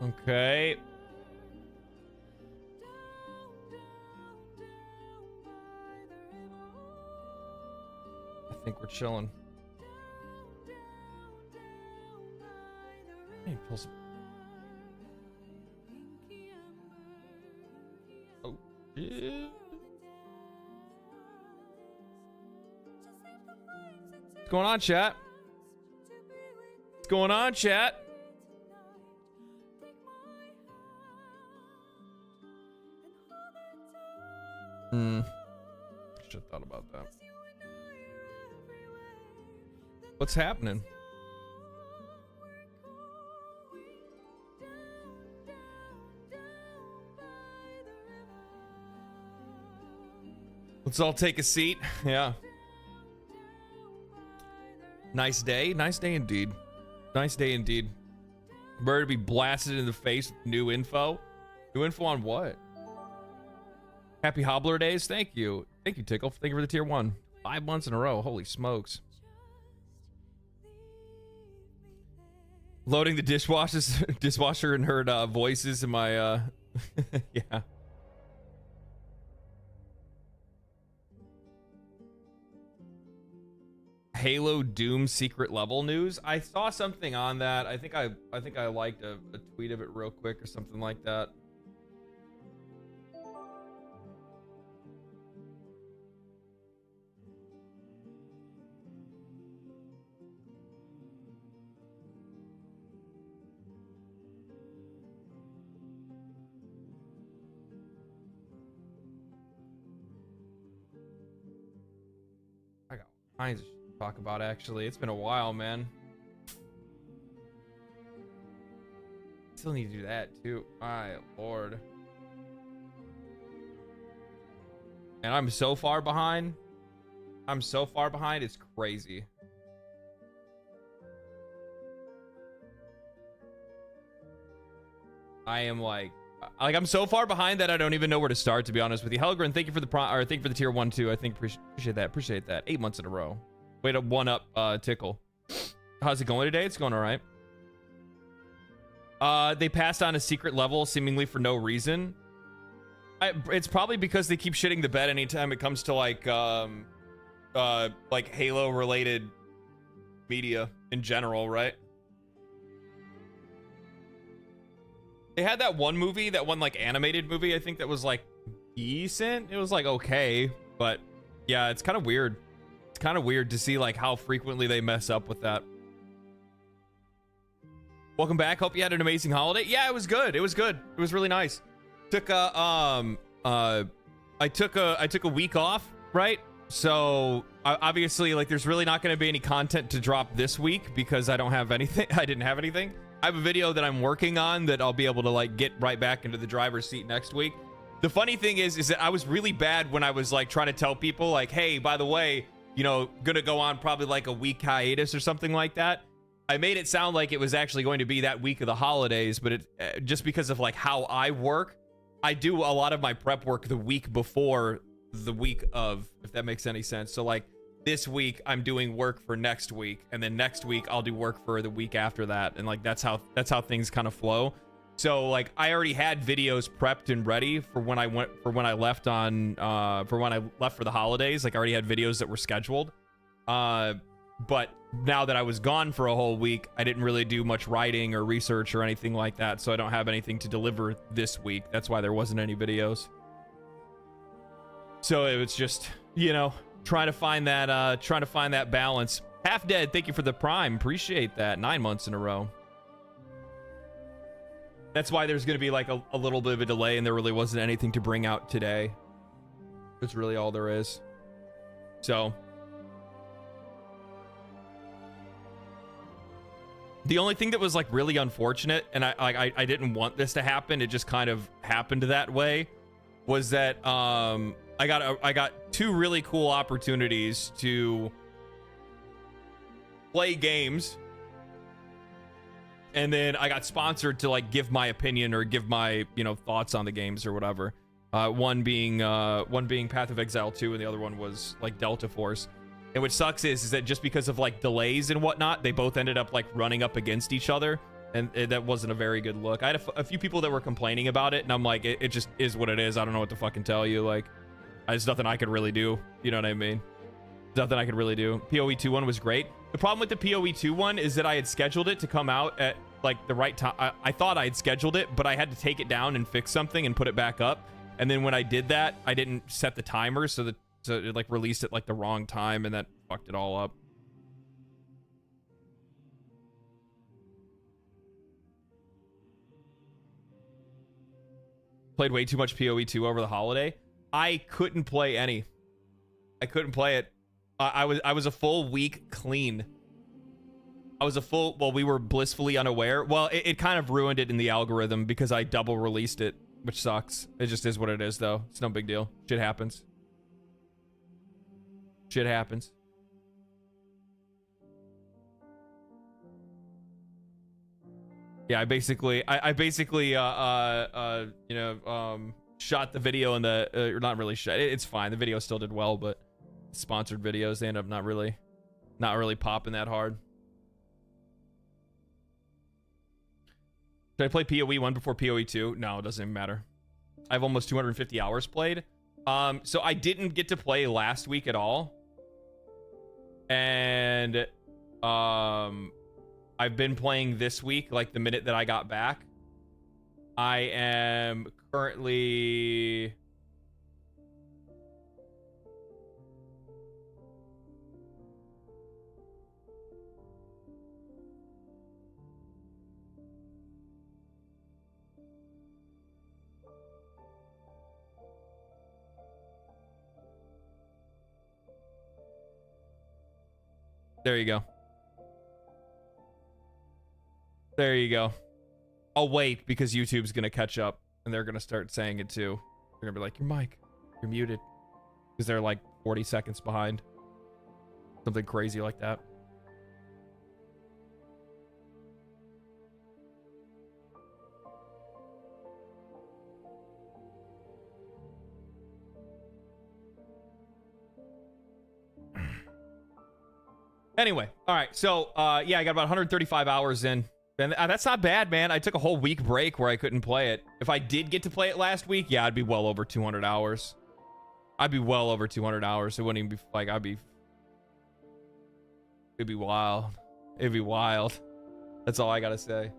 Okay. I think we're chilling. Hey, pull some... Oh, yeah. What's going on, chat? What's going on, chat? Should have thought about that. What's happening? Let's all take a seat. Yeah. Nice day. Nice day indeed. Nice day indeed. Ready to be blasted in the face with new info. New info on what? Happy Hobbler days. Thank you. Thank you, Tickle. Thank you for the tier 1. 5 months in a row. Holy smokes. Loading the dishwasher and heard voices in my yeah. Halo Doom secret level news. I saw something on that. I think I liked a tweet of it real quick or something like that. I got kinds of shit to talk about, actually. It's been a while, man. Still need to do that too. My lord. And I'm so far behind. I'm so far behind, it's crazy. I am like I'm so far behind that I don't even know where to start, to be honest with you. Helgren, thank you for the thank you for the tier 1 too. I think appreciate that. 8 months in a row. Way to one up Tickle. How's it going today? It's going all right. They passed on a secret level seemingly for no reason. It's probably because they keep shitting the bed anytime it comes to like Halo related media in general, right? They had that one movie, that one like animated movie, I think that was like decent. It was like okay, but yeah, it's kind of weird. It's kind of weird to see like how frequently they mess up with that. Welcome back. Hope you had an amazing holiday. Yeah, it was good. It was good. It was really nice. Took a I took a week off, right? So obviously like there's really not going to be any content to drop this week because I don't have anything. I didn't have anything. I have a video that I'm working on that I'll be able to like get right back into the driver's seat next week. The funny thing is that I was really bad when I was like trying to tell people like, hey, by the way, you know, gonna go on probably like a week hiatus or something like that. I made it sound like it was actually going to be that week of the holidays, but it just because of like how I work, I do a lot of my prep work the week before the week of, if that makes any sense. So like this week I'm doing work for next week, and then next week I'll do work for the week after that, and like that's how things kind of flow. So like I already had videos prepped and ready for when I left for the holidays. Like I already had videos that were scheduled. But now that I was gone for a whole week, I didn't really do much writing or research or anything like that, so I don't have anything to deliver this week. That's why there wasn't any videos. So it was just, you know, trying to find that balance. Half Dead, thank you for the prime. Appreciate that. 9 months in a row. That's why there's going to be like a little bit of a delay, and there really wasn't anything to bring out today. That's really all there is. So the only thing that was like really unfortunate, and I didn't want this to happen, it just kind of happened that way, was that I got 2 really cool opportunities to play games, and then I got sponsored to like give my opinion or give my, you know, thoughts on the games or whatever. One being Path of Exile 2, and the other one was like Delta Force. And what sucks is that just because of like delays and whatnot, they both ended up like running up against each other. and that wasn't a very good look. I had a few people that were complaining about it, and I'm like, it just is what it is. I don't know what to fucking tell you. Like, there's nothing I could really do. You know what I mean? Nothing I could really do. PoE 2 one was great. The problem with the PoE 2 one is that I had scheduled it to come out at like the right time. I thought I had scheduled it, but I had to take it down and fix something and put it back up. And then when I did that, I didn't set the timer, so it like released it like the wrong time, and that fucked it all up. Played way too much PoE 2 over the holiday. I couldn't play any. I couldn't play it. I was a full week clean. Well, we were blissfully unaware. Well, it kind of ruined it in the algorithm because I double released it, which sucks. It just is what it is, though. It's no big deal. Shit happens. Shit happens. Yeah, I basically you know, shot the video in the not really shot. It's fine. The video still did well, but sponsored videos, they end up not really popping that hard. Did I play PoE 1 before PoE 2? No, it doesn't even matter. I have almost 250 hours played. So I didn't get to play last week at all. And I've been playing this week, like the minute that I got back. I am currently... There you go. There you go. I'll wait because YouTube's gonna catch up and they're gonna start saying it too. They're gonna be like, your mic, you're muted. Because they're like 40 seconds behind. Something crazy like that. Anyway, all right, so yeah, I got about 135 hours in, and that's not bad, man. I took a whole week break where I couldn't play it. If I did get to play it last week, yeah, I'd be well over 200 hours. I'd be well over 200 hours. It wouldn't even be like it'd be wild. It'd be wild. That's all I gotta say.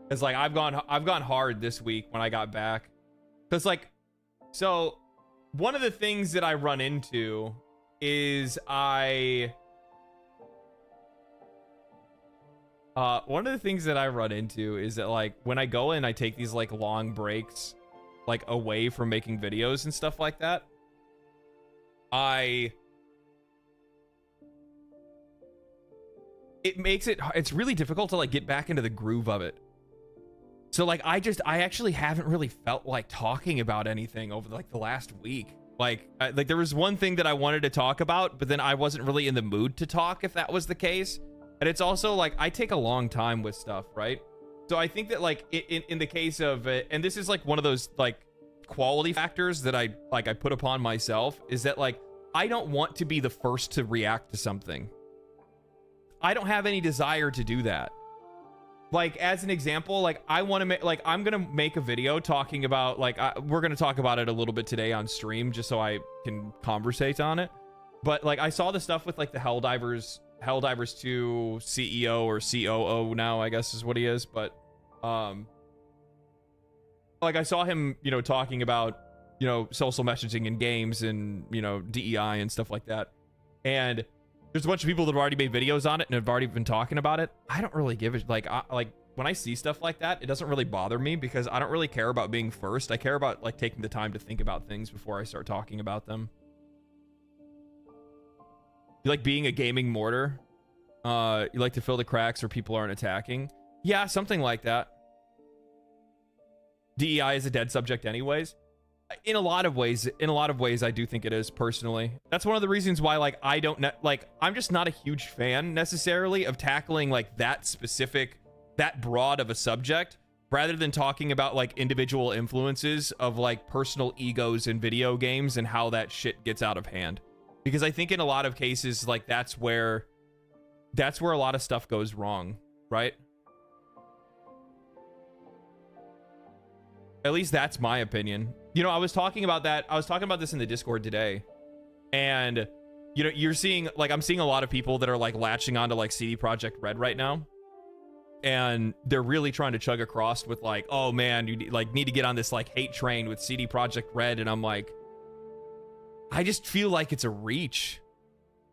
It's like I've gone hard this week when I got back, because like, so one of the things that I run into is one of the things that I run into is that like when I go and I take these like long breaks like away from making videos and stuff like that, it's really difficult to like get back into the groove of it. So like I actually haven't really felt like talking about anything over like the last week. Like there was one thing that I wanted to talk about, but then I wasn't really in the mood to talk if that was the case. And it's also like I take a long time with stuff, right? So I think that like in the case of and this is like one of those like quality factors that I put upon myself, is that like I don't want to be the first to react to something. I don't have any desire to do that. Like as an example, like I want to make, like I'm gonna make a video talking about like we're gonna talk about it a little bit today on stream just so I can conversate on it. But like I saw the stuff with like the Helldivers 2 CEO or COO now, I guess is what he is, but like I saw him, you know, talking about, you know, social messaging in games and, you know, DEI and stuff like that. And there's a bunch of people that have already made videos on it and have already been talking about it. I don't really give it, like when I see stuff like that, it doesn't really bother me because I don't really care about being first. I care about like taking the time to think about things before I start talking about them. You like being a gaming mortar? You like to fill the cracks where people aren't attacking? Yeah, something like that. DEI is a dead subject anyways. In a lot of ways, I do think it is personally. That's one of the reasons why like I don't I'm just not a huge fan necessarily of tackling like that specific, that broad of a subject, rather than talking about like individual influences of like personal egos in video games and how that shit gets out of hand. Because I think in a lot of cases, like that's where a lot of stuff goes wrong, right? At least that's my opinion. You know, I was talking about this in the Discord today, and you know, you're seeing, like, I'm seeing a lot of people that are like latching onto like CD Projekt Red right now, and they're really trying to chug across with like, oh man, you need to get on this like hate train with CD Projekt Red, and I'm like, I just feel like it's a reach.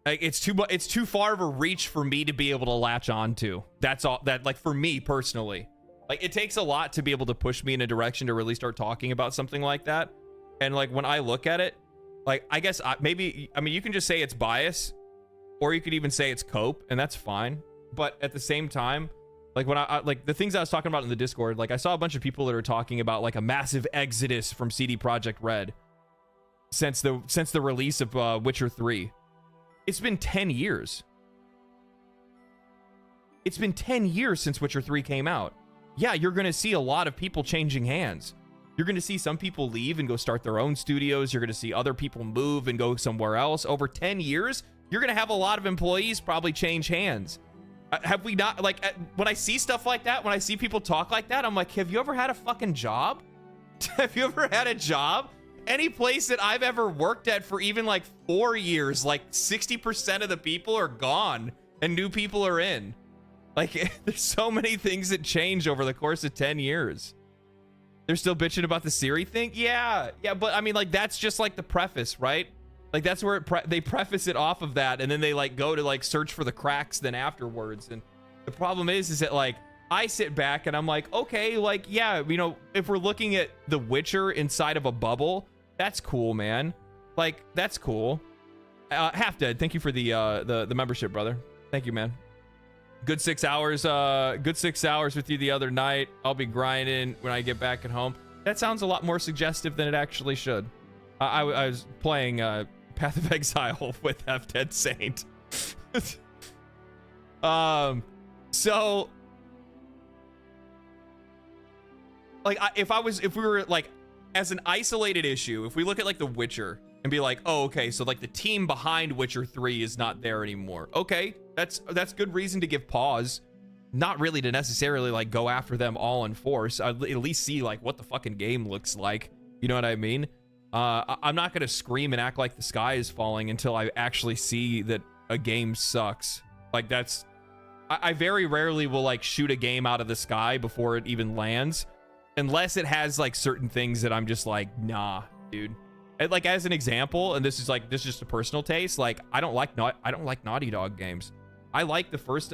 Like, it's too far of a reach for me to be able to latch onto. That's all. That, like, for me personally, like, it takes a lot to be able to push me in a direction to really start talking about something like that. And like, when I look at it, like, I guess maybe, I mean, you can just say it's bias, or you could even say it's cope, and that's fine. But at the same time, like, when I like the things I was talking about in the Discord, like, I saw a bunch of people that are talking about like a massive exodus from CD Projekt Red since the release of Witcher 3. It's been 10 years. It's been 10 years since Witcher 3 came out. Yeah, you're going to see a lot of people changing hands. You're going to see some people leave and go start their own studios. You're going to see other people move and go somewhere else. Over 10 years, you're going to have a lot of employees probably change hands. Have we not, like, when I see stuff like that, when I see people talk like that, I'm like, have you ever had a fucking job? Have you ever had a job? Any place that I've ever worked at for even like 4 years, like 60% of the people are gone and new people are in. Like, there's so many things that change over the course of 10 years. They're still bitching about the Siri thing? Yeah, but I mean, like, that's just like the preface, right? Like, that's where they preface it off of that, and then they like go to like search for the cracks then afterwards. And the problem is that like, I sit back and I'm like, okay, like, yeah, you know, if we're looking at The Witcher inside of a bubble, that's cool, man. Like, that's cool. Half Dead, thank you for the membership, brother. Thank you, man. Good 6 hours. Good 6 hours with you the other night. I'll be grinding when I get back at home. That sounds a lot more suggestive than it actually should. I was playing Path of Exile with Half Dead Saint. So, like, if we were like, as an isolated issue, if we look at like The Witcher and be like, oh, okay, so like the team behind Witcher 3 is not there anymore. Okay, that's good reason to give pause. Not really to necessarily like go after them all in force. I'd at least see like what the fucking game looks like. You know what I mean? I'm not gonna scream and act like the sky is falling until I actually see that a game sucks. Like, that's, I very rarely will like shoot a game out of the sky before it even lands, unless it has like certain things that I'm just like, nah, dude. And, like, as an example, and this is just a personal taste, like, I don't like Naughty Dog games. I like the first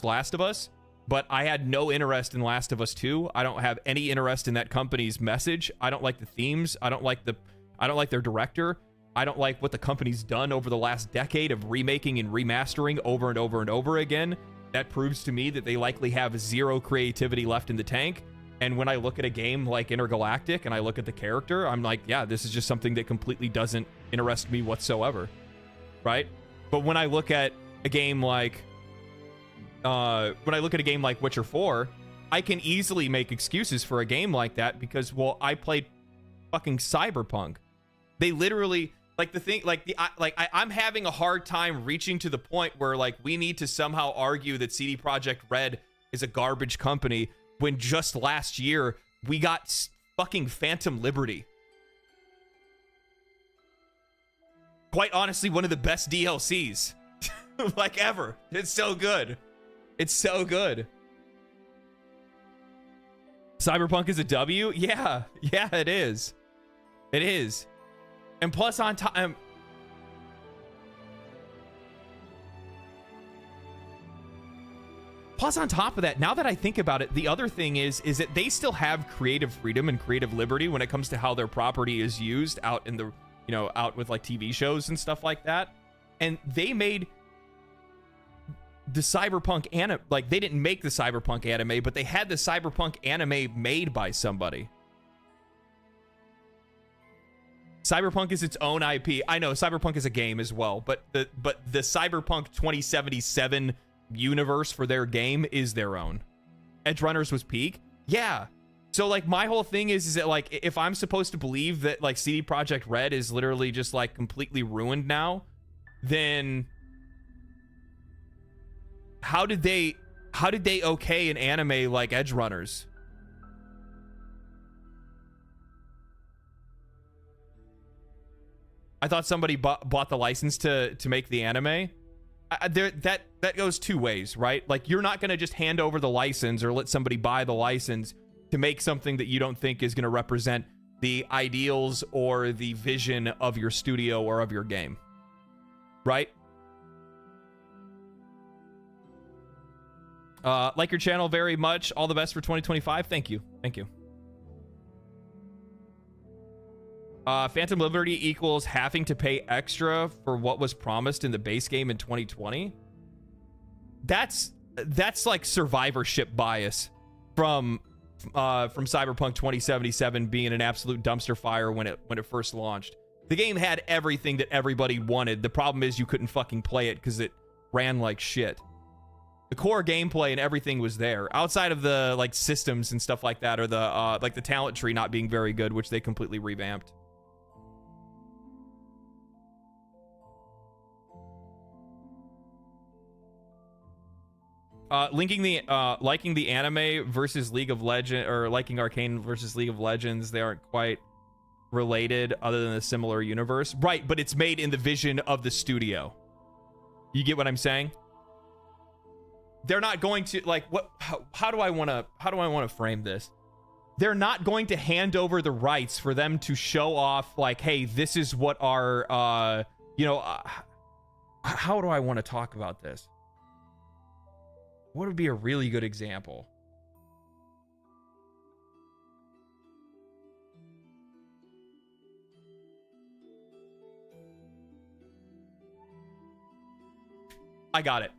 Last of Us, but I had no interest in Last of Us 2. I don't have any interest in that company's message. I don't like the themes. I don't like their director. I don't like what the company's done over the last decade of remaking and remastering over and over and over again. That proves to me that they likely have zero creativity left in the tank. And when I look at a game like Intergalactic and I look at the character, I'm like, yeah, this is just something that completely doesn't interest me whatsoever, right? But when I look at a game like, Witcher 4, I can easily make excuses for a game like that because, well, I played fucking Cyberpunk. They literally, like, the thing, like, I'm having a hard time reaching to the point where, like, we need to somehow argue that CD Projekt Red is a garbage company when just last year we got fucking Phantom Liberty. Quite honestly, one of the best DLCs like ever. It's so good. It's so good. Cyberpunk is a W? Yeah, it is. It is. And plus on top, of that, now that I think about it, the other thing is that they still have creative freedom and creative liberty when it comes to how their property is used out in the, you know, out with like TV shows and stuff like that. And they made the Cyberpunk anime, like, they didn't make the Cyberpunk anime, but they had the Cyberpunk anime made by somebody. Cyberpunk is its own IP. I know Cyberpunk is a game as well, but the Cyberpunk 2077 universe for their game is their own. Edgerunners was peak. Yeah. So like, my whole thing is that, like, if I'm supposed to believe that like CD Projekt Red is literally just like completely ruined now, then how did they okay an anime like Edgerunners? I thought somebody bought the license to make the anime. That goes two ways, right? Like, you're not going to just hand over the license or let somebody buy the license to make something that you don't think is going to represent the ideals or the vision of your studio or of your game, right? Like your channel very much. All the best for 2025. Thank you. Thank you. Phantom Liberty equals having to pay extra for what was promised in the base game in 2020. That's like survivorship bias from Cyberpunk 2077 being an absolute dumpster fire when it first launched. The game had everything that everybody wanted. The problem is you couldn't fucking play it because it ran like shit. The core gameplay and everything was there, outside of the like systems and stuff like that, or the like the talent tree not being very good, which they completely revamped. Liking the anime versus League of Legends, or liking Arcane versus League of Legends, they aren't quite related other than a similar universe. Right, but it's made in the vision of the studio. You get what I'm saying? They're not going to, like, what, how do I want to frame this? They're not going to hand over the rights for them to show off, like, hey, this is what our how do I want to talk about this? What would be a really good example? I got it.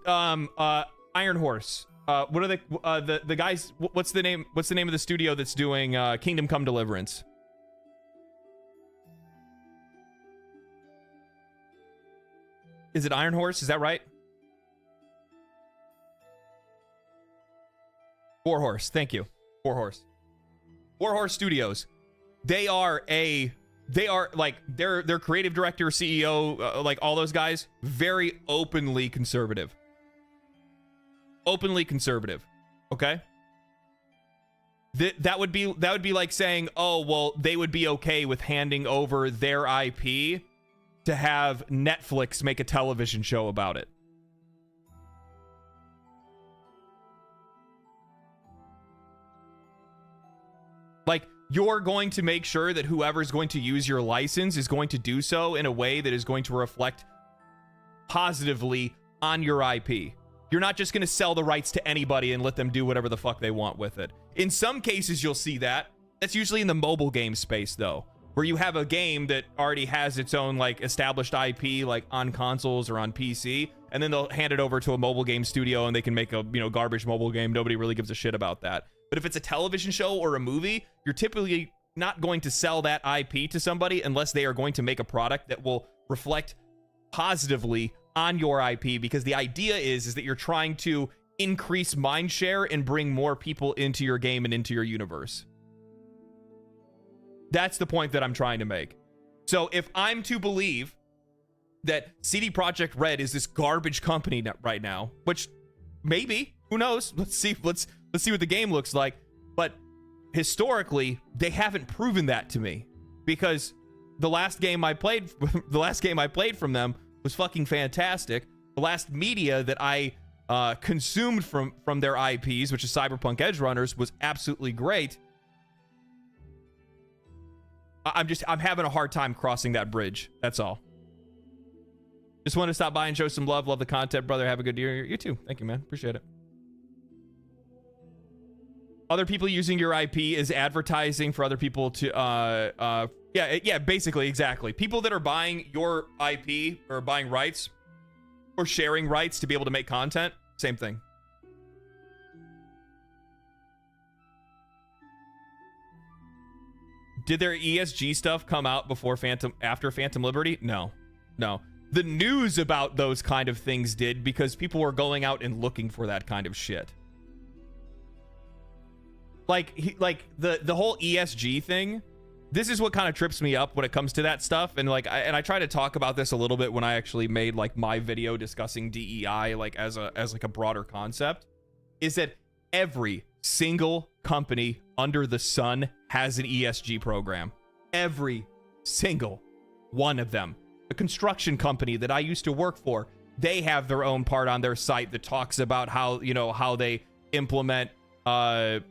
Iron Horse. What are the guys? What's the name? What's the name of the studio that's doing Kingdom Come Deliverance? Is it Iron Horse? Is that right? Four Horse. Thank you. Four Horse. Four Horse Studios. They are like their creative director, CEO, like all those guys, very openly conservative. Openly conservative. Okay? That would be like saying, "Oh, well, they would be okay with handing over their IP to have Netflix make a television show about it." Like, you're going to make sure that whoever's going to use your license is going to do so in a way that is going to reflect positively on your IP. You're not just going to sell the rights to anybody and let them do whatever the fuck they want with it. In some cases, you'll see that. That's usually in the mobile game space, though, where you have a game that already has its own, like, established IP, like, on consoles or on PC, and then they'll hand it over to a mobile game studio and they can make a, garbage mobile game. Nobody really gives a shit about that. But if it's a television show or a movie, you're typically not going to sell that IP to somebody unless they are going to make a product that will reflect positively on your IP, because the idea is that you're trying to increase mind share and bring more people into your game and into your universe. That's the point that I'm trying to make. So if I'm to believe that CD Projekt Red is this garbage company right now, which maybe, who knows? Let's see what the game looks like. But historically, they haven't proven that to me, because the last game I played from them was fucking fantastic. The last media that I consumed from their IPs, which is Cyberpunk Edgerunners, was absolutely great. I'm having a hard time crossing that bridge. That's all. Just want to stop by and show some love. Love the content, brother. Have a good year. You too. Thank you, man. Appreciate it. Other people using your IP is advertising for other people to, yeah, basically, exactly. People that are buying your IP or buying rights or sharing rights to be able to make content, same thing. Did their ESG stuff come out after Phantom Liberty? No. The news about those kind of things did, because people were going out and looking for that kind of shit. Like the whole ESG thing, this is what kind of trips me up when it comes to that stuff. And like, I try to talk about this a little bit when I actually made like my video discussing DEI, like as like a broader concept, is that every single company under the sun has an ESG program. Every single one of them. A construction company that I used to work for, they have their own part on their site that talks about how, you know, how they implement all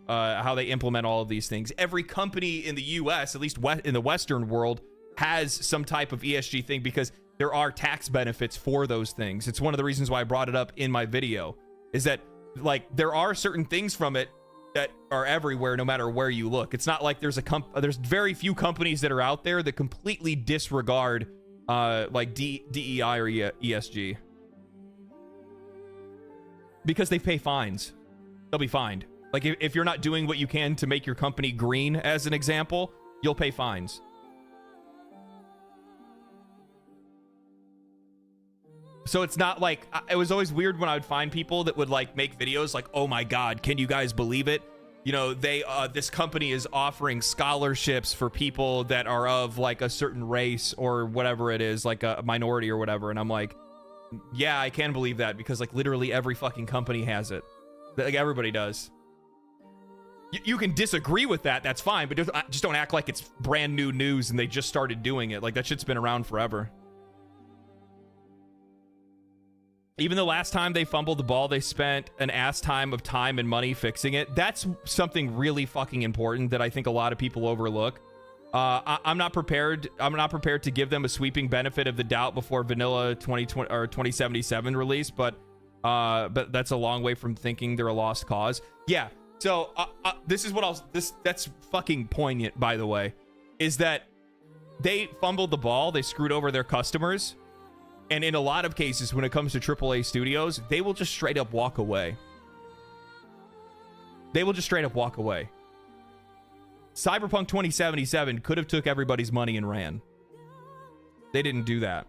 of these things. Every company in the US, at least in the Western world, has some type of ESG thing because there are tax benefits for those things. It's one of the reasons why I brought it up in my video, is that like there are certain things from it that are everywhere no matter where you look. It's not like there's very few companies that are out there that completely disregard like DEI or ESG. Because they pay fines. They'll be fined. Like if you're not doing what you can to make your company green, as an example, you'll pay fines. So it's not like, it was always weird when I would find people that would like make videos like, oh my God, can you guys believe it? You know, this company is offering scholarships for people that are of like a certain race or whatever it is, like a minority or whatever. And I'm like, yeah, I can believe that because like literally every fucking company has it. Like everybody does. You can disagree with that, that's fine, but just don't act like it's brand new news and they just started doing it. Like that shit's been around forever. Even the last time they fumbled the ball, they spent an ass time of time and money fixing it. That's something really fucking important that I think a lot of people overlook. I'm not prepared to give them a sweeping benefit of the doubt before vanilla 2020 or 2077 release, but that's a long way from thinking they're a lost cause. Yeah. So this is what that's fucking poignant, by the way, is that they fumbled the ball, they screwed over their customers. And in a lot of cases, when it comes to AAA studios, they will just straight up walk away. They will just straight up walk away. Cyberpunk 2077 could have took everybody's money and ran. They didn't do that.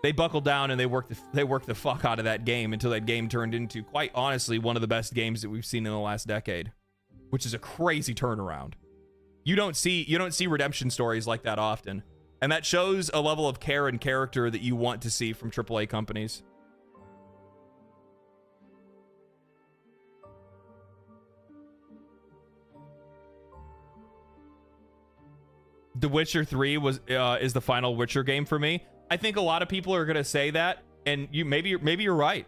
They buckled down and they worked the fuck out of that game until that game turned into, quite honestly, one of the best games that we've seen in the last decade, which is a crazy turnaround. You don't see redemption stories like that often. And that shows a level of care and character that you want to see from AAA companies. The Witcher 3 is the final Witcher game for me. I think a lot of people are gonna say that, and maybe you're right.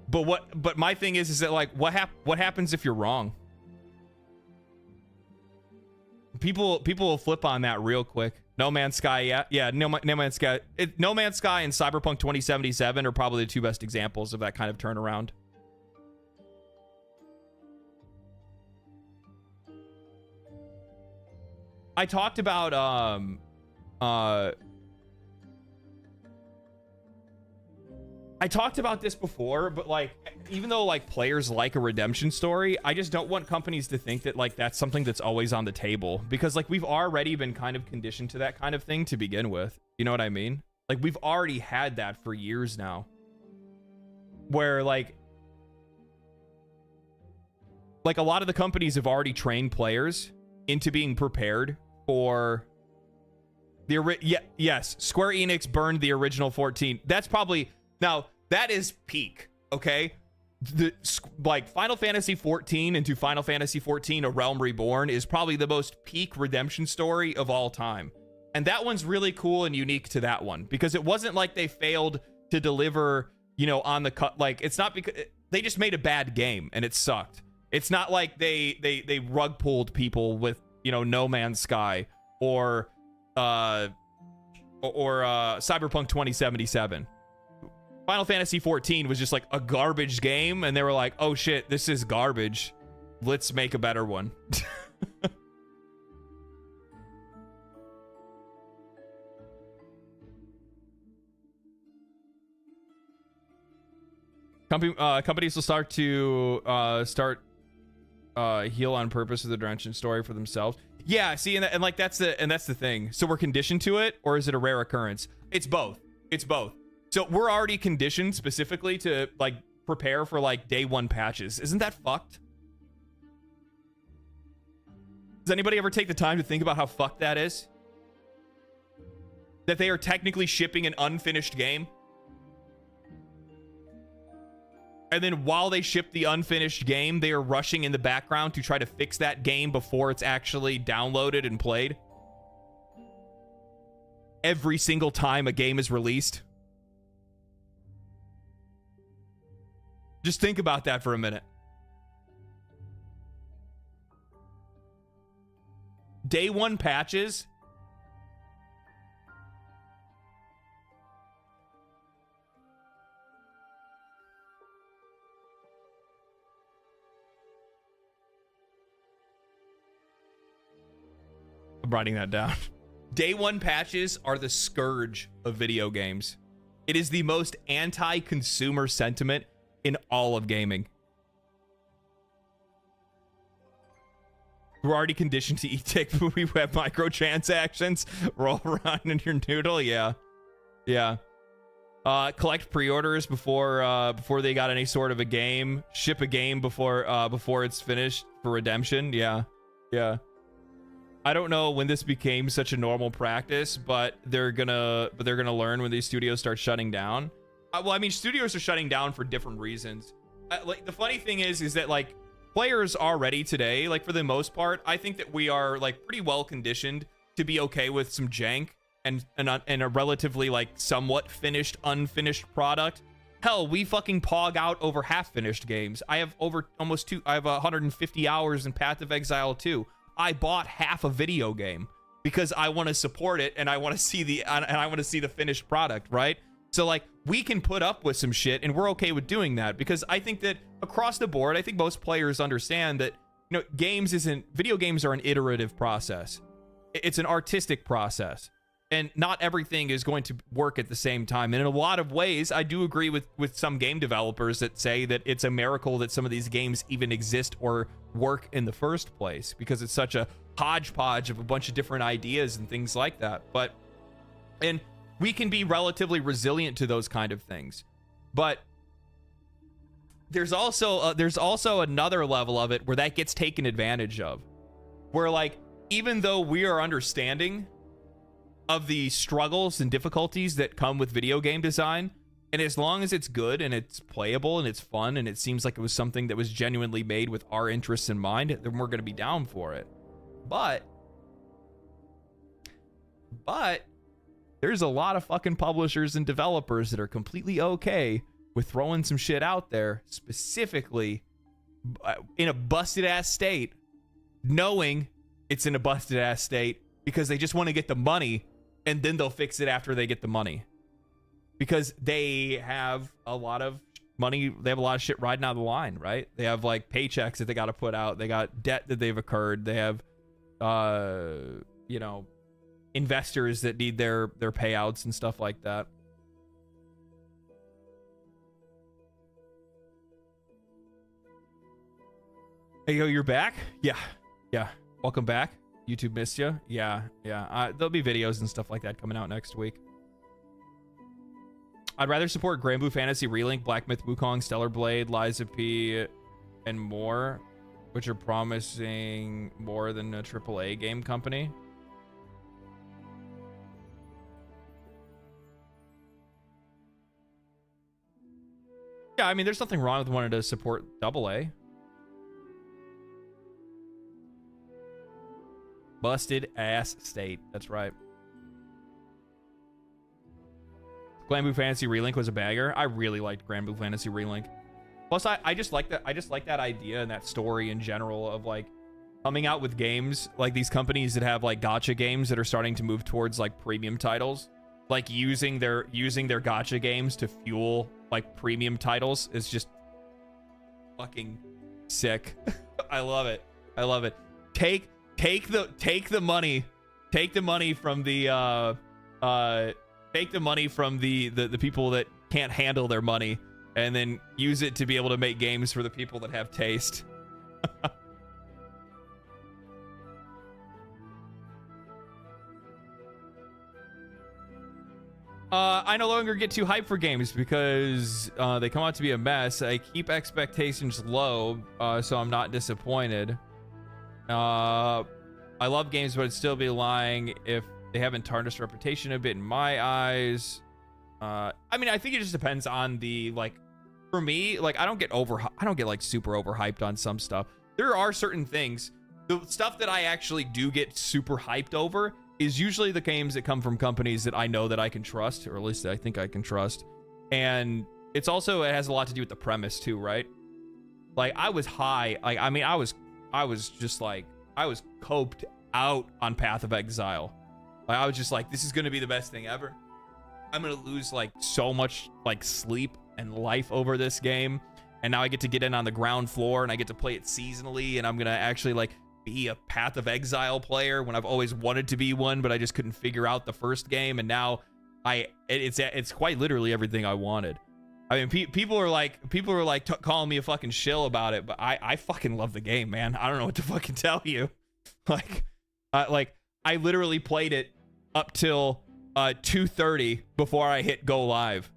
But my thing is that like what happens if you're wrong? People will flip on that real quick. No Man's Sky, yeah. No Man's Sky and Cyberpunk 2077 are probably the two best examples of that kind of turnaround. I talked about I talked about this before, but like, even though like players like a redemption story, I just don't want companies to think that like that's something that's always on the table, because like we've already been kind of conditioned to that kind of thing to begin with. You know what I mean? Like we've already had that for years now, where like a lot of the companies have already trained players into being prepared for the yes, Square Enix burned the original 14. That's probably, now that is peak, okay? Like Final Fantasy 14 into Final Fantasy 14 A Realm Reborn is probably the most peak redemption story of all time. And that one's really cool and unique to that one, because it wasn't like they failed to deliver, you know, on the cut. Like, it's not because they just made a bad game and it sucked. It's not like they rug pulled people with, you know, No Man's Sky or Cyberpunk 2077. Final Fantasy 14 was just like a garbage game, and they were like, oh shit, this is garbage. Let's make a better one. Companies will start to heal on purpose of the redemption story for themselves. Yeah, see, and like that's the thing. So we're conditioned to it, or is it a rare occurrence? It's both. It's both. So we're already conditioned specifically to like prepare for like day one patches. Isn't that fucked? Does anybody ever take the time to think about how fucked that is? That they are technically shipping an unfinished game? And then while they ship the unfinished game, they are rushing in the background to try to fix that game before it's actually downloaded and played. every single time a game is released? Just think about that for a minute. Day one patches. I'm writing that down. Day one patches are the scourge of video games. It is the most anti-consumer sentiment in all of gaming. We're already conditioned to eat tick, but we have microtransactions. Roll around in your noodle. Yeah. Yeah. Collect pre-orders before they got any sort of a game. Ship a game before it's finished for redemption. Yeah. Yeah. I don't know when this became such a normal practice, but they're gonna learn when these studios start shutting down. Well, I mean, studios are shutting down for different reasons. Like, the funny thing is that, like, players already today, like, for the most part, I think that we are, like, pretty well conditioned to be okay with some jank and a relatively, like, somewhat finished, unfinished product. Hell, we fucking pog out over half-finished games. I have I have 150 hours in Path of Exile 2. I bought half a video game because I want to support it and I want to see the finished product, right? So, like, we can put up with some shit and we're okay with doing that because I think that across the board, I think most players understand that, you know, video games are an iterative process. It's an artistic process and not everything is going to work at the same time. And in a lot of ways, I do agree with some game developers that say that it's a miracle that some of these games even exist or work in the first place because it's such a hodgepodge of a bunch of different ideas and things like that. And we can be relatively resilient to those kind of things, but there's also another level of it where that gets taken advantage of, where, like, even though we are understanding of the struggles and difficulties that come with video game design, and as long as it's good and it's playable and it's fun and it seems like it was something that was genuinely made with our interests in mind, then we're going to be down for it. But there's a lot of fucking publishers and developers that are completely okay with throwing some shit out there, specifically in a busted ass state, knowing it's in a busted ass state because they just want to get the money and then they'll fix it after they get the money. Because they have a lot of money, they have a lot of shit riding out of the line, right? They have, like, paychecks that they got to put out. They got debt that they've incurred. They have, you know, investors that need their payouts and stuff like that. Hey, yo, you're back? Yeah. Welcome back. YouTube missed you. Yeah. There'll be videos and stuff like that coming out next week. I'd rather support Granblue Fantasy Relink, Black Myth Wukong, Stellar Blade, Lies of P, and more, which are promising more than a AAA game company. Yeah, I mean, there's nothing wrong with wanting to support AA. Busted ass state. That's right. Granblue Fantasy Relink was a bagger. I really liked Granblue Fantasy Relink. Plus, I just like that. I just like that idea and that story in general of, like, coming out with games like these companies that have, like, gacha games that are starting to move towards, like, premium titles. Like, using their gacha games to fuel, like, premium titles is just fucking sick. I love it. I love it. Take the money from the take the money from the people that can't handle their money and then use it to be able to make games for the people that have taste. I no longer get too hyped for games because they come out to be a mess. I keep expectations low, so I'm not disappointed. I love games, but I'd still be lying if they haven't tarnished reputation a bit in my eyes. I mean, I think it just depends on the, like, for me, like, I don't get like super overhyped on some stuff. There are certain things, the stuff that I actually do get super hyped over is usually the games that come from companies that I know that I can trust, or at least I think I can trust. And it's also, it has a lot to do with the premise too, right? Like, I was high. Like, I mean, I was just like, I was coped out on Path of Exile. Like, I was just like, this is going to be the best thing ever. I'm going to lose like so much like sleep and life over this game. And now I get to get in on the ground floor and I get to play it seasonally. And I'm going to actually like be a Path of Exile player when I've always wanted to be one, but I just couldn't figure out the first game. And now it's quite literally everything I wanted. I mean, people are like calling me a fucking shill about it, but I fucking love the game, man. I don't know what to fucking tell you. Like I literally played it up till 2:30 before I hit go live.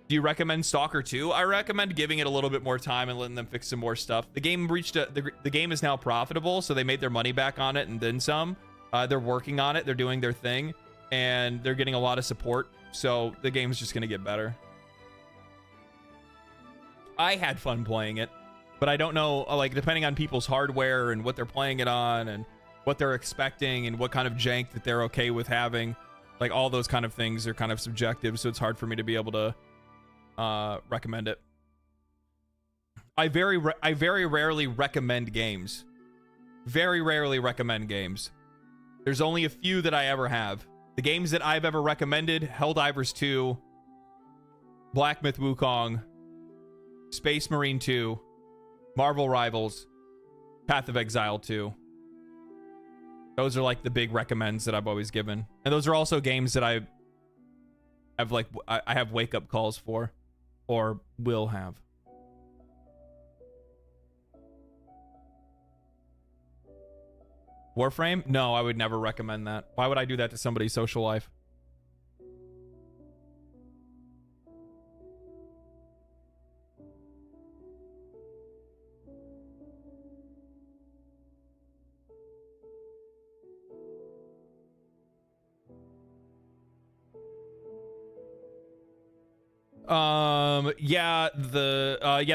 Do you recommend Stalker 2? I recommend giving it a little bit more time and letting them fix some more stuff. The game reached the game is now profitable, so they made their money back on it and then some. They're working on it. They're doing their thing, and they're getting a lot of support. So the game's just gonna get better. I had fun playing it, but I don't know, like, depending on people's hardware and what they're playing it on and what they're expecting and what kind of jank that they're okay with having, like, all those kind of things are kind of subjective, so it's hard for me to be able to recommend it. I very rarely recommend games. Very rarely recommend games. There's only a few that I ever have. The games that I've ever recommended: Helldivers 2, Black Myth Wukong, Space Marine 2, Marvel Rivals, Path of Exile 2. Those are like the big recommends that I've always given. And those are also games that I have wake up calls for, or will have. Warframe? No, I would never recommend that. Why would I do that to somebody's social life?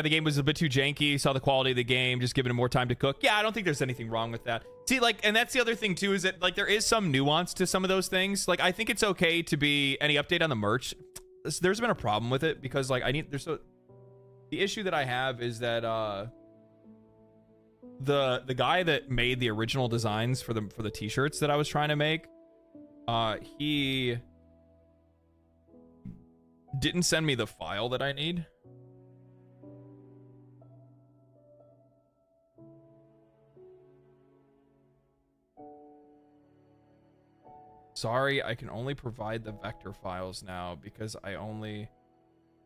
The game was a bit too janky. Saw the quality of the game, just giving it more time to cook. Yeah, I don't think there's anything wrong with that. See, like, and that's the other thing too, is that like there is some nuance to some of those things. Like, I think it's okay to be any update on the merch. There's been a problem with it because like the issue that I have is that the guy that made the original designs for the t-shirts that I was trying to make, he didn't send me the file that I need. Sorry, I can only provide the vector files now because I only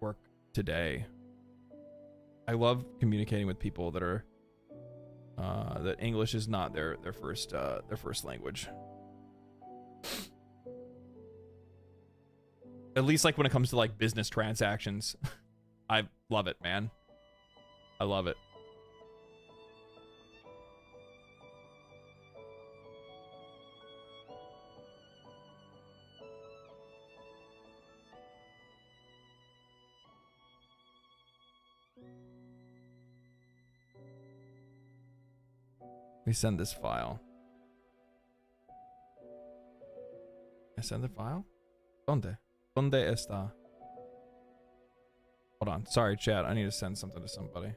work today. I love communicating with people that are that English is not their first language. At least like when it comes to like business transactions. I love it, man. I love it. We send this file. I send the file? ¿Dónde? ¿Dónde está? Hold on. Sorry, chat. I need to send something to somebody.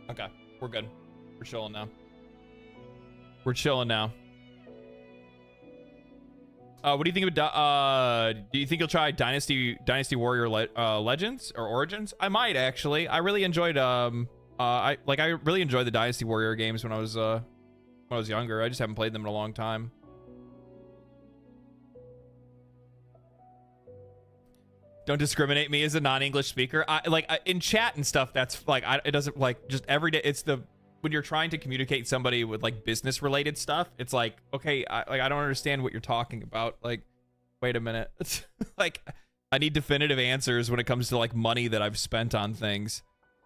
Okay, we're good. We're chilling now. We're chilling now. What do you think about? Do you think you'll try Dynasty Warrior Legends or Origins? I might actually. I really enjoyed I really enjoyed the Dynasty Warrior games when I was younger. I just haven't played them in a long time. Don't discriminate me as a non-English speaker. In chat and stuff, that's like, it doesn't like just every day. It's the when you're trying to communicate somebody with like business related stuff, it's like, okay, I don't understand what you're talking about. Like, wait a minute. Like, I need definitive answers when it comes to like money that I've spent on things.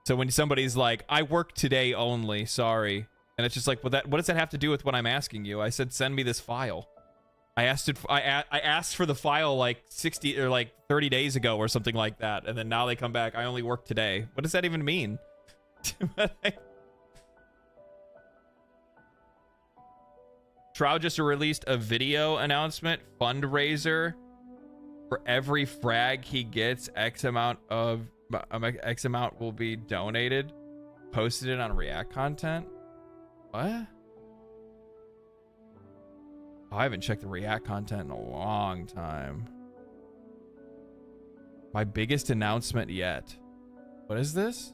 So when somebody's like, I work today only, sorry. And it's just like, well, what does that have to do with what I'm asking you? I said, send me this file. I asked for the file like 60 or like 30 days ago or something like that. And then now they come back, I only work today. What does that even mean? Shroud just released a video announcement fundraiser. For every frag he gets, X amount will be donated. Posted it on React content. What? Oh, I haven't checked the React content in a long time. My biggest announcement yet. What is this?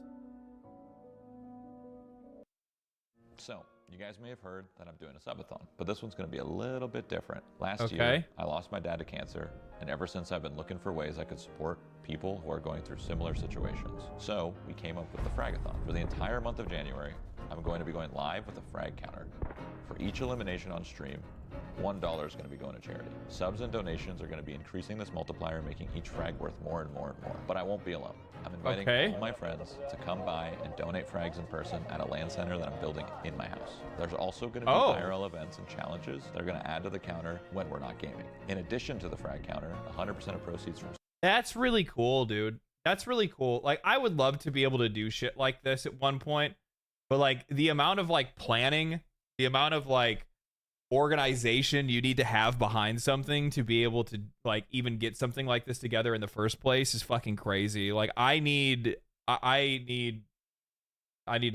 So, you guys may have heard that I'm doing a subathon, but this one's going to be a little bit different. Last year, I lost my dad to cancer, and ever since I've been looking for ways I could support people who are going through similar situations. So, we came up with the Fragathon. For the entire month of January, I'm going to be going live with a frag counter. For each elimination on stream, $1 is going to be going to charity. Subs and donations are going to be increasing this multiplier, making each frag worth more and more and more. But I won't be alone. I'm inviting all my friends to come by and donate frags in person at a LAN center that I'm building in my house. There's also going to be IRL events and challenges that are going to add to the counter when we're not gaming. In addition to the frag counter, 100% of proceeds from... That's really cool, dude. That's really cool. Like, I would love to be able to do shit like this at one point. But, like, the amount of, like, planning, the amount of, like, organization you need to have behind something to be able to like even get something like this together in the first place is fucking crazy. Like I need to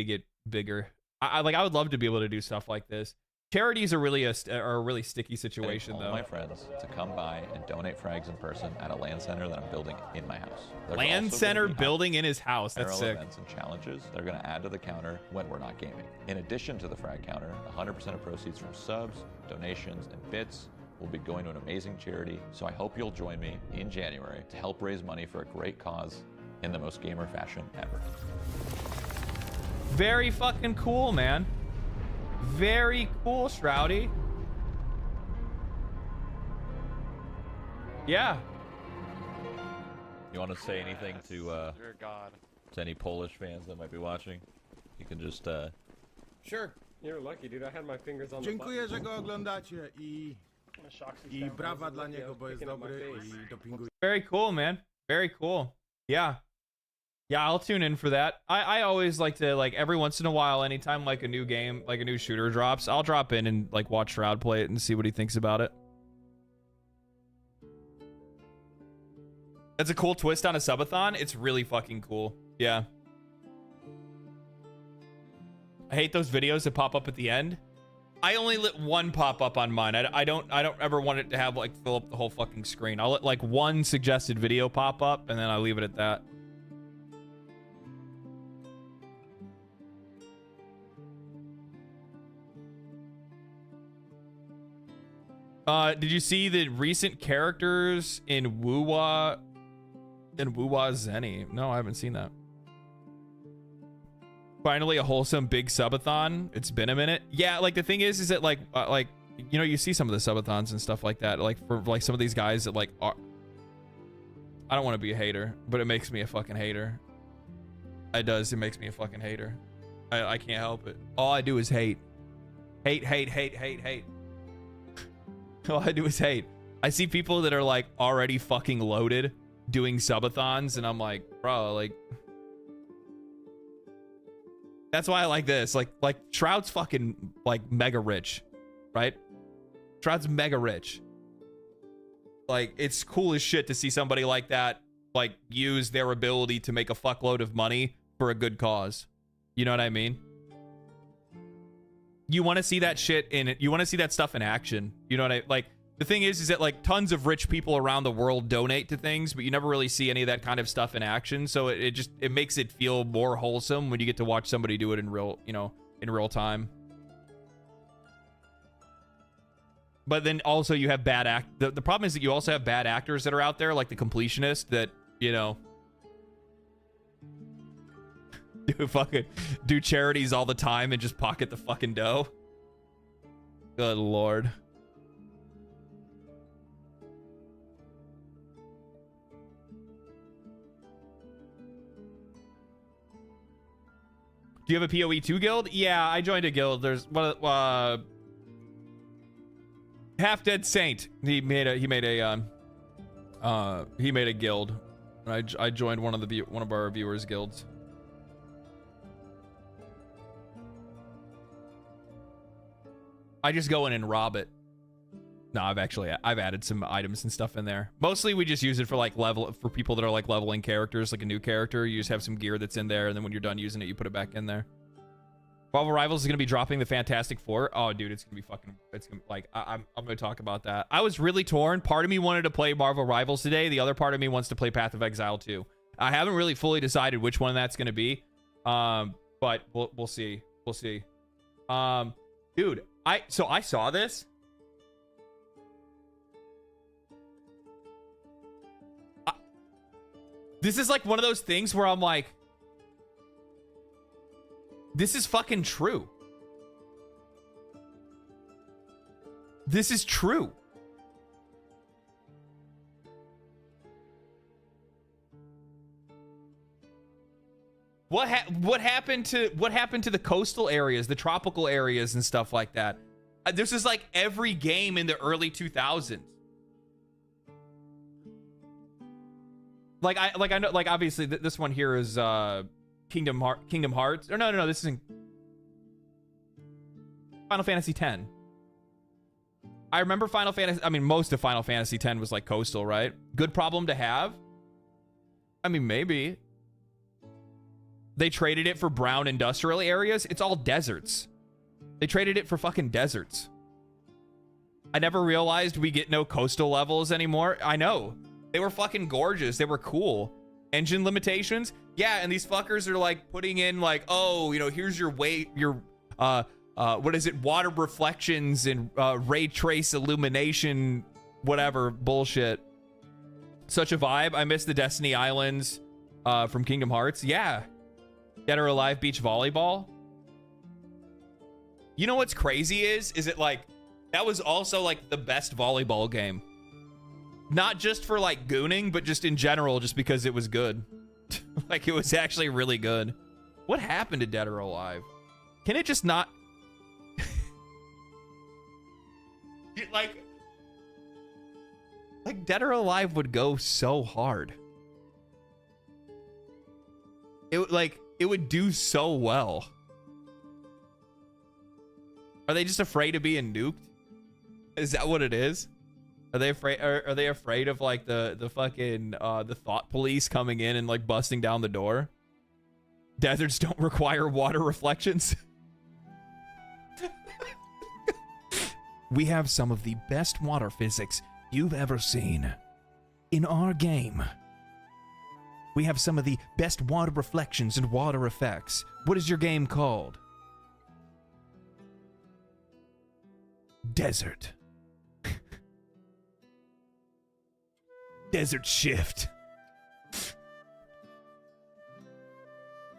get bigger. I would love to be able to do stuff like this. Charities are really a really sticky situation, though. My friends to come by and donate frags in person at a LAN center that I'm building in my house. LAN center building in his house. That's sick. Events and challenges they're going to add to the counter when we're not gaming. In addition to the frag counter, 100% of proceeds from subs, donations, and bits will be going to an amazing charity. So I hope you'll join me in January to help raise money for a great cause in the most gamer fashion ever. Very fucking cool, man. Very cool, Shroudy. Yeah. You want to say anything to any Polish fans that might be watching? You can just Sure. You're lucky, dude. I had my fingers on Dziękuję, the że go oglądacie i brawa dla niego, bo jest dobry i dopinguje. Very cool, man. Very cool. Yeah. Yeah, I'll tune in for that. I always like to, like, every once in a while, anytime like a new game, like a new shooter drops, I'll drop in and like watch Shroud play it and see what he thinks about it. That's a cool twist on a subathon. It's really fucking cool. Yeah. I hate those videos that pop up at the end. I only let one pop up on mine. I don't ever want it to have like fill up the whole fucking screen. I'll let like one suggested video pop up and then I leave it at that. Did you see the recent characters in Wuwa Zenny? No, I haven't seen that. Finally, a wholesome big subathon. It's been a minute. Yeah, like the thing is that like you know, you see some of the subathons and stuff like that. Like for like some of these guys that like are. I don't want to be a hater, but it makes me a fucking hater. It does. It makes me a fucking hater. I can't help it. All I do is hate. Hate. All I do is hate. I see people that are like already fucking loaded doing subathons and I'm like, bro, like that's why I like this. Like Shroud's fucking like mega rich, right? Shroud's mega rich. Like it's cool as shit to see somebody like that like use their ability to make a fuckload of money for a good cause. You know what I mean? You want to see that shit in it. You want to see that stuff in action. You know what I like? The thing is that like tons of rich people around the world donate to things, but you never really see any of that kind of stuff in action. So it makes it feel more wholesome when you get to watch somebody do it in real, you know, in real time. But then also you have bad the problem is that you also have bad actors that are out there, like the completionist that, you know, do charities all the time and just pocket the fucking dough. Good lord. Do you have a PoE 2 guild? Yeah, I joined a guild. There's one Half Dead Saint. He made a guild. I joined one of our viewers' guilds. I just go in and rob it. No, I've added some items and stuff in there. Mostly we just use it for like for people that are like leveling characters, like a new character. You just have some gear that's in there, and then when you're done using it, you put it back in there. Marvel Rivals is gonna be dropping the Fantastic Four. Oh, dude, it's gonna be fucking. It's gonna like I'm gonna talk about that. I was really torn. Part of me wanted to play Marvel Rivals today. The other part of me wants to play Path of Exile 2. I haven't really fully decided which one that's gonna be. But we'll see. We'll see. Dude, I saw this. This is like one of those things where I'm like, this is fucking true. This is true. What happened to the coastal areas, the tropical areas and stuff like that? This is like every game in the early 2000s. Like I know, like obviously this one here is Kingdom Hearts. Or no, this isn't Final Fantasy X. I remember Final Fantasy. I mean, most of Final Fantasy X was like coastal, right? Good problem to have. I mean, maybe they traded it for brown industrial areas. It's all deserts. They traded it for fucking deserts. I never realized we get no coastal levels anymore. I know. They were fucking gorgeous. They were cool. Engine limitations? Yeah, and these fuckers are like putting in like, oh, you know, here's your what is it? Water reflections and ray trace illumination, whatever bullshit. Such a vibe. I miss the Destiny Islands from Kingdom Hearts. Yeah. Dead or Alive Beach Volleyball. You know what's crazy is it like, that was also like the best volleyball game. Not just for like gooning, but just in general, just because it was good. Like it was actually really good. What happened to Dead or Alive? Can it just not? like Dead or Alive would go so hard. It would do so well. Are they just afraid of being nuked? Is that what it is? Are they afraid? Are they afraid of like the fucking the thought police coming in and like busting down the door? Deserts don't require water reflections. We have some of the best water physics you've ever seen in our game. We have some of the best water reflections and water effects. What is your game called? Desert. Desert Shift.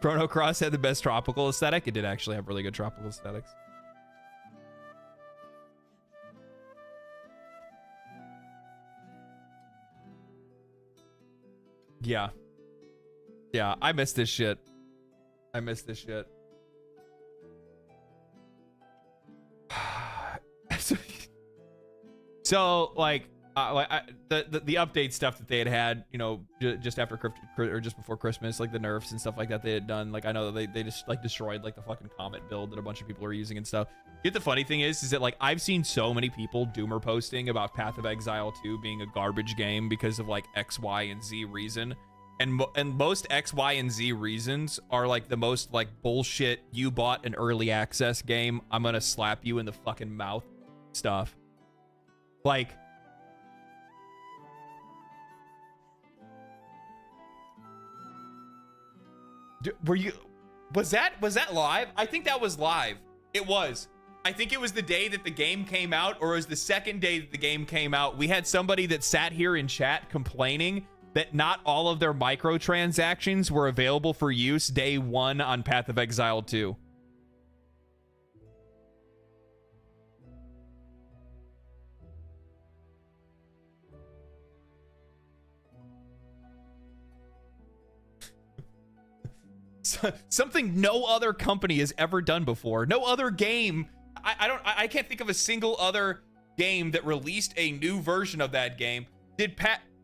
Chrono Cross had the best tropical aesthetic. It did actually have really good tropical aesthetics. Yeah. Yeah, I miss this shit. I miss this shit. So like the update stuff that they had, you know, just after or just before Christmas, like the nerfs and stuff like that they had done. Like I know that they just like destroyed like the fucking Comet build that a bunch of people were using and stuff. Yet the funny thing is that like I've seen so many people doomer posting about Path of Exile 2 being a garbage game because of like X, Y, and Z reason. And most X, Y, and Z reasons are like the most like bullshit. You bought an early access game, I'm gonna slap you in the fucking mouth stuff. Like. Was that live? I think that was live. It was. I think it was the day that the game came out, or it was the second day that the game came out. We had somebody that sat here in chat complaining that not all of their microtransactions were available for use day 1 on Path of Exile 2. Something no other company has ever done before. No other game. I can't think of a single other game that released a new version of that game.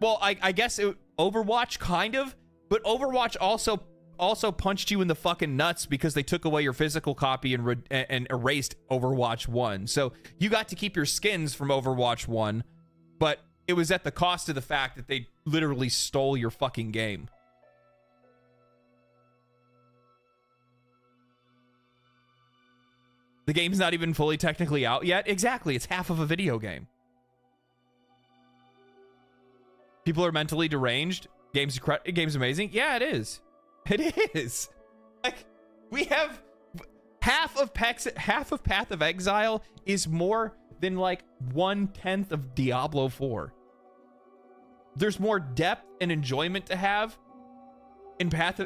Well, I guess Overwatch kind of, but Overwatch also punched you in the fucking nuts because they took away your physical copy and erased Overwatch 1. So you got to keep your skins from Overwatch 1, but it was at the cost of the fact that they literally stole your fucking game. The game's not even fully technically out yet. Exactly. It's half of a video game. People are mentally deranged. Game's amazing. Yeah, it is. It is. Like, we have half of Path of Exile is more than like 1/10 of Diablo 4. There's more depth and enjoyment to have in half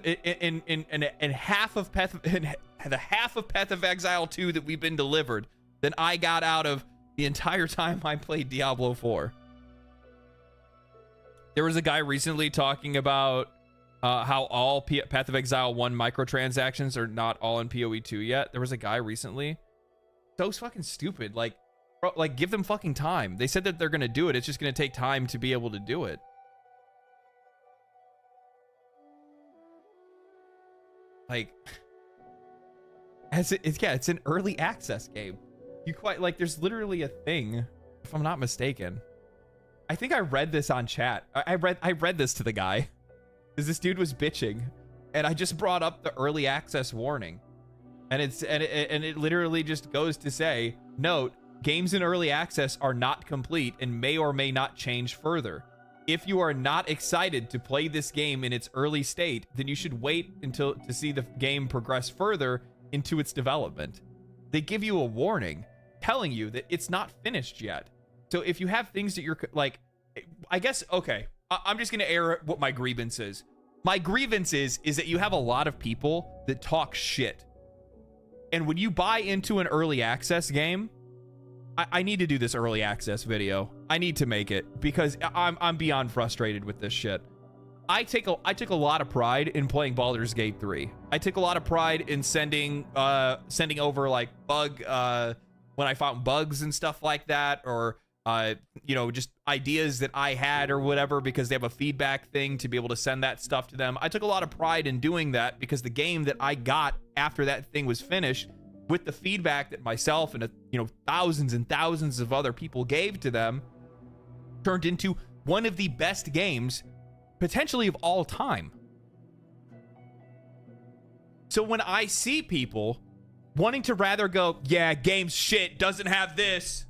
of Path of Exile 2 that we've been delivered than I got out of the entire time I played Diablo 4. There was a guy recently talking about how all Path of Exile 1 microtransactions are not all in PoE 2 yet. There was a guy recently. So fucking stupid. Like, bro, like, give them fucking time. They said that they're gonna do it. It's just gonna take time to be able to do it. Like, it's an early access game. There's literally a thing, if I'm not mistaken. I think I read this on chat. I read this to the guy because this dude was bitching, and I just brought up the early access warning, and it literally just goes to say, note, games in early access are not complete and may or may not change further. If you are not excited to play this game in its early state, then you should wait to see the game progress further into its development. They give you a warning telling you that it's not finished yet. So if you have things that you're like, I guess, okay, I'm just going to air what my grievance is. My grievance is that you have a lot of people that talk shit. And when you buy into an early access game, I need to do this early access video. I need to make it because I'm beyond frustrated with this shit. I took a lot of pride in playing Baldur's Gate 3. I took a lot of pride in sending over like when I found bugs and stuff like that, or just ideas that I had or whatever, because they have a feedback thing to be able to send that stuff to them. I took a lot of pride in doing that because the game that I got after that thing was finished, with the feedback that myself and thousands and thousands of other people gave to them, turned into one of the best games potentially of all time. So when I see people wanting to rather go, yeah, game's shit, doesn't have this.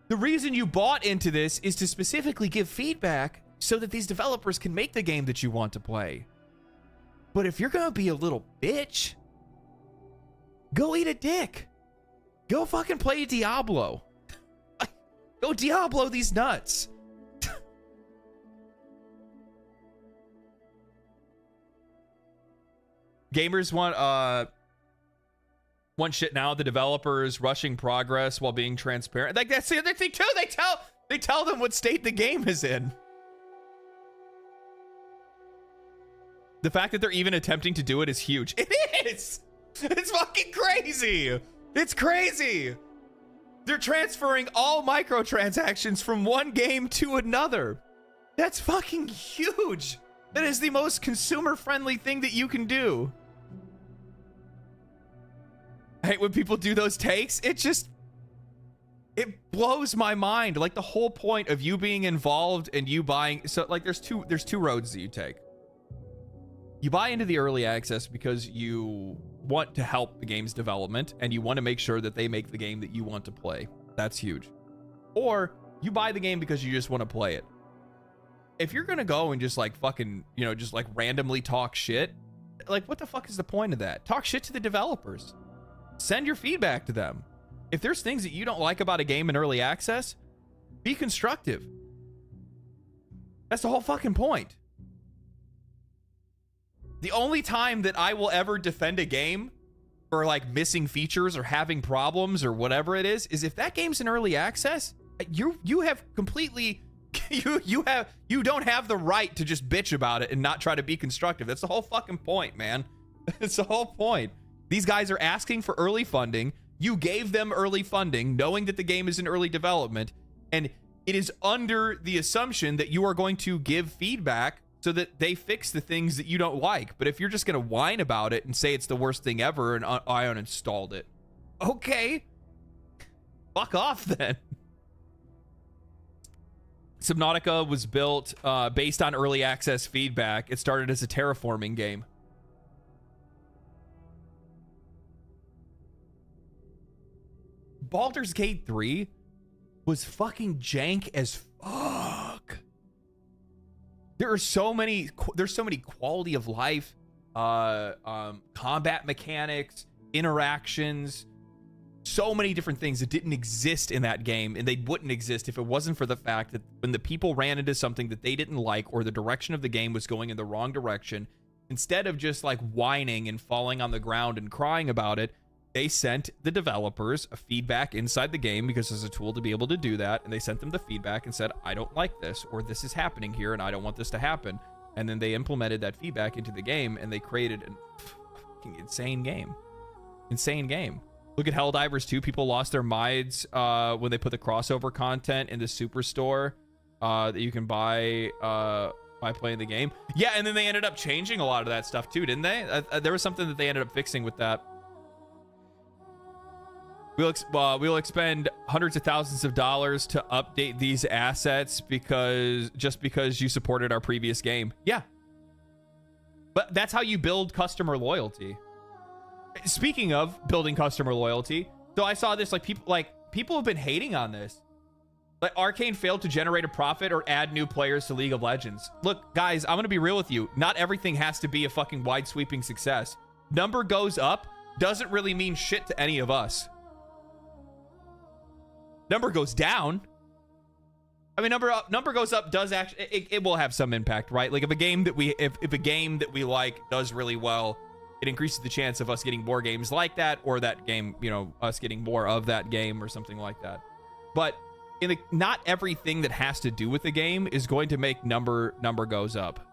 The reason you bought into this is to specifically give feedback so that these developers can make the game that you want to play. But if you're gonna be a little bitch, go eat a dick. Go fucking play Diablo. Go Diablo these nuts. Gamers want shit now. The developers rushing progress while being transparent. Like, that's the other thing too. They tell them what state the game is in. The fact that they're even attempting to do it is huge. It is. It's fucking crazy. It's crazy. They're transferring all microtransactions from one game to another. That's fucking huge. That is the most consumer-friendly thing that you can do. I hate when people do those takes. It blows my mind. Like, the whole point of you being involved and you buying, so like there's two roads that you take. You buy into the early access because you want to help the game's development and you want to make sure that they make the game that you want to play. That's huge. Or you buy the game because you just want to play it. If you're going to go and just like fucking, just like randomly talk shit, like what the fuck is the point of that? Talk shit to the developers. Send your feedback to them. If there's things that you don't like about a game in early access, Be constructive. That's the whole fucking point. The only time that I will ever defend a game for like missing features or having problems or whatever it is if that game's in early access. You have completely you don't have the right to just bitch about it and not try to be constructive. That's the whole fucking point, man. It's the whole point. These guys are asking for early funding. You gave them early funding knowing that the game is in early development, and it is under the assumption that you are going to give feedback so that they fix the things that you don't like. But if you're just going to whine about it and say it's the worst thing ever and I uninstalled it, okay, fuck off then. Subnautica was built based on early access feedback. It started as a terraforming game. Baldur's Gate 3 was fucking jank as fuck. There's so many quality of life, combat mechanics, interactions, so many different things that didn't exist in that game, and they wouldn't exist if it wasn't for the fact that when the people ran into something that they didn't like or the direction of the game was going in the wrong direction, instead of just like whining and falling on the ground and crying about it, they sent the developers a feedback inside the game because there's a tool to be able to do that, and they sent them the feedback and said, I don't like this, or this is happening here and I don't want this to happen. And then they implemented that feedback into the game, and they created a fucking insane game. Look at Helldivers 2. People lost their minds when they put the crossover content in the Superstore that you can buy by playing the game. Yeah, and then they ended up changing a lot of that stuff too, didn't they? There was something that they ended up fixing with that. We'll expend hundreds of thousands of dollars to update these assets because you supported our previous game. Yeah. But that's how you build customer loyalty. Speaking of building customer loyalty, so I saw this, people have been hating on this. Like, Arcane failed to generate a profit or add new players to League of Legends. Look, guys, I'm going to be real with you. Not everything has to be a fucking wide sweeping success. Number goes up doesn't really mean shit to any of us. Number goes down. I mean, number goes up does actually, it will have some impact, right? Like if a game that we like does really well, it increases the chance of us getting more games like that, or that game, us getting more of that game or something like that. But not everything that has to do with the game is going to make number goes up.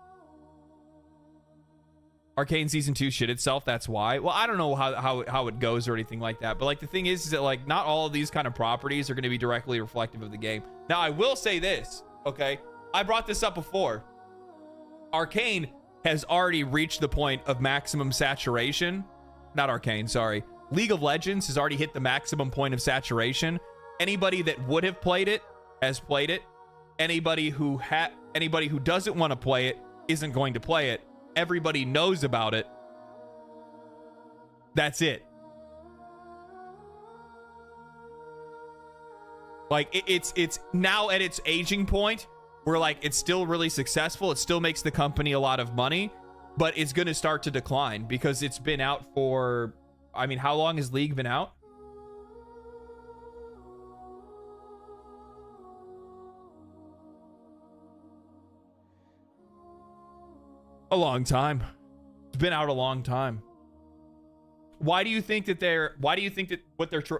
Arcane Season 2 shit itself, that's why. Well, I don't know how it goes or anything like that, but like the thing is that like not all of these kind of properties are going to be directly reflective of the game. Now, I will say this, okay? I brought this up before. Arcane has already reached the point of maximum saturation. Not Arcane, sorry. League of Legends has already hit the maximum point of saturation. Anybody that would have played it has played it. Anybody who doesn't want to play it isn't going to play it. Everybody knows about it. That's it. Like it's now at its aging point where like it's still really successful. It still makes the company a lot of money, but it's going to start to decline because it's been out for, I mean, how long has League been out? A long time. It's been out a long time. Why do you think what they're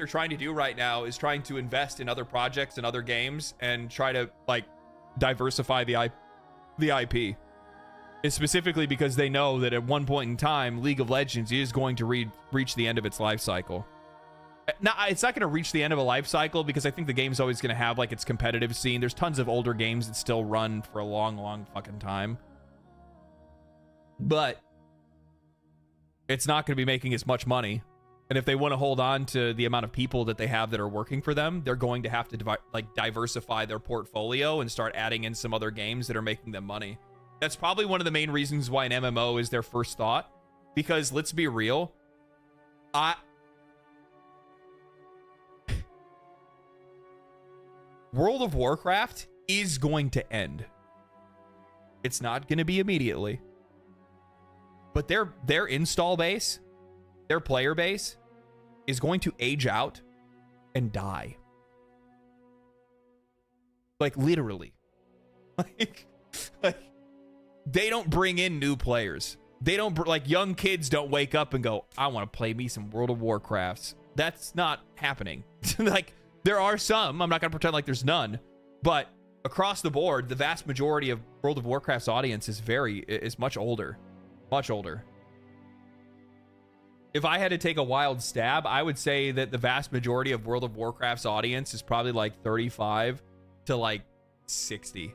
trying to do right now is trying to invest in other projects and other games and try to like diversify the IP? It's specifically because they know that at one point in time, League of Legends is going to reach the end of its life cycle. Now, it's not going to reach the end of a life cycle because I think the game's always going to have like its competitive scene. There's tons of older games that still run for a long, long fucking time. But it's not going to be making as much money. And if they want to hold on to the amount of people that they have that are working for them, they're going to have to diversify their portfolio and start adding in some other games that are making them money. That's probably one of the main reasons why an MMO is their first thought. Because let's be real, World of Warcraft is going to end. It's not going to be immediately. But their install base, their player base, is going to age out and die. Like literally. Like they don't bring in new players. They don't like young kids don't wake up and go, I want to play me some World of Warcrafts. That's not happening. Like there are some, I'm not going to pretend like there's none, but across the board, the vast majority of World of Warcraft's audience is much older. Much older. If I had to take a wild stab, I would say that the vast majority of World of Warcraft's audience is probably like 35 to like 60.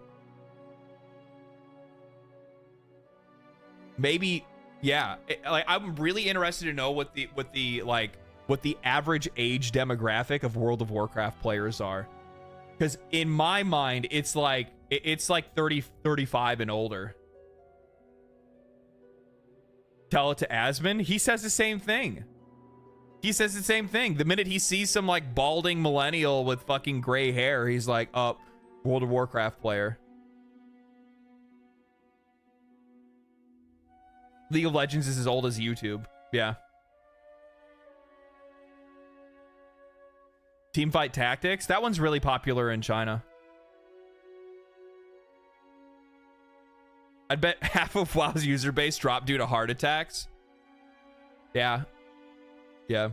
Maybe, yeah. Like I'm really interested to know what the average age demographic of World of Warcraft players are. Because in my mind, it's like 30, 35 and older. Tell it to Asmon. He says the same thing. He says the same thing. The minute he sees some like balding millennial with fucking gray hair, he's like, oh, World of Warcraft player. League of Legends is as old as YouTube. Yeah. Teamfight Tactics. That one's really popular in China. I'd bet half of WoW's user base dropped due to heart attacks. Yeah. Yeah.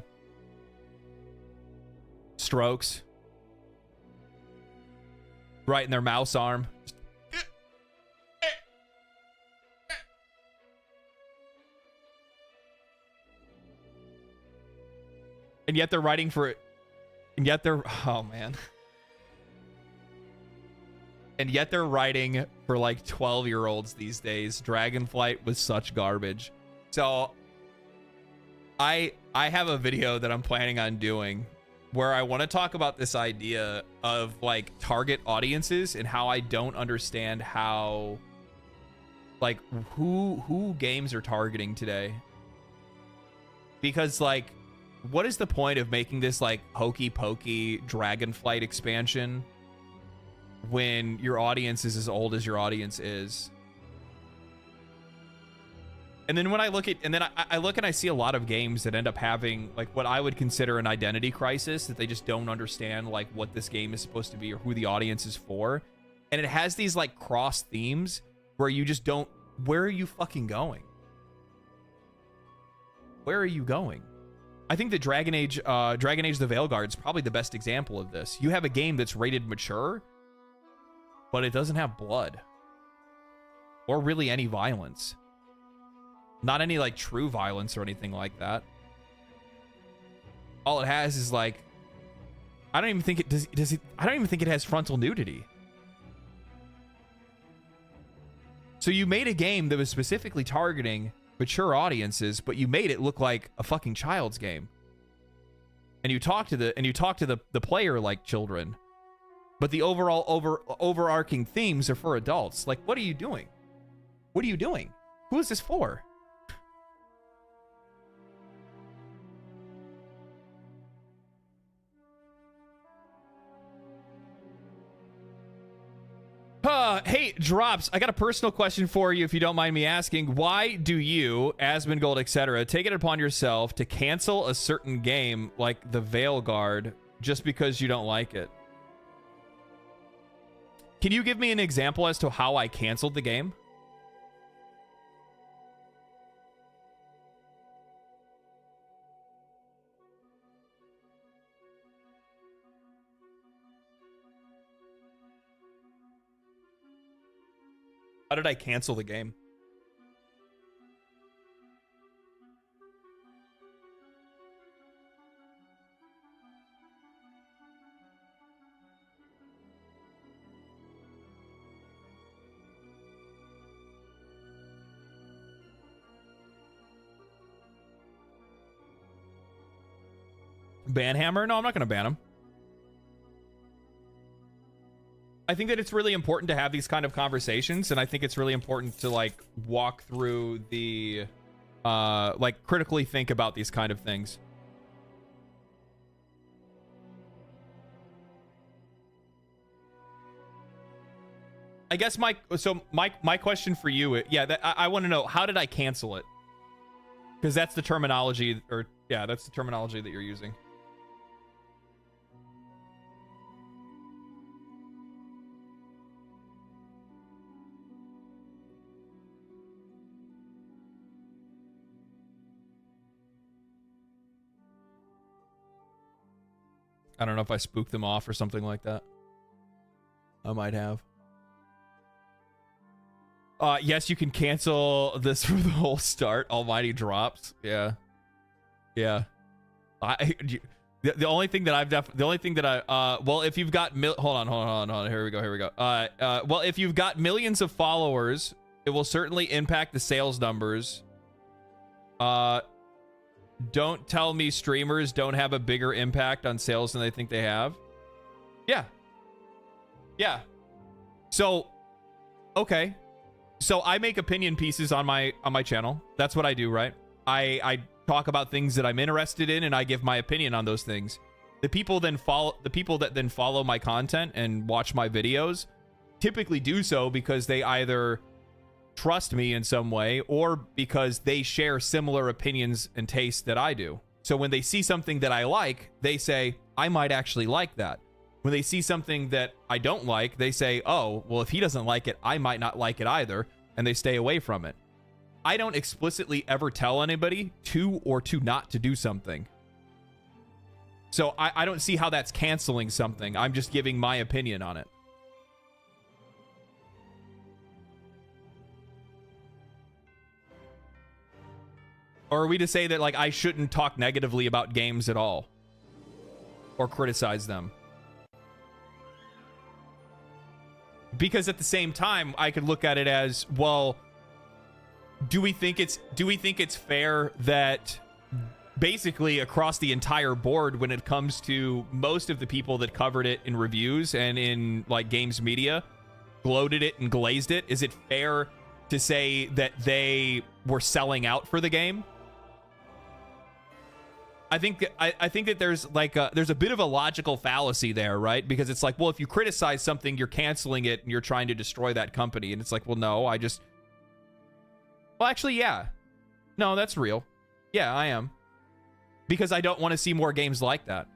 Strokes. Right in their mouse arm. And yet they're writing for it. And yet they're... Oh, man. And yet they're writing for like 12-year-olds these days. Dragonflight was such garbage. So I have a video that I'm planning on doing where I want to talk about this idea of like target audiences and how I don't understand how like who games are targeting today. Because like what is the point of making this like hokey pokey Dragonflight expansion when your audience is as old as your audience is? And then when I look at, and then I look and I see a lot of games that end up having like what I would consider an identity crisis, that they just don't understand like what this game is supposed to be or who the audience is for. And it has these like cross themes where you just don't, where are you fucking going? Where are you going? I think that Dragon Age the Veilguard is probably the best example of this. You have a game that's rated mature, but it doesn't have blood or really any violence. Not any like true violence or anything like that. All it has is like, I don't even think it does. I don't even think it has frontal nudity. So you made a game that was specifically targeting mature audiences, but you made it look like a fucking child's game. And you talk to the player like children. But the overall overarching themes are for adults. Like, what are you doing? What are you doing? Who is this for? Hey, Drops, I got a personal question for you if you don't mind me asking. Why do you, Asmongold, etc., take it upon yourself to cancel a certain game like the Veilguard just because you don't like it? Can you give me an example as to how I canceled the game? How did I cancel the game? Banhammer? No, I'm not going to ban him. I think that it's really important to have these kind of conversations, and I think it's really important to like walk through the like critically think about these kind of things. I guess my question for you, yeah, I want to know, how did I cancel it? Because that's the terminology, or yeah, that's the terminology that you're using. I don't know if I spooked them off or something like that. I might have. Yes, you can cancel this for the whole start. Almighty drops. Yeah. Yeah. The only thing that well, if you've got hold on. Here we go. Well, if you've got millions of followers, it will certainly impact the sales numbers. Don't tell me streamers don't have a bigger impact on sales than they think they have. Yeah. Yeah. So, okay. So I make opinion pieces on my channel. That's what I do, right? I talk about things that I'm interested in and I give my opinion on those things. The people that then follow my content and watch my videos typically do so because they either trust me in some way or because they share similar opinions and tastes that I do. So when they see something that I like, they say, I might actually like that. When they see something that I don't like, they say, oh, well, if he doesn't like it, I might not like it either, and they stay away from it. I don't explicitly ever tell anybody to or to not to do something. So I don't see how that's canceling something. I'm just giving my opinion on it. Or are we to say that, like, I shouldn't talk negatively about games at all? Or criticize them? Because at the same time, I could look at it as, well, do we think it's fair that basically across the entire board, when it comes to most of the people that covered it in reviews and in, like, games media, gloated it and glazed it, is it fair to say that they were selling out for the game? I think that there's like there's a bit of a logical fallacy there, right? Because it's like, well, if you criticize something, you're canceling it and you're trying to destroy that company. And it's like, well, no, well, actually, yeah. No, that's real. Yeah, I am. Because I don't want to see more games like that.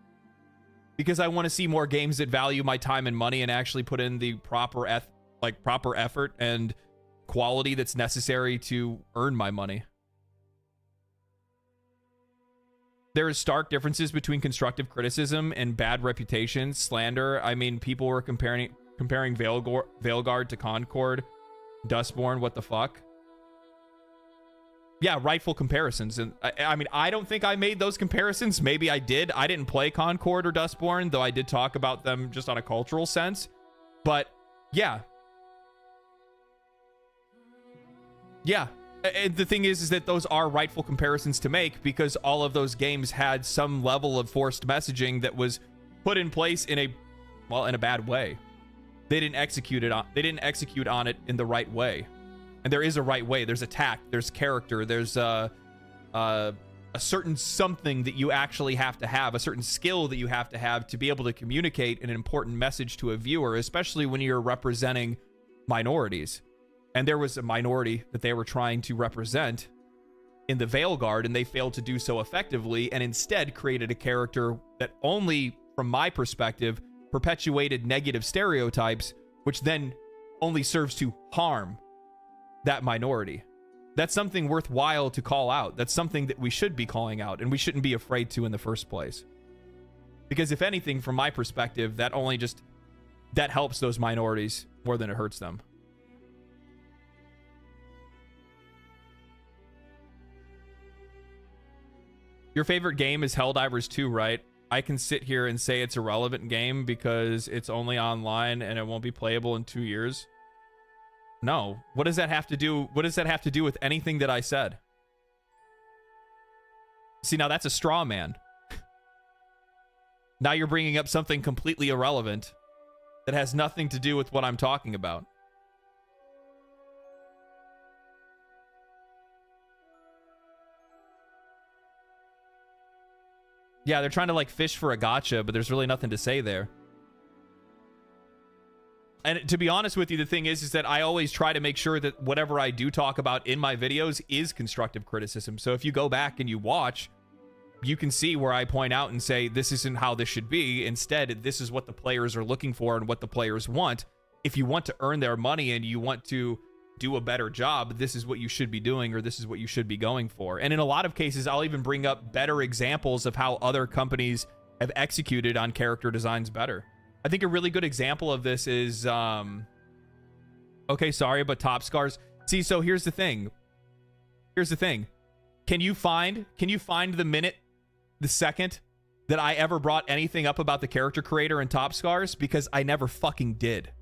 Because I want to see more games that value my time and money and actually put in the proper effort and quality that's necessary to earn my money. There are stark differences between constructive criticism and bad reputation, slander. I mean, people were comparing Veilguard to Concord, Dustborn, what the fuck? Yeah, rightful comparisons. And I mean, I don't think I made those comparisons. Maybe I did. I didn't play Concord or Dustborn, though I did talk about them just on a cultural sense. But yeah. Yeah. And the thing is that those are rightful comparisons to make because all of those games had some level of forced messaging that was put in place in a bad way. They didn't execute on it in the right way. And there is a right way. There's a tact, there's character, there's a certain something that you actually have to have, a certain skill that you have to be able to communicate an important message to a viewer, especially when you're representing minorities. And there was a minority that they were trying to represent in the Veilguard, and they failed to do so effectively, and instead created a character that only, from my perspective, perpetuated negative stereotypes, which then only serves to harm that minority. That's something worthwhile to call out. That's something that we should be calling out, and we shouldn't be afraid to in the first place. Because if anything, from my perspective, that helps those minorities more than it hurts them. Your favorite game is Helldivers 2, right? I can sit here and say it's a relevant game because it's only online and it won't be playable in 2 years. No. What does that have to do? What does that have to do with anything that I said? See, now that's a straw man. Now you're bringing up something completely irrelevant that has nothing to do with what I'm talking about. Yeah, they're trying to like fish for a gotcha, but there's really nothing to say there. And to be honest with you, the thing is that I always try to make sure that whatever I do talk about in my videos is constructive criticism. So if you go back and you watch, you can see where I point out and say, this isn't how this should be. Instead, this is what the players are looking for and what the players want. If you want to earn their money and you want to do a better job, this is what you should be doing, or this is what you should be going for. And in a lot of cases, I'll even bring up better examples of how other companies have executed on character designs better. I think a really good example of this is, okay, sorry, but Top Scars. See, so here's the thing. Can you find the minute, the second that I ever brought anything up about the character creator in Top Scars? Because I never fucking did.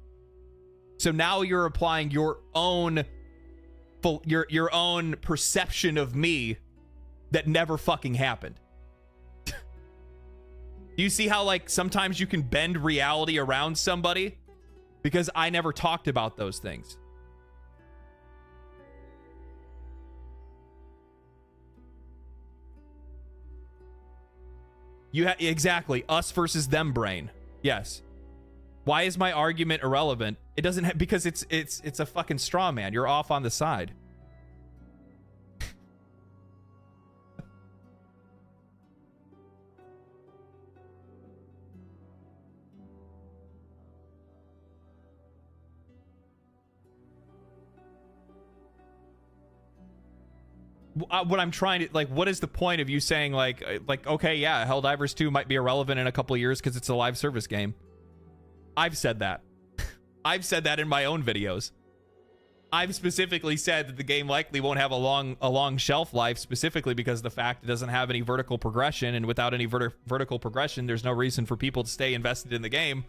So now you're applying your own perception of me that never fucking happened. Do you see how, like, sometimes you can bend reality around somebody? Because I never talked about those things. Exactly, us versus them brain. Yes. Why is my argument irrelevant? It doesn't have, because it's a fucking straw man. You're off on the side. What I'm trying to, like, what is the point of you saying, like, okay, yeah, Helldivers 2 might be irrelevant in a couple of years because it's a live service game? I've said that. I've said that in my own videos. I've specifically said that the game likely won't have a long shelf life, specifically because of the fact it doesn't have any vertical progression, and without any vertical progression, there's no reason for people to stay invested in the game.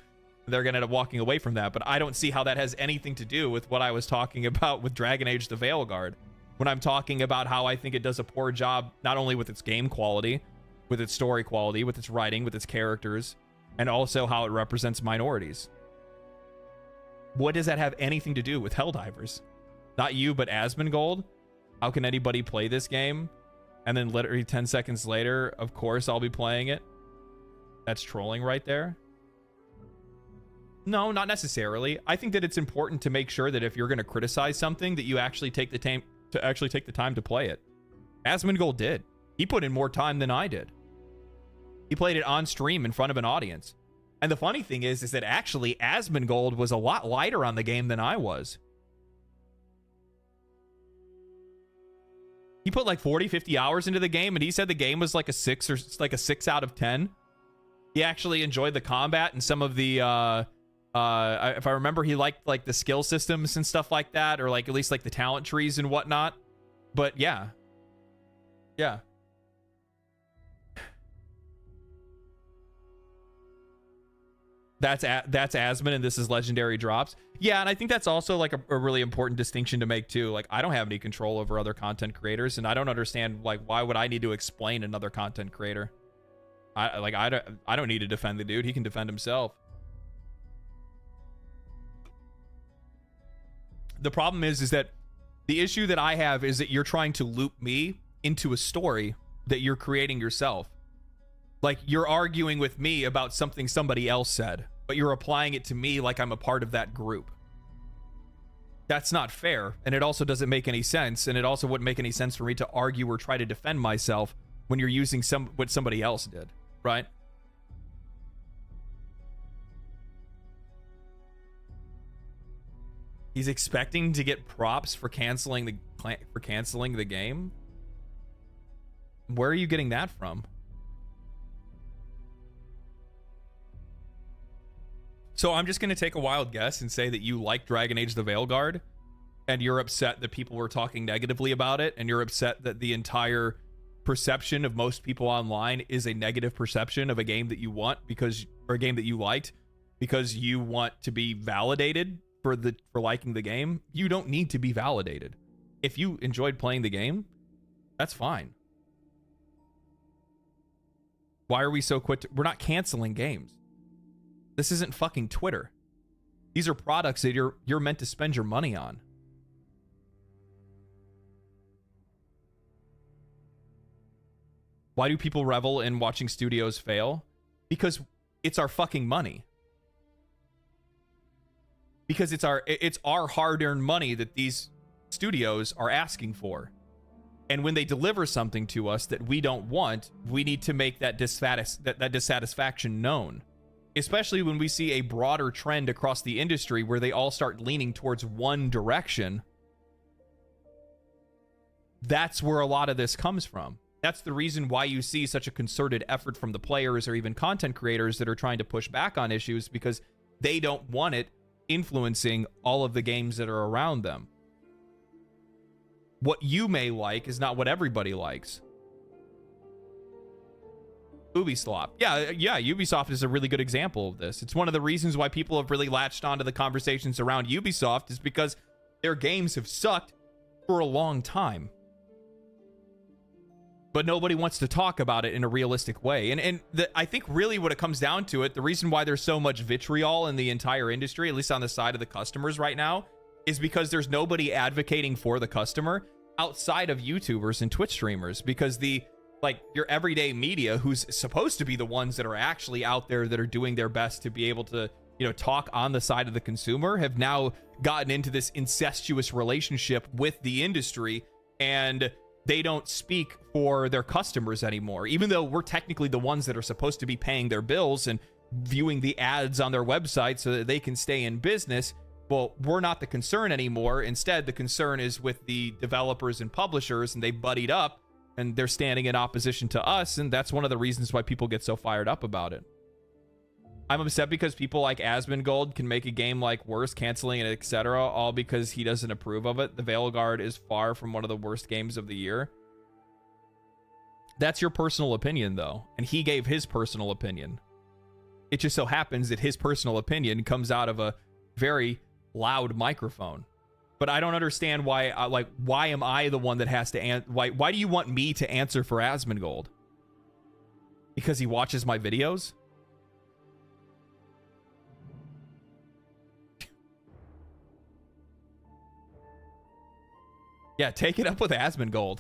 They're going to end up walking away from that. But I don't see how that has anything to do with what I was talking about with Dragon Age the Veilguard. When I'm talking about how I think it does a poor job, not only with its game quality, with its story quality, with its writing, with its characters, and also how it represents minorities. What does that have anything to do with Helldivers? Not you, but Asmongold? How can anybody play this game? And then literally 10 seconds later, of course, I'll be playing it. That's trolling right there. No, not necessarily. I think that it's important to make sure that if you're going to criticize something, that you actually take the time to play it. Asmongold did. He put in more time than I did. He played it on stream in front of an audience. And the funny thing is that actually Asmongold was a lot lighter on the game than I was. He put like 40, 50 hours into the game, and he said the game was like a 6 out of 10. He actually enjoyed the combat and some of the if I remember, he liked like the skill systems and stuff like that, or like at least like the talent trees and whatnot. But yeah. That's Asmon, and this is Legendary Drops. Yeah, and I think that's also like a really important distinction to make too. Like, I don't have any control over other content creators, and I don't understand, like, why would I need to explain another content creator? I don't need to defend the dude. He can defend himself. The problem is that the issue that I have is that you're trying to loop me into a story that you're creating yourself. Like, you're arguing with me about something somebody else said, but you're applying it to me like I'm a part of that group. That's not fair, and it also doesn't make any sense, and it also wouldn't make any sense for me to argue or try to defend myself when you're using what somebody else did, right? He's expecting to get props for canceling the game? Where are you getting that from? So I'm just going to take a wild guess and say that you like Dragon Age the Veilguard, and you're upset that people were talking negatively about it, and you're upset that the entire perception of most people online is a negative perception of a game that you want or a game that you liked because you want to be validated for liking the game. You don't need to be validated. If you enjoyed playing the game, that's fine. Why are we so quick we're not canceling games. This isn't fucking Twitter. These are products that you're meant to spend your money on. Why do people revel in watching studios fail? Because it's our fucking money. Because it's our hard-earned money that these studios are asking for. And when they deliver something to us that we don't want, we need to make that dissatisfaction known. Especially when we see a broader trend across the industry where they all start leaning towards one direction. That's where a lot of this comes from. That's the reason why you see such a concerted effort from the players or even content creators that are trying to push back on issues, because they don't want it influencing all of the games that are around them. What you may like is not what everybody likes. Ubisoft. Yeah, Ubisoft is a really good example of this. It's one of the reasons why people have really latched onto the conversations around Ubisoft, is because their games have sucked for a long time. But nobody wants to talk about it in a realistic way. And I think really what it comes down to it, the reason why there's so much vitriol in the entire industry, at least on the side of the customers right now, is because there's nobody advocating for the customer outside of YouTubers and Twitch streamers. Because your everyday media, who's supposed to be the ones that are actually out there that are doing their best to be able to, talk on the side of the consumer, have now gotten into this incestuous relationship with the industry, and they don't speak for their customers anymore, even though we're technically the ones that are supposed to be paying their bills and viewing the ads on their website so that they can stay in business. Well, we're not the concern anymore. Instead, the concern is with the developers and publishers, and they buddied up and they're standing in opposition to us. And that's one of the reasons why people get so fired up about it. I'm upset because people like Asmongold can make a game like worse, canceling it, etc., all because he doesn't approve of it. The Veilguard is far from one of the worst games of the year. That's your personal opinion, though, and he gave his personal opinion. It just so happens that his personal opinion comes out of a very loud microphone. But I don't understand why. Why am I the one that has to why do you want me to answer for Asmongold? Because he watches my videos? Yeah, take it up with Asmongold.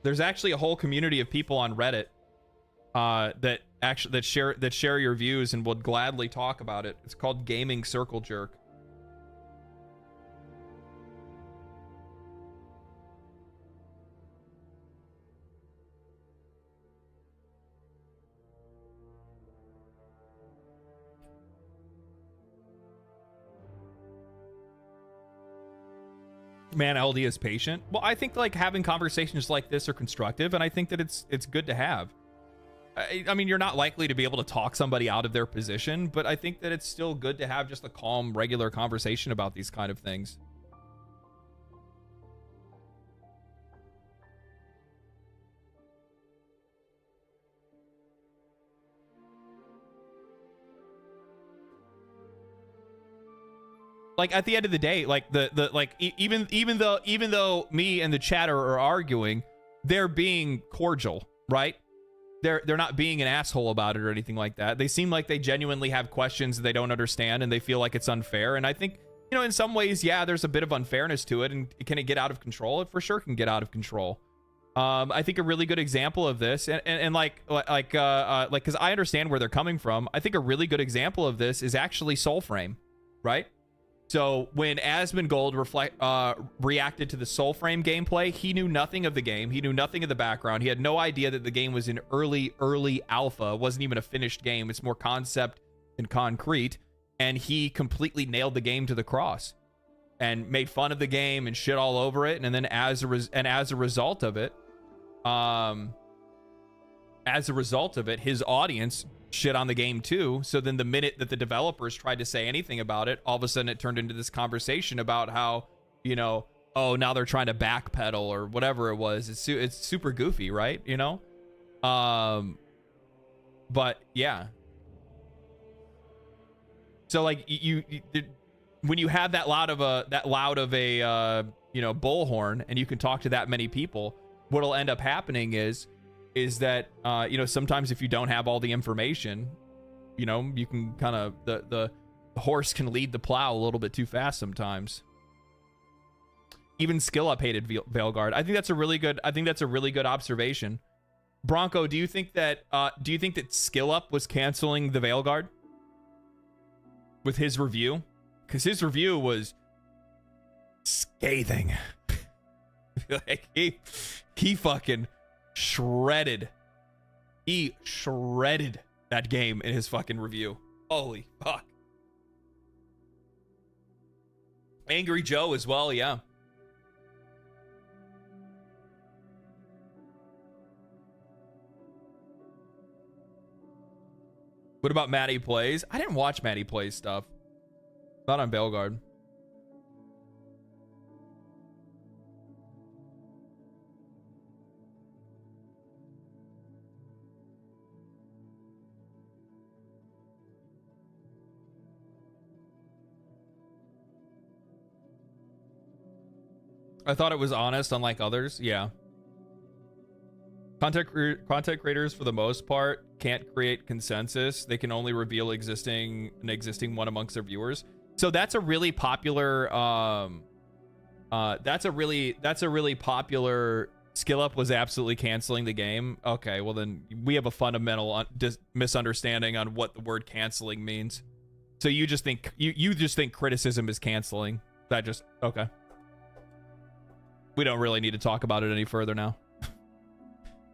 There's actually a whole community of people on Reddit that share your views and would gladly talk about it. It's called Gaming Circle Jerk. Man, LD is patient. Well, I think having conversations like this are constructive, and I think that it's good to have. I mean, you're not likely to be able to talk somebody out of their position, but I think that it's still good to have just a calm, regular conversation about these kind of things. At the end of the day, even though me and the chatter are arguing, they're being cordial, right? They're not being an asshole about it or anything like that. They seem like they genuinely have questions that they don't understand, and they feel like it's unfair. And I think, in some ways, yeah, there's a bit of unfairness to it. And can it get out of control? It for sure can get out of control. I think a really good example of this, because I understand where they're coming from. I think a really good example of this is actually Soulframe, right? So when Asmongold reacted to the Soulframe gameplay, he knew nothing of the game. He knew nothing of the background. He had no idea that the game was in early alpha. It wasn't even a finished game. It's more concept than concrete. And he completely nailed the game to the cross and made fun of the game and shit all over it. And then as a result of it, his audience shit on the game too. So then the minute that the developers tried to say anything about it, all of a sudden it turned into this conversation about how, oh, now they're trying to backpedal or whatever it was. It's super goofy, right? But yeah. So when you have that loud of a bullhorn, and you can talk to that many people, what'll end up happening is that sometimes if you don't have all the information, you can kind of the horse can lead the plow a little bit too fast sometimes. Even Skill Up hated Veilguard. I think that's a really good observation. Bronco, do you think that Skill Up was canceling the Veilguard with his review? Because his review was scathing. He fucking shredded. He shredded that game in his fucking review. Holy fuck. Angry Joe as well, yeah. What about Maddie Plays? I didn't watch Maddie Plays stuff. Not on Belguard. I thought it was honest, unlike others. Yeah. Content creators, for the most part, can't create consensus. They can only reveal an existing one amongst their viewers. So that's a really popular. That's a really popular. Skill Up was absolutely canceling the game. Okay, well then we have a fundamental misunderstanding on what the word canceling means. So you just think you just think criticism is canceling. That just okay. We don't really need to talk about it any further now.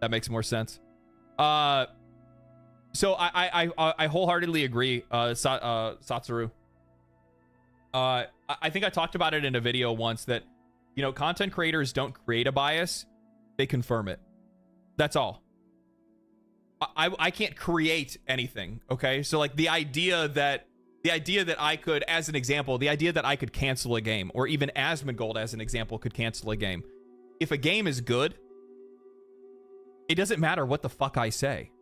That makes more sense. So I wholeheartedly agree, Satsuru. I think I talked about it in a video once that, you know, content creators don't create a bias, they confirm it. That's all. I can't create anything, okay? So like the idea that I could, as an example, the idea that I could cancel a game, or even Asmongold as an example could cancel a game. If a game is good, it doesn't matter what the fuck I say.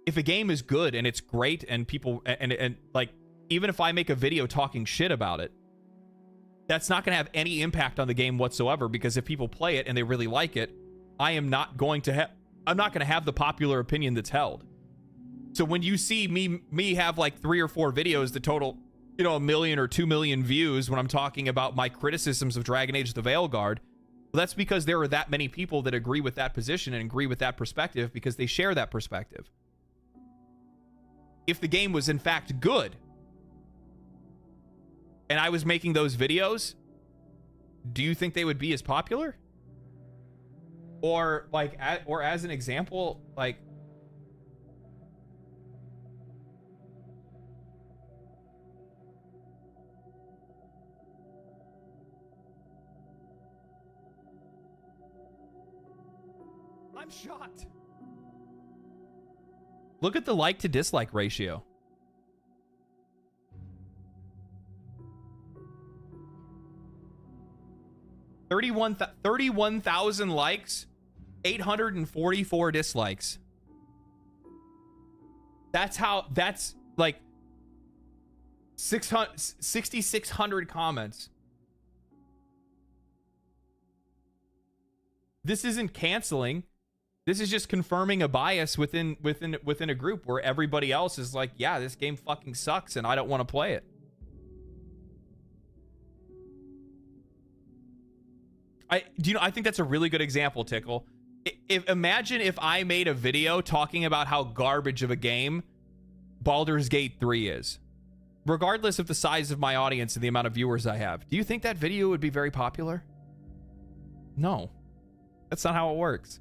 If a game is good and it's great and people, and like, even if I make a video talking shit about it, that's not going to have any impact on the game whatsoever, because if people play it and they really like it, I'm not going to have the popular opinion that's held. So when you see me have like 3 or 4 videos that total, you know, 1 million or 2 million views when I'm talking about my criticisms of Dragon Age the Veilguard, well, that's because there are that many people that agree with that position and agree with that perspective because they share that perspective. If the game was in fact good and I was making those videos, do you think they would be as popular? Or like, or as an example, like, I'm shocked. Look at the like to dislike ratio. 31,000 likes, 844 dislikes. That's like 6,600 comments. This isn't canceling. This is just confirming a bias within a group where everybody else is like, yeah, this game fucking sucks and I don't want to play it. I think that's a really good example, Tickle. Imagine if I made a video talking about how garbage of a game Baldur's Gate 3 is. Regardless of the size of my audience and the amount of viewers I have. Do you think that video would be very popular? No. That's not how it works.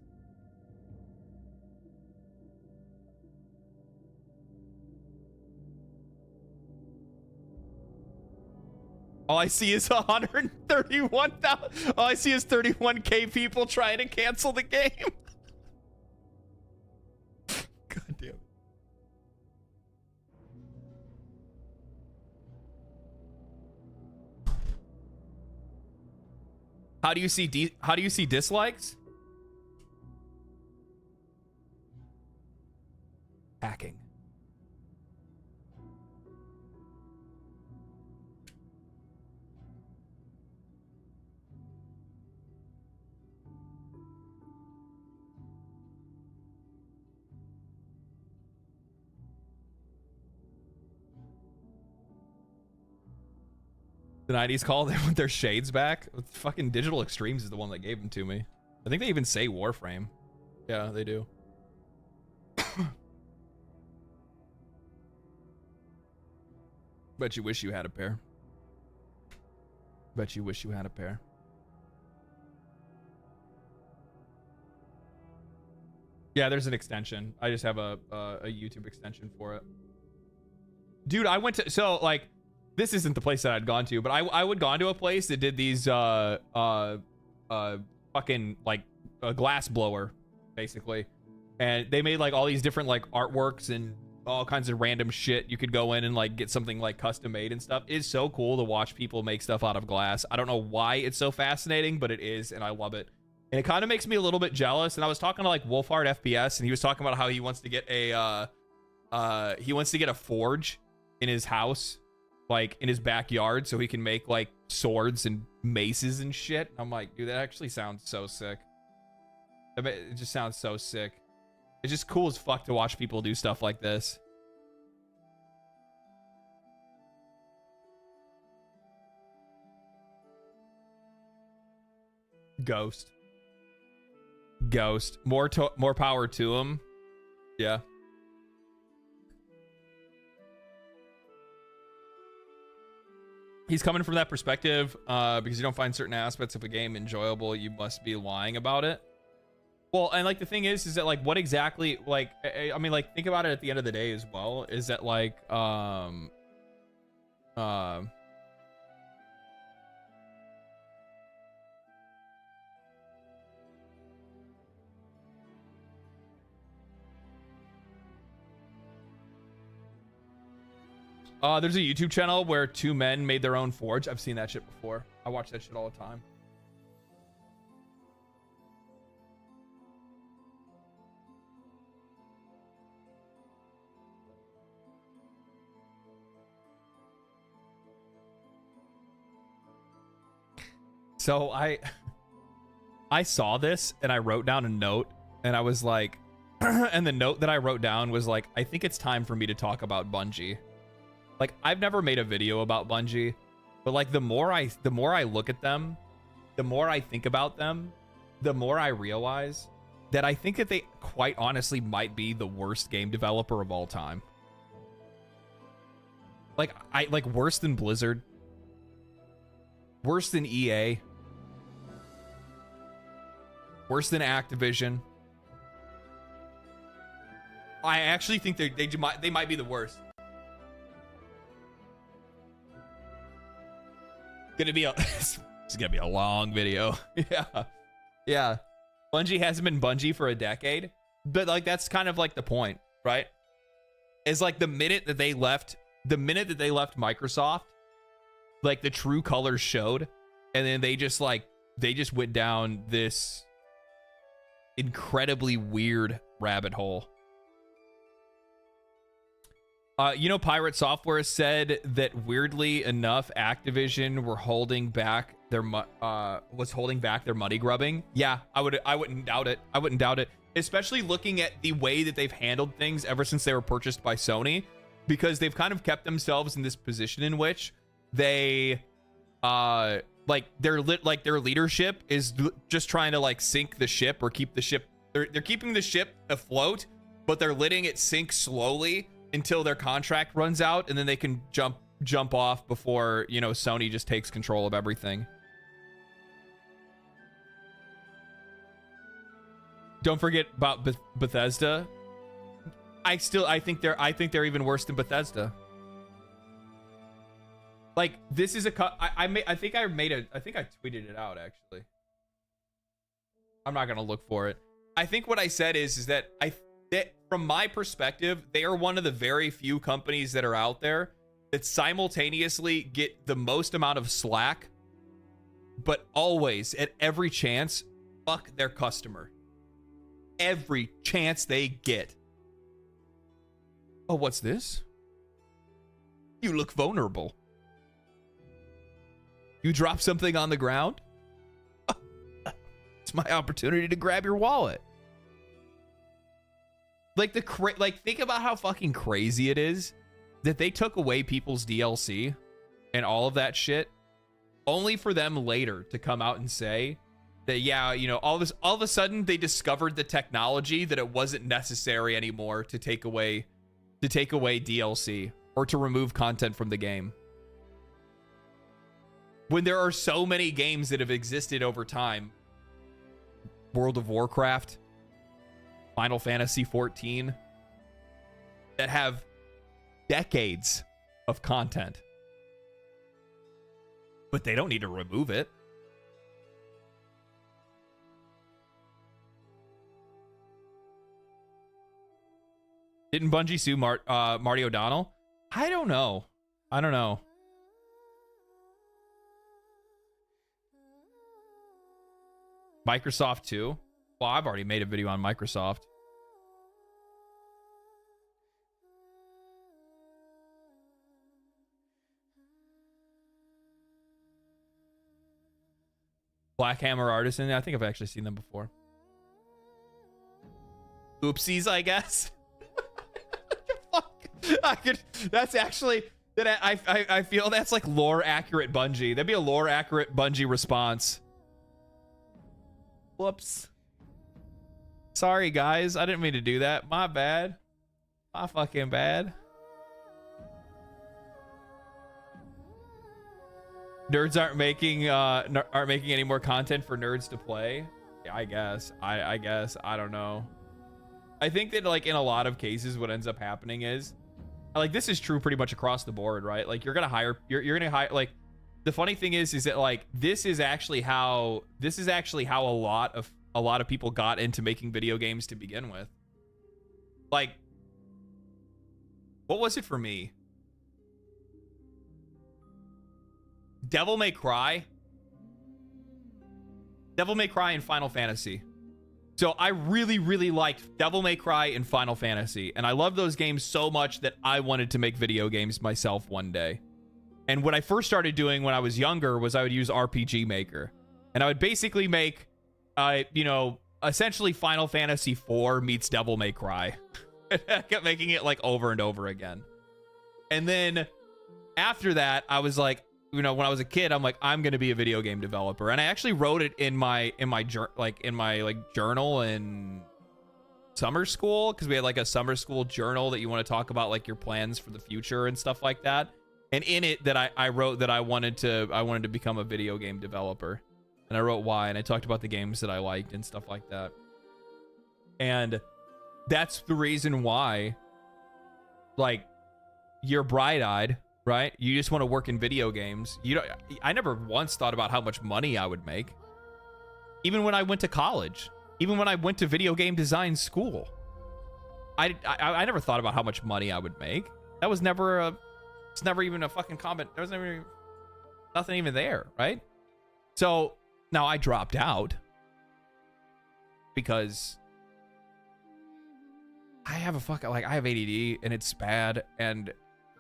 All I see is 131,000. All I see is 31K people trying to cancel the game. God damn. How do you see dislikes? Hacking. The 90s call, they want their shades back. Fucking Digital Extremes is the one that gave them to me. I think they even say Warframe. Yeah, they do. Bet you wish you had a pair. Bet you wish you had a pair. Yeah, there's an extension. I just have a YouTube extension for it. Dude, I went to... So, like... this isn't the place that I'd gone to, but I would gone to a place that did these fucking like a glass blower basically, and they made like all these different like artworks and all kinds of random shit. You could go in and like get something like custom made and stuff. It's so cool to watch people make stuff out of glass. I don't know why it's so fascinating, but it is, and I love it. And it kind of makes me a little bit jealous. And I was talking to like Wolfhard FPS, and he was talking about how he wants to get a forge in his house, like in his backyard, so he can make like swords and maces and shit. I'm like, dude, that actually sounds so sick. I mean, it just sounds so sick. It's just cool as fuck to watch people do stuff like this. Ghost. More power to him. Yeah. He's coming from that perspective because you don't find certain aspects of a game enjoyable, you must be lying about it. Well, and like the thing is that like what exactly, like I mean, like think about it at the end of the day as well, is that like there's a YouTube channel where two men made their own forge. I've seen that shit before. I watch that shit all the time. So I saw this and I wrote down a note and I was like, and the note that I wrote down was like, I think it's time for me to talk about Bungie. Like, I've never made a video about Bungie, but like the more I look at them, the more I think about them, the more I realize that I think that they quite honestly might be the worst game developer of all time. Like worse than Blizzard, worse than EA, worse than Activision. I actually think they might be the worst. It's gonna be a long video. Yeah. Bungie hasn't been Bungie for a decade, but like that's kind of like the point, right? Is like the minute that they left Microsoft, like the true colors showed, and then they just went down this incredibly weird rabbit hole. Pirate Software said that weirdly enough, Activision were holding back their money grubbing. Yeah, I wouldn't doubt it. I wouldn't doubt it, especially looking at the way that they've handled things ever since they were purchased by Sony, because they've kind of kept themselves in this position in which they their leadership is just trying to like sink the ship or keep the ship. They're keeping the ship afloat, but they're letting it sink slowly until their contract runs out, and then they can jump off before, Sony just takes control of everything. Don't forget about Bethesda. I think they're even worse than Bethesda. Like, this is I think I tweeted it out actually. I'm not gonna look for it. I think what I said is that from my perspective, they are one of the very few companies that are out there that simultaneously get the most amount of slack, but always, at every chance, fuck their customer. Every chance they get. Oh, what's this? You look vulnerable. You drop something on the ground? It's my opportunity to grab your wallet. Like think about how fucking crazy it is that they took away people's DLC and all of that shit, only for them later to come out and say that, yeah, all of a sudden they discovered the technology that it wasn't necessary anymore to take away DLC or to remove content from the game. When there are so many games that have existed over time, World of Warcraft, Final Fantasy XIV, that have decades of content but they don't need to remove it. Didn't Bungie sue Marty O'Donnell? I don't know. I don't know. Microsoft too? Well, I've already made a video on Microsoft. Black Hammer Artisan. I think I've actually seen them before. Oopsies, I guess. That's actually that I feel that's like lore accurate Bungie. That'd be a lore accurate Bungie response. Whoops. Sorry guys, I didn't mean to do that. My bad. My fucking bad. Nerds aren't making any more content for nerds to play. Yeah, I guess. I guess. I don't know. I think that like in a lot of cases what ends up happening is like this is true pretty much across the board, right? Like you're gonna hire like the funny thing is that like this is actually how a lot of people got into making video games to begin with. Like what was it for me? Devil May Cry and Final Fantasy. So I really, really liked Devil May Cry and Final Fantasy. And I love those games so much that I wanted to make video games myself one day. And what I first started doing when I was younger was I would use RPG Maker. And I would basically make, essentially Final Fantasy IV meets Devil May Cry. I kept making it like over and over again. And then after that, I was like, when I was a kid, I'm like, I'm gonna be a video game developer, and I actually wrote it in my journal in summer school, because we had like a summer school journal that you want to talk about like your plans for the future and stuff like that. And in it, that I wrote that I wanted to become a video game developer, and I wrote why, and I talked about the games that I liked and stuff like that. And that's the reason why, like, you're bright-eyed. Right? You just want to work in video games. I never once thought about how much money I would make. Even when I went to college, even when I went to video game design school, I never thought about how much money I would make. That was it's never even a fucking comment. There was nothing even there, right? So now I dropped out because I have I have ADD and it's bad, and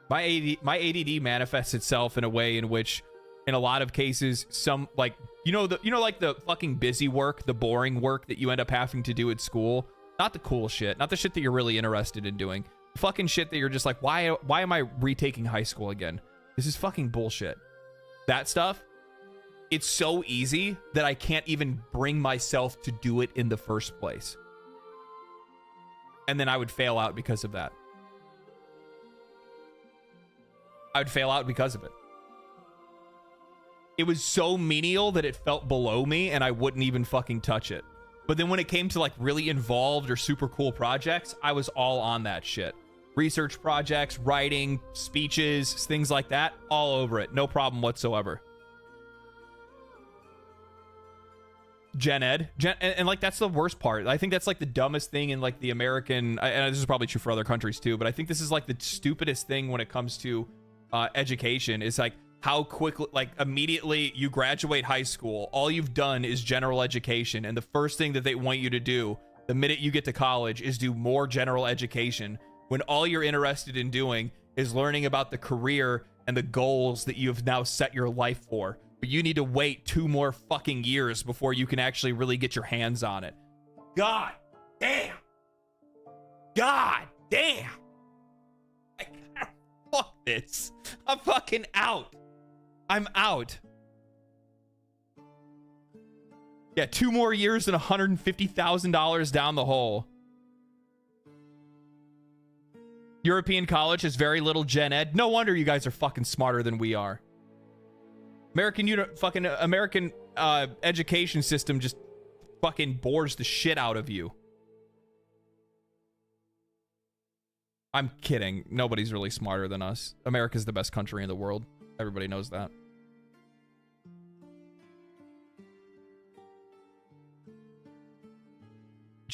my ADD manifests itself in a way in which, in a lot of cases, some like the fucking busy work, the boring work that you end up having to do at school, not the cool shit, not the shit that you're really interested in doing, the fucking shit that you're just like, why am I retaking high school again? This is fucking bullshit. That stuff, it's so easy that I can't even bring myself to do it in the first place. And then I would fail out because of that. I would fail out because of it. It was so menial that it felt below me and I wouldn't even fucking touch it. But then when it came to like really involved or super cool projects, I was all on that shit. Research projects, writing, speeches, things like that, all over it. No problem whatsoever. Gen Ed. And like that's the worst part. I think that's like the dumbest thing in like the American, and this is probably true for other countries too, but I think this is like the stupidest thing when it comes to education, is like how quickly, like immediately you graduate high school, all you've done is general education, and the first thing that they want you to do the minute you get to college is do more general education, when all you're interested in doing is learning about the career and the goals that you've now set your life for. But you need to wait 2 more fucking years before you can actually really get your hands on it. God damn. God damn. Fuck this. I'm fucking out. I'm out. Yeah, 2 more years and $150,000 down the hole. European college has very little gen ed. No wonder you guys are fucking smarter than we are. American education system just fucking bores the shit out of you. I'm kidding. Nobody's really smarter than us. America's the best country in the world. Everybody knows that.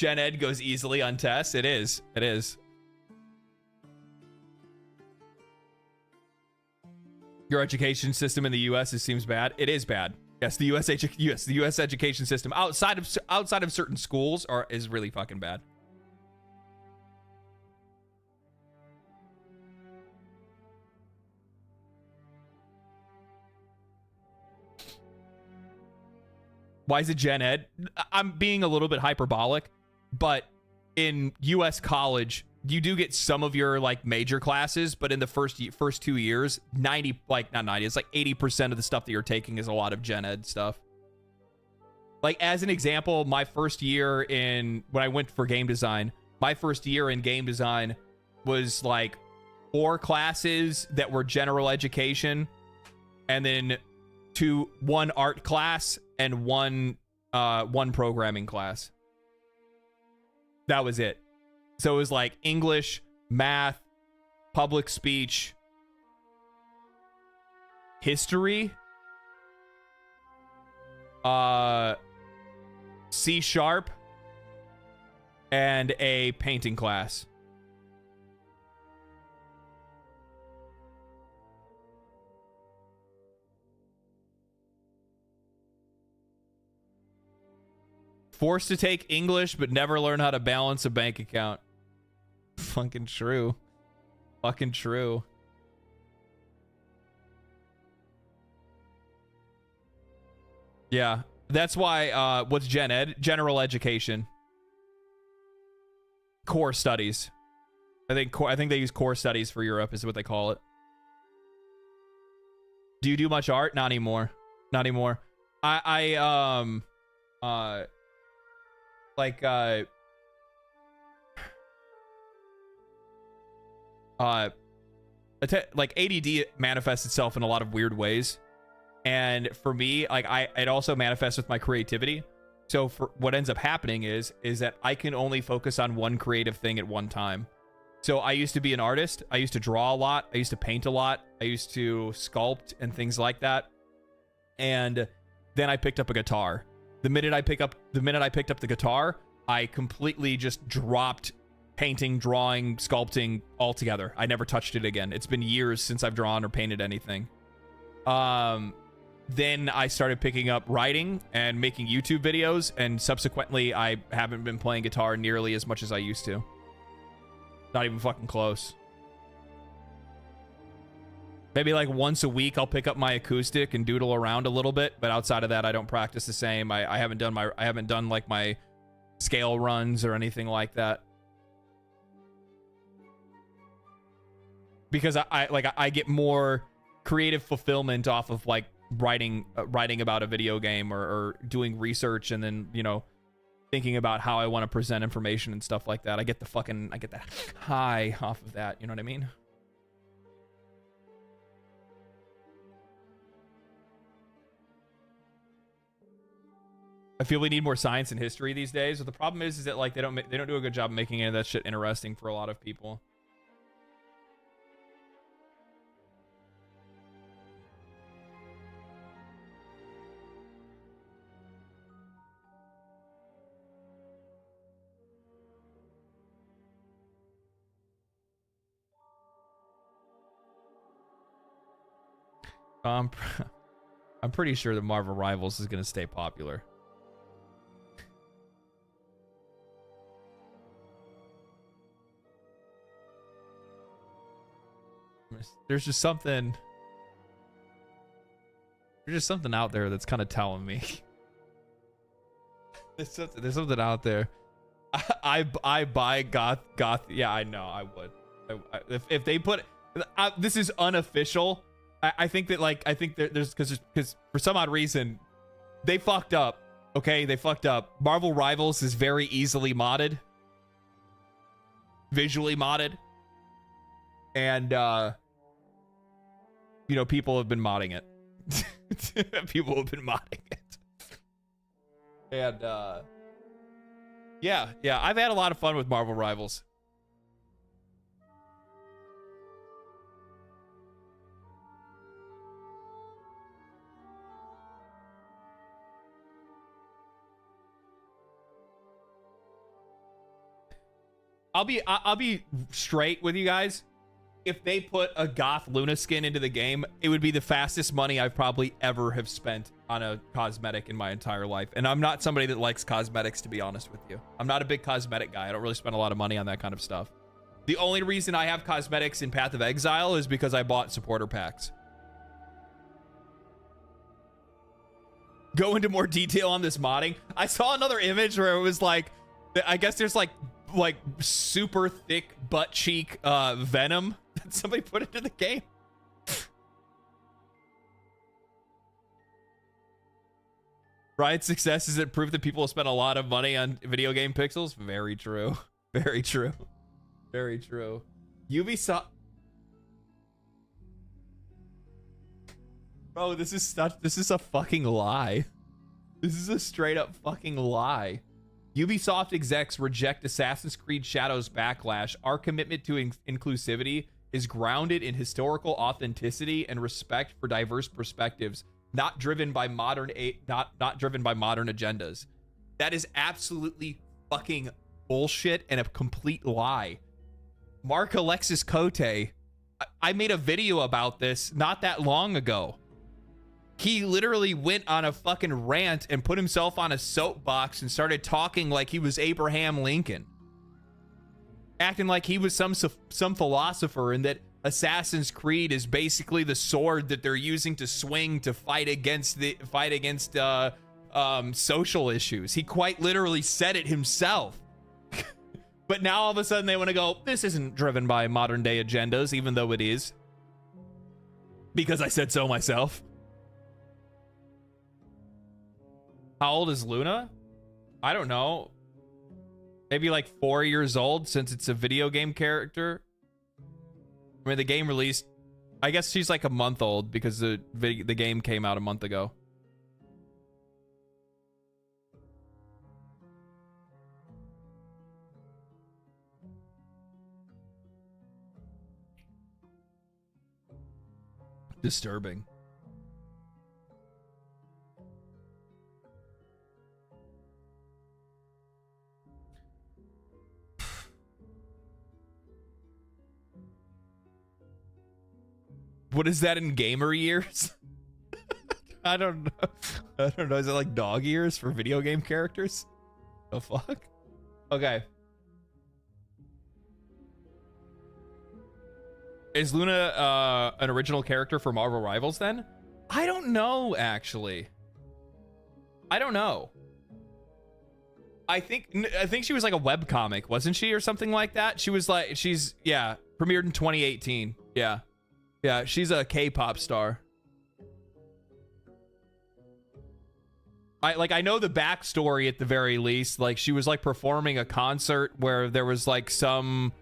Gen Ed goes easily on tests. It is. It is. Your education system in the U.S. seems bad. It is bad. Yes, the U.S. education system outside of certain schools is really fucking bad. Why is it Gen Ed? I'm being a little bit hyperbolic, but in U.S. college, you do get some of your like major classes, but in the first 2 years, it's like 80% of the stuff that you're taking is a lot of Gen Ed stuff. Like as an example, my first year when I went for game design, my first year in game design was like 4 classes that were general education, and then 1 art class and one programming class. That was it. So it was like English, math, public speech, history, C#, and a painting class. Forced to take English, but never learn how to balance a bank account. Fucking true. Fucking true. Yeah. That's why, what's Gen Ed? General education. Core studies. I think they use core studies for Europe is what they call it. Do you do much art? Not anymore. Not anymore. Like ADD manifests itself in a lot of weird ways, and for me, like it also manifests with my creativity. So for what ends up happening is that I can only focus on one creative thing at one time. So I used to be an artist. I used to draw a lot. I used to paint a lot. I used to sculpt and things like that. And then I picked up a guitar. The minute I picked up the guitar, I completely just dropped painting, drawing, sculpting altogether. I never touched it again. It's been years since I've drawn or painted anything. Then I started picking up writing and making YouTube videos, and subsequently I haven't been playing guitar nearly as much as I used to. Not even fucking close. Maybe like once a week I'll pick up my acoustic and doodle around a little bit, but outside of that I don't practice the same. I haven't done like my scale runs or anything like that. Because I get more creative fulfillment off of like writing about a video game or doing research, and then, you know, thinking about how I want to present information and stuff like that. I get that high off of that, you know what I mean? I feel we need more science and history these days. But the problem is that like they don't do a good job of making any of that shit interesting for a lot of people. I'm pretty sure that Marvel Rivals is going to stay popular. There's just something out there that's kind of telling me. there's something out there. I buy goth. Yeah, I know. I would. If they put this is unofficial. I think that there's because for some odd reason they fucked up. Okay, they fucked up. Marvel Rivals is very easily modded, visually modded, and you know, people have been modding it. People have been modding it, and yeah, I've had a lot of fun with Marvel Rivals. I'll be straight with you guys. If they put a goth Luna skin into the game, it would be the fastest money I've probably ever have spent on a cosmetic in my entire life. And I'm not somebody that likes cosmetics, to be honest with you. I'm not a big cosmetic guy. I don't really spend a lot of money on that kind of stuff. The only reason I have cosmetics in Path of Exile is because I bought supporter packs. Go into more detail on this modding. I saw another image where it was like, I guess there's like super thick butt cheek venom that somebody put into the game. Riot's success is it proof that people spend a lot of money on video game pixels? Very true. Very true. Very true. Ubisoft. Bro, this is a fucking lie. This is a straight up fucking lie. Ubisoft execs reject Assassin's Creed Shadows backlash. Our commitment to inclusivity is grounded in historical authenticity and respect for diverse perspectives, not driven by modern agendas. That is absolutely fucking bullshit and a complete lie. Mark Alexis Cote, I made a video about this not that long ago. He literally went on a fucking rant and put himself on a soapbox and started talking like he was Abraham Lincoln. Acting like he was some philosopher and that Assassin's Creed is basically the sword that they're using to swing to fight against social issues. He quite literally said it himself. But now all of a sudden they want to go, this isn't driven by modern day agendas, even though it is. Because I said so myself. How old is Luna? I don't know. Maybe like 4 years old since it's a video game character. I mean, the game released... I guess she's like a month old because the game came out a month ago. Disturbing. What is that in gamer years? I don't know. I don't know. Is it like dog years for video game characters? The fuck? Okay. Is Luna an original character for Marvel Rivals then? I don't know, actually. I don't know. I think she was like a webcomic, wasn't she, or something like that? She was like, yeah, premiered in 2018. Yeah. Yeah, she's a K-pop star. I know the backstory at the very least. Like, she was like performing a concert where there was like some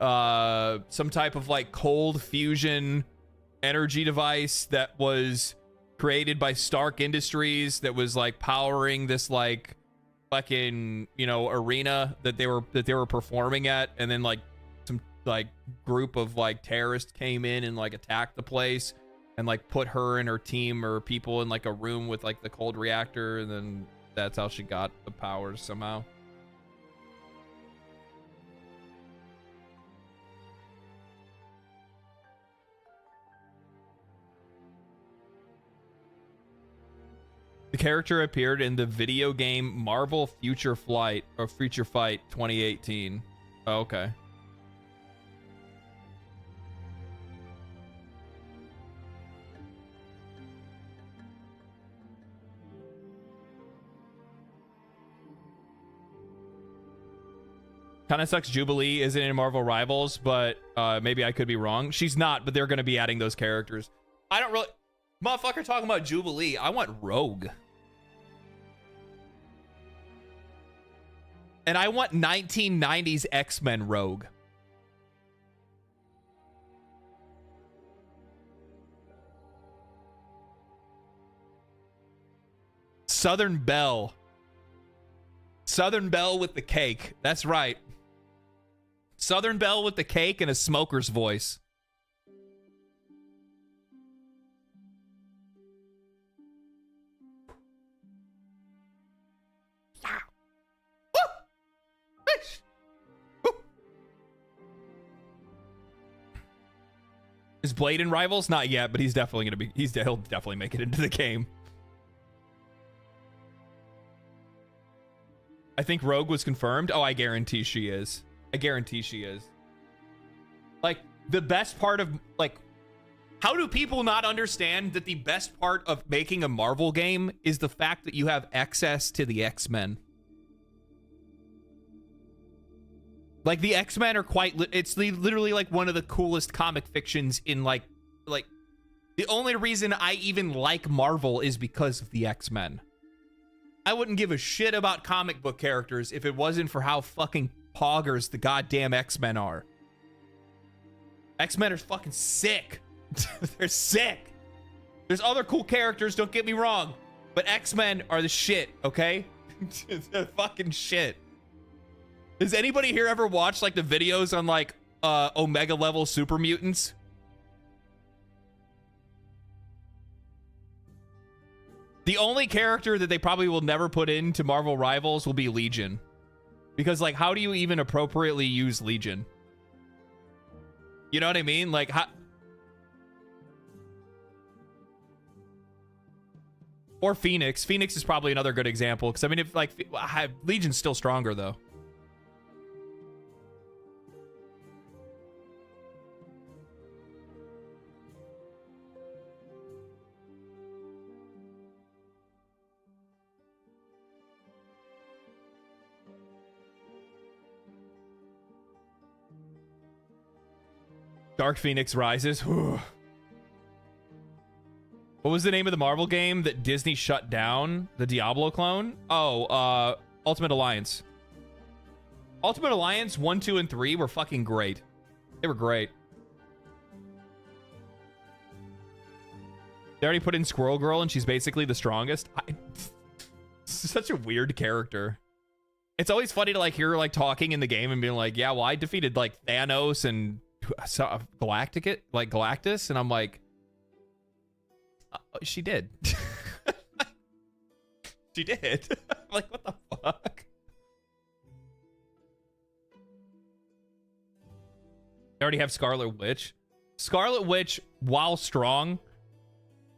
type of like cold fusion energy device that was created by Stark Industries that was like powering this like fucking, you know, arena that they were performing at, and then like some like group of like terrorists came in and like attacked the place and like put her and her team or people in like a room with like the cold reactor, and then that's how she got the powers somehow. The character appeared in the video game Marvel Future Fight 2018. Oh, okay. Kind of sucks Jubilee isn't in Marvel Rivals, but maybe I could be wrong. She's not, but they're going to be adding those characters. I don't really... Motherfucker talking about Jubilee. I want Rogue. And I want 1990s X-Men Rogue. Southern Belle. Southern Belle with the cake. That's right. Southern Belle with the cake and a smoker's voice. Is Blade in Rivals? Not yet, but he's definitely gonna be. He'll definitely make it into the game. I think Rogue was confirmed. Oh, I guarantee she is. I guarantee she is. Like, the best part of, like, how do people not understand that the best part of making a Marvel game is the fact that you have access to the X-Men? Like, the X-Men are it's literally like one of the coolest comic fictions in like the only reason I even like Marvel is because of the X-Men. I wouldn't give a shit about comic book characters if it wasn't for how fucking poggers the goddamn X-Men are. X-Men are fucking sick. They're sick. There's other cool characters, don't get me wrong, but X-Men are the shit, okay? They're fucking shit. Has anybody here ever watched like the videos on like Omega level super mutants? The only character that they probably will never put into Marvel Rivals will be Legion. Because, like, how do you even appropriately use Legion? You know what I mean? Like, how... Or Phoenix. Phoenix is probably another good example. Because, I mean, if, like, Legion's still stronger, though. Dark Phoenix Rises. What was the name of the Marvel game that Disney shut down? The Diablo clone? Oh, Ultimate Alliance. Ultimate Alliance 1, 2, and 3 were fucking great. They were great. They already put in Squirrel Girl and she's basically the strongest. Such a weird character. It's always funny to like hear her like talking in the game and being like, yeah, well, I defeated like Thanos and Galactus, and I'm like, she did. She did. I'm like, what the fuck? I already have Scarlet Witch. Scarlet Witch, while strong,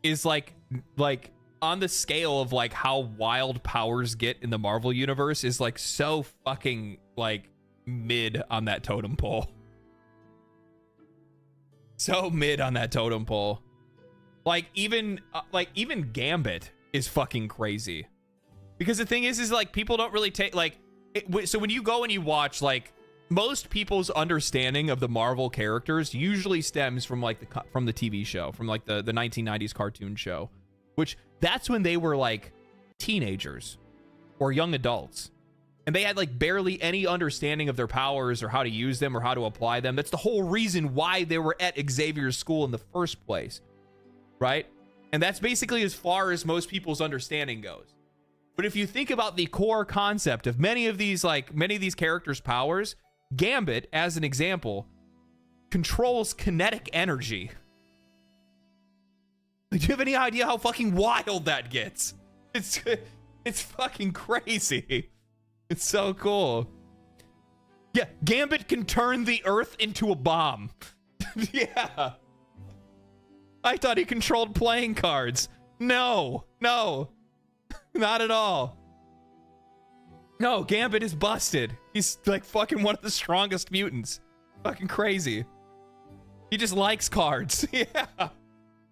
is like on the scale of like how wild powers get in the Marvel universe, is like so fucking like mid on that totem pole. So mid on that totem pole. Like even Gambit is fucking crazy. Because the thing is like people don't really take like so when you go and you watch, like, most people's understanding of the Marvel characters usually stems from like from the TV show, from like the 1990s cartoon show, which that's when they were like teenagers or young adults. And they had like barely any understanding of their powers or how to use them or how to apply them. That's the whole reason why they were at Xavier's school in the first place, right? And that's basically as far as most people's understanding goes. But if you think about the core concept of many of these characters' powers, Gambit, as an example, controls kinetic energy. Do you have any idea how fucking wild that gets? It's fucking crazy. It's so cool. Yeah, Gambit can turn the Earth into a bomb. Yeah. I thought he controlled playing cards. No, not at all. No, Gambit is busted. He's like fucking one of the strongest mutants. Fucking crazy. He just likes cards. Yeah.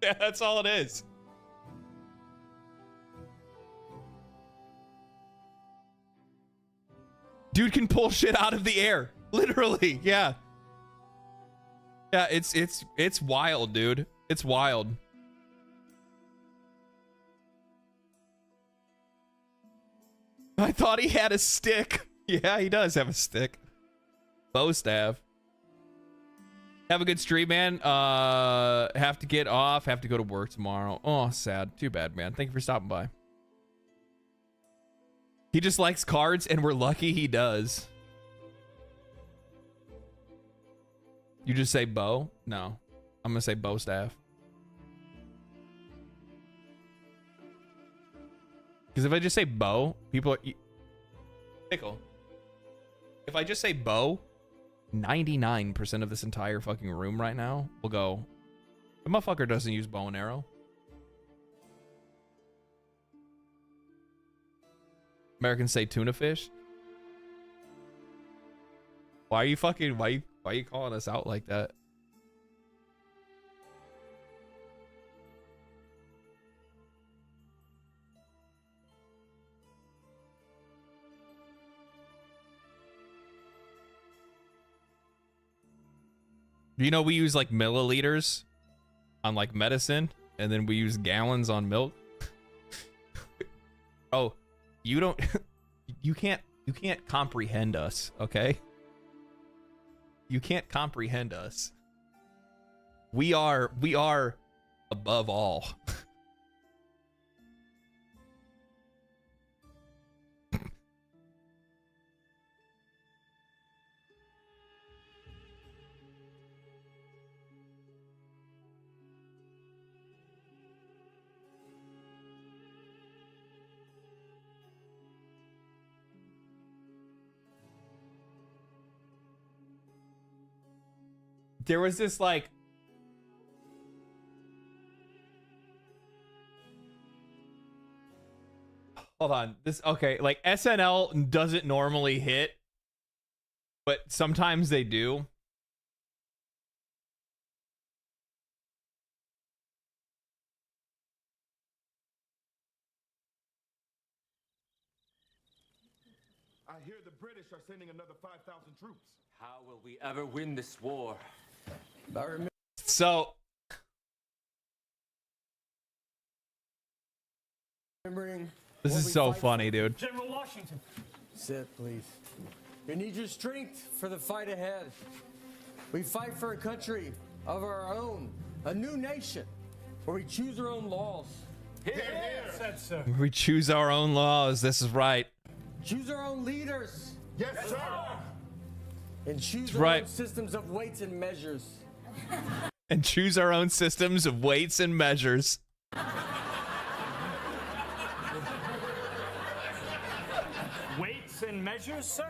Yeah, that's all it is. Dude can pull shit out of the air. Literally, yeah. Yeah, it's wild, dude. It's wild. I thought he had a stick. Yeah, he does have a stick. Bow staff. Have a good stream, man. Have to get off. Have to go to work tomorrow. Oh, sad. Too bad, man. Thank you for stopping by. He just likes cards, and we're lucky he does. You just say bow? No. I'm gonna say bow staff. Because if I just say bow, people are... Pickle. If I just say bow, 99% of this entire fucking room right now will go, The motherfucker doesn't use bow and arrow. Americans say tuna fish. Why are you fucking, why are you calling us out like that? You know, we use like milliliters on like medicine, and then we use gallons on milk. Oh, you don't, you can't comprehend us, okay? You can't comprehend us. We are above all. There was this like hold on, this okay, like SNL doesn't normally hit, but sometimes they do. I hear the British are sending another 5,000 troops. How will we ever win this war? So this is so funny, dude. General Washington. Sit, please. We need your strength for the fight ahead. We fight for a country of our own, a new nation, where we choose our own laws. Here, said sir. We choose our own laws. This is right. Choose our own leaders. Yes, sir. And choose That's our right. own systems of weights and measures. And choose our own systems of weights and measures. Weights and measures, sir?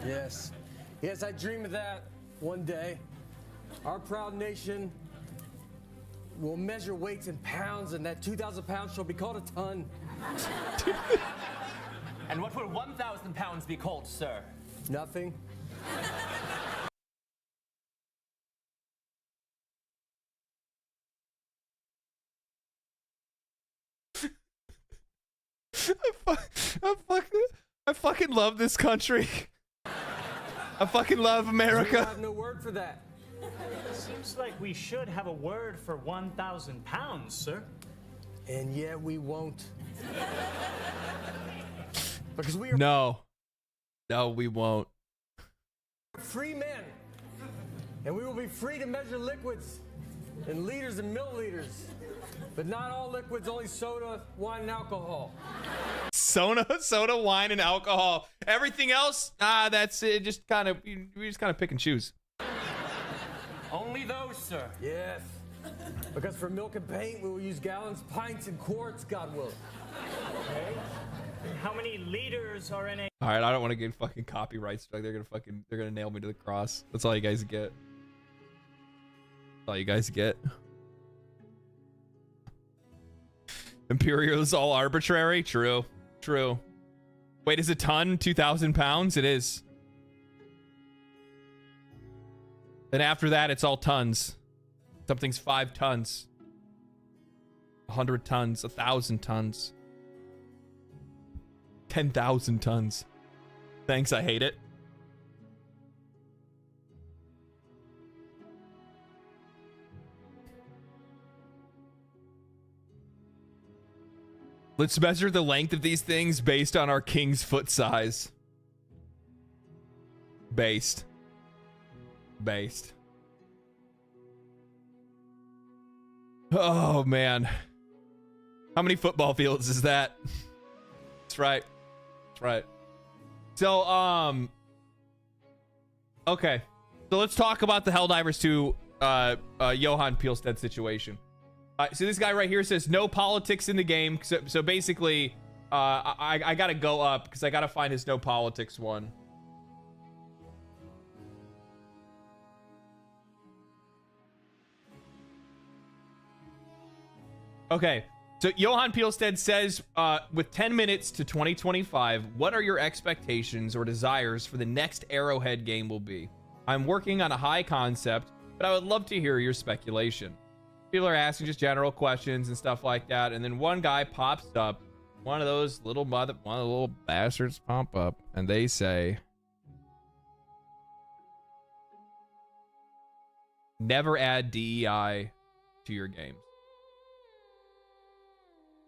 Yes. Yes, I dream of that one day. Our proud nation will measure weights in pounds, and that 2,000 pounds shall be called a ton. And what will 1,000 pounds be called, sir? Nothing. I fucking love this country. I fucking love We America. have no word for that. Seems like we should have a word for 1,000 pounds, sir. And yet we won't. Because we are No, we won't. free men. And we will be free to measure liquids in liters and milliliters. But not all liquids, only soda, wine, and alcohol. Soda, wine, and alcohol. Everything else, that's it. Just kind of, we just kind of pick and choose. Only those, sir. Yes. Because for milk and paint, we will use gallons, pints, and quarts, God willing. Okay. How many liters are in a... All right, I don't want to get fucking copyright strike. They're gonna nail me to the cross. That's all you guys get. That's all you guys get. Imperial is all arbitrary. True. Wait, is a ton 2,000 pounds? It is. Then after that, it's all tons. Something's 5 tons. 100 tons. 1,000 tons. 10,000 tons. Thanks, I hate it. Let's measure the length of these things based on our king's foot size. Based. Oh, man. How many football fields is that? That's right. So, okay. So let's talk about the Helldivers 2 Johan Pielstedt situation. So this guy right here says no politics in the game. So basically, I gotta go up because I gotta find his no politics one. Okay. So Johan Pielstead says, with 10 minutes to 2025, what are your expectations or desires for the next Arrowhead game will be? I'm working on a high concept, but I would love to hear your speculation. People are asking just general questions and stuff like that, and then one guy pops up, one of the little bastards pop up, and they say, never add DEI to your games.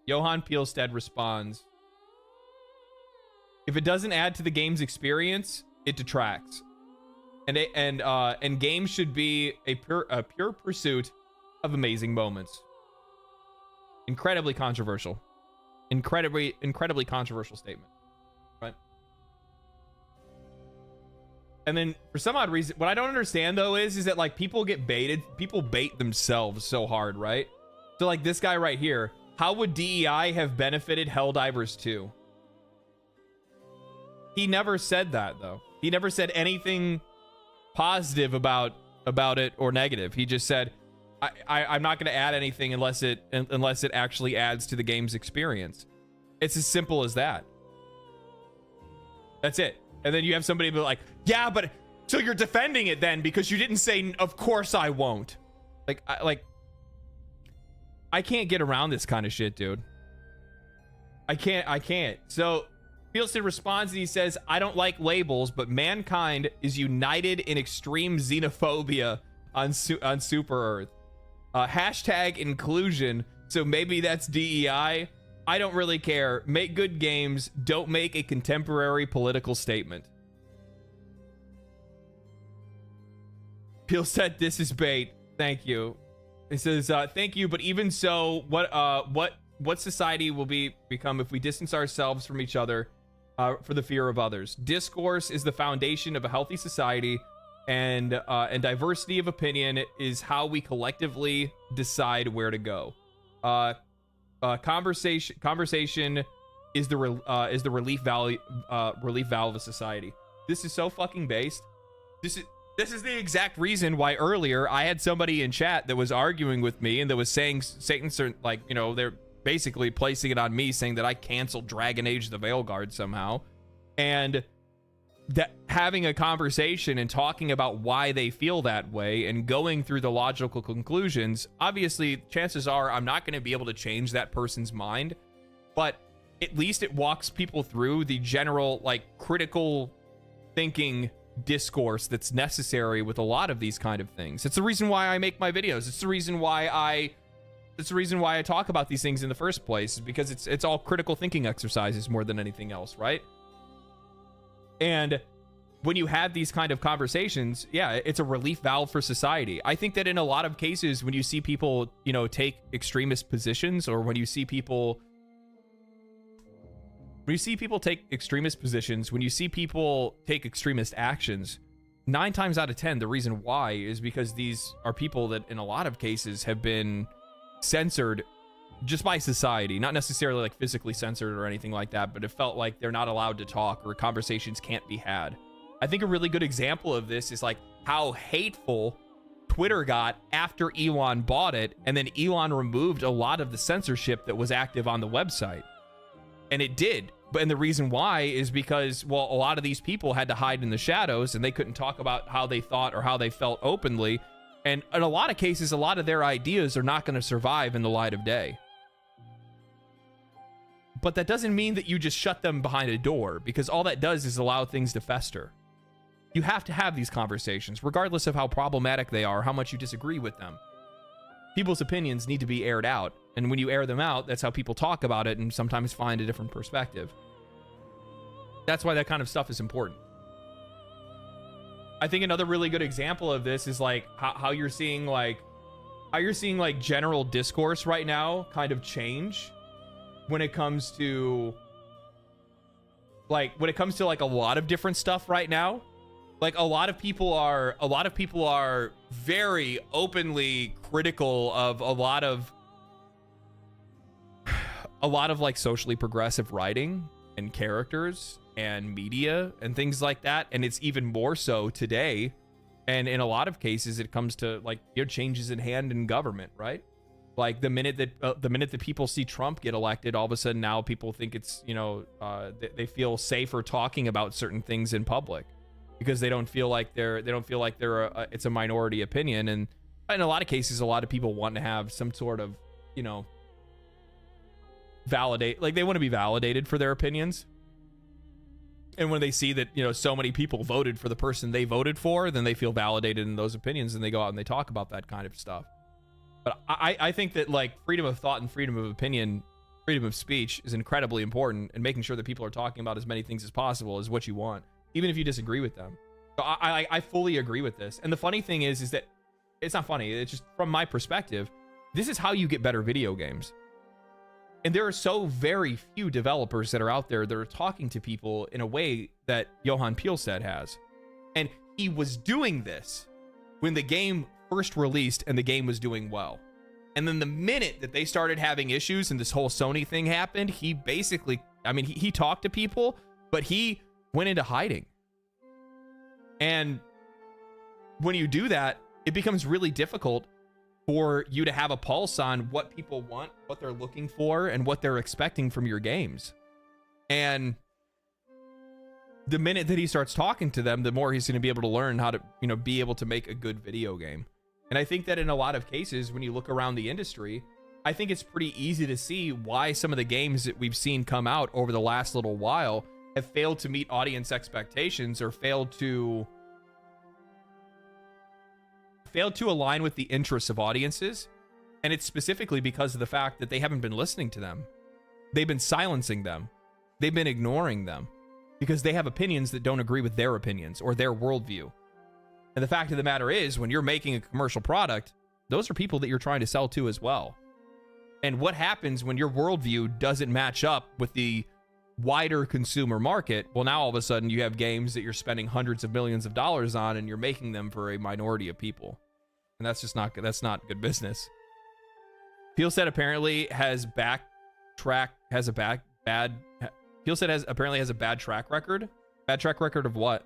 Johan Pielstead responds, if it doesn't add to the game's experience, it detracts. And games should be a pure pursuit of amazing moments. Incredibly controversial. Incredibly controversial statement. Right? And then for some odd reason, what I don't understand though is that like people get baited, people bait themselves so hard, right? So like this guy right here, how would DEI have benefited Helldivers 2? He never said that though. He never said anything positive about it or negative. He just said, I'm not going to add anything unless it actually adds to the game's experience. It's as simple as that. That's it. And then you have somebody be like, yeah, but so you're defending it then because you didn't say, of course I won't. I can't get around this kind of shit, dude. I can't. So Fieldston responds and he says, I don't like labels, but mankind is united in extreme xenophobia on Super Earth. Hashtag inclusion. So maybe that's DEI. I don't really care. Make good games. Don't make a contemporary political statement. Peel said, this is bait. Thank you. He says, thank you, but even so, what society will become if we distance ourselves from each other for the fear of others? Discourse is the foundation of a healthy society, and diversity of opinion is how we collectively decide where to go. Conversation is the relief valve of society. This is so fucking based. This is the exact reason why earlier I had somebody in chat that was arguing with me and that was saying Satan's like, you know, they're basically placing it on me, saying that I canceled Dragon Age the Veilguard somehow, and that having a conversation and talking about why they feel that way and going through the logical conclusions. Obviously, chances are I'm not going to be able to change that person's mind, but at least it walks people through the general, like, critical thinking discourse that's necessary with a lot of these kind of things. It's the reason why I make my videos. It's the reason why I talk about these things in the first place, because it's all critical thinking exercises more than anything else, right? And when you have these kind of conversations, yeah, it's a relief valve for society. I think that in a lot of cases, when you see people, you know, take extremist positions, or when you see people take extremist positions, when you see people take extremist actions, 9 times out of 10, the reason why is because these are people that in a lot of cases have been censored just by society, not necessarily like physically censored or anything like that, but it felt like they're not allowed to talk or conversations can't be had. I think a really good example of this is like how hateful Twitter got after Elon bought it, and then Elon removed a lot of the censorship that was active on the website. And it did. And the reason why is because, well, a lot of these people had to hide in the shadows and they couldn't talk about how they thought or how they felt openly. And in a lot of cases, a lot of their ideas are not going to survive in the light of day. But that doesn't mean that you just shut them behind a door, because all that does is allow things to fester. You have to have these conversations, regardless of how problematic they are, how much you disagree with them. People's opinions need to be aired out. And when you air them out, that's how people talk about it and sometimes find a different perspective. That's why that kind of stuff is important. I think another really good example of this is like how you're seeing like general discourse right now kind of change when it comes to like a lot of different stuff right now. Like a lot of people are very openly critical of a lot of like socially progressive writing and characters and media and things like that. And it's even more so today. And in a lot of cases, it comes to like, you know, changes in hand in government, right? Like the minute that people see Trump get elected, all of a sudden now people think it's, you know, they feel safer talking about certain things in public because they don't feel like it's a minority opinion. And in a lot of cases, a lot of people want to have some sort of, you know, they want to be validated for their opinions. And when they see that, you know, so many people voted for the person they voted for, then they feel validated in those opinions and they go out and they talk about that kind of stuff. But I think that, like, freedom of thought and freedom of opinion, freedom of speech is incredibly important, and making sure that people are talking about as many things as possible is what you want, even if you disagree with them. So I fully agree with this. And the funny thing is that it's not funny. It's just from my perspective, this is how you get better video games. And there are so very few developers that are out there that are talking to people in a way that Johan Pielstedt has. And he was doing this when the game first released and the game was doing well. And then the minute that they started having issues and this whole Sony thing happened, he basically, I mean, he talked to people, but he went into hiding. And when you do that, it becomes really difficult for you to have a pulse on what people want, what they're looking for, and what they're expecting from your games. And the minute that he starts talking to them, the more he's going to be able to learn how to, you know, be able to make a good video game. And I think that in a lot of cases, when you look around the industry, I think it's pretty easy to see why some of the games that we've seen come out over the last little while have failed to meet audience expectations or failed to align with the interests of audiences. And it's specifically because of the fact that they haven't been listening to them. They've been silencing them. They've been ignoring them because they have opinions that don't agree with their opinions or their worldview. And the fact of the matter is, when you're making a commercial product, those are people that you're trying to sell to as well. And what happens when your worldview doesn't match up with the wider consumer market? Well, now all of a sudden you have games that you're spending hundreds of millions of dollars on, and you're making them for a minority of people. And that's just not good. That's not good business. Pielstedt apparently has a bad track record. Bad track record of what?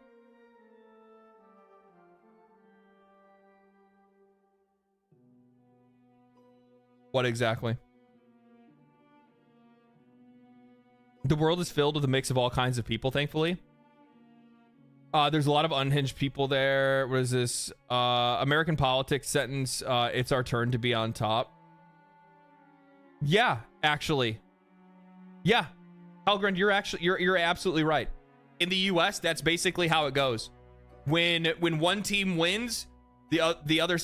What exactly? The world is filled with a mix of all kinds of people, thankfully. There's a lot of unhinged people there. What is this? American politics sentence, it's our turn to be on top. Yeah, actually. Yeah. Halgren, you're absolutely right. In the US, that's basically how it goes. When one team wins, the other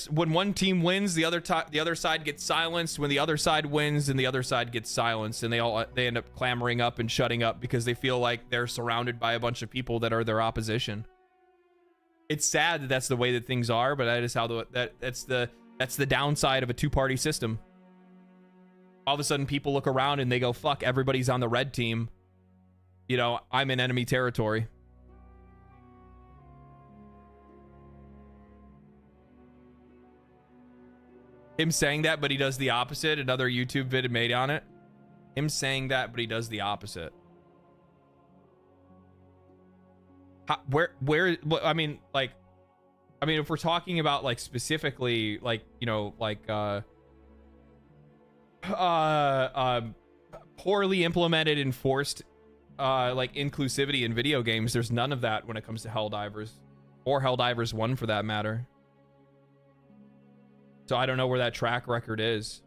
side gets silenced. When the other side wins, then the other side gets silenced, and they end up clamoring up and shutting up because they feel like they're surrounded by a bunch of people that are their opposition. It's sad that that's the way that things are, but that is how that's the downside of a two-party system. All of a sudden, people look around and they go, "Fuck, everybody's on the red team. You know, I'm in enemy territory." Him saying that, but he does the opposite. Another YouTube vid made on it. Him saying that, but he does the opposite. I mean, if we're talking about, like, specifically, like, you know, like, poorly implemented, enforced, like, inclusivity in video games, there's none of that when it comes to Helldivers, or Helldivers 1 for that matter. So I don't know where that track record is.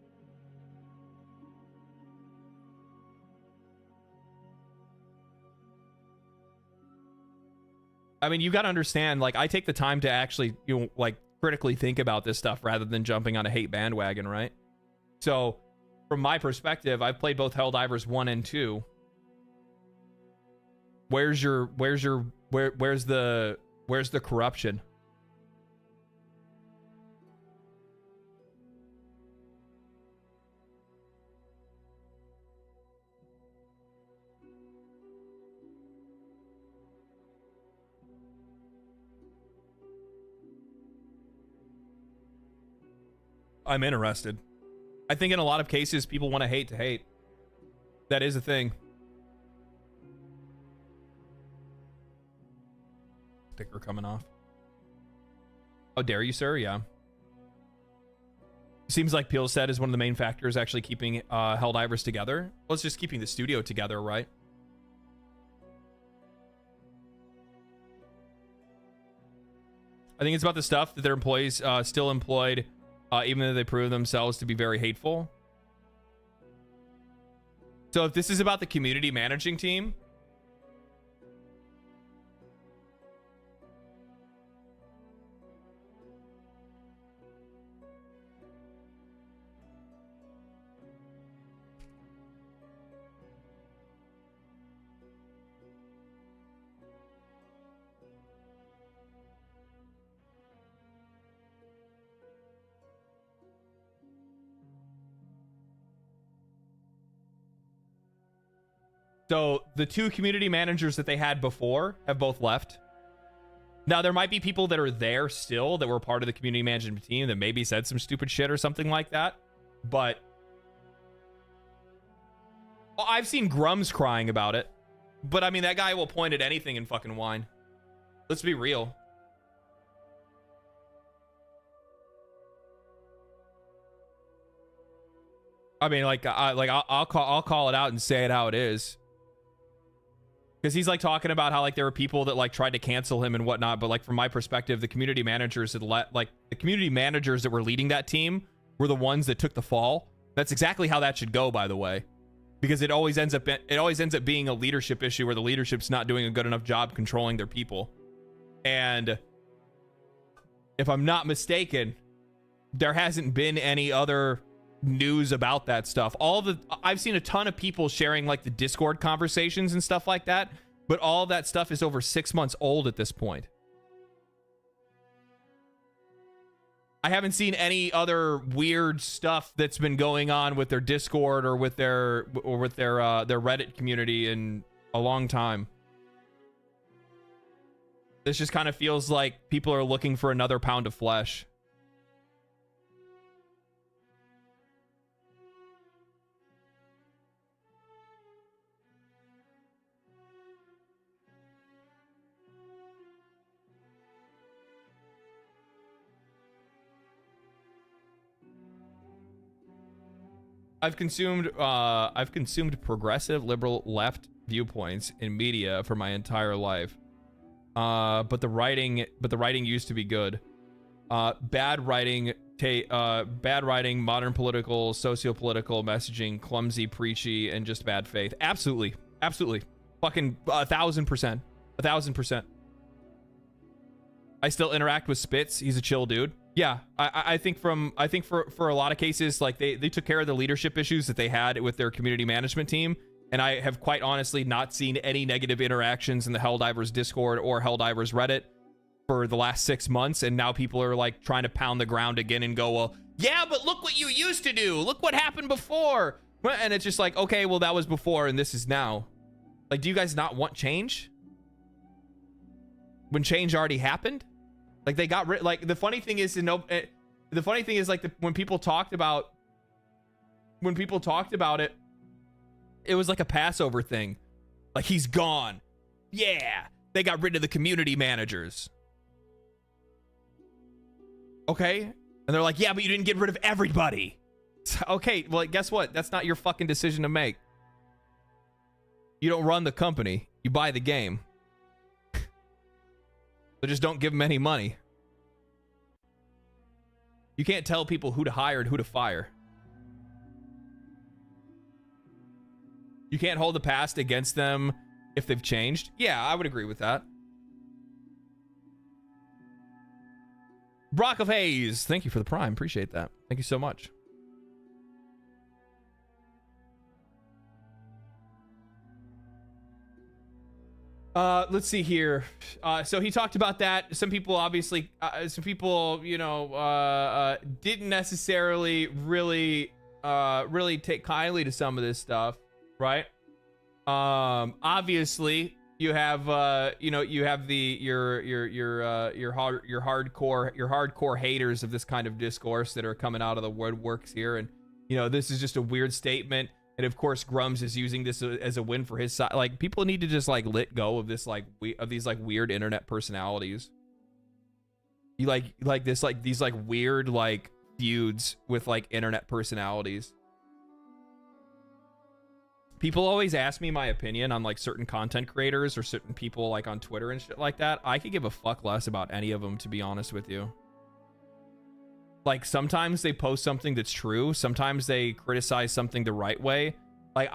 I mean, you got to understand, like, I take the time to actually, you know, like, critically think about this stuff rather than jumping on a hate bandwagon, right? So from my perspective, I've played both Helldivers 1 and 2. Where's the corruption? I'm interested. I think in a lot of cases, people want to hate. That is a thing. Sticker coming off. How dare you, sir? Yeah. Seems like Peel said is one of the main factors actually keeping Helldivers together. Well, it's just keeping the studio together, right? I think it's about the stuff that their employees still employed, even though they prove themselves to be very hateful. So if this is about the community managing team, so the two community managers that they had before have both left. Now, there might be people that are there still that were part of the community management team that maybe said some stupid shit or something like that. But well, I've seen Grums crying about it. But I mean, that guy will point at anything and fucking whine. Let's be real. I mean, I'll call it out and say it how it is. Because he's like talking about how like there were people that like tried to cancel him and whatnot, but like from my perspective, the community managers that the community managers that were leading that team were the ones that took the fall. That's exactly how that should go, by the way, because it always ends up being a leadership issue where the leadership's not doing a good enough job controlling their people. And if I'm not mistaken, there hasn't been any other news about that stuff. I've seen a ton of people sharing like the Discord conversations and stuff like that, but all of that stuff is over 6 months old at this point. I haven't seen any other weird stuff that's been going on with their Discord or with their Reddit community in a long time. This just kind of feels like people are looking for another pound of flesh. I've consumed progressive liberal left viewpoints in media for my entire life. But the writing used to be good. Bad writing, modern political, socio-political messaging, clumsy, preachy, and just bad faith. Absolutely. Fucking 1,000%. 1,000%. I still interact with Spitz. He's a chill dude. Yeah, I think for a lot of cases, like they took care of the leadership issues that they had with their community management team, and I have quite honestly not seen any negative interactions in the Helldivers Discord or Helldivers Reddit for the last 6 months, and now people are like trying to pound the ground again and go, well, yeah, but look what you used to do. Look what happened before. And it's just like, okay, well, that was before and this is now. Like, do you guys not want change? When change already happened? Like they got rid. Like the funny thing is, when people talked about it, it was like a Passover thing. Like he's gone. Yeah, they got rid of the community managers. Okay, and they're like, yeah, but you didn't get rid of everybody. Okay, well, guess what? That's not your fucking decision to make. You don't run the company. You buy the game. So just don't give them any money. You can't tell people who to hire and who to fire. You can't hold the past against them if they've changed. Yeah, I would agree with that. Brock of Hayes, thank you for the prime. Appreciate that. Thank you so much. Let's see here. So he talked about that. Some people obviously, didn't necessarily really take kindly to some of this stuff, right? Obviously you have, your hardcore haters of this kind of discourse that are coming out of the woodworks here. And, this is just a weird statement. And of course, Grums is using this as a win for his side. Like, people need to just like let go of this these weird internet personalities. You like these weird feuds with like internet personalities. People always ask me my opinion on like certain content creators or certain people like on Twitter and shit like that. I could give a fuck less about any of them, to be honest with you. Like sometimes they post something that's true, sometimes they criticize something the right way. Like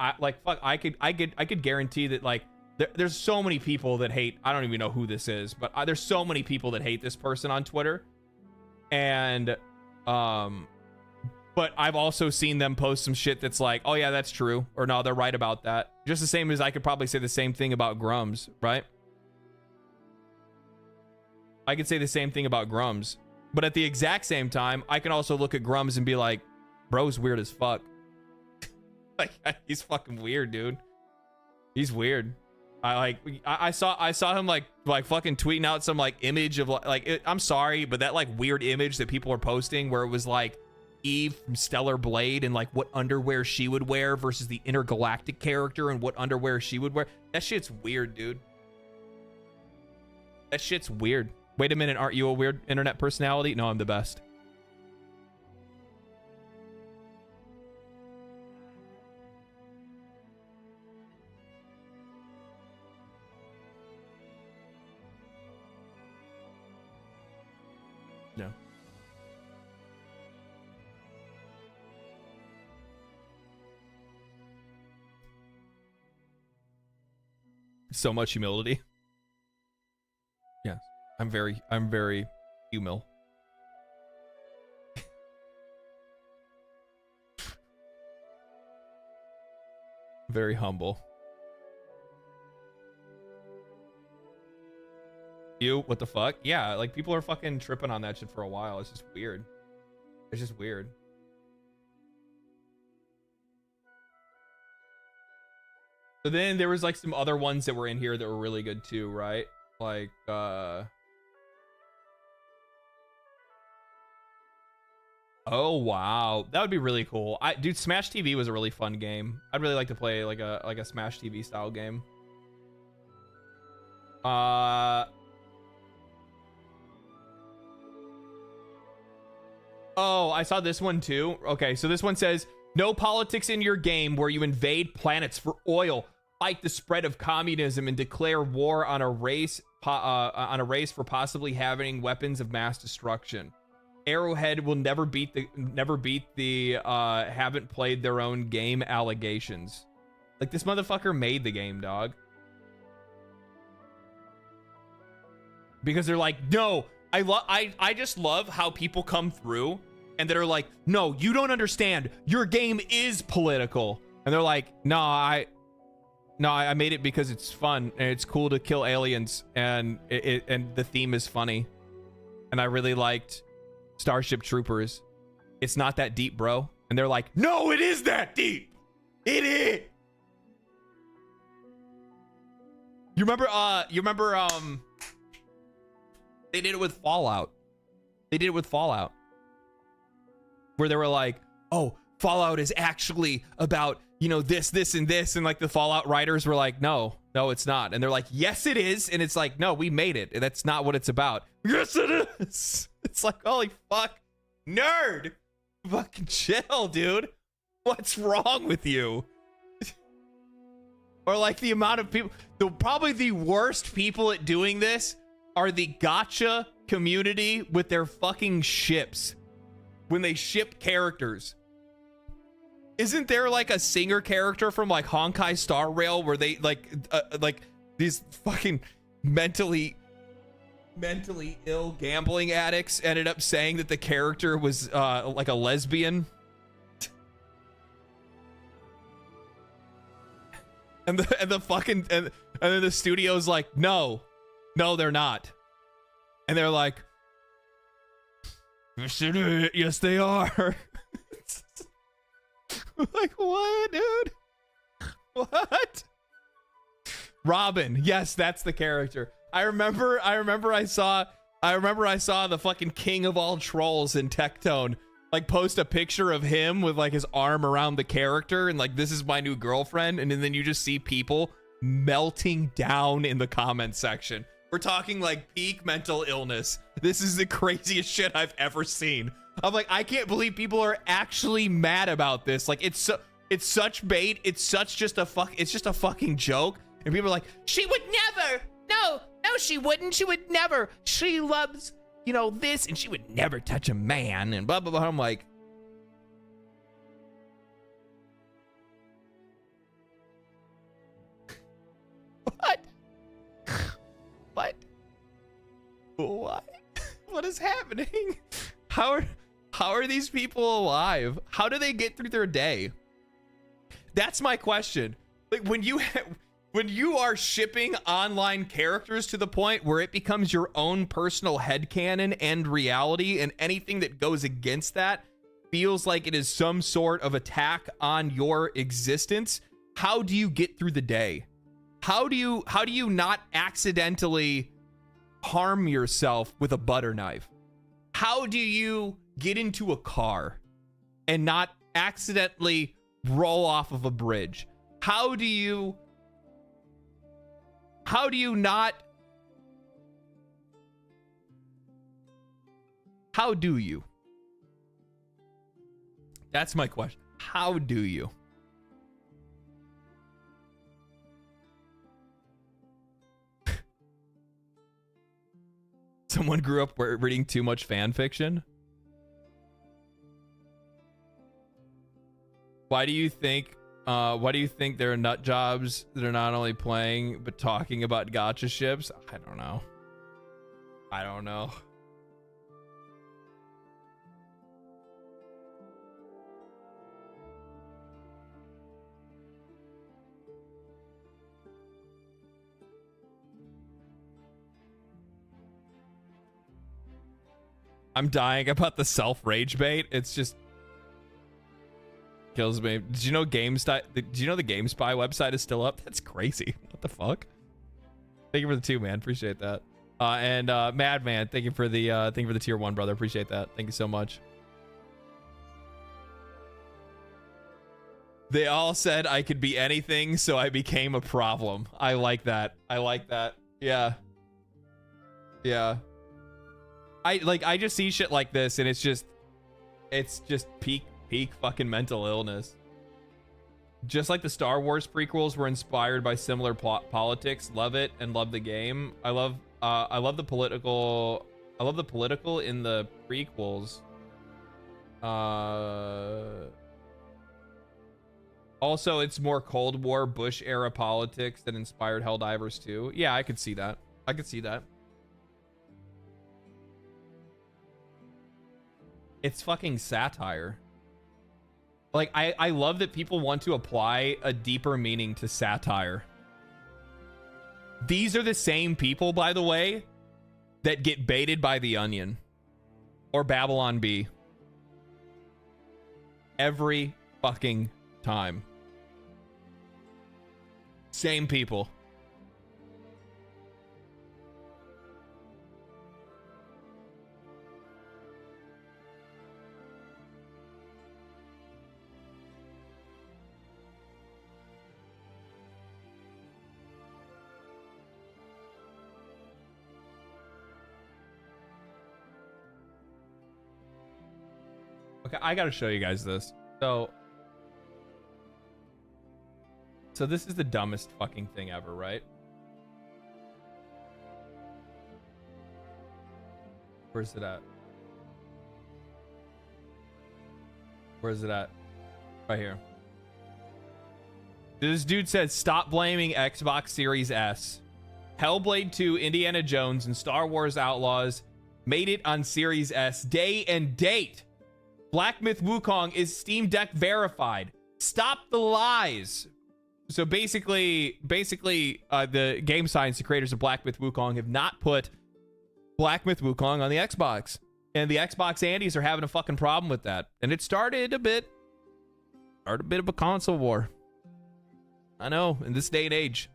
I could guarantee that like there's so many people that hate, I don't even know who this is, but there's so many people that hate this person on Twitter. And but I've also seen them post some shit that's like, oh yeah, that's true, or no, they're right about that. Just the same as I could probably say the same thing about Grums, right? I could say the same thing about Grums, but at the exact same time, I can also look at Grums and be like, bro's weird as fuck. Like, he's fucking weird, dude. He's weird. I saw him like fucking tweeting out some like image of I'm sorry, but that like weird image that people are posting where it was like Eve from Stellar Blade and like what underwear she would wear versus the intergalactic character and what underwear she would wear. That shit's weird, dude. That shit's weird. Wait a minute, aren't you a weird internet personality? No, I'm the best. No. So much humility. Yes, I'm very humil. Very humble. You, what the fuck? Yeah, like people are fucking tripping on that shit for a while. It's just weird. It's just weird. So then there was like some other ones that were in here that were really good too, right? Like oh wow, that would be really cool. Dude, Smash TV was a really fun game. I'd really like to play like a Smash TV style game. Oh, I saw this one too. Okay, so this one says, no politics in your game where you invade planets for oil, fight the spread of communism, and declare war on a race for possibly having weapons of mass destruction. Arrowhead will never beat the haven't played their own game allegations. Like, this motherfucker made the game, dog. Because they're like, no, I just love how people come through and that are like, no, you don't understand. Your game is political. And they're like, no, I made it because it's fun and it's cool to kill aliens and and the theme is funny. And I really liked Starship Troopers. It's not that deep, bro. And they're like, no, it is that deep. It is. You remember they did it with Fallout. Where they were like, oh, Fallout is actually about, you know, this, and this. And like the Fallout writers were like, no, it's not. And they're like, yes, it is. And it's like, no, we made it. That's not what it's about. Yes, it is. It's like, holy fuck, nerd. Fucking chill, dude. What's wrong with you? Or like the amount of people, probably the worst people at doing this are the gacha community with their fucking ships. When they ship characters. Isn't there like a singer character from like Honkai Star Rail where they like these fucking mentally ill gambling addicts ended up saying that the character was like a lesbian? And then the studio's like, no, they're not. And they're like, yes, they are. Like, what, dude? What? Robin. Yes, that's the character. I remember I saw the fucking king of all trolls in Tectone like post a picture of him with like his arm around the character and like, this is my new girlfriend. And then you just see people melting down in the comment section. We're talking like peak mental illness. This is the craziest shit I've ever seen. I'm like, I can't believe people are actually mad about this. Like, it's such bait. It's just a fucking joke. And people are like, she would never. No, she wouldn't. She would never. She loves, you know, this, and she would never touch a man, and blah, blah, blah. I'm like, what? What is happening? How are these people alive? How do they get through their day? That's my question. Like, when you are shipping online characters to the point where it becomes your own personal headcanon and reality, and anything that goes against that feels like it is some sort of attack on your existence, how do you get through the day? How do you not accidentally harm yourself with a butter knife? How do you get into a car and not accidentally roll off of a bridge? How do you not? How do you? That's my question. How do you? Someone grew up reading too much fan fiction. Why do you think there are nut jobs that are not only playing but talking about gacha ships? I don't know. I'm dying about the self-rage bait. It's just kills me. Did you know the GameSpy website is still up? That's crazy. What the fuck? Thank you for the 2, man. Appreciate that. And Madman, thank you for the tier 1, brother. Appreciate that. Thank you so much. They all said I could be anything, so I became a problem. I like that. Yeah. I just see shit like this, and it's just peak fucking mental illness. Just like the Star Wars prequels were inspired by similar politics. Love it and love the game. I love the political in the prequels. Also, it's more Cold War, Bush era politics that inspired Helldivers 2. Yeah, I could see that. It's fucking satire. Like, I love that people want to apply a deeper meaning to satire. These are the same people, by the way, that get baited by The Onion or Babylon Bee every fucking time. Same people. Okay, I gotta show you guys this. So this is the dumbest fucking thing ever, right? Where's it at? Right here. This dude said, stop blaming Xbox Series S. Hellblade 2, Indiana Jones, and Star Wars Outlaws made it on Series S. Day and date. Black Myth Wukong is Steam Deck verified. Stop the lies. So basically, the game science, the creators of Black Myth Wukong, have not put Black Myth Wukong on the Xbox. And the Xbox Andes are having a fucking problem with that. And it started a bit of a console war. I know, in this day and age.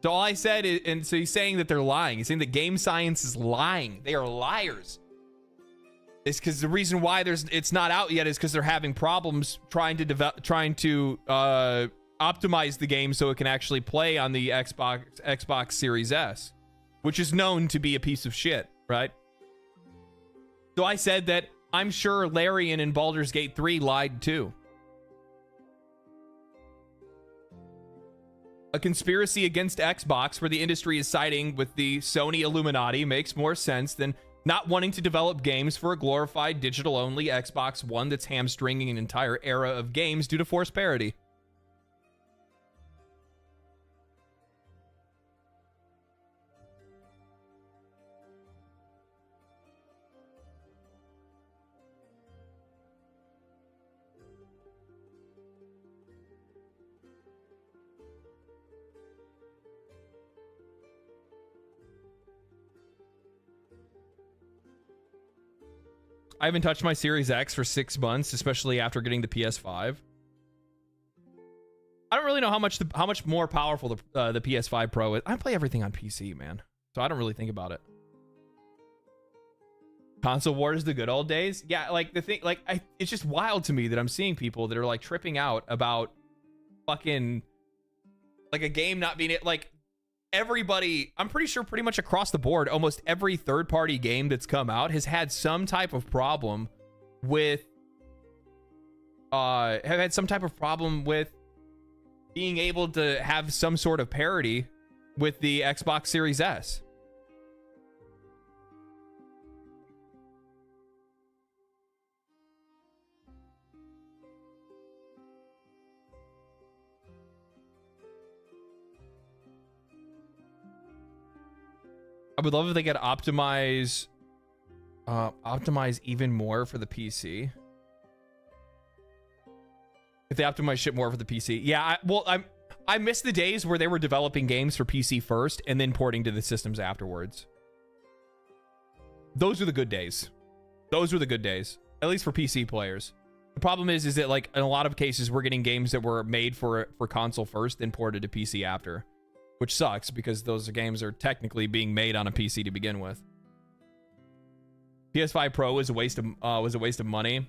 So all I said is, and so he's saying that they're lying. He's saying that game science is lying. They are liars. It's because the reason why it's not out yet is because they're having problems trying to optimize the game so it can actually play on the Xbox Series S, which is known to be a piece of shit, right? So I said that I'm sure Larian in Baldur's Gate 3 lied too. A conspiracy against Xbox where the industry is siding with the Sony Illuminati makes more sense than not wanting to develop games for a glorified digital-only Xbox One that's hamstringing an entire era of games due to forced parity. I haven't touched my Series X for 6 months, especially after getting the PS5. I don't really know how much more powerful the PS5 Pro is. I play everything on PC, man, so I don't really think about it. Console wars, the good old days. Yeah, like the thing, like it's just wild to me that I'm seeing people that are like tripping out about fucking like a game not being like. Everybody, I'm pretty sure pretty much across the board, almost every third-party game that's come out has had some type of problem with being able to have some sort of parity with the Xbox Series S. I would love if they could optimize even more for the PC. If they optimize shit more for the PC. Yeah, I miss the days where they were developing games for PC first and then porting to the systems afterwards. Those were the good days. Those were the good days, at least for PC players. The problem is that like in a lot of cases we're getting games that were made for console first, then ported to PC after. Which sucks because those games are technically being made on a PC to begin with. PS5 Pro was a waste of money.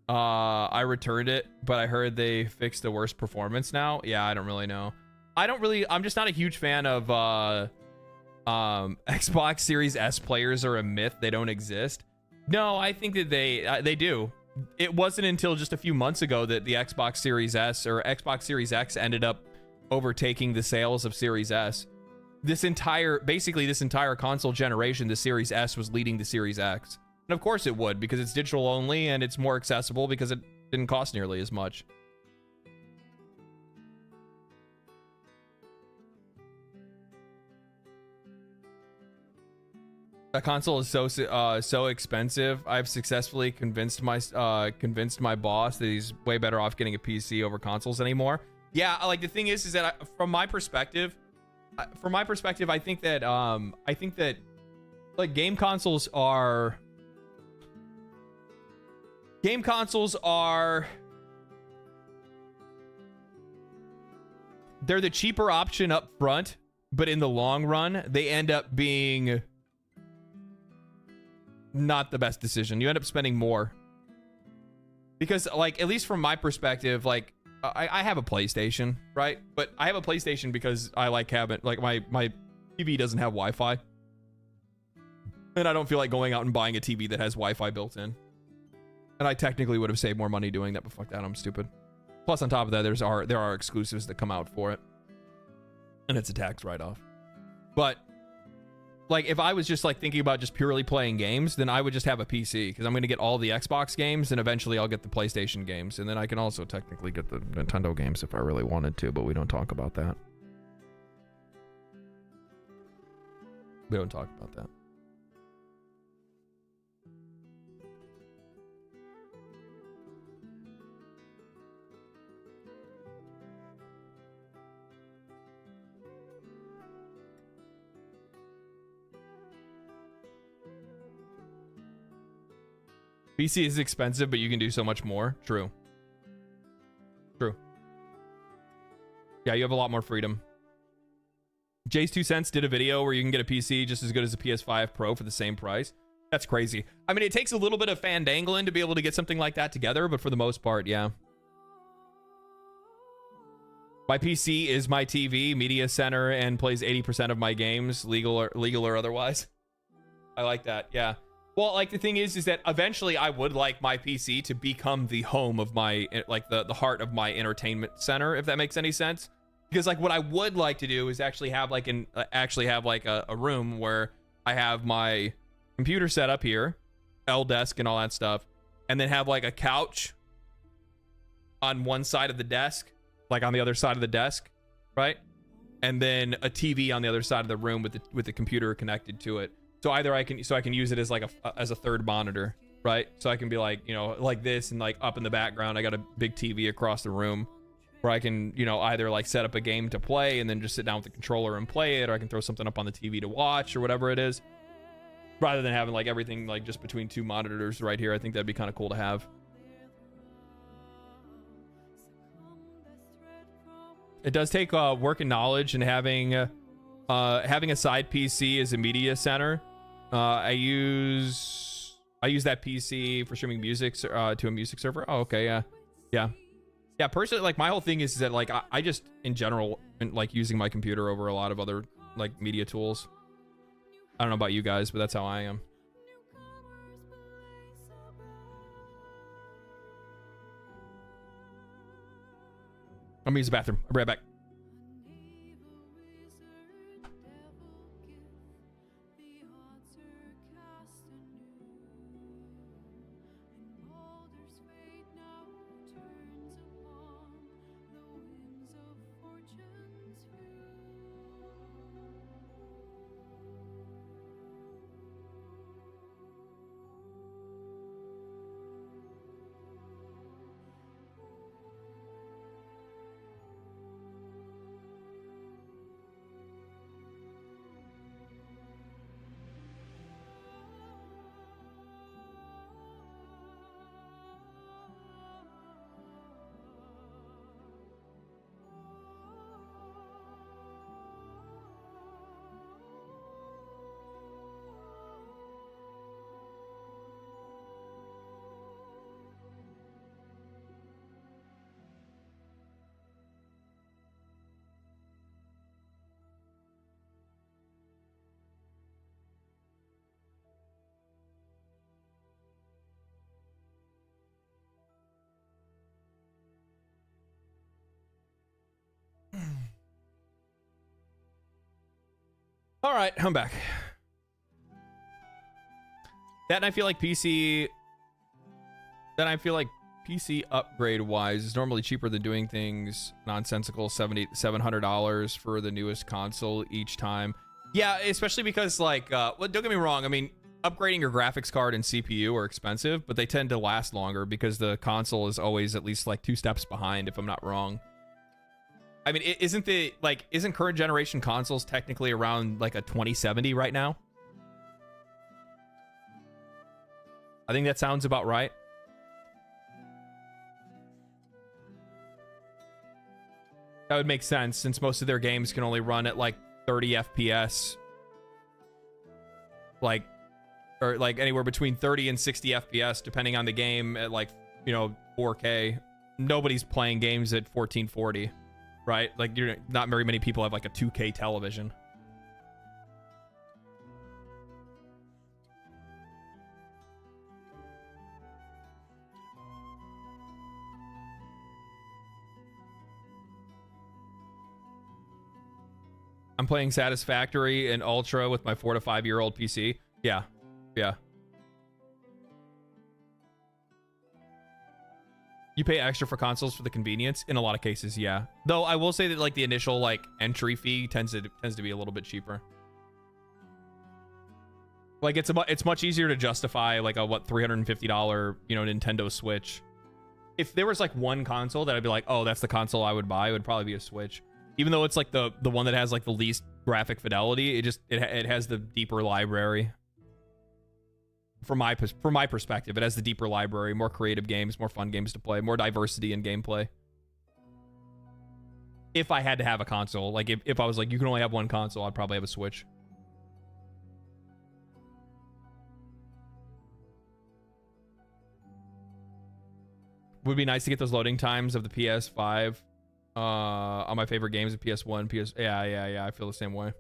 I returned it, but I heard they fixed the worst performance now. Yeah, I don't really know. I'm just not a huge fan of Xbox Series S players are a myth. They don't exist. No, I think that they do. It wasn't until just a few months ago that the Xbox Series S or Xbox Series X ended up overtaking the sales of Series S. Basically this entire console generation, the Series S was leading the Series X. And of course it would, because it's digital only and it's more accessible because it didn't cost nearly as much. That console is so expensive. I've successfully convinced my boss that he's way better off getting a PC over consoles anymore. Yeah, like the thing is that from my perspective, I think that like game consoles are they're the cheaper option up front, but in the long run, they end up being not the best decision. You end up spending more because like, at least from my perspective, like I have a PlayStation, right? But I have a PlayStation because I like having, like, my TV doesn't have Wi-Fi. And I don't feel like going out and buying a TV that has Wi-Fi built in. And I technically would have saved more money doing that, but fuck that, I'm stupid. Plus, on top of that, there are exclusives that come out for it. And it's a tax write-off. But like, if I was just like thinking about just purely playing games, then I would just have a PC because I'm going to get all the Xbox games and eventually I'll get the PlayStation games. And then I can also technically get the Nintendo games if I really wanted to, but we don't talk about that. We don't talk about that. PC is expensive, but you can do so much more. True. True. Yeah, you have a lot more freedom. Jay's 2 cents did a video where you can get a PC just as good as a PS5 Pro for the same price. That's crazy. I mean, it takes a little bit of fandangling to be able to get something like that together, but for the most part, yeah. My PC is my TV, media center, and plays 80% of my games, legal or otherwise. I like that, yeah. Well, like the thing is that eventually I would like my PC to become the home of my, like the heart of my entertainment center, if that makes any sense. Because like what I would like to do is actually have like a room where I have my computer set up here, L desk and all that stuff, and then have like a couch on one side of the desk, like on the other side of the desk, right? And then a TV on the other side of the room with the computer connected to it. So either I can use it as like a third monitor, right? So I can be like, you know, like this, and like up in the background I got a big TV across the room where I can, you know, either like set up a game to play and then just sit down with the controller and play it, or I can throw something up on the TV to watch or whatever it is, rather than having like everything like just between two monitors right here. I think that'd be kind of cool to have. It does take work and knowledge, and having a side PC as a media center. I use that PC for streaming music to a music server. Oh, okay, yeah. Personally, like my whole thing is that like I just in general like using my computer over a lot of other like media tools. I don't know about you guys, but that's how I am. I'm gonna use the bathroom. I'll be right back. All right, I'm back. That, and I feel like PC upgrade wise is normally cheaper than doing things nonsensical $700 for the newest console each time. Yeah, especially because like well, don't get me wrong, I mean upgrading your graphics card and CPU are expensive, but they tend to last longer because the console is always at least like 2 steps behind, if I'm not wrong. I mean, isn't current generation consoles technically around like a 2070 right now? I think that sounds about right. That would make sense since most of their games can only run at like 30 FPS. Like, or like anywhere between 30 and 60 FPS depending on the game at like, you know, 4K. Nobody's playing games at 1440. Right? Like, not very many people have like a 2K television. I'm playing Satisfactory and Ultra with my 4 to 5 year old PC. Yeah. Yeah. You pay extra for consoles for the convenience in a lot of cases, yeah. Though I will say that like the initial like entry fee tends to be a little bit cheaper. Like it's much easier to justify like a $350, you know, Nintendo Switch. If there was like one console that I'd be like, "Oh, that's the console I would buy," it would probably be a Switch. Even though it's like the one that has like the least graphic fidelity, it has the deeper library. From my perspective, it has the deeper library, more creative games, more fun games to play, more diversity in gameplay. If I had to have a console, like if I was like, you can only have one console, I'd probably have a Switch. Would be nice to get those loading times of the PS5 on my favorite games of PS1, yeah, I feel the same way.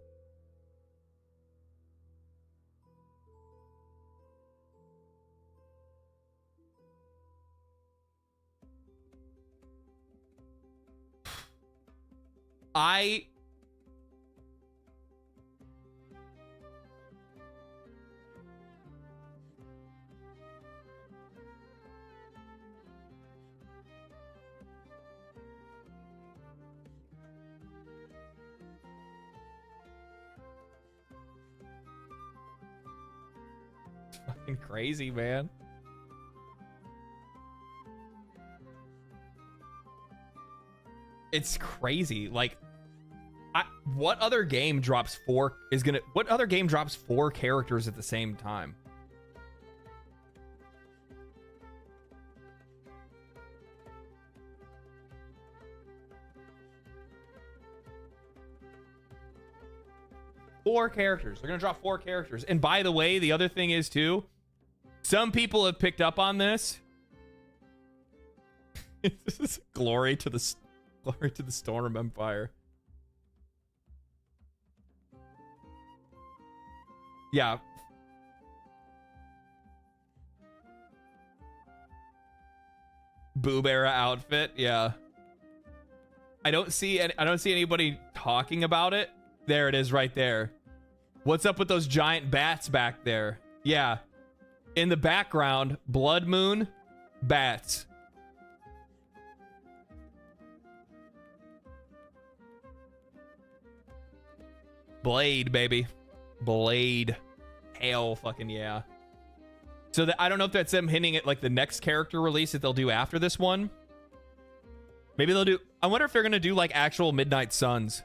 Fucking crazy, man. It's crazy. Like, what other game drops four characters at the same time? Four characters. They're gonna drop 4 characters. And by the way, the other thing is too, some people have picked up on this. This is glory to the Storm Empire. Yeah. Boob era outfit. Yeah. I don't see anybody talking about it. There it is right there. What's up with those giant bats back there? Yeah. In the background, Blood Moon, bats. Blade, baby. Blade. Hell fucking yeah. So I don't know if that's them hinting at like the next character release that they'll do after this one. Maybe they'll do... I wonder if they're going to do like actual Midnight Suns.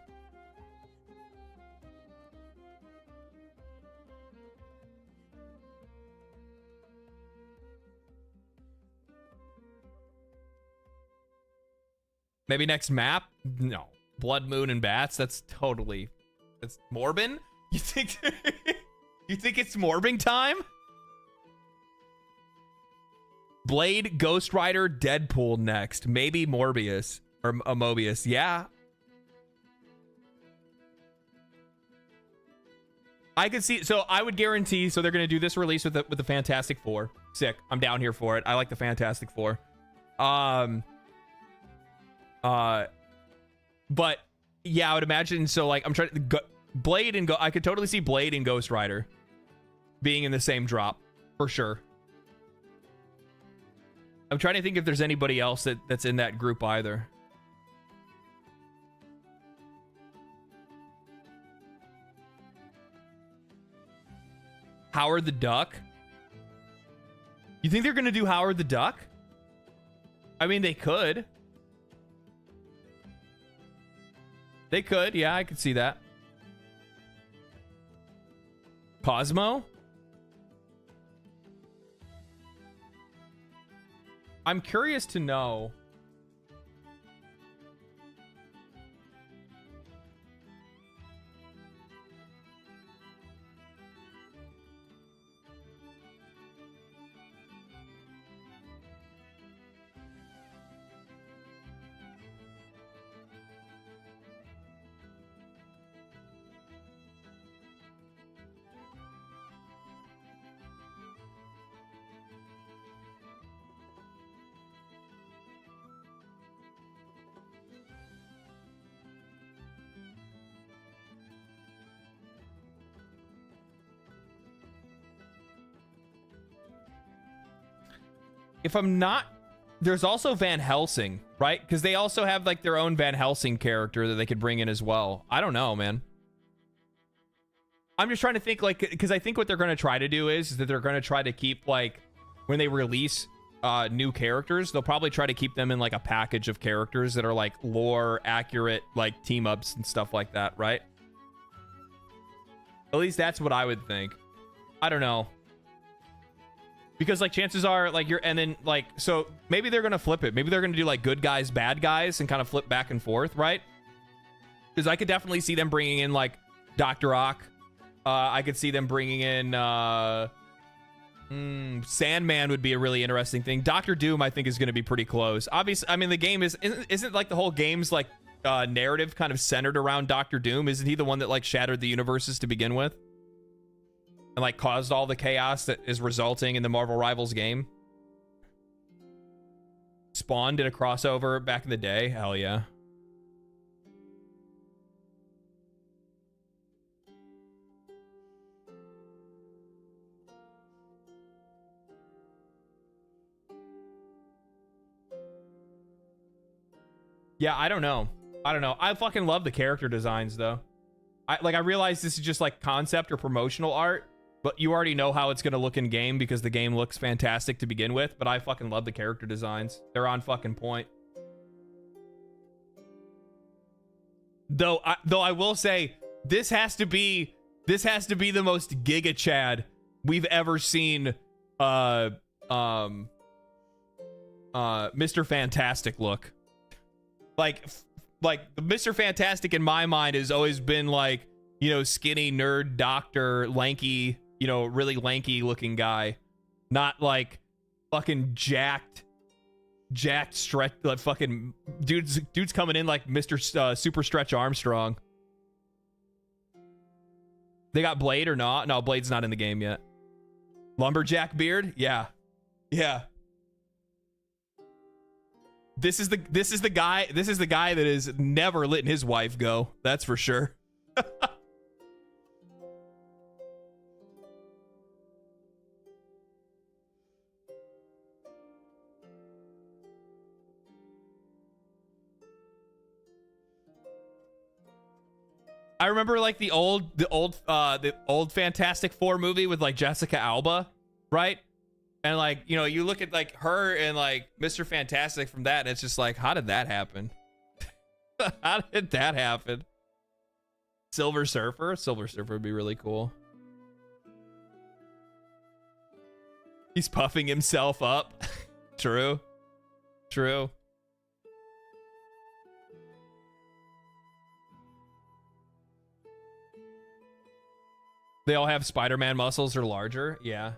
Maybe next map? No. Blood Moon and bats? That's totally... That's Morbin? You think... You think it's Morbing time? Blade, Ghost Rider, Deadpool next. Maybe Morbius. Or Mobius. Yeah. I could see... So I would guarantee... So they're going to do this release with the Fantastic Four. Sick. I'm down here for it. I like the Fantastic Four. But yeah, I would imagine. So like, I'm trying to Blade and I could totally see Blade and Ghost Rider being in the same drop for sure. I'm trying to think if there's anybody else that's in that group either. Howard the Duck. You think they're gonna do Howard the Duck? I mean, they could. They could, yeah, I could see that. Cosmo? I'm curious to know. If I'm not, there's also Van Helsing, right? Because they also have like their own Van Helsing character that they could bring in as well. I don't know, man. I'm just trying to think, like, because I think what they're going to try to do is that they're going to try to keep, like, when they release new characters, they'll probably try to keep them in like a package of characters that are like lore accurate, like team ups and stuff like that, right? At least that's what I would think. I don't know. Because like chances are like and then like, so maybe they're going to flip it. Maybe they're going to do like good guys, bad guys and kind of flip back and forth, right? Because I could definitely see them bringing in like Dr. Ock. I could see them bringing in Sandman would be a really interesting thing. Doctor Doom I think is going to be pretty close. Obviously, I mean the game isn't like the whole game's like narrative kind of centered around Doctor Doom. Isn't he the one that like shattered the universes to begin with? And like caused all the chaos that is resulting in the Marvel Rivals game. Spawn did a crossover back in the day. Hell yeah. Yeah, I don't know. I fucking love the character designs though. I realize this is just like concept or promotional art, but you already know how it's gonna look in game because the game looks fantastic to begin with. But I fucking love the character designs. They're on fucking point. Though I will say this has to be the most Giga Chad we've ever seen Mr. Fantastic look. Like Mr. Fantastic in my mind has always been like, you know, skinny nerd doctor, lanky, you know, really lanky looking guy, not like fucking jacked stretch, like fucking dudes coming in like Mr. Super Stretch Armstrong. They got Blade or not? No, Blade's not in the game yet. Lumberjack beard? Yeah. This is the guy that is never letting his wife go. That's for sure. I remember like the old Fantastic Four movie with like Jessica Alba, right? And like, you know, you look at like her and like Mr. Fantastic from that, and it's just like, how did that happen? How did that happen? Silver Surfer would be really cool. He's puffing himself up. True. They all have Spider-Man muscles or larger. Yeah.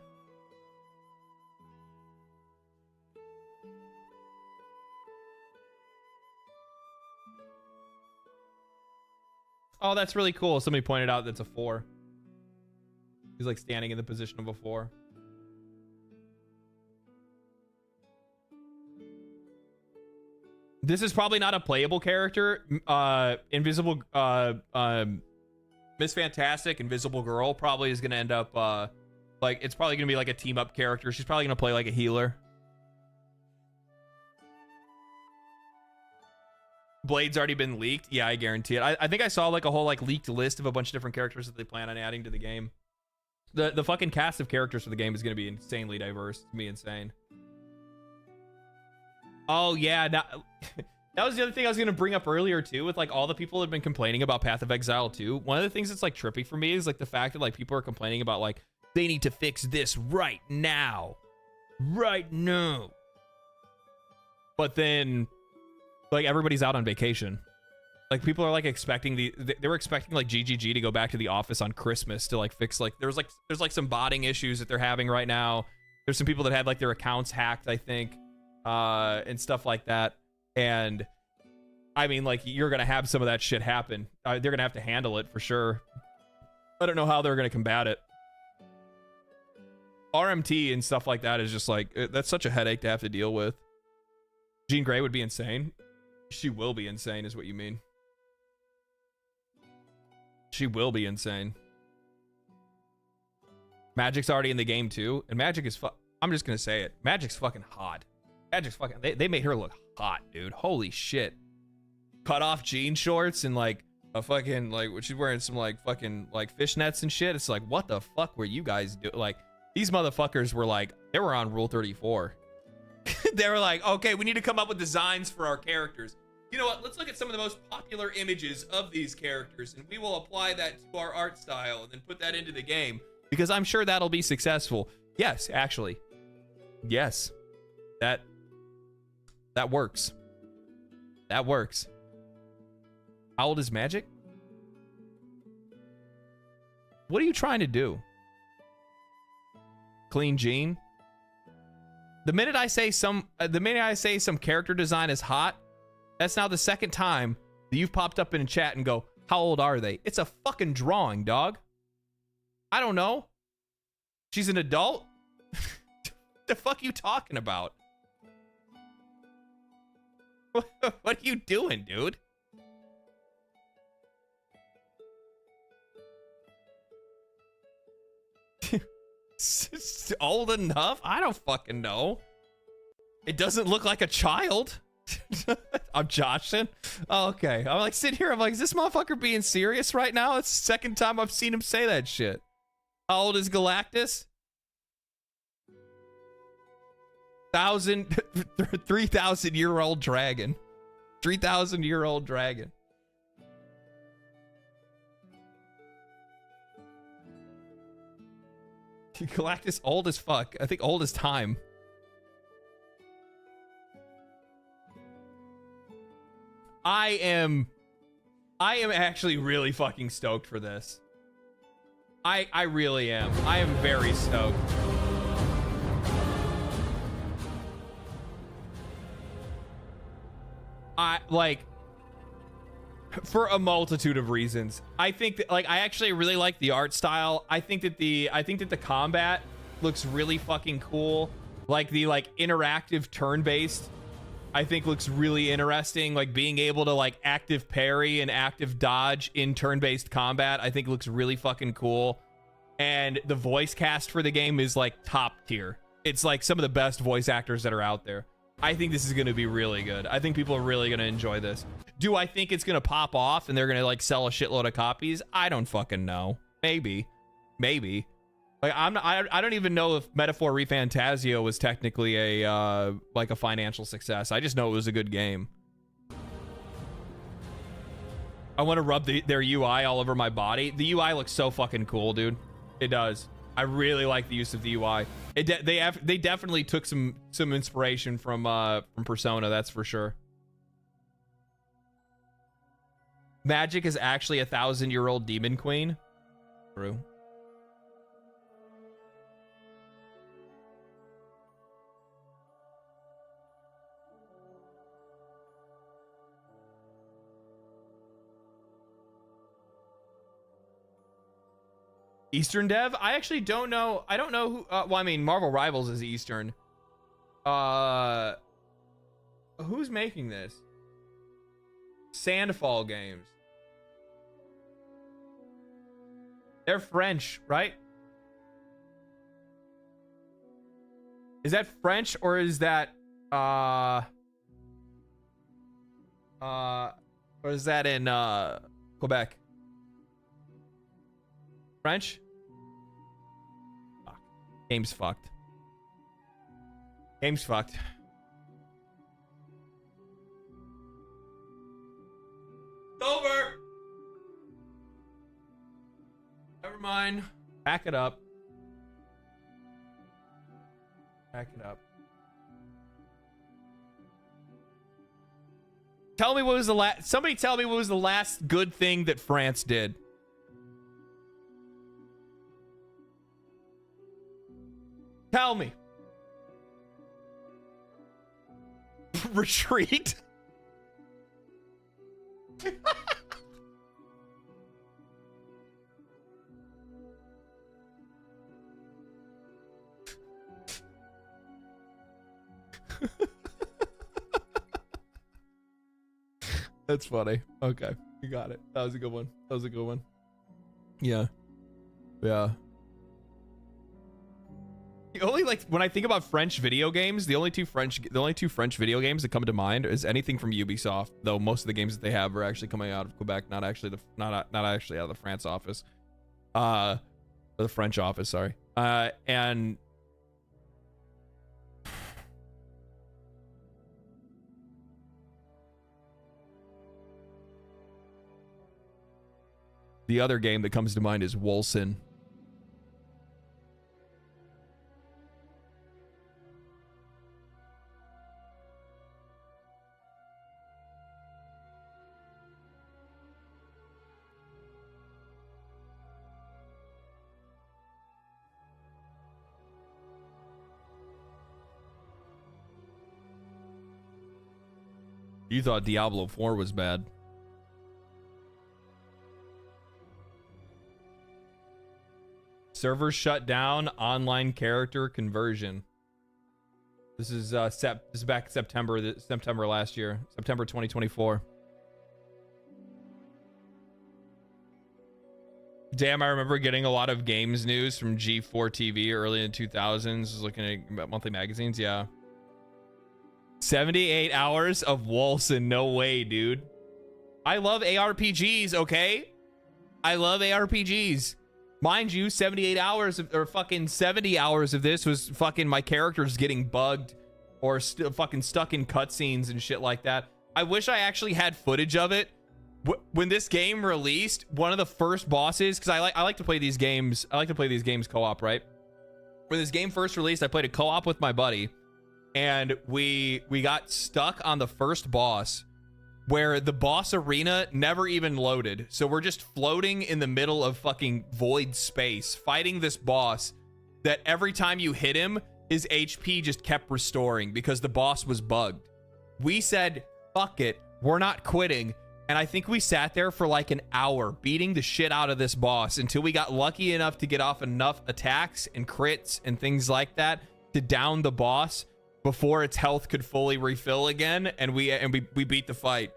Oh, that's really cool. Somebody pointed out that's a 4. He's like standing in the position of a 4. This is probably not a playable character. Invisible Miss Fantastic, Invisible Girl probably is gonna end up like, it's probably gonna be like a team up character. She's probably gonna play like a healer. Blade's already been leaked. Yeah, I guarantee it. I think I saw like a whole like leaked list of a bunch of different characters that they plan on adding to the game. The fucking cast of characters for the game is gonna be insanely diverse. It's gonna be insane. Oh yeah, that was the other thing I was gonna bring up earlier too, with like all the people that have been complaining about Path of Exile 2. One of the things that's like trippy for me is like the fact that like people are complaining about like, they need to fix this right now. But then like everybody's out on vacation. Like people are like expecting they were expecting like GGG to go back to the office on Christmas to like fix like there's like some botting issues that they're having right now. There's some people that had like their accounts hacked, I think, and stuff like that. And I mean, like, you're gonna have some of that shit happen. They're gonna have to handle it for sure. I don't know how they're gonna combat it. RMT and stuff like that is just like, that's such a headache to have to deal with. Jean Grey would be insane. She will be insane is what you mean. She will be insane. Magic's already in the game too, and Magic is I'm just gonna say it. Magic's fucking hot. Magic's fucking, they made her look hot, dude. Holy shit. Cut off jean shorts and like a fucking, like, what she's wearing, some like fucking like fishnets and shit. It's like, what the fuck were you guys doing? Like, these motherfuckers were like, they were on Rule 34. They were like, okay, we need to come up with designs for our characters. You know what? Let's look at some of the most popular images of these characters, and we will apply that to our art style and then put that into the game, because I'm sure that'll be successful. Yes, actually. Yes. That works. That works. How old is Magic? What are you trying to do? Clean Jean? The minute I say some character design is hot, that's now the second time that you've popped up in a chat and go, how old are they? It's a fucking drawing, dog. I don't know. She's an adult? The fuck you talking about? What are you doing, dude? Old enough? I don't fucking know. It doesn't look like a child. I'm joshing. Oh, okay. I'm like sitting here. I'm like, is this motherfucker being serious right now? It's the second time I've seen him say that shit. How old is Galactus? 3,000-year-old dragon. 3,000-year-old dragon. Galactus old as fuck. I think old as time. I am actually really fucking stoked for this. I really am. I am very stoked. I like for a multitude of reasons. I think that like I actually really like the art style. I think that the combat looks really fucking cool. Like the interactive turn-based I think looks really interesting. Like being able to like active parry and active dodge in turn-based combat, I think looks really fucking cool. And the voice cast for the game is like top tier. It's like some of the best voice actors that are out there. I think this is going to be really good. I think people are really going to enjoy this. Do I think it's going to pop off and they're going to like sell a shitload of copies? I don't fucking know. Maybe. Like I don't even know if Metaphor ReFantazio was technically a like a financial success. I just know it was a good game. I want to rub their UI all over my body. The UI looks so fucking cool, dude. It does. I really like the use of the UI. They definitely took some inspiration from Persona, that's for sure. Magic is actually a 1,000-year-old demon queen. True. Eastern dev? I actually don't know. I don't know who. Well, I mean, Marvel Rivals is Eastern. Who's making this? Sandfall Games. They're French, right? Is that French or is that or is that in Quebec? French? Fuck. Game's fucked. Game's fucked. It's over. Never mind. Back it up. Back it up. Tell me what was the last. Somebody tell me what was the last good thing that France did. Tell me. Retreat? That's funny. Okay, you got it. That was a good one. That was a good one. Yeah. Yeah. The only, like, when I think about French video games, the only two French video games that come to mind is anything from Ubisoft. Though most of the games that they have are actually coming out of Quebec, not actually not actually out of the France office, or the French office. Sorry. And the other game that comes to mind is Walson. You thought Diablo 4 was bad. Servers shut down. Online character conversion. This is this is back in September last year. September 2024. Damn, I remember getting a lot of games news from G4 TV early in the 2000s. Looking at monthly magazines, yeah. 78 hours of Walson. No way, dude. I love ARPGs, okay? I love ARPGs. Mind you, 78 hours or fucking 70 hours of this was fucking my characters getting bugged or fucking stuck in cutscenes and shit like that. I wish I actually had footage of it. When this game released, one of the first bosses, because I like to play these games. I like to play these games co-op, right? When this game first released, I played a co-op with my buddy, and we got stuck on the first boss, where the boss arena never even loaded. So we're just floating in the middle of fucking void space, fighting this boss that every time you hit him, his HP just kept restoring because the boss was bugged. We said, fuck it, we're not quitting. And I think we sat there for like an hour beating the shit out of this boss until we got lucky enough to get off enough attacks and crits and things like that to down the boss before its health could fully refill again. And we beat the fight.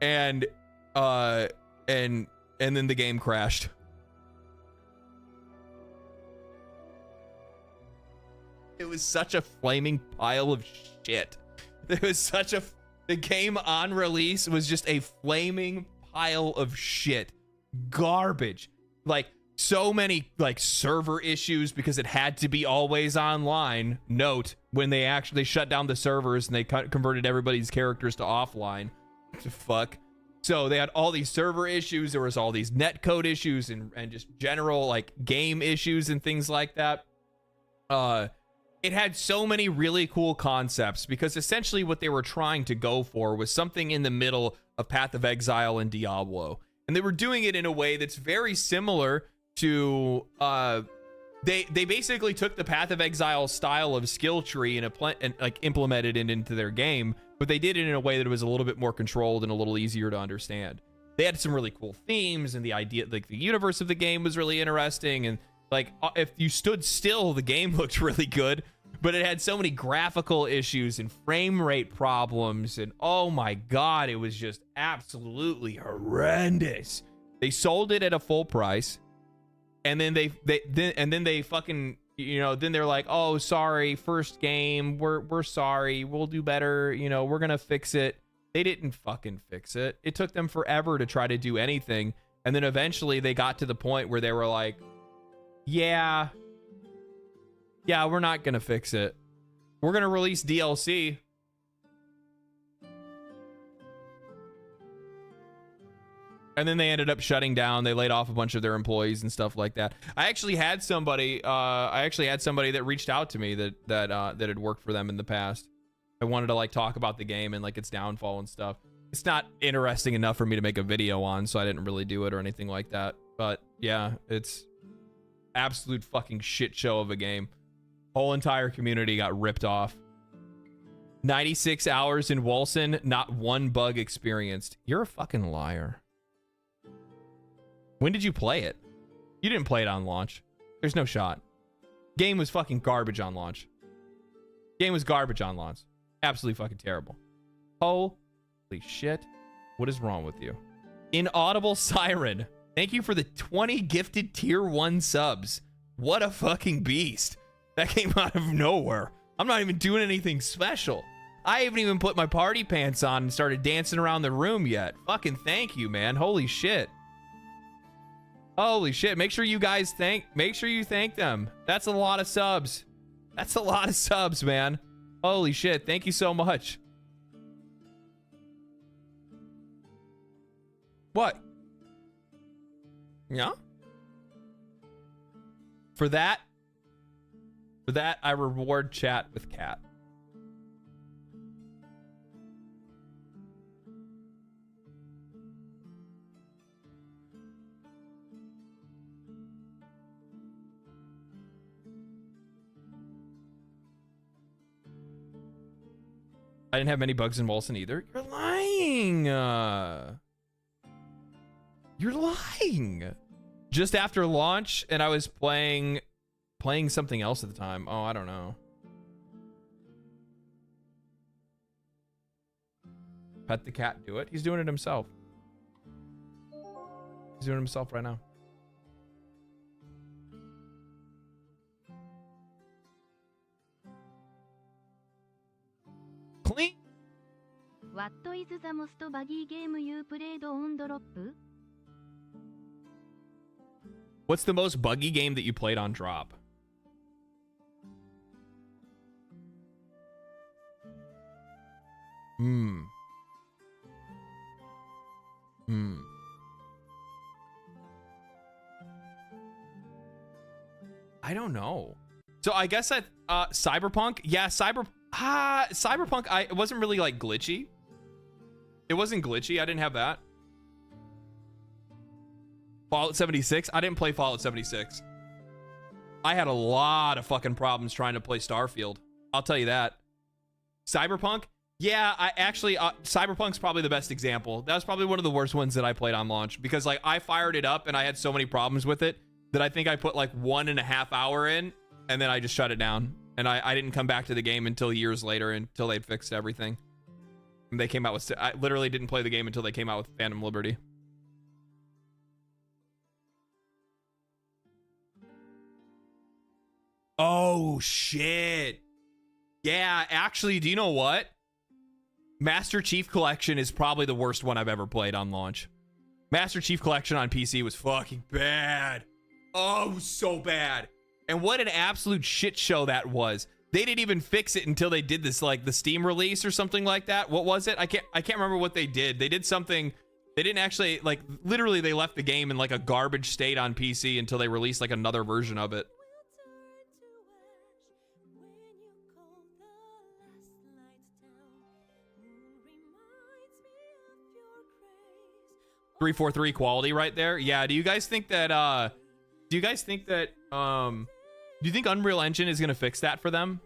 And then the game crashed. It was such a flaming pile of shit. It was such a the game on release was just a flaming pile of shit. Garbage. Like so many like server issues because it had to be always online. Note when they actually shut down the servers and they converted everybody's characters to offline. Fuck. So they had all these server issues. There was all these netcode issues and just general like game issues and things like that. It had so many really cool concepts because essentially what they were trying to go for was something in the middle of Path of Exile and Diablo. And they were doing it in a way that's very similar to they basically took the Path of Exile style of skill tree and like implemented it into their game, but they did it in a way that was a little bit more controlled and a little easier to understand. They had some really cool themes, and the idea, like the universe of the game was really interesting, and like if you stood still, the game looked really good, but it had so many graphical issues and frame rate problems, and oh my god, it was just absolutely horrendous. They sold it at a full price, and then they fucking, you know, then they're like, oh, sorry, first game, we're sorry, we'll do better, you know, we're gonna fix it. They didn't fucking fix it. It took them forever to try to do anything, and then eventually they got to the point where they were like, yeah, we're not gonna fix it. We're gonna release DLC. And then they ended up shutting down. They laid off a bunch of their employees and stuff like that. I actually had somebody that reached out to me that had worked for them in the past. I wanted to like talk about the game and like its downfall and stuff. It's not interesting enough for me to make a video on, so I didn't really do it or anything like that. But yeah, it's absolute fucking shit show of a game. Whole entire community got ripped off. 96 hours in Walson, not one bug experienced. You're a fucking liar. When did you play it? You didn't play it on launch. There's no shot. Game was fucking garbage on launch. Game was garbage on launch. Absolutely fucking terrible. Holy shit. What is wrong with you? Inaudible Siren. Thank you for the 20 gifted tier 1 subs. What a fucking beast. That came out of nowhere. I'm not even doing anything special. I haven't even put my party pants on and started dancing around the room yet. Fucking thank you, man. Holy shit. Holy shit. Make sure you thank them. That's a lot of subs. That's a lot of subs, man. Holy shit. Thank you so much. What? Yeah? For that, I reward chat with cat. I didn't have many bugs in Walson either. You're lying. You're lying. Just after launch, and I was playing something else at the time. Oh, I don't know. Pet the cat do it. He's doing it himself. He's doing it himself right now. Clean the most buggy game you played on drop? What's the most buggy game that you played on drop? I don't know. So I guess that Cyberpunk, yeah, Cyberpunk, it wasn't really like glitchy. It wasn't glitchy. I didn't have that. Fallout 76. I didn't play Fallout 76. I had a lot of fucking problems trying to play Starfield. I'll tell you that. Cyberpunk. Yeah, I actually, Cyberpunk's probably the best example. That was probably one of the worst ones that I played on launch because like I fired it up and I had so many problems with it that I think I put like 1.5 hours in and then I just shut it down. And I didn't come back to the game until years later until they'd fixed everything. And they came out with, I literally didn't play the game until they came out with Phantom Liberty. Oh, shit. Yeah, actually, do you know what? Master Chief Collection is probably the worst one I've ever played on launch. Master Chief Collection on PC was fucking bad. Oh, so bad. And what an absolute shit show that was. They didn't even fix it until they did this, like the Steam release or something like that. What was it? I can't remember what they did. They did something. They didn't actually, like, literally they left the game in like a garbage state on PC until they released like another version of it. .343 quality right there. Yeah, do you guys think that do you think Unreal Engine is going to fix that for them?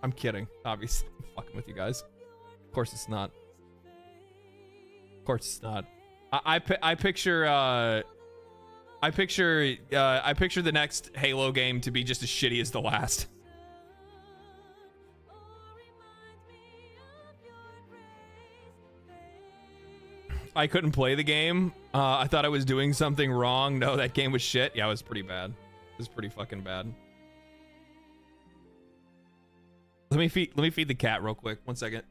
I'm kidding. Obviously, I'm fucking with you guys. Of course it's not. Of course it's not. I picture the next Halo game to be just as shitty as the last. I couldn't play the game. I thought I was doing something wrong. No, that game was shit. Yeah, it was pretty bad. It was pretty fucking bad. Let me feed the cat real quick. 1 second.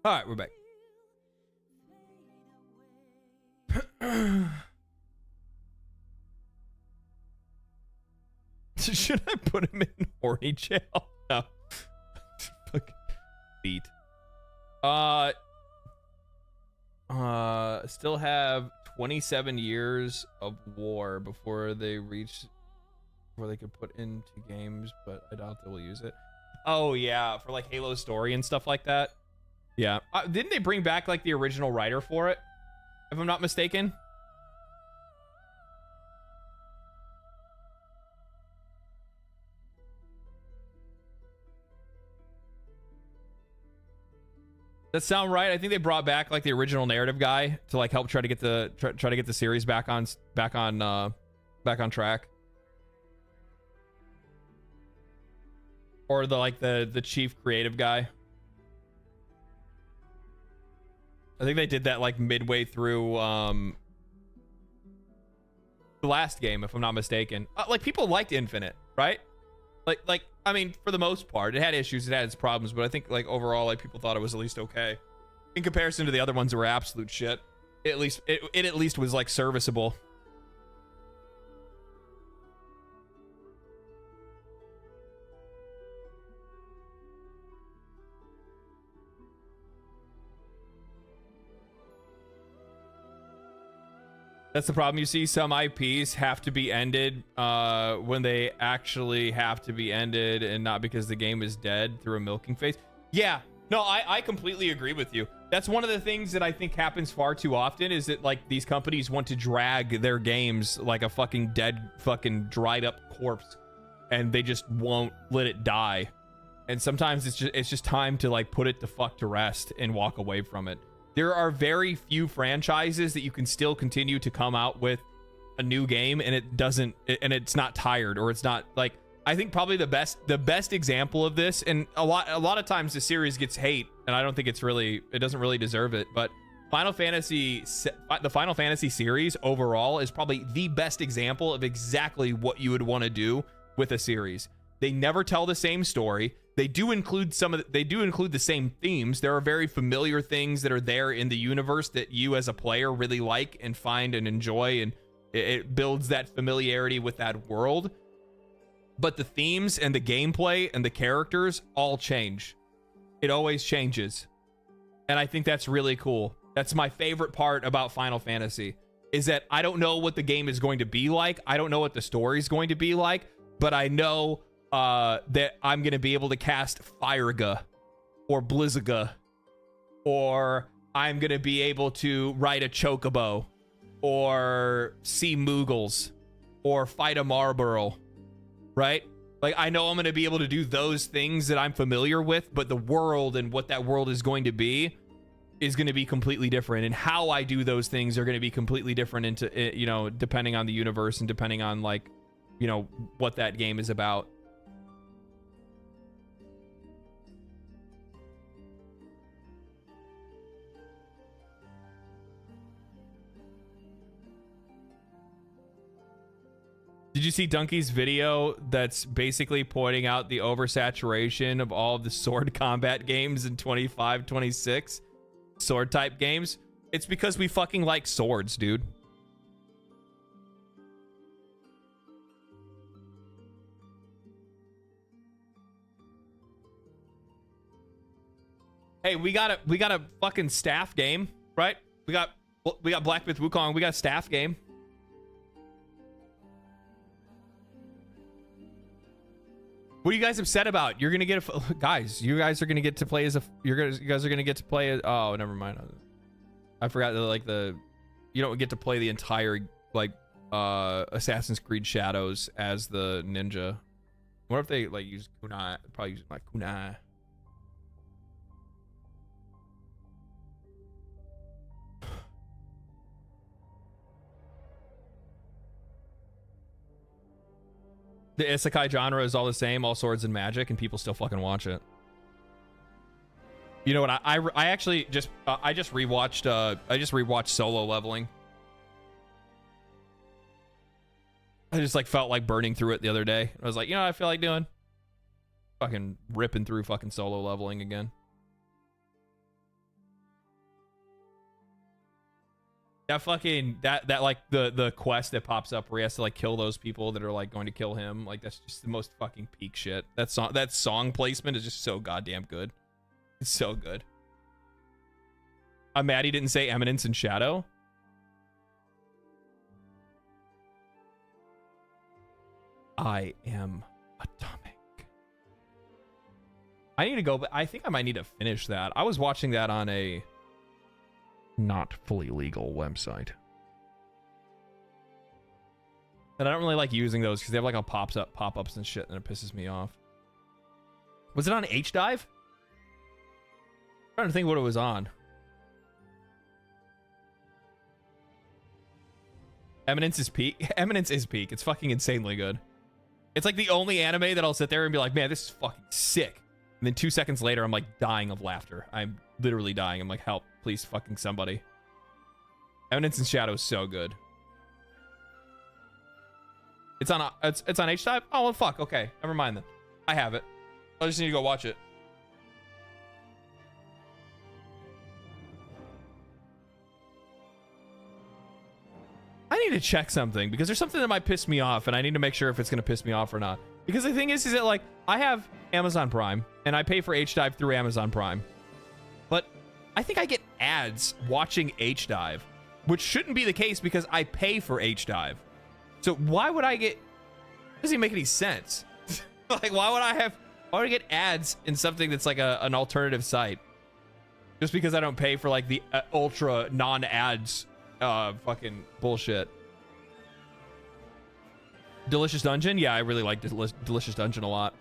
All right, we're back. Should I put him in horny jail? No. Fucking beat. Still have 27 years of war before they could put into games, but I doubt they will use it. Oh yeah, for like Halo story and stuff like that. Yeah. Didn't they bring back like the original writer for it? If I'm not mistaken. That sound right? I think they brought back like the original narrative guy to like help try to get the series back on track. Or the chief creative guy. I think they did that like midway through the last game, if I'm not mistaken. Like, people liked Infinite, right? Like I mean, for the most part, it had issues, it had its problems, but I think like overall, like people thought it was at least okay in comparison to the other ones that were absolute shit. At least it at least was like serviceable. That's the problem. You see, some IPs have to be ended when they actually have to be ended, and not because the game is dead through a milking phase. Yeah, no, I completely agree with you. That's one of the things that I think happens far too often, is that like these companies want to drag their games like a fucking dead, fucking dried up corpse, and they just won't let it die. And sometimes it's just time to like put it the fuck to rest and walk away from it. There are very few franchises that you can still continue to come out with a new game and it's not tired, or it's not like, I think probably the best example of this, and a lot of times the series gets hate, and I don't think it doesn't really deserve it, but the Final Fantasy series overall is probably the best example of exactly what you would want to do with a series. They never tell the same story. They do include the same themes. There are very familiar things that are there in the universe that you as a player really like and find and enjoy, and it builds that familiarity with that world. But the themes and the gameplay and the characters all change. It always changes. And I think that's really cool. That's my favorite part about Final Fantasy, is that I don't know what the game is going to be like. I don't know what the story is going to be like, but I know that I'm going to be able to cast Fireга or Blizzaga, or I'm going to be able to ride a Chocobo, or see Moogles, or fight a Marlboro, right? Like, I know I'm going to be able to do those things that I'm familiar with, but the world and what that world is going to be completely different, and how I do those things are going to be completely different into, you know, depending on the universe and depending on, like, you know, what that game is about. Did you see Donkey's video that's basically pointing out the oversaturation of all of the sword combat games in 25, 26? Sword type games? It's because we fucking like swords, dude. Hey, we got a fucking staff game, right? We got Black Myth Wukong, we got a staff game. What are you guys upset about? You're gonna get guys. You guys are gonna get to play as a. You guys are gonna get to play as. Oh, never mind. I forgot that like you don't get to play the entire like Assassin's Creed Shadows as the ninja. What if they like use kunai? Probably use like kunai. The isekai genre is all the same, all swords and magic, and people still fucking watch it. You know what? I actually just I just rewatched Solo Leveling. I just like felt like burning through it the other day. I was like, you know what I feel like doing? Fucking ripping through fucking Solo Leveling again. That fucking that like the quest that pops up where he has to like kill those people that are like going to kill him, like that's just the most fucking peak shit. That song placement is just so goddamn good. It's so good. I'm mad he didn't say Eminence and Shadow. I am atomic. I need to go, but I think I might need to finish that. I was watching that on a not fully legal website, and I don't really like using those because they have like all pop-ups and shit, and it pisses me off. Was it on H-Dive? I'm trying to think what it was on. Eminence is peak. Eminence is peak. It's fucking insanely good. It's like the only anime that I'll sit there and be like, man, this is fucking sick, and then 2 seconds later I'm like dying of laughter. I'm literally dying. I'm like, help, please, fucking somebody. Eminence and Shadow is so good. It's on H-Type? Oh, well, fuck. Okay. Never mind then. I have it. I just need to go watch it. I need to check something because there's something that might piss me off and I need to make sure if it's going to piss me off or not. Because the thing is that like I have Amazon Prime and I pay for H-Dive through Amazon Prime. But I think I get ads watching H-Dive, which shouldn't be the case because I pay for H-Dive. So why would I get... Doesn't even make any sense. Like why would I get ads in something that's like an alternative site? Just because I don't pay for like the ultra non-ads fucking bullshit. Delicious Dungeon? Yeah, I really like Delicious Dungeon a lot.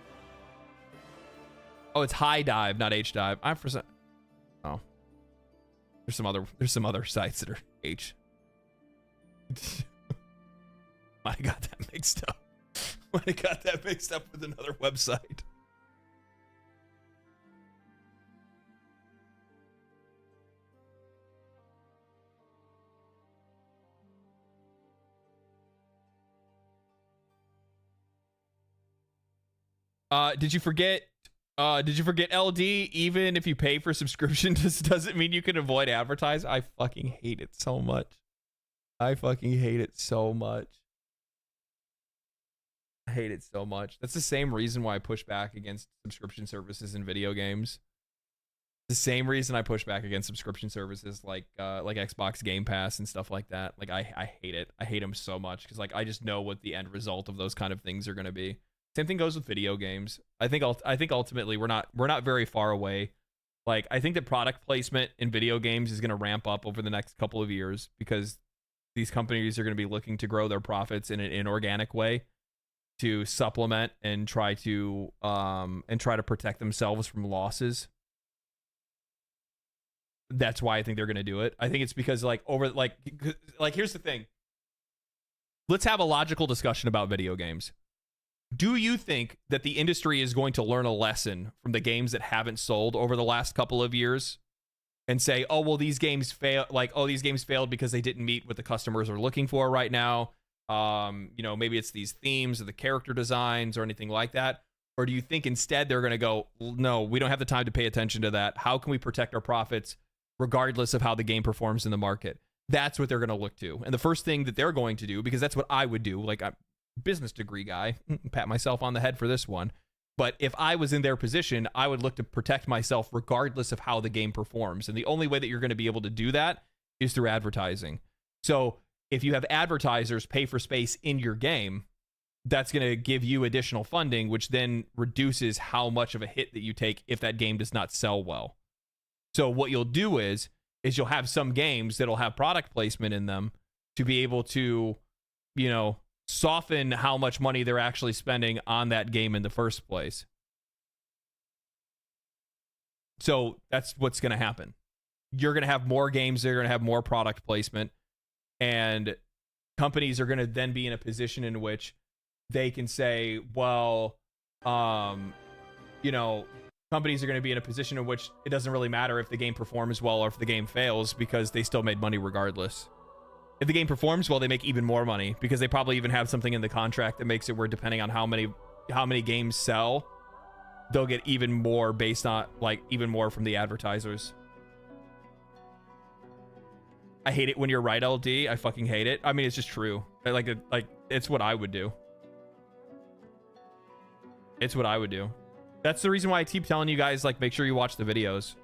Oh, it's High Dive, not H Dive. I'm for some... Oh. There's some other sites that are H. I got that mixed up. I got that mixed up with another website. Did you forget LD? Even if you pay for subscription, doesn't mean you can avoid advertise. I fucking hate it so much. I fucking hate it so much. I hate it so much. That's the same reason why I push back against subscription services in video games. The same reason I push back against subscription services like Xbox Game Pass and stuff like that. Like I hate it. I hate them so much because like I just know what the end result of those kind of things are going to be. Same thing goes with video games. I think ultimately we're not very far away. Like I think that product placement in video games is going to ramp up over the next couple of years because these companies are going to be looking to grow their profits in an inorganic way to supplement and try to protect themselves from losses. That's why I think they're going to do it. I think it's because here's the thing. Let's have a logical discussion about video games. Do you think that the industry is going to learn a lesson from the games that haven't sold over the last couple of years and say, oh, well, these games failed because they didn't meet what the customers are looking for right now? Maybe it's these themes or the character designs or anything like that. Or do you think instead they're going to go, no, we don't have the time to pay attention to that. How can we protect our profits regardless of how the game performs in the market? That's what they're going to look to. And the first thing that they're going to do, because that's what I would do, like I'm a business degree guy, pat myself on the head for this one. But if I was in their position, I would look to protect myself regardless of how the game performs. And the only way that you're going to be able to do that is through advertising. So if you have advertisers pay for space in your game, that's going to give you additional funding, which then reduces how much of a hit that you take if that game does not sell well. So what you'll do is you'll have some games that'll have product placement in them to be able to, soften how much money they're actually spending on that game in the first place. So that's what's going to happen. You're going to have more games. They're going to have more product placement. And companies are going to then be in a position in which they can say, well, companies are going to be in a position in which it doesn't really matter if the game performs well or if the game fails because they still made money regardless. If the game performs well, they make even more money because they probably even have something in the contract that makes it where depending on how many games sell, they'll get even more based on even more from the advertisers. I hate it when you're right, LD. I fucking hate it. I mean, it's just true. It's what I would do. It's what I would do. That's the reason why I keep telling you guys, make sure you watch the videos.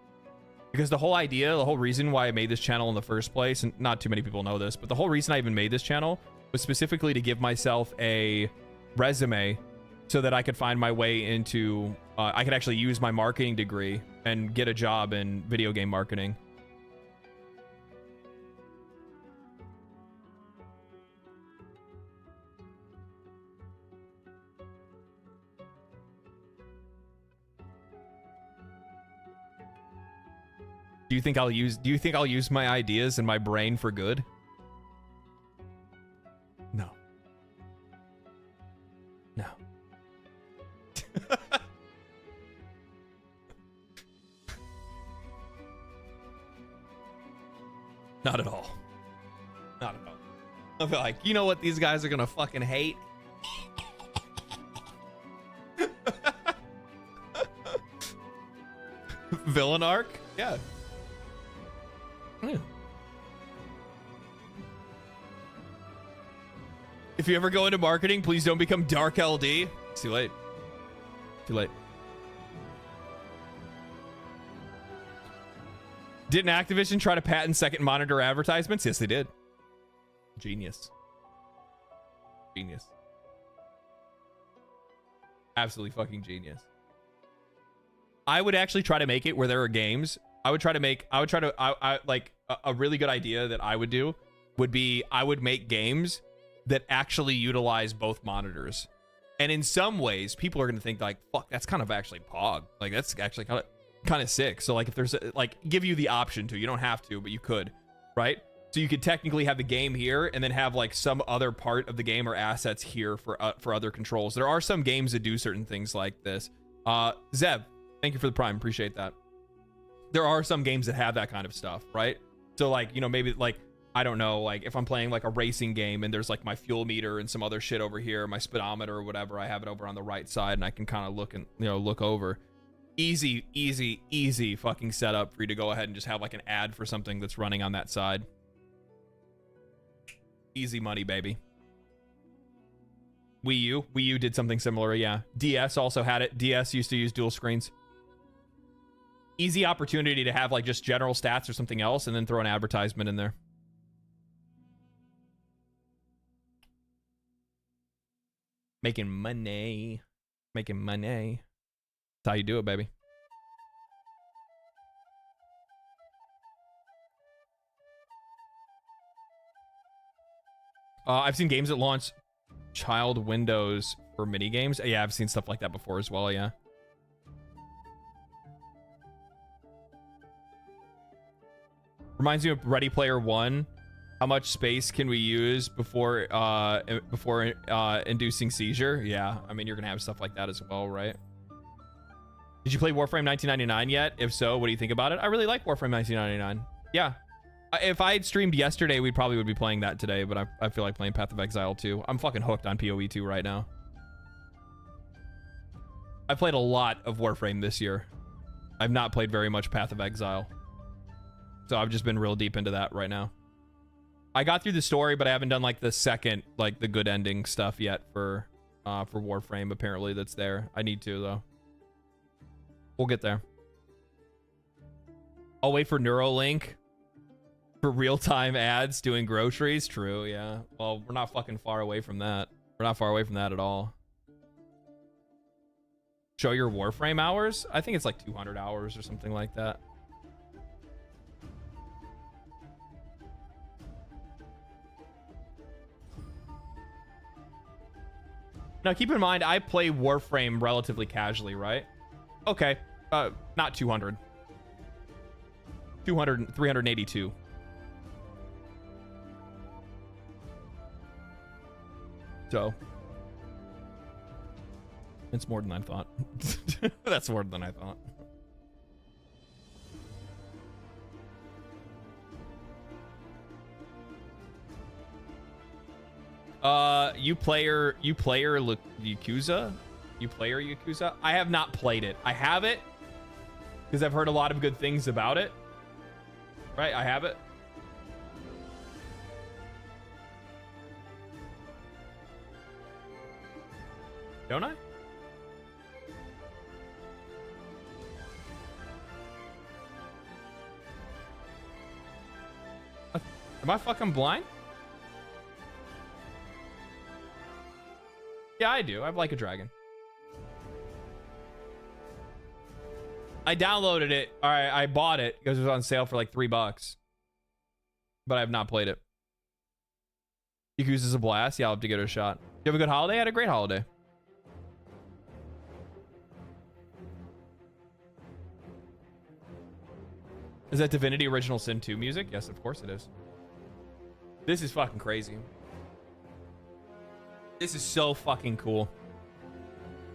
Because the whole reason why I made this channel in the first place, and not too many people know this, but the whole reason I even made this channel was specifically to give myself a resume so that I could find my way into, I could actually use my marketing degree and get a job in video game marketing. Do you think I'll use my ideas and my brain for good? No. No. Not at all. Not at all. I feel like, you know what these guys are gonna fucking hate? Villain arc? Yeah. If you ever go into marketing, please don't become Dark LD. It's too late. Too late. Didn't Activision try to patent second monitor advertisements? Yes, they did. Genius. Genius. Absolutely fucking genius. I would actually try to make it where there are games. I like a really good idea that I would do would be I would make games that actually utilize both monitors. And in some ways, people are going to think like, fuck, that's kind of actually pog. Like that's actually kind of sick. So like if there's like give you the option to, you don't have to, but you could, right? So you could technically have the game here and then have like some other part of the game or assets here for other controls. There are some games that do certain things like this. Zeb, thank you for the Prime. Appreciate that. There are some games that have that kind of stuff, right? So like, you know, maybe like, I don't know, like if I'm playing like a racing game and there's like my fuel meter and some other shit over here, my speedometer or whatever, I have it over on the right side and I can kind of look and, you know, look over. Easy, easy, easy fucking setup for you to go ahead and just have like an ad for something that's running on that side. Easy money, baby. Wii U did something similar, yeah. DS also had it. DS used to use dual screens. Easy opportunity to have like just general stats or something else and then throw an advertisement in there. Making money. Making money. That's how you do it, baby. I've seen games that launch child windows for mini games. Yeah, I've seen stuff like that before as well, yeah. Reminds me of Ready Player One. How much space can we use before inducing seizure? Yeah, I mean, you're gonna have stuff like that as well, right? Did you play Warframe 1999 yet? If so, what do you think about it? I really like Warframe 1999. Yeah. If I had streamed yesterday, we probably would be playing that today, but I feel like playing Path of Exile 2. I'm fucking hooked on PoE 2 right now. I played a lot of Warframe this year. I've not played very much Path of Exile. So I've just been real deep into that right now. I got through the story, but I haven't done like the second, like the good ending stuff yet for Warframe. Apparently that's there. I need to though. We'll get there. I'll wait for Neuralink for real-time ads doing groceries. True, yeah. Well, we're not fucking far away from that. We're not far away from that at all. Show your Warframe hours? I think it's like 200 hours or something like that. Now, keep in mind, I play Warframe relatively casually, right? Okay. Not 200. 382. So. It's more than I thought. That's more than I thought. You player Yakuza? You player Yakuza? I have not played it. I have it because I've heard a lot of good things about it. Right? I have it. Don't I? Am I fucking blind? Yeah, I do. I have Like a Dragon. I downloaded it. All right, I bought it because it was on sale for like $3. But I have not played it. Yakuza's a blast. Yeah, I'll have to give it a shot. You have a good holiday? I had a great holiday. Is that Divinity Original Sin 2 music? Yes, of course it is. This is fucking crazy. This is so fucking cool.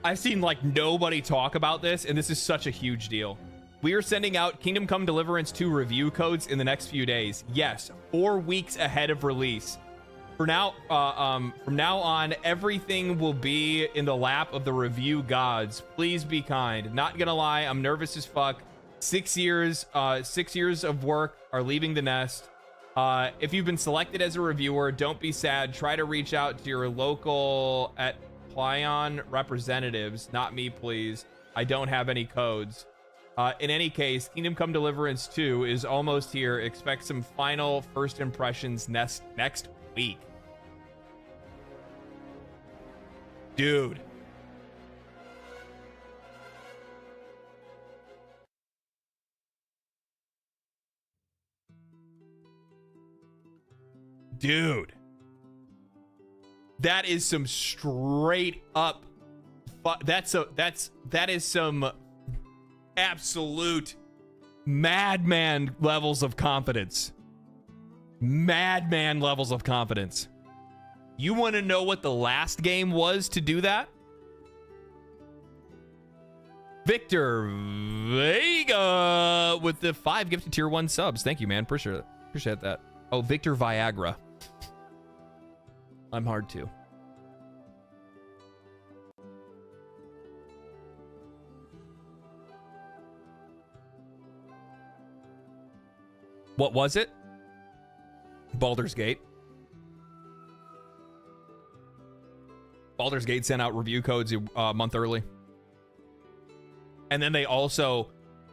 I've seen like nobody talk about this, and this is such a huge deal. We are sending out Kingdom Come Deliverance 2 review codes in the next few days. Yes, 4 weeks ahead of release. For now, from now on, everything will be in the lap of the review gods. Please be kind. Not gonna lie, I'm nervous as fuck. 6 years of work are leaving the nest. If you've been selected as a reviewer, don't be sad. Try to reach out to your local at Plyon representatives. Not me, please. I don't have any codes. In any case, Kingdom Come Deliverance 2 is almost here. Expect some final first impressions next week. Dude. Dude. That is some straight up that is some absolute madman levels of confidence. Madman levels of confidence. You want to know what the last game was to do that? Victor Vega with the 5 gifted tier 1 subs. Thank you, man. Appreciate that. Oh, Victor Viagra. I'm hard too. What was it? Baldur's Gate. Baldur's Gate sent out review codes a month early. And then they also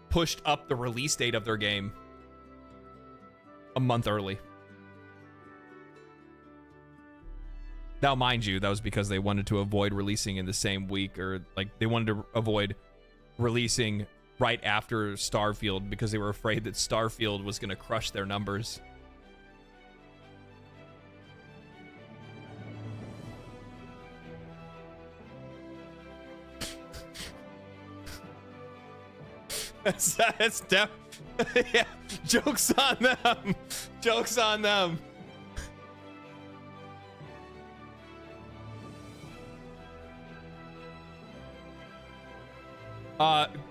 pushed up the release date of their game a month early. Now, mind you, that was because they wanted to avoid releasing in the same week, or like they wanted to avoid releasing right after Starfield because they were afraid that Starfield was going to crush their numbers. Yeah, jokes on them. Jokes on them.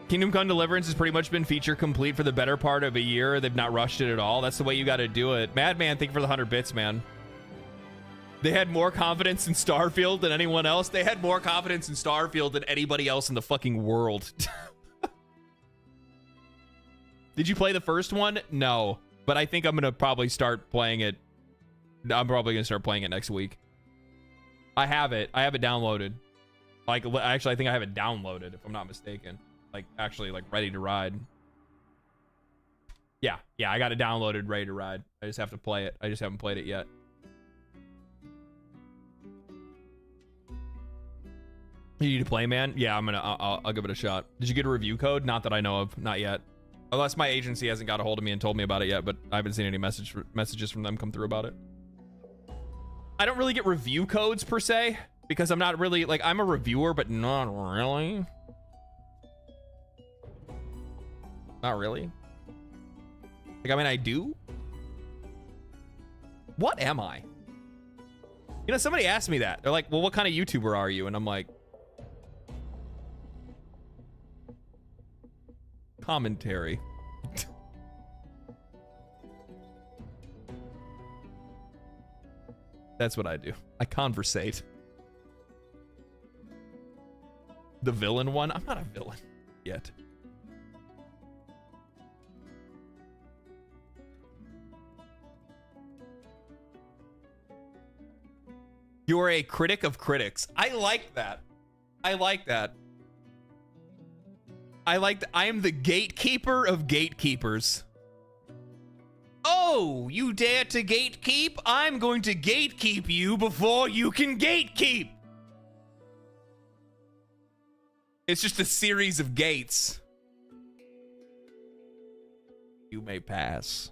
Kingdom Come Deliverance has pretty much been feature complete for the better part of a year. They've not rushed it at all. That's the way you got to do it. Madman, thank you for the 100 bits, man. They had more confidence in Starfield than anyone else. They had more confidence in Starfield than anybody else in the fucking world. Did you play the first one? No, but I think I'm gonna probably start playing it. I'm probably gonna start playing it next week. I have it downloaded. Like, actually, I think I have it downloaded, if I'm not mistaken. Like, actually, like, ready to ride. Yeah, I got it downloaded, ready to ride. I just have to play it. I just haven't played it yet. You need to play, man? Yeah, I'll give it a shot. Did you get a review code? Not that I know of. Not yet. Unless my agency hasn't got a hold of me and told me about it yet, but I haven't seen any messages from them come through about it. I don't really get review codes, per se, because I'm not really, like, I'm a reviewer, but not really. Not really. Like, I mean, I do. What am I? You know, somebody asked me that. They're like, well, what kind of YouTuber are you? And I'm like, commentary. That's what I do. I conversate. The villain one? I'm not a villain yet. You're a critic of critics. I like that. I like that. I am the gatekeeper of gatekeepers. Oh, you dare to gatekeep? I'm going to gatekeep you before you can gatekeep. It's just a series of gates. You may pass.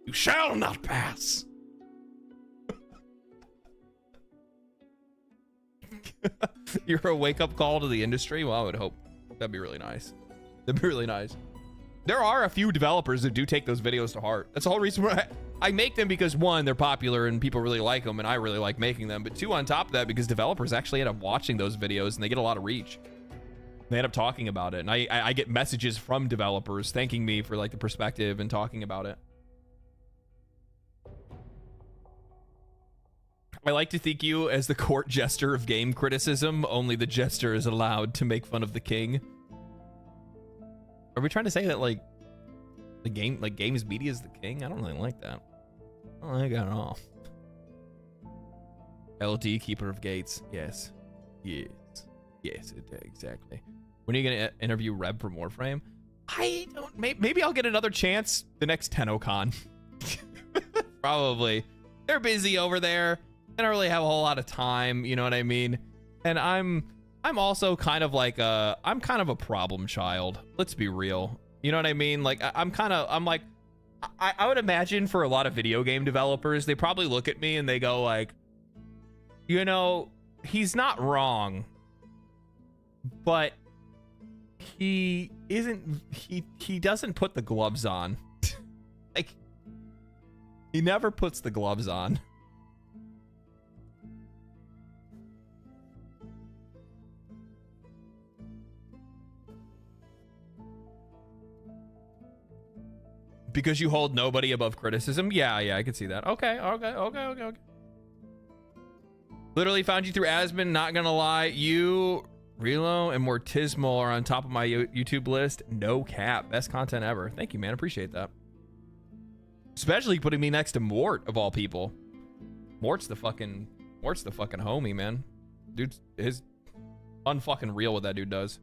You shall not pass. You're a wake-up call to the industry? Well, I would hope. That'd be really nice. That'd be really nice. There are a few developers that do take those videos to heart. That's the whole reason why I make them, because one, they're popular and people really like them, and I really like making them. But two, on top of that, because developers actually end up watching those videos and they get a lot of reach. They end up talking about it, and I get messages from developers thanking me for like the perspective and talking about it. I like to think you as the court jester of game criticism. Only the jester is allowed to make fun of the king. Are we trying to say that like games media is the king? I don't really like that. I don't like that at all. LD, Keeper of Gates. Yes. Yes. Yes, exactly. When are you going to interview Reb from Warframe? I don't... Maybe I'll get another chance the next TennoCon. Probably. They're busy over there. They don't really have a whole lot of time, you know what I mean? And I'm also kind of like I'm kind of a problem child. Let's be real. You know what I mean? Like I would imagine for a lot of video game developers, they probably look at me and they go like, you know, he's not wrong, but he doesn't put the gloves on. Like, he never puts the gloves on. Because you hold nobody above criticism? Yeah, I can see that. Okay. Literally found you through Asmon, not gonna lie. You, Relo, and Mortismal are on top of my YouTube list. No cap. Best content ever. Thank you, man. Appreciate that. Especially putting me next to Mort, of all people. Mort's the fucking homie, man. Dude's his unfucking real what that dude does.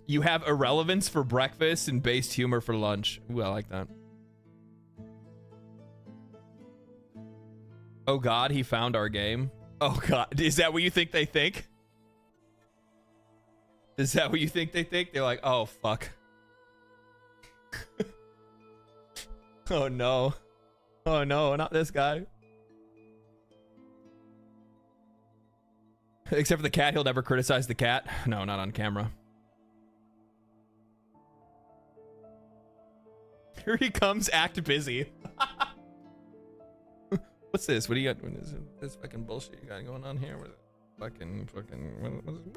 You have irrelevance for breakfast and based humor for lunch. Ooh, I like that. Oh God, he found our game. Oh God, is that what you think they think? Is that what you think they think? They're like, oh fuck. Oh no. Oh no, not this guy. Except for the cat, he'll never criticize the cat. No, not on camera. Here he comes, act busy. What's this? What do you got? This fucking bullshit you got going on here? What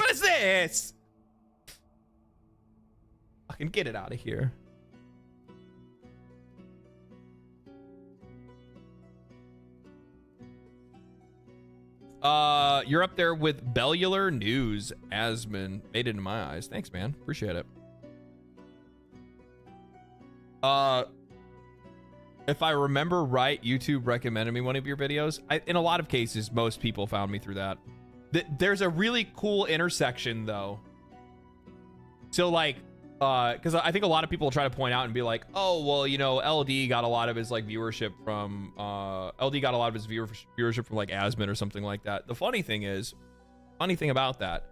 is this? Fucking get it out of here. You're up there with Bellular News. Asmon made it in my eyes. Thanks, man. Appreciate it. If I remember right, YouTube recommended me one of your videos. In a lot of cases, most people found me through that. There's a really cool intersection, though. So, like, because I think a lot of people try to point out and be like, oh, well, you know, LD got a lot of his, like, viewership from, viewership from, like, Asmon or something like that. The funny thing about that,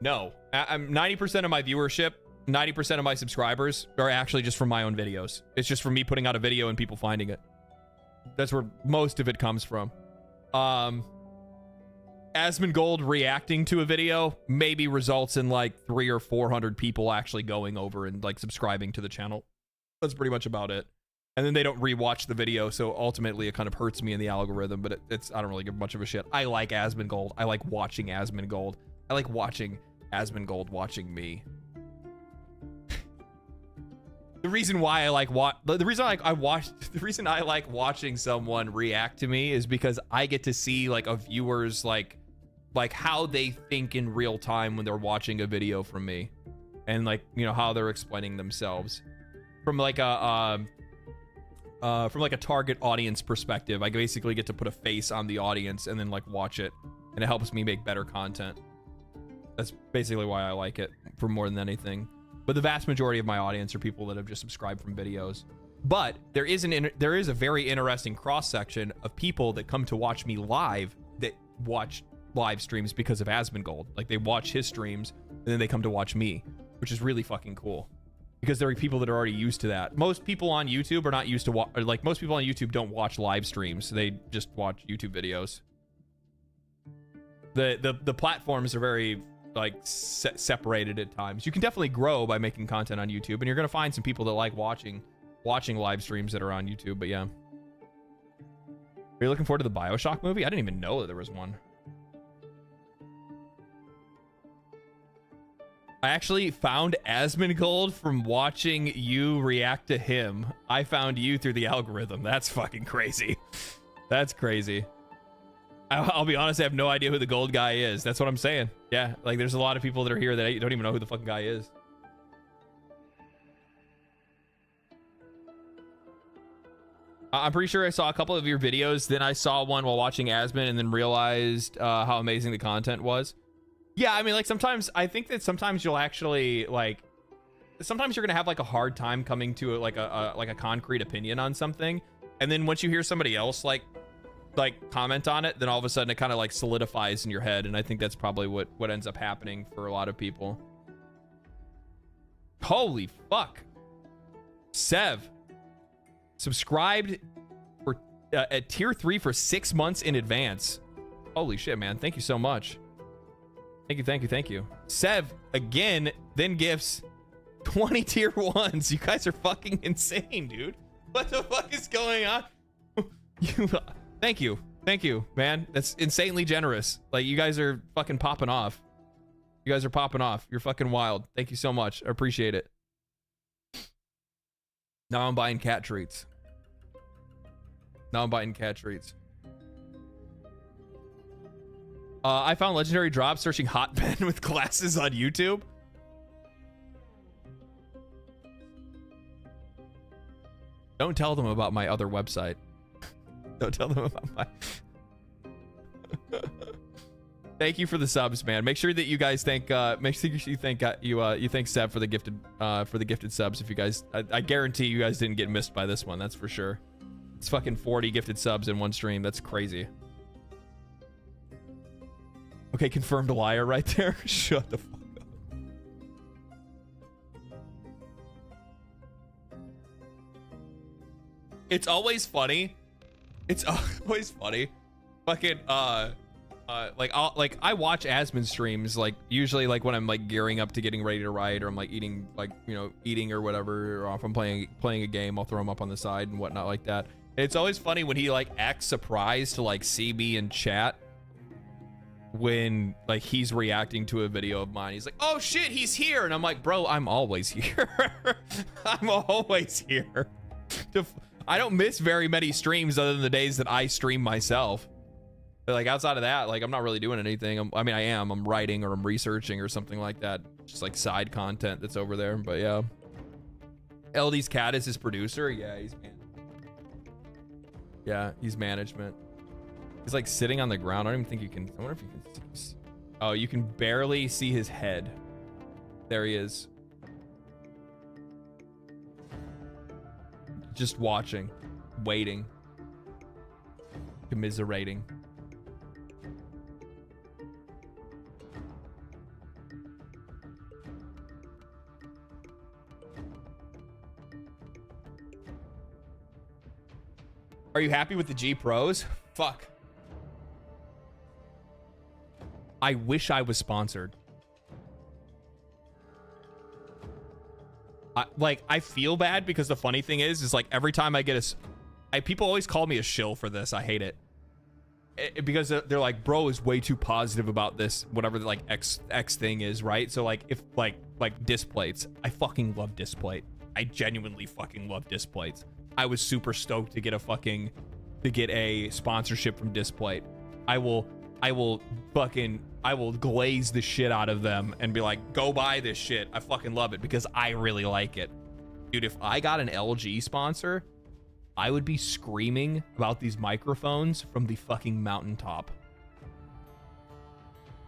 no. I'm 90% of my viewership, 90% of my subscribers are actually just from my own videos. It's just from me putting out a video and people finding it. That's where most of it comes from. Asmongold reacting to a video maybe results in like 300 or 400 people actually going over and like subscribing to the channel. That's pretty much about it. And then they don't rewatch the video, so ultimately it kind of hurts me in the algorithm, but it's I don't really give much of a shit. I like Asmongold. I like watching Asmongold. I like watching Asmongold watching me. The reason why I like the reason I like watching someone react to me is because I get to see like a viewer's like how they think in real time when they're watching a video from me, and like, you know, how they're explaining themselves from like a target audience perspective. I basically get to put a face on the audience and then like watch it, and it helps me make better content. That's basically why I like it for more than anything. But the vast majority of my audience are people that have just subscribed from videos. But there is a very interesting cross section of people that come to watch me live that watch live streams because of Asmongold. Like, they watch his streams and then they come to watch me, which is really fucking cool because there are people that are already used to that. Most people on YouTube are not used to most people on YouTube don't watch live streams. They just watch YouTube videos. The platforms are very like separated at times. You can definitely grow by making content on YouTube, and you're gonna find some people that like watching live streams that are on YouTube. But yeah, are you looking forward to the BioShock movie? I didn't even know that there was one. I actually found Asmongold from watching you react to him. I found you through the algorithm. That's fucking crazy. That's crazy. I'll be honest, I have no idea who the gold guy is. That's what I'm saying. Yeah, like there's a lot of people that are here that don't even know who the fucking guy is. I'm pretty sure I saw a couple of your videos. Then I saw one while watching Asmon and then realized how amazing the content was. Yeah, I mean, like sometimes I think that sometimes you'll actually like, sometimes you're gonna have like a hard time coming to like a concrete opinion on something, and then once you hear somebody else like comment on it, then all of a sudden it kind of like solidifies in your head, and I think that's probably what ends up happening for a lot of people. Holy fuck. Sev subscribed for at tier 3 for 6 months in advance. Holy shit, man. Thank you so much. Thank you. Sev again, then gifts 20 tier 1s. You guys are fucking insane, dude. What the fuck is going on? Thank you, man. That's insanely generous. Like, you guys are fucking popping off. You're fucking wild. Thank you so much. I appreciate it. Now I'm buying cat treats. I found legendary drops searching hot men with glasses on YouTube. Don't tell them about my other website. Don't tell them about my... Thank you for the subs, man. Make sure that you guys thank you thank Seb for the gifted subs. If you guys, I guarantee you guys didn't get missed by this one. That's for sure. It's fucking 40 gifted subs in one stream. That's crazy. Okay, confirmed liar right there. Shut the fuck up. It's always funny. Fucking I watch Asmon streams like usually like when I'm like gearing up to getting ready to write, or I'm like eating or whatever, or if I'm playing a game, I'll throw them up on the side and whatnot like that. It's always funny when he like acts surprised to like see me in chat when like he's reacting to a video of mine. He's like, oh shit, he's here, and I'm like, bro, I'm always here. I'm always here. I don't miss very many streams other than the days that I stream myself. But like outside of that, like I'm not really doing anything. I'm writing or I'm researching or something like that. Just like side content that's over there. But yeah. LD's cat is his producer. Yeah, he's management. He's like sitting on the ground. I don't even think you can. I wonder if you can see. Oh, you can barely see his head. There he is. Just watching, waiting, commiserating. Are you happy with the G Pros? Fuck. I wish I was sponsored. I feel bad because the funny thing is like every time I get people always call me a shill for this. I hate it. Because they're like, bro is way too positive about this, whatever the like X thing is, right? So like if like displates, I fucking love displate. I genuinely fucking love displates. I was super stoked to get a sponsorship from Displate. I will glaze the shit out of them and be like, go buy this shit. I fucking love it because I really like it. Dude, if I got an LG sponsor, I would be screaming about these microphones from the fucking mountaintop.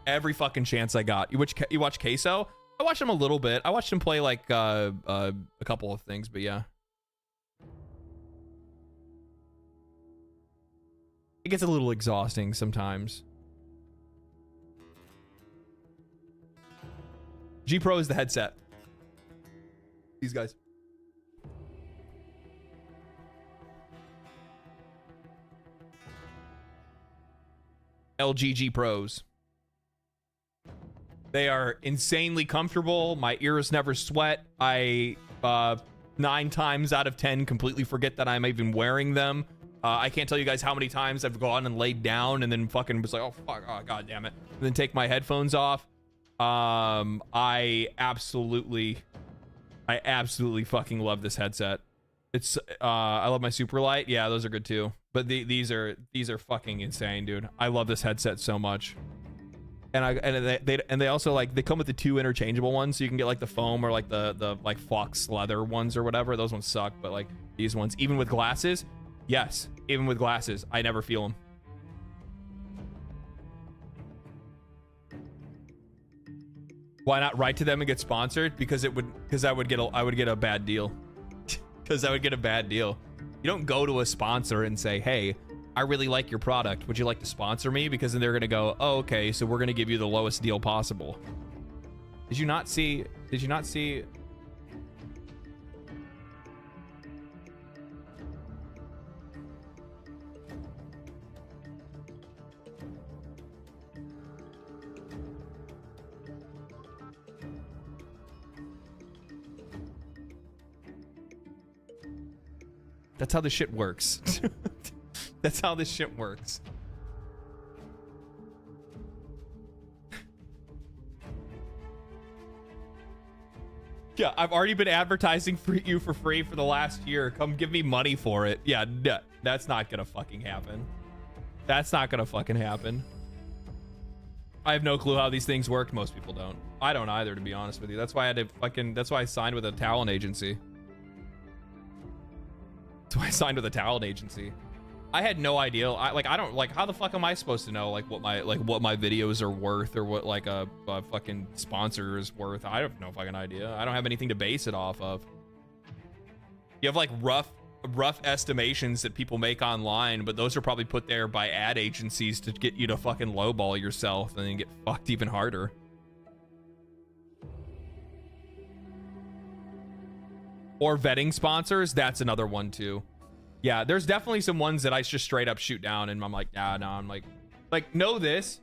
Every fucking chance I got. You watch Queso? I watched him a little bit. I watched him play like a couple of things, but yeah. It gets a little exhausting sometimes. G Pro is the headset. These guys. LG G Pros. They are insanely comfortable. My ears never sweat. I 9 times out of 10 completely forget that I'm even wearing them. I can't tell you guys how many times I've gone and laid down and then fucking was like, oh fuck, oh god damn it, and then take my headphones off. I absolutely fucking love this headset. It's I love my Superlight. Yeah, those are good too. But these are fucking insane, dude. I love this headset so much. And they also like they come with the 2 interchangeable ones, so you can get like the foam or like the like fox leather ones or whatever. Those ones suck, but like these ones, even with glasses, yes, even with glasses, I never feel them. Why not write to them and get sponsored? Because I would get a bad deal. Because I would get a bad deal. You don't go to a sponsor and say, hey, I really like your product. Would you like to sponsor me? Because then they're going to go, oh, okay, so we're going to give you the lowest deal possible. Did you not see? That's how this shit works. That's how this shit works. Yeah, I've already been advertising for you for free for the last year. Come give me money for it. Yeah, no, that's not gonna fucking happen. That's not gonna fucking happen. I have no clue how these things work. Most people don't. I don't either, to be honest with you. That's why I had to fucking. That's why I signed with a talent agency. That's why I signed with a talent agency. I had no idea. I don't like, how the fuck am I supposed to know like what my videos are worth, or what like a fucking sponsor is worth? I have no fucking idea. I don't have anything to base it off of. You have like rough estimations that people make online, but those are probably put there by ad agencies to get you to fucking lowball yourself and then get fucked even harder. Or vetting sponsors, that's another one too. Yeah, there's definitely some ones that I just straight up shoot down, and I'm like, nah, no, I'm like know this.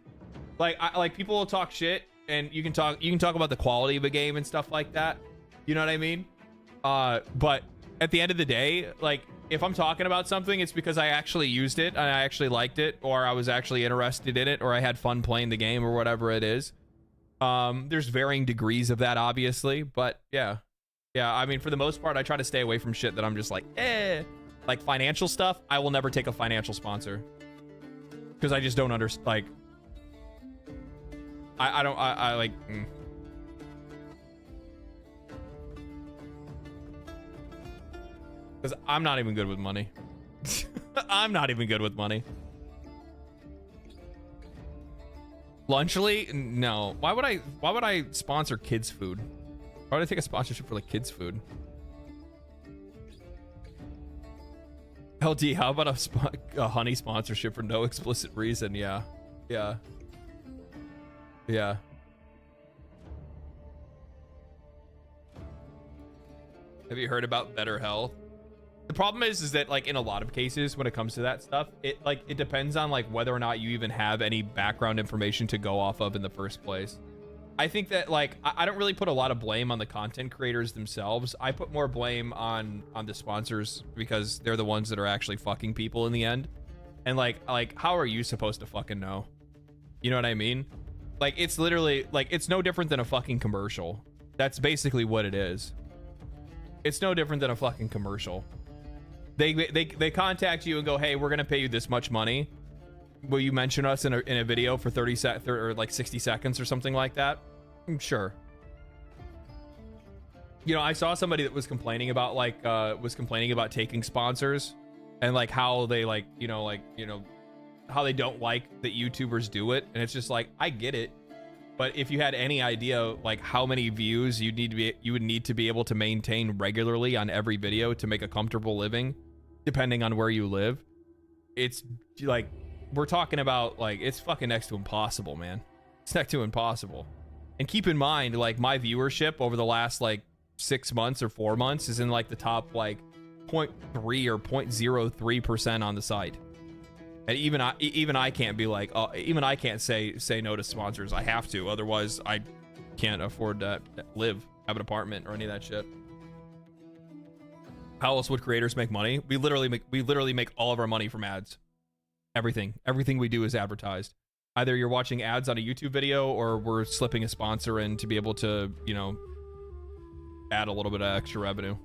Like people will talk shit, and you can talk about the quality of a game and stuff like that. You know what I mean? But at the end of the day, like if I'm talking about something, it's because I actually used it and I actually liked it, or I was actually interested in it, or I had fun playing the game, or whatever it is. There's varying degrees of that, obviously, but yeah. Yeah, I mean, for the most part, I try to stay away from shit that I'm just like, eh. Like financial stuff, I will never take a financial sponsor. Because I just don't understand, like... I like... Because I'm not even good with money. I'm not even good with money. Lunchly? No. Why would I sponsor kids' food? Why would I take a sponsorship for like kids' food? LD, how about a honey sponsorship for no explicit reason? Yeah. Yeah. Yeah. Have you heard about Better Health? The problem is that like in a lot of cases when it comes to that stuff, it depends on like whether or not you even have any background information to go off of in the first place. I think that like I don't really put a lot of blame on the content creators themselves. I put more blame on the sponsors, because they're the ones that are actually fucking people in the end. And like how are you supposed to fucking know? You know what I mean? Like it's literally like it's no different than a fucking commercial. That's basically what it is. It's no different than a fucking commercial. They contact you and go, hey, we're gonna pay you this much money. Will you mention us in a video for 30 seconds or like 60 seconds or something like that? Sure. You know, I saw somebody that was complaining about like taking sponsors, and like how they like, how they don't like that YouTubers do it. And it's just like, I get it. But if you had any idea like how many views you would need to be able to maintain regularly on every video to make a comfortable living, depending on where you live, it's like, we're talking about like, it's fucking next to impossible, man. It's next to impossible. And keep in mind, like my viewership over the last like 6 months or 4 months is in like the top like 0.3 or 0.03% on the site. And even I can't be like, even I can't say no to sponsors. I have to, otherwise I can't afford to have an apartment or any of that shit. How else would creators make money? We literally make all of our money from ads. Everything we do is advertised. Either you're watching ads on a YouTube video, or we're slipping a sponsor in to be able to, add a little bit of extra revenue.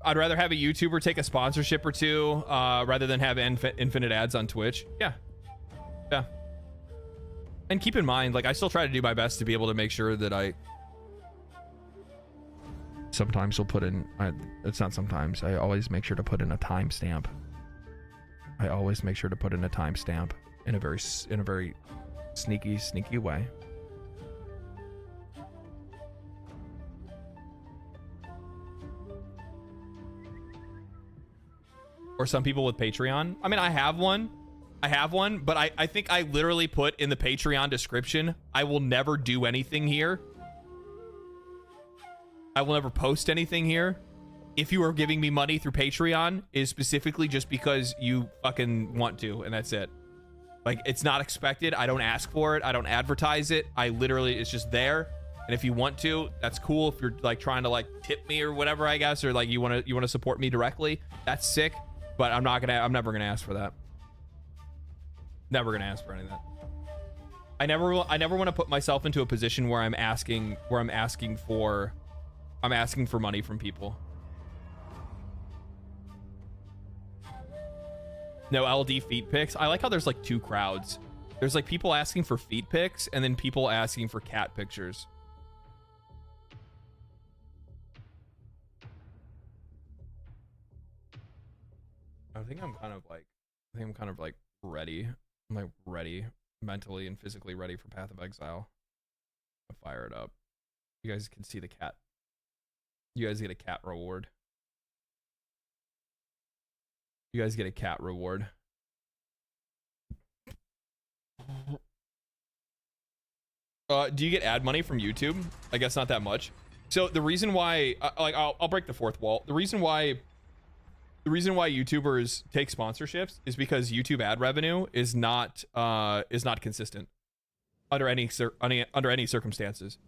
I'd rather have a YouTuber take a sponsorship or two rather than have infinite ads on Twitch. Yeah. Yeah. And keep in mind, like, I still try to do my best to be able to make sure that I... Sometimes we'll put in... it's not sometimes. I always make sure to put in a timestamp. I always make sure to put in a timestamp in a very sneaky way. Or some people with Patreon. I mean, I have one, but I think I literally put in the Patreon description, I will never do anything here. I will never post anything here. If you are giving me money through Patreon, is specifically just because you fucking want to, and that's it. Like, it's not expected. I don't ask for it. I don't advertise it. I literally, it's just there. And if you want to, that's cool. If you're like trying to like tip me or whatever, I guess, or like you want to support me directly, that's sick. But I'm never gonna ask for that. Never gonna ask for any of that. I never want to put myself into a position where I'm asking for money from people. No LD feet pics. I like how there's like two crowds. There's like people asking for feet pics and then people asking for cat pictures. I think I'm kind of like ready. I'm like ready, mentally and physically ready for Path of Exile. I'll fire it up. You guys can see the cat. You guys get a cat reward. You guys get a cat reward. Do you get ad money from YouTube? I guess not that much. So the reason why, like, I'll break the fourth wall. The reason why YouTubers take sponsorships is because YouTube ad revenue is not consistent under any circumstances.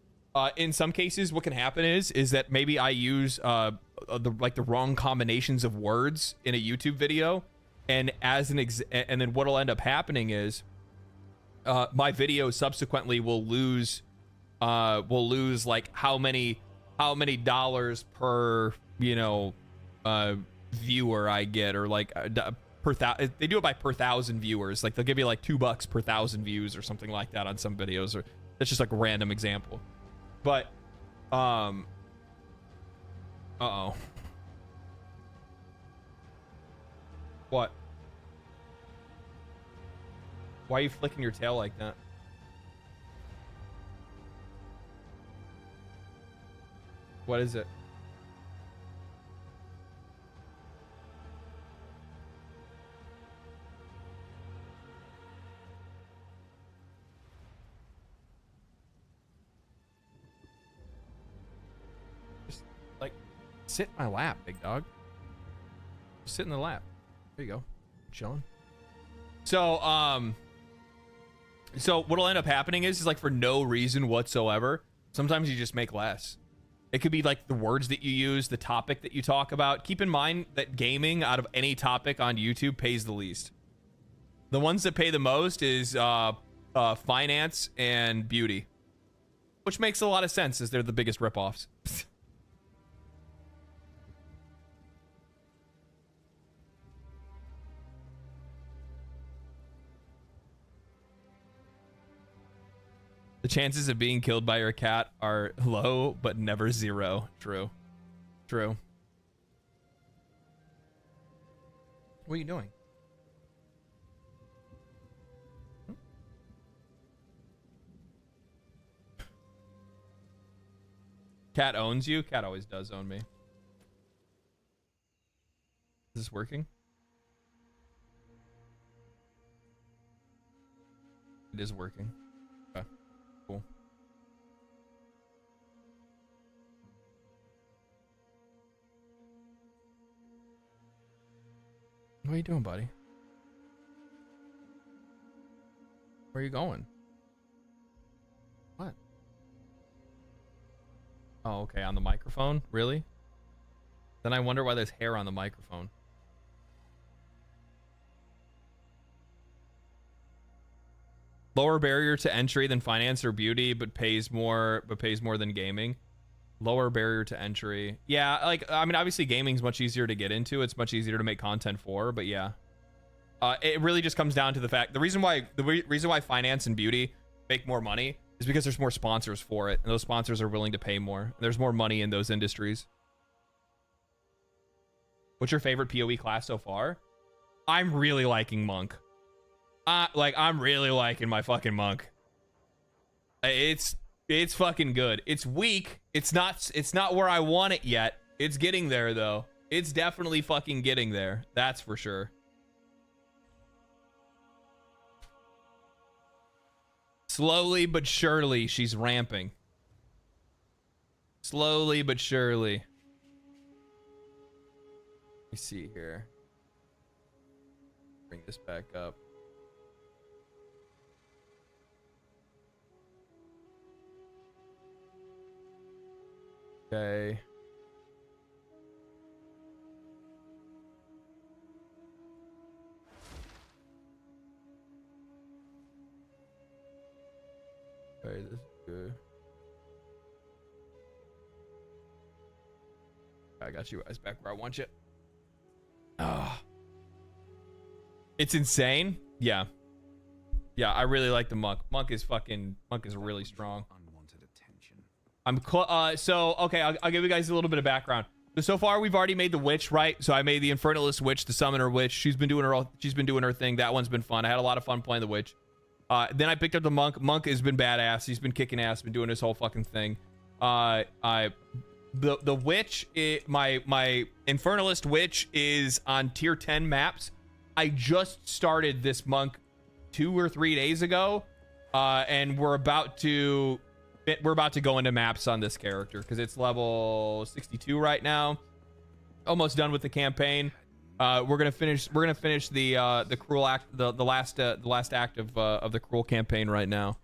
In some cases, what can happen is that maybe I use the wrong combinations of words in a YouTube video, and and then what'll end up happening is my video subsequently will lose like how many dollars per viewer I get, or like they do it by per thousand viewers. Like they'll give you like $2 per 1,000 views or something like that on some videos, or that's just like a random example. But uh-oh. What? Why are you flicking your tail like that? What is it? Just like sit in my lap, big dog. Just sit in the lap. There you go. Chilling. So what'll end up happening is like for no reason whatsoever, sometimes you just make less. It could be like the words that you use, the topic that you talk about. Keep in mind that gaming out of any topic on YouTube pays the least. The ones that pay the most is finance and beauty, which makes a lot of sense as they're the biggest ripoffs. The chances of being killed by your cat are low, but never zero. True. True. What are you doing? Cat owns you? Cat always does own me. Is this working? It is working. Okay. Cool. What are you doing, buddy? Where are you going? What? Oh, okay, on the microphone? Really? Then I wonder why there's hair on the microphone. Lower barrier to entry than finance or beauty, but pays more than gaming. Lower barrier to entry. Yeah, like, I mean, obviously gaming's much easier to get into. It's much easier to make content for, but yeah. It really just comes down to the fact, the reason why finance and beauty make more money is because there's more sponsors for it, and those sponsors are willing to pay more. There's more money in those industries. What's your favorite PoE class so far? I'm really liking Monk. I'm really liking my fucking Monk. It's fucking good. It's weak. It's not where I want it yet. It's getting there though. It's definitely fucking getting there. That's for sure. Slowly but surely, she's ramping. Slowly but surely. Let me see here. Bring this back up. Okay. Okay, this is good. I got you guys back where I want you. Ah. It's insane. Yeah. Yeah, I really like the Monk. Monk is really strong. So okay, I'll give you guys a little bit of background. So far we've already made the witch, right? So I made the Infernalist witch, the summoner witch. She's been doing her thing. That one's been fun. I had a lot of fun playing the witch. Then I picked up the Monk. Monk has been badass. He's been kicking ass, been doing his whole fucking thing. The witch, my Infernalist witch is on tier 10 maps. I just started this Monk 2 or 3 days ago, and we're about to go into maps on this character because it's level 62 right now. Almost done with the campaign. We're gonna finish the cruel act, the last act of the cruel campaign right now,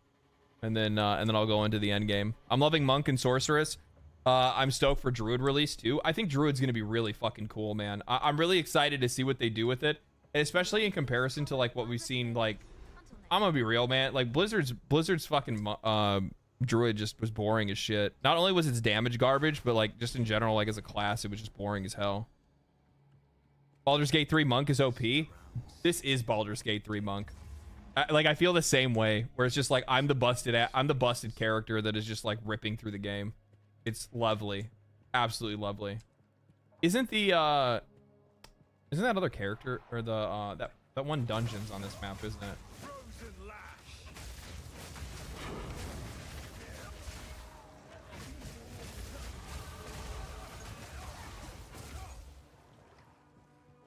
and then I'll go into the end game. I'm loving Monk and Sorceress. I'm stoked for Druid release too. I think Druid's gonna be really fucking cool, man. I'm really excited to see what they do with it, especially in comparison to like what we've seen. Like, I'm gonna be real, man. Like Blizzard's fucking Druid just was boring as shit. Not only was its damage garbage, but like just in general, like as a class, it was just boring as hell. Baldur's Gate 3 Monk is OP. This is Baldur's Gate 3 Monk. I feel the same way, where it's just like I'm the busted character that is just like ripping through the game. It's lovely, absolutely lovely. Isn't that other character or the that one dungeon's on this map, isn't it?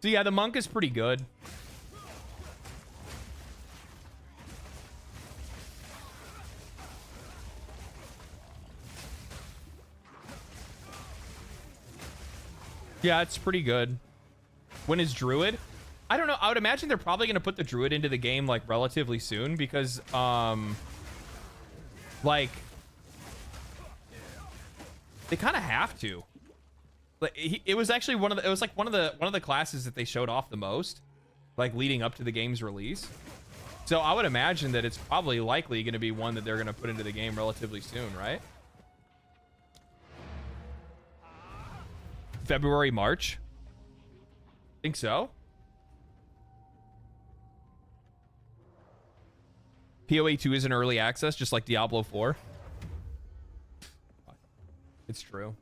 So yeah, the Monk is pretty good. Yeah, it's pretty good. When is Druid? I don't know. I would imagine they're probably going to put the Druid into the game like relatively soon because like they kind of have to. Like it was actually one of the classes that they showed off the most, like leading up to the game's release. So I would imagine that it's probably likely going to be one that they're going to put into the game relatively soon, right? February, March. Think so. PoE 2 is in early access, just like Diablo 4. It's true.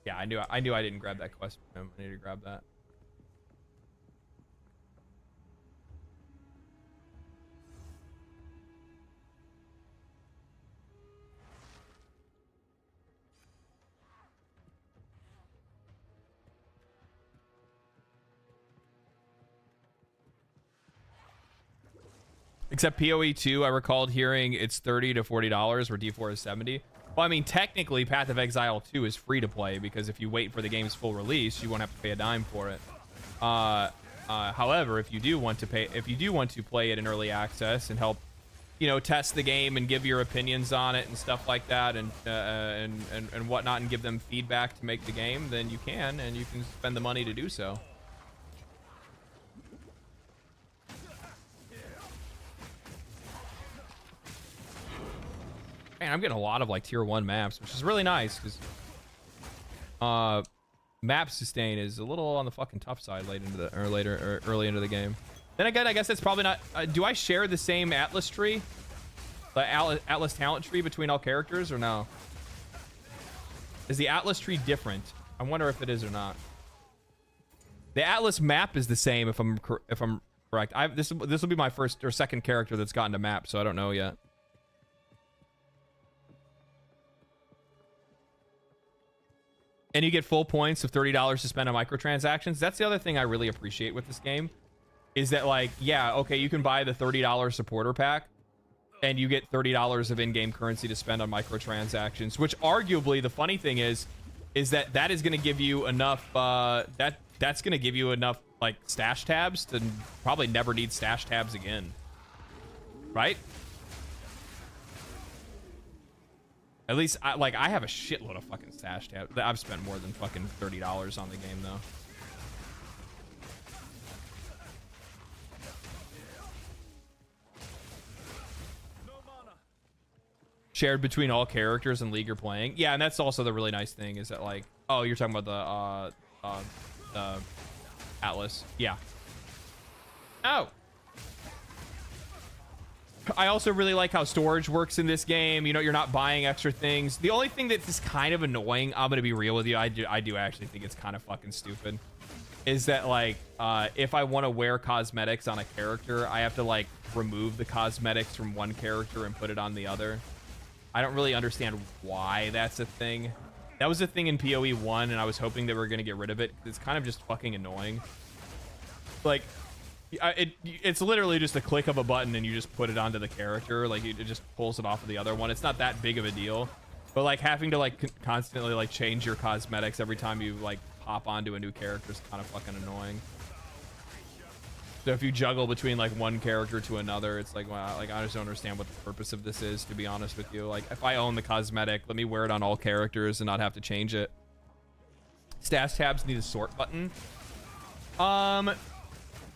Yeah, I knew I didn't grab that quest from him. I need to grab that. Except PoE 2, I recalled hearing it's $30 to $40, where D4 is $70. Well, I mean, technically, Path of Exile 2 is free to play because if you wait for the game's full release, you won't have to pay a dime for it. However, if you do want to play it in early access and help, you know, test the game and give your opinions on it and stuff like that, and whatnot, and give them feedback to make the game, then you can spend the money to do so. Man, I'm getting a lot of like tier 1 maps, which is really nice because map sustain is a little on the fucking tough side late into the early into the game. Then again, I guess that's probably not. Do I share the same Atlas tree, the Atlas talent tree between all characters, or no? Is the Atlas tree different? I wonder if it is or not. The Atlas map is the same if I'm correct. This will be my first or second character that's gotten a map, so I don't know yet. And you get full points of $30 to spend on microtransactions. That's the other thing I really appreciate with this game, is that like, yeah, okay, you can buy the $30 supporter pack, and you get $30 of in-game currency to spend on microtransactions. Which arguably, the funny thing is that is going to give you enough. That's going to give you enough like stash tabs to probably never need stash tabs again, right? At least, I have a shitload of fucking stash tabs. I've spent more than fucking $30 on the game, though. Shared between all characters in League you're playing. Yeah, and that's also the really nice thing, is that, like... Oh, you're talking about the Atlas. Yeah. Oh! I also really like how storage works in this game. You know, you're not buying extra things. The only thing that's kind of annoying, I'm gonna be real with you, I do actually think it's kind of fucking stupid, is that like if I want to wear cosmetics on a character, I have to like remove the cosmetics from one character and put it on the other. I don't really understand why that's a thing. That was a thing in PoE 1, and I was hoping they were gonna get rid of it. It's kind of just fucking annoying. Like, it's literally just a click of a button and you just put it onto the character. Like, it just pulls it off of the other one. It's not that big of a deal, but like having to like constantly like change your cosmetics every time you like hop onto a new character is kind of fucking annoying. So if you juggle between like one character to another, it's like, wow, like I just don't understand what the purpose of this is, to be honest with you. Like, if I own the cosmetic, let me wear it on all characters and not have to change it. Stash tabs need a sort button.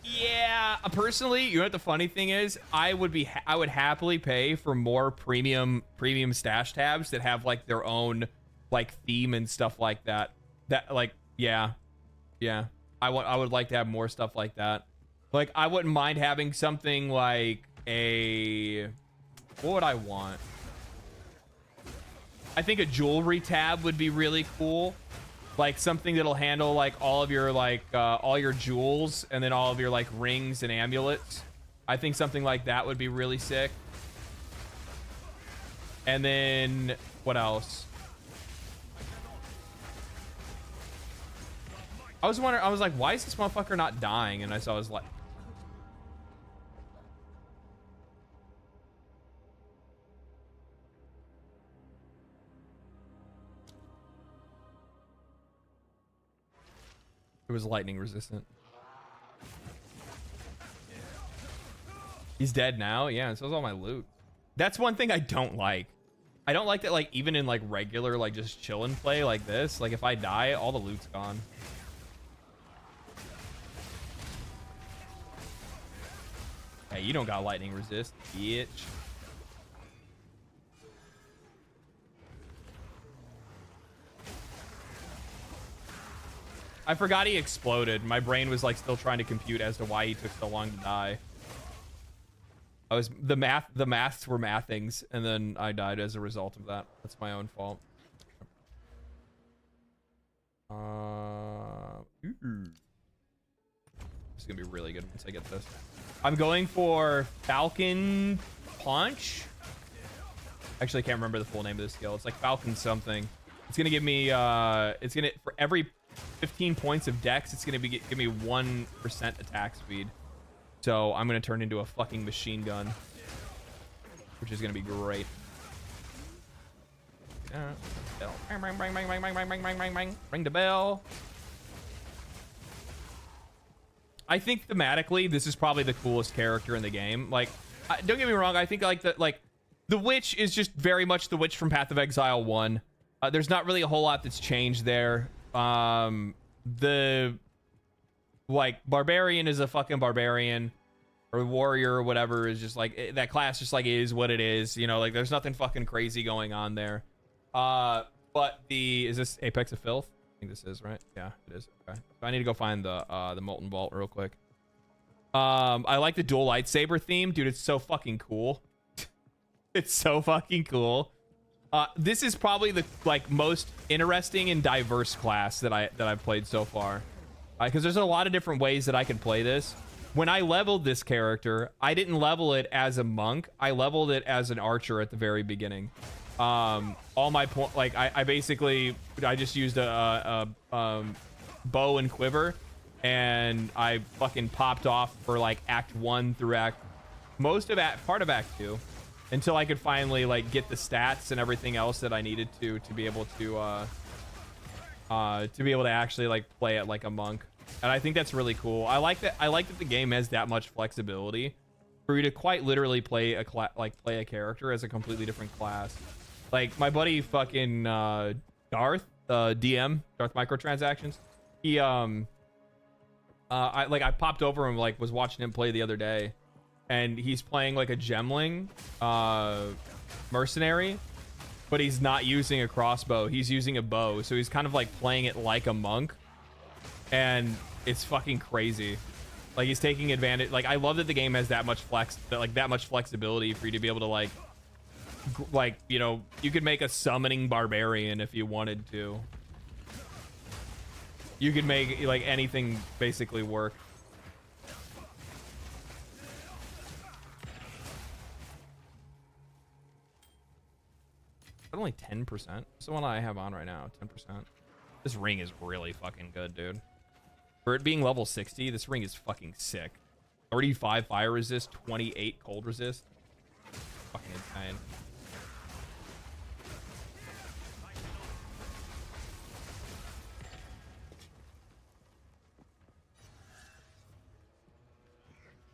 Yeah, personally, you know what the funny thing is? I would happily pay for more premium stash tabs that have like their own like theme and stuff like that. That like, yeah. I would like to have more stuff like that. Like, I wouldn't mind having something like what would I want? I think a jewelry tab would be really cool. Like something that'll handle like all of your like all your jewels and then all of your like rings and amulets. I think something like that would be really sick. And then what else? I was wondering, I was like, why is this motherfucker not dying? And I saw his like, it was lightning resistant. He's dead now? Yeah, and so is all my loot. That's one thing I don't like. I don't like that, like, even in, like, regular, like, just chill and play like this. Like, if I die, all the loot's gone. Hey, you don't got lightning resist, bitch. I forgot he exploded. My brain was like still trying to compute as to why he took so long to die. The maths were mathings, and then I died as a result of that. That's my own fault. This is gonna be really good once I get this. I'm going for Falcon Punch. Actually, I can't remember the full name of the skill. It's like Falcon something. It's gonna give me it's gonna, for every 15 points of dex, it's gonna give me 1% attack speed. So I'm gonna turn into a fucking machine gun, which is gonna be great. Ring the bell. I think thematically, this is probably the coolest character in the game. Like, don't get me wrong. I think like the witch is just very much the witch from Path of Exile 1. There's not really a whole lot that's changed there. The like barbarian is a fucking barbarian, or warrior or whatever is just like that class just like is what it is, you know, like there's nothing fucking crazy going on there. But is this Apex of Filth? I think this is, right? Yeah, it is. Okay. So I need to go find the Molten Vault real quick. I like the dual lightsaber theme, dude. It's so fucking cool. It's so fucking cool. This is probably the like most interesting and diverse class that I've played so far, because there's a lot of different ways that I can play this. When I leveled this character, I didn't level it as a monk. I leveled it as an archer at the very beginning. All my point, like I just used a bow and quiver, and I fucking popped off for like Act 1 through part of Act 2. Until I could finally like get the stats and everything else that I needed to be able to actually like play it like a monk. And I think that's really cool. I like that the game has that much flexibility for you to quite literally play a character as a completely different class. Like my buddy fucking Darth Microtransactions. He I popped over and like was watching him play the other day. And he's playing like a gemling mercenary, but he's not using a crossbow. He's using a bow. So he's kind of like playing it like a monk. And it's fucking crazy. Like he's taking advantage. Like I love that the game has that much flexibility for you to be able to like, you know, you could make a summoning barbarian if you wanted to. You could make like anything basically work. Only 10%. It's the one I have on right now. 10%. This ring is really fucking good, dude. For it being level 60, this ring is fucking sick. 35 fire resist, 28 cold resist. Fucking insane.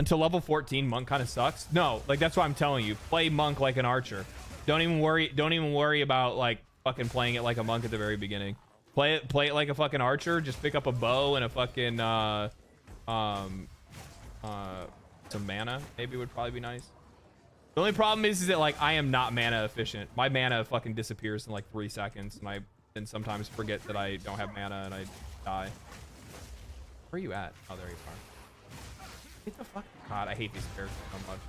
Until level 14, monk kind of sucks. No, like that's what I'm telling you. Play monk like an archer. Don't even worry about like fucking playing it like a monk at the very beginning. Play it like a fucking archer. Just pick up a bow and a fucking some mana maybe would probably be nice. The only problem is that like I am not mana efficient. My mana fucking disappears in like 3 seconds, and I then sometimes forget that I don't have mana and I die. Where are you at? Oh, there you are. Get the fuck. God, I hate these characters so much.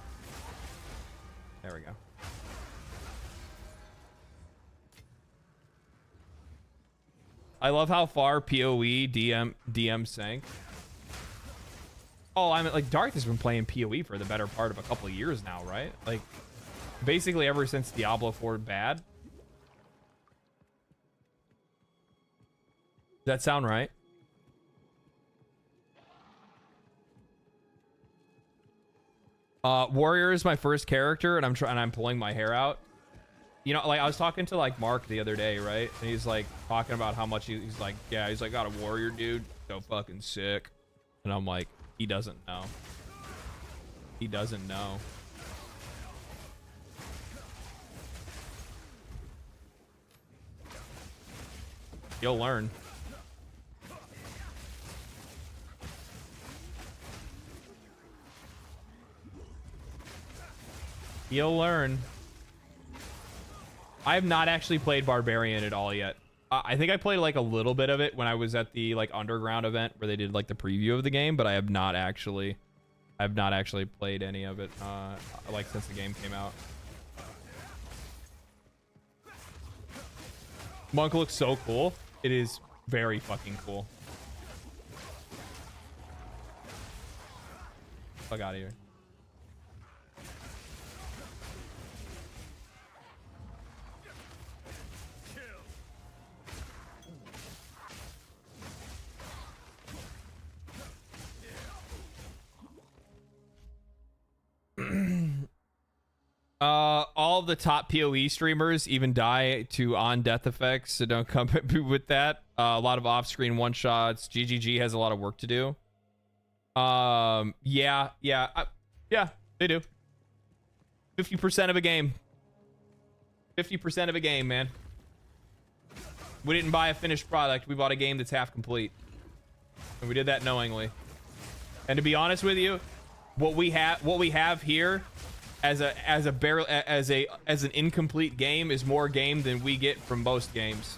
There we go. I love how far PoE DM sank. Oh, I mean, like Darth has been playing PoE for the better part of a couple of years now, right? Like basically ever since Diablo 4 bad. Does that sound right? Warrior is my first character, and I'm pulling my hair out. You know, like I was talking to like Mark the other day, right? And he's like talking about how much he's like, yeah, he's like, got a warrior, dude, so fucking sick. And I'm like, he doesn't know. He doesn't know. You'll learn. You'll learn. I have not actually played Barbarian at all yet. I think I played like a little bit of it when I was at the like underground event where they did like the preview of the game, but I have not actually played any of it like since the game came out. Monk looks so cool. It is very fucking cool. Fuck out of here. All of the top PoE streamers even die to on-death effects, so don't come with that. A lot of off-screen one-shots. GGG has a lot of work to do. Yeah, they do. 50% of a game. 50% of a game, man. We didn't buy a finished product. We bought a game that's half complete. And we did that knowingly. And to be honest with you, what we have here as an incomplete game is more game than we get from most games.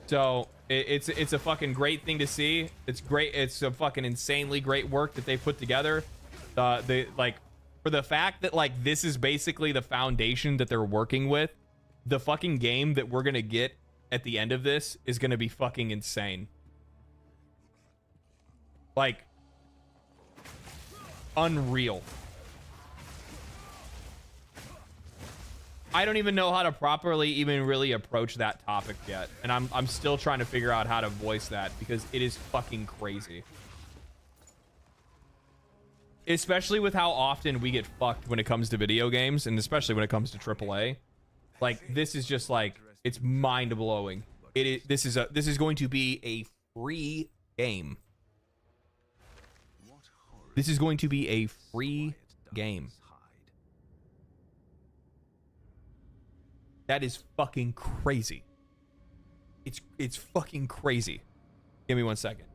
So it's a fucking great thing to see. It's great. It's a fucking insanely great work that they put together. They like, for the fact that like this is basically the foundation that they're working with, the fucking game that we're gonna get at the end of this is gonna be fucking insane. Like, unreal. I don't even know how to properly even really approach that topic yet, and I'm still trying to figure out how to voice that because it is fucking crazy. Especially with how often we get fucked when it comes to video games, and especially when it comes to AAA. Like, this is just like, it's mind-blowing. This is going to be a free game. This is going to be a free game. That is fucking crazy. It's fucking crazy. Give me 1 second.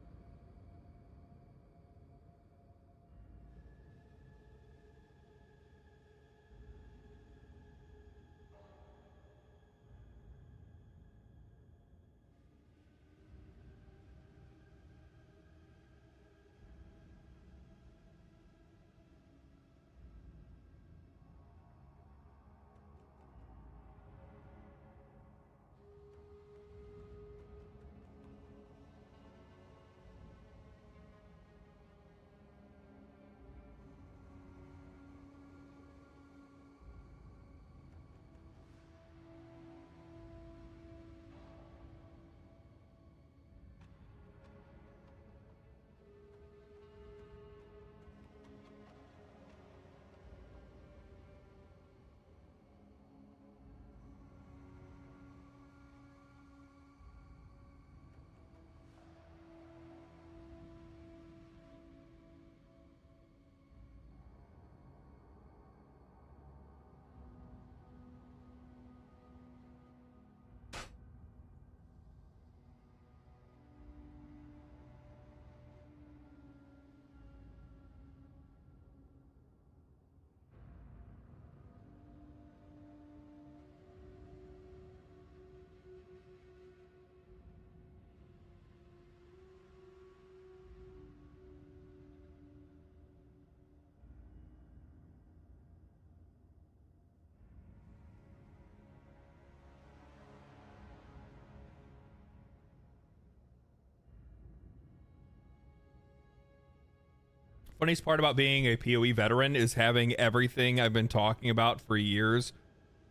Funniest part about being a PoE veteran is having everything I've been talking about for years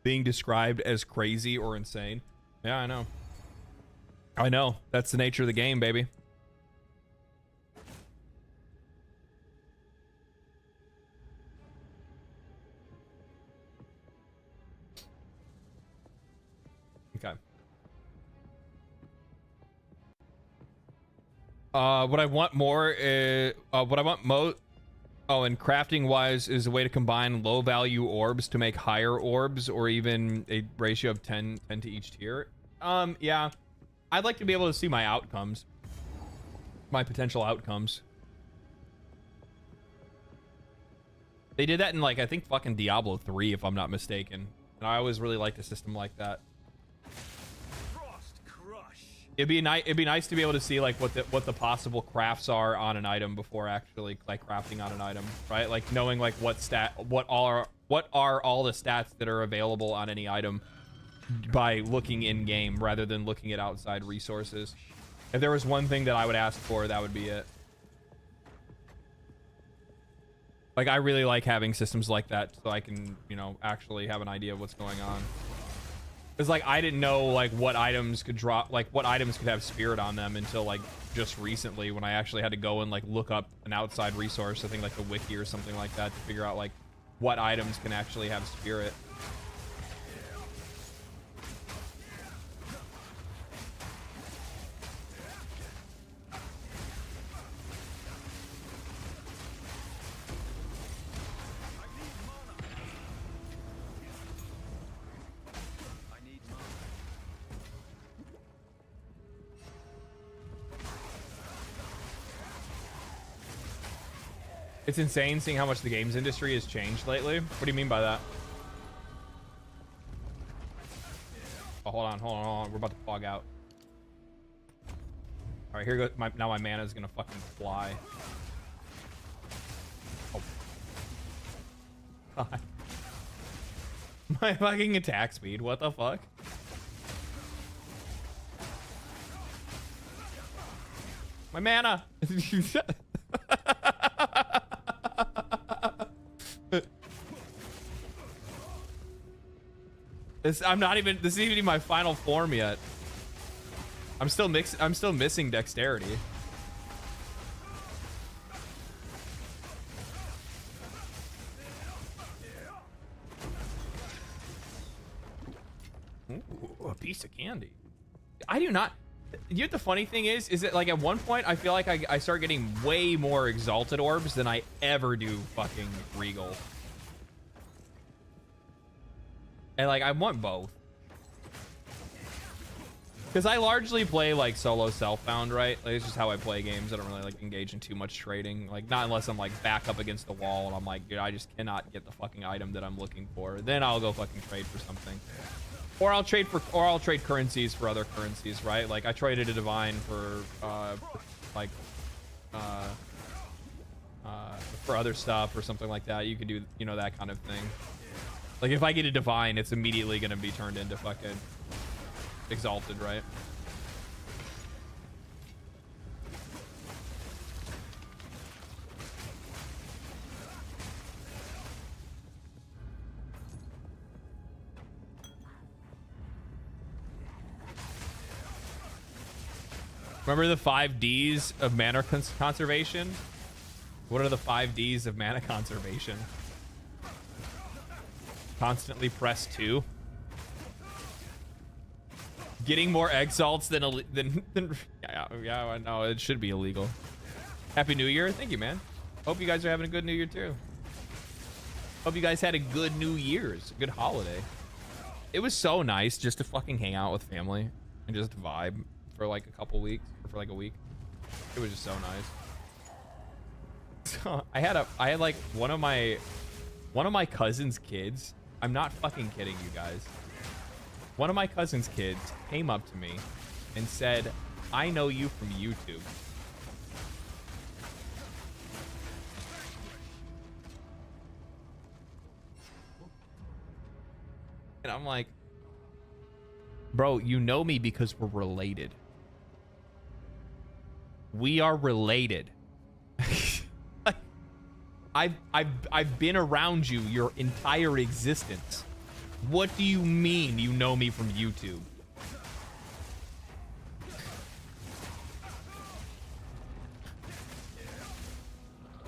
being described as crazy or insane. Yeah, I know. I know. That's the nature of the game, baby. Okay. What I want more is, what I want most, oh, and crafting wise is a way to combine low value orbs to make higher orbs, or even a ratio of 10 to each tier. Yeah, I'd like to be able to see my outcomes, my potential outcomes. They did that in, like, I think fucking Diablo 3, if I'm not mistaken. And I always really liked a system like that. It'd be nice to be able to see like what the possible crafts are on an item before actually like crafting on an item, right? Like knowing like what are all the stats that are available on any item by looking in game rather than looking at outside resources. If there was one thing that I would ask for, that would be it. Like, I really like having systems like that so I can, you know, actually have an idea of what's going on. Because, like, I didn't know, like, what items could drop, like, what items could have spirit on them until, like, just recently when I actually had to go and, like, look up an outside resource, I think, like, the wiki or something like that, to figure out, like, what items can actually have spirit. It's insane seeing how much the games industry has changed lately. What do you mean by that? Oh, hold on. We're about to fog out. All right, here goes. Now my mana is gonna fucking fly. Oh. God. My fucking attack speed. What the fuck? My mana. I'm not even. This isn't even my final form yet. I'm still missing dexterity. Ooh, a piece of candy. I do not. You know what the funny thing is that like at one point I feel like I start getting way more exalted orbs than I ever do fucking regal. And like I want both. Because I largely play like solo self-bound, right? Like, it's just how I play games. I don't really like engage in too much trading. Like not unless I'm like back up against the wall and I'm like, dude, I just cannot get the fucking item that I'm looking for. Then I'll go fucking trade for something. Or I'll trade currencies for other currencies, right? Like I traded a divine for for other stuff or something like that. You could do, you know, that kind of thing. Like if I get a divine, it's immediately gonna be turned into fucking exalted, right? Remember the 5 Ds of mana conservation? What are the 5 Ds of mana conservation? Constantly press 2. Getting more exalts than yeah, I know it should be illegal. Happy New Year. Thank you, man. Hope you guys are having a good New Year too. Hope you guys had a good New Year's, a good holiday. It was so nice just to fucking hang out with family and just vibe for like a couple weeks or for like a week. It was just so nice. So I had like one of my cousin's kids. I'm not fucking kidding you guys. One of my cousin's kids came up to me and said, "I know you from YouTube." And I'm like, bro, you know me because we're related. We are related. I've been around you your entire existence. What do you mean you know me from YouTube?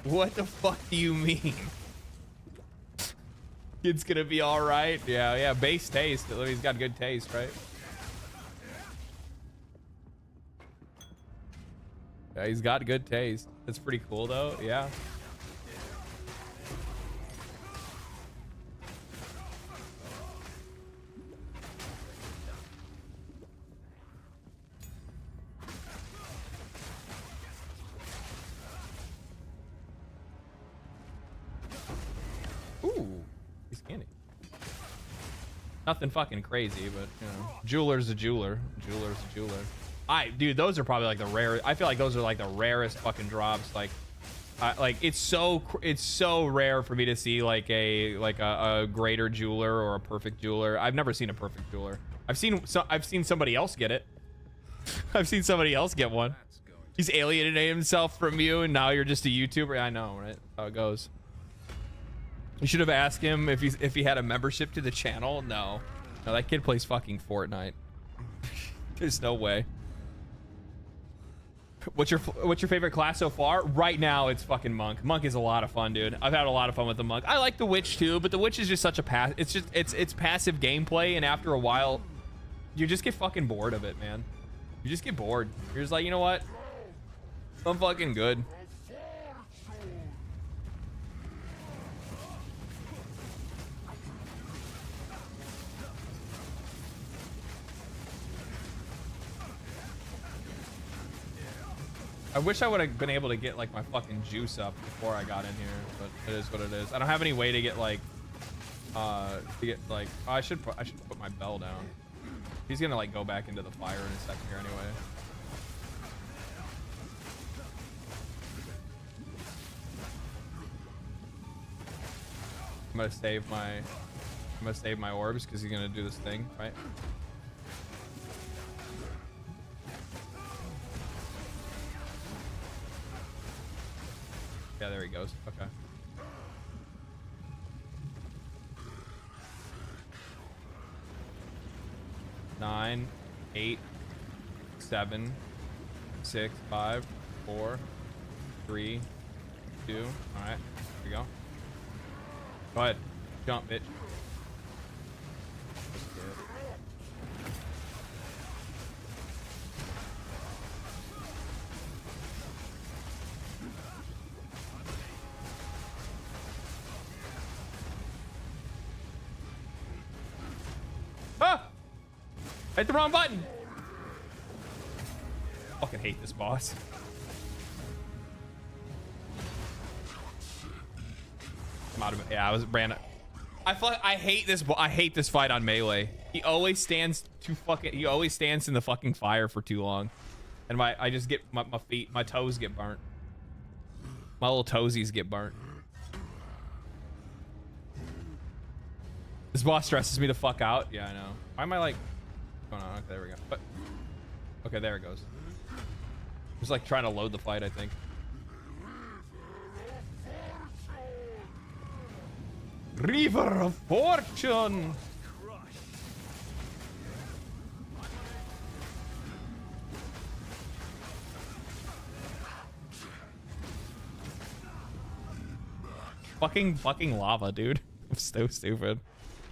What the fuck do you mean? Kid's gonna be all right. Yeah, base taste. He's got good taste, right? Yeah, he's got good taste. That's pretty cool though. Yeah. Nothing fucking crazy, but you know, jeweler's a jeweler. Jeweler's a jeweler. Dude, those are probably like the rare. I feel like those are like the rarest fucking drops. Like it's so rare for me to see like a greater jeweler or a perfect jeweler. I've never seen a perfect jeweler. I've seen somebody else get it. I've seen somebody else get one. He's alienated himself from you, and now you're just a YouTuber. I know, right? That's how it goes. You should have asked him if he had a membership to the channel. No, that kid plays fucking Fortnite. There's no way. What's your favorite class so far? Right now, it's fucking Monk. Monk is a lot of fun, dude. I've had a lot of fun with the Monk. I like the Witch too, but the Witch is just such a it's passive gameplay, and after a while, you just get fucking bored of it, man. You just get bored. You're just like, you know what? I'm fucking good. I wish I would have been able to get like my fucking juice up before I got in here, but it is what it is. I don't have any way to get like, oh, I should put my bell down. He's gonna like go back into the fire in a second here anyway. I'm gonna save my orbs because he's gonna do this thing, right? Yeah, there he goes. Okay. Nine, 8, 7, 6, 5, 4, 3, 2. All right, here we go. Go ahead, jump, bitch. Ah! I hit the wrong button. Fucking hate this boss. I'm out of it. Yeah, I hate this. I hate this fight on melee. He always stands in the fucking fire for too long, and I just get my feet, my toes get burnt. My little toesies get burnt. This boss stresses me the fuck out. Yeah, I know. Why am I like going on? Okay, there we go. But okay, there it goes. Just like trying to load the fight, I think. River of Fortune. Fucking lava, dude. I'm so stupid.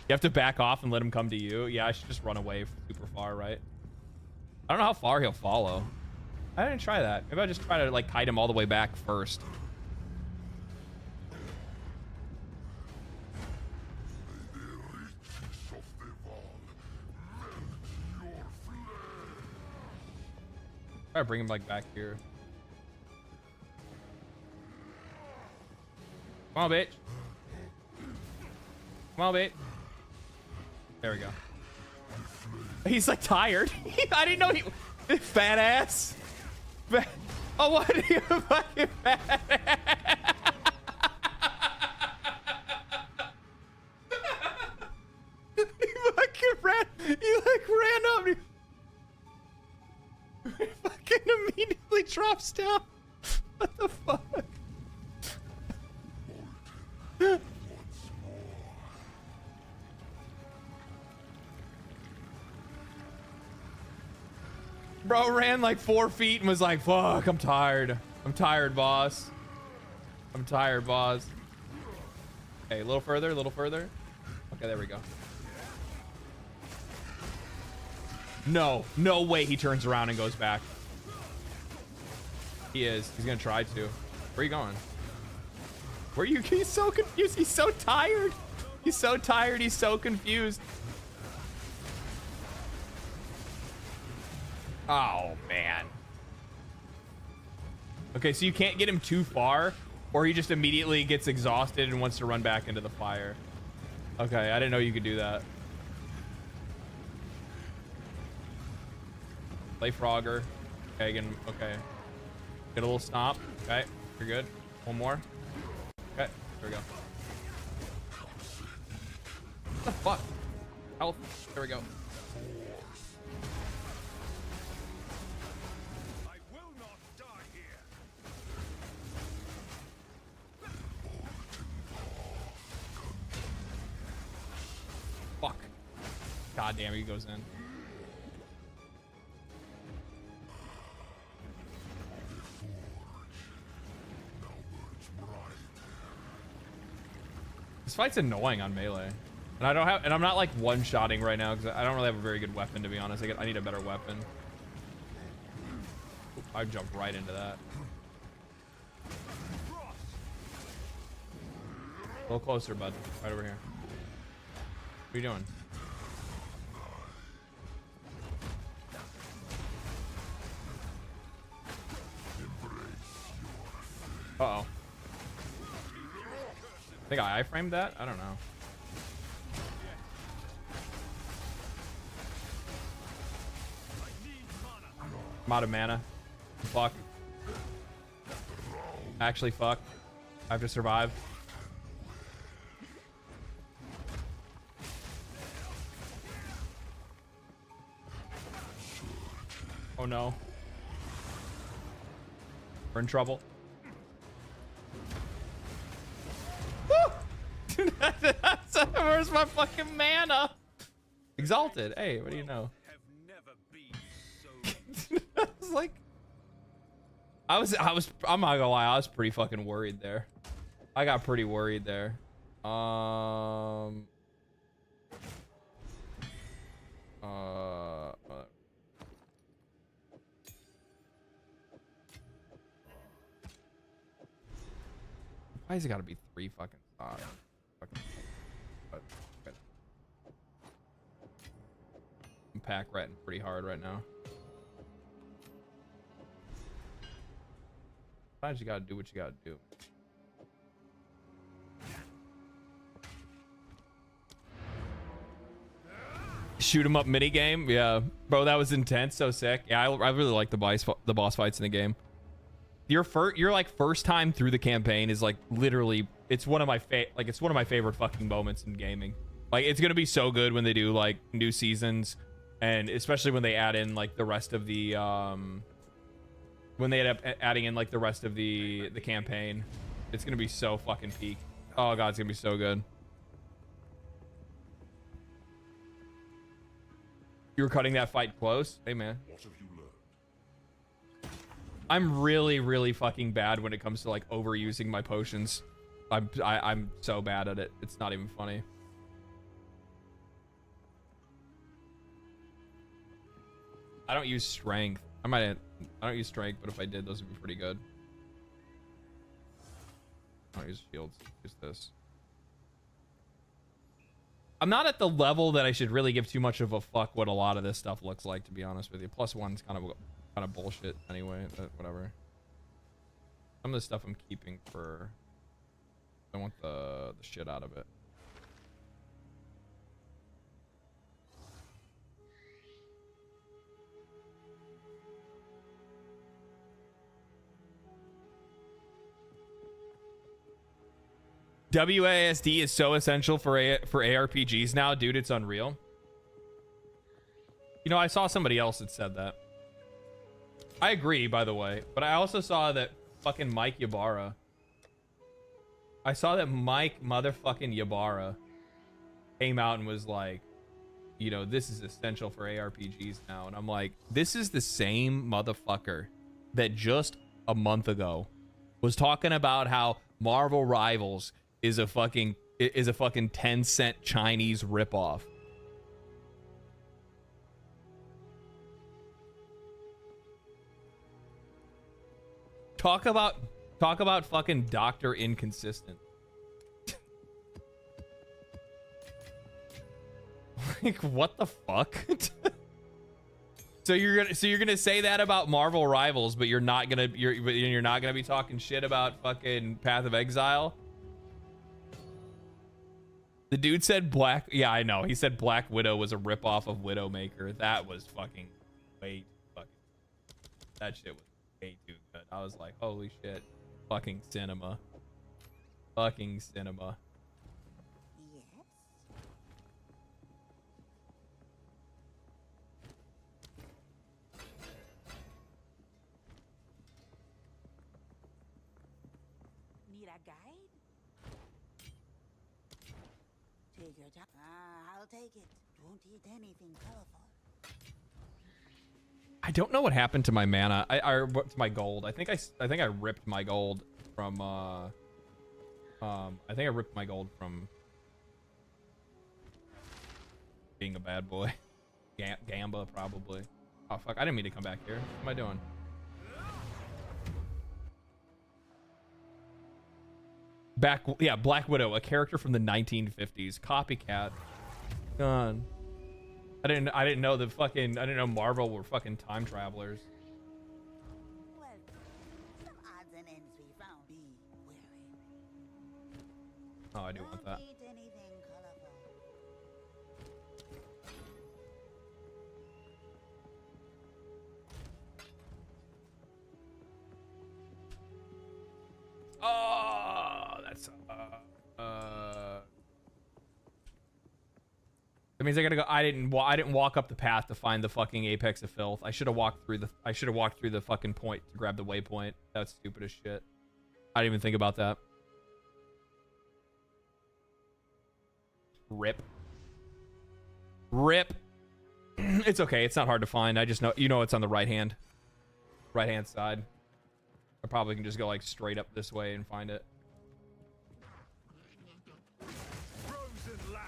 You have to back off and let him come to you. Yeah, I should just run away super far, right? I don't know how far he'll follow. I didn't try that. Maybe I'll just try to like kite him all the way back first. Try to bring him like back here. Come on, bitch. Come on, bitch. There we go. He's like tired. I didn't know he... Fat ass. Oh, what are you fucking fat ass? He like ran up. He fucking immediately drops down. What the fuck? Bro ran like 4 feet and was like, fuck, I'm tired. I'm tired, boss. I'm tired, boss. Okay, a little further, a little further. Okay, there we go. No way he turns around and goes back. He is. He's gonna try to. Where are you going? Where are you? He's so confused. He's so tired. He's so tired. He's so confused. Oh, man. Okay, so you can't get him too far, or he just immediately gets exhausted and wants to run back into the fire. Okay, I didn't know you could do that. Play Frogger. Okay, again, okay. Get a little stomp. Okay, you're good. One more. Okay, there we go. What the fuck? Health. There we go. Fuck. God damn it, he goes in. This fight's annoying on melee. And I'm not like one-shotting right now because I don't really have a very good weapon, to be honest. I need a better weapon. Oop, I jumped right into that. A little closer, bud. Right over here. What are you doing? Uh-oh. I think I iframed that? I don't know. I'm out of mana. Fuck. Actually, fuck. I have to survive. Oh no. We're in trouble. Woo! Where's my fucking mana? Exalted. Hey, what do you know? I was like, I'm not gonna lie, I was pretty fucking worried there. I got pretty worried there. Why has it gotta be 3 fucking stars? I'm pack ratting pretty hard right now. Sometimes you gotta do what you gotta do. Shoot 'em up mini game, yeah, bro, that was intense, so sick. Yeah, I really like the boss fights in the game. Your like first time through the campaign is like literally, it's one of my favorite fucking moments in gaming. Like, it's gonna be so good when they do like new seasons, and especially when they add in like the rest of the when they end up adding in like the rest of the campaign. It's gonna be so fucking peak. Oh god, it's gonna be so good. You were cutting that fight close? Hey man. I'm really fucking bad when it comes to like overusing my potions. I'm so bad at it. It's not even funny. I don't use strength. I don't use strength, but if I did, those would be pretty good. I don't use shields. Use this. I'm not at the level that I should really give too much of a fuck what a lot of this stuff looks like, to be honest with you. +1's kind of bullshit anyway, but whatever. Some of the stuff I'm keeping for, I want the shit out of it. WASD is so essential for ARPGs now, dude. It's unreal. You know, I saw somebody else that said that. I agree, by the way, but I also saw that fucking Mike Ybarra. I saw that Mike motherfucking Ybarra came out and was like, you know, this is essential for ARPGs now. And I'm like, this is the same motherfucker that just a month ago was talking about how Marvel Rivals is a fucking 10-cent Chinese ripoff. Talk about fucking Dr. Inconsistent. Like, what the fuck? So you're gonna say that about Marvel Rivals, but you're not gonna be talking shit about fucking Path of Exile? The dude said yeah, I know. He said Black Widow was a ripoff of Widowmaker. That was fucking that shit was way too good. I was like, holy shit. Fucking cinema. Fucking cinema. Yes. Need a guide? Take your time. I'll take it. Don't eat anything colorful. I don't know what happened to my mana. To my gold. I think I ripped my gold from I think I ripped my gold from being a bad boy. Gamba probably. Oh fuck, I didn't mean to come back here. What am I doing? Black Widow, a character from the 1950s. Copycat. God. I didn't know I didn't know Marvel were fucking time travelers. Well, some odds and ends we found. Oh, I do want that. Don't eat anything colorful. Oh, that's that means I gotta go. I didn't walk up the path to find the fucking apex of filth. I should have walked through the fucking point to grab the waypoint. That's stupid as shit. I didn't even think about that. Rip. It's okay. It's not hard to find. I just know, it's on the right hand side. I probably can just go like straight up this way and find it. Frozen lash.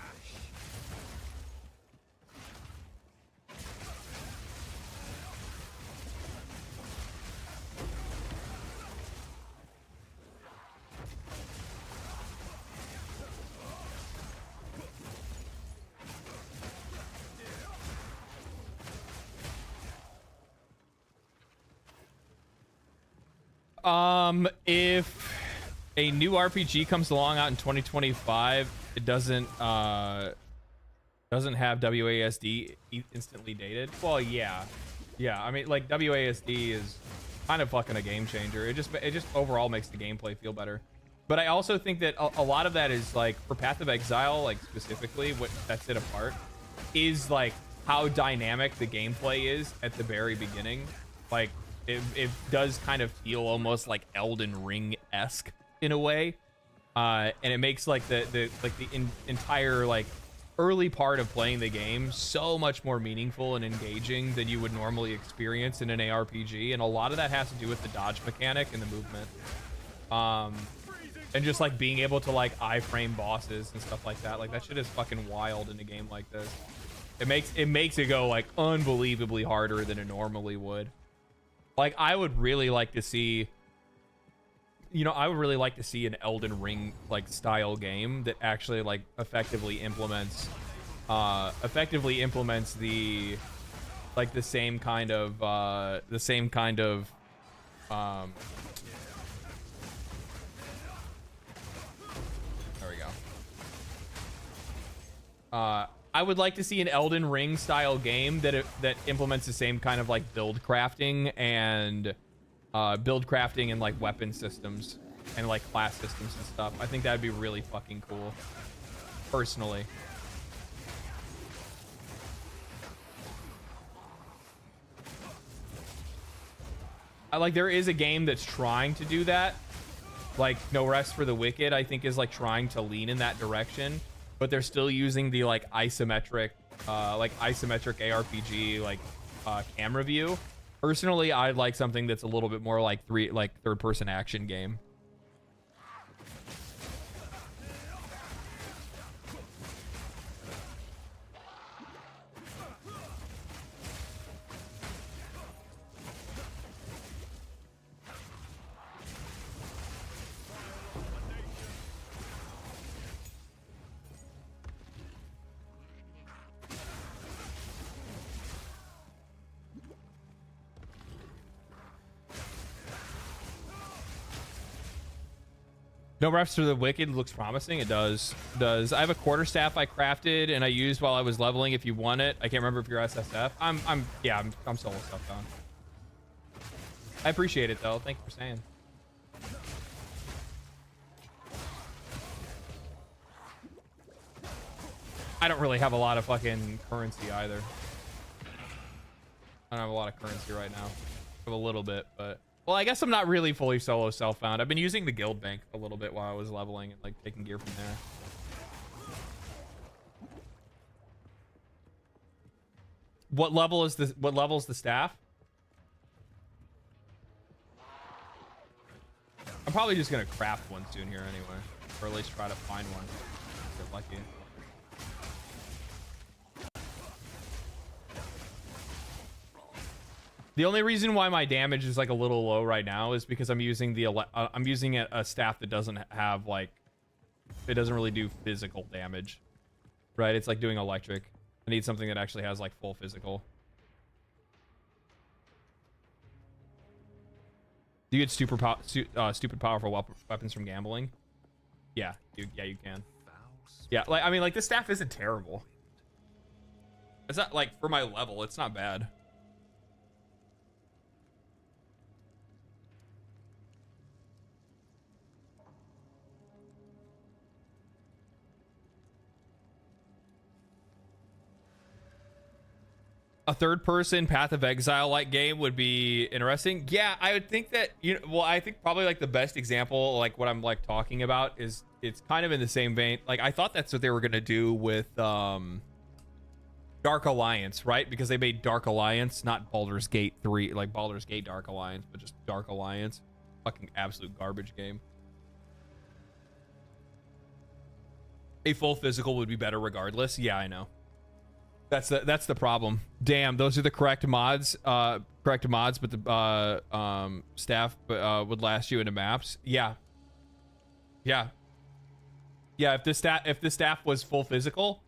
If a new RPG comes along out in 2025, it doesn't have WASD instantly dated. Well, yeah. I mean, like WASD is kind of fucking a game changer. It just overall makes the gameplay feel better. But I also think that a lot of that is like for Path of Exile, like specifically what sets it apart is like how dynamic the gameplay is at the very beginning. Like it does kind of feel almost like Elden Ring-esque in a way, and it makes like the entire like early part of playing the game so much more meaningful and engaging than you would normally experience in an ARPG. And a lot of that has to do with the dodge mechanic and the movement, and just like being able to like iframe bosses and stuff like that. Like that shit is fucking wild in a game like this. It makes it go like unbelievably harder than it normally would. Like I would really like to see, an Elden Ring like style game that actually like effectively implements the like the same kind of there we go. I would like to see an Elden Ring style game that implements the same kind of like build crafting and like weapon systems and like class systems and stuff. I think that'd be really fucking cool, personally. There is a game that's trying to do that, like No Rest for the Wicked. I think is like trying to lean in that direction, but they're still using the like isometric ARPG like camera view. Personally, I'd like something that's a little bit more like third-person action game. No Refs for the Wicked looks promising. It does. I have a quarterstaff I crafted and I used while I was leveling. If you want it, I can't remember if you're SSF. I'm solo stuff on. I appreciate it though. Thank you for saying. I don't really have a lot of fucking currency either. I don't have a lot of currency right now. I have a little bit, but. Well, I guess I'm not really fully solo self-found. I've been using the guild bank a little bit while I was leveling and like taking gear from there. What level is the staff? I'm probably just gonna craft one soon here anyway, or at least try to find one. Get lucky. The only reason why my damage is like a little low right now is because I'm using a staff that doesn't have like, it doesn't really do physical damage, right? It's like doing electric. I need something that actually has like full physical. Do you get stupid powerful weapons from gambling? Yeah, yeah, you can. Yeah, like I mean, like the staff isn't terrible. It's not like for my level, it's not bad. A third-person Path of Exile-like game would be interesting. Yeah, I would think that, you know, well, I think probably like the best example, like what I'm like talking about, is it's kind of in the same vein. Like I thought that's what they were gonna do with Dark Alliance, right? Because they made Dark Alliance, not Baldur's Gate 3, like Baldur's Gate Dark Alliance, but just Dark Alliance. Fucking absolute garbage game. A full physical would be better regardless. Yeah, I know. That's the problem. Damn, those are the correct mods. But the staff would last you into maps. Yeah. Yeah. Yeah, if the staff was full physical,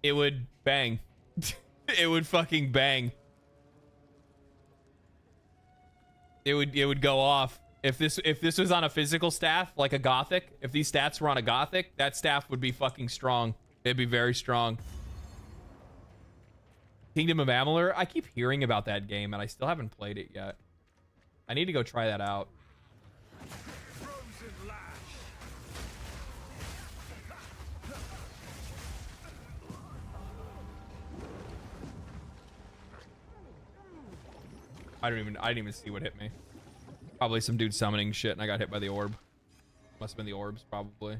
it would bang. It would fucking bang. It would go off. If this was on a physical staff, like a Gothic, if these stats were on a Gothic, that staff would be fucking strong. It'd be very strong. Kingdom of Amalur, I keep hearing about that game and I still haven't played it yet. I need to go try that out. I didn't even see what hit me. Probably some dude summoning shit and I got hit by the orb. Must have been the orbs, probably.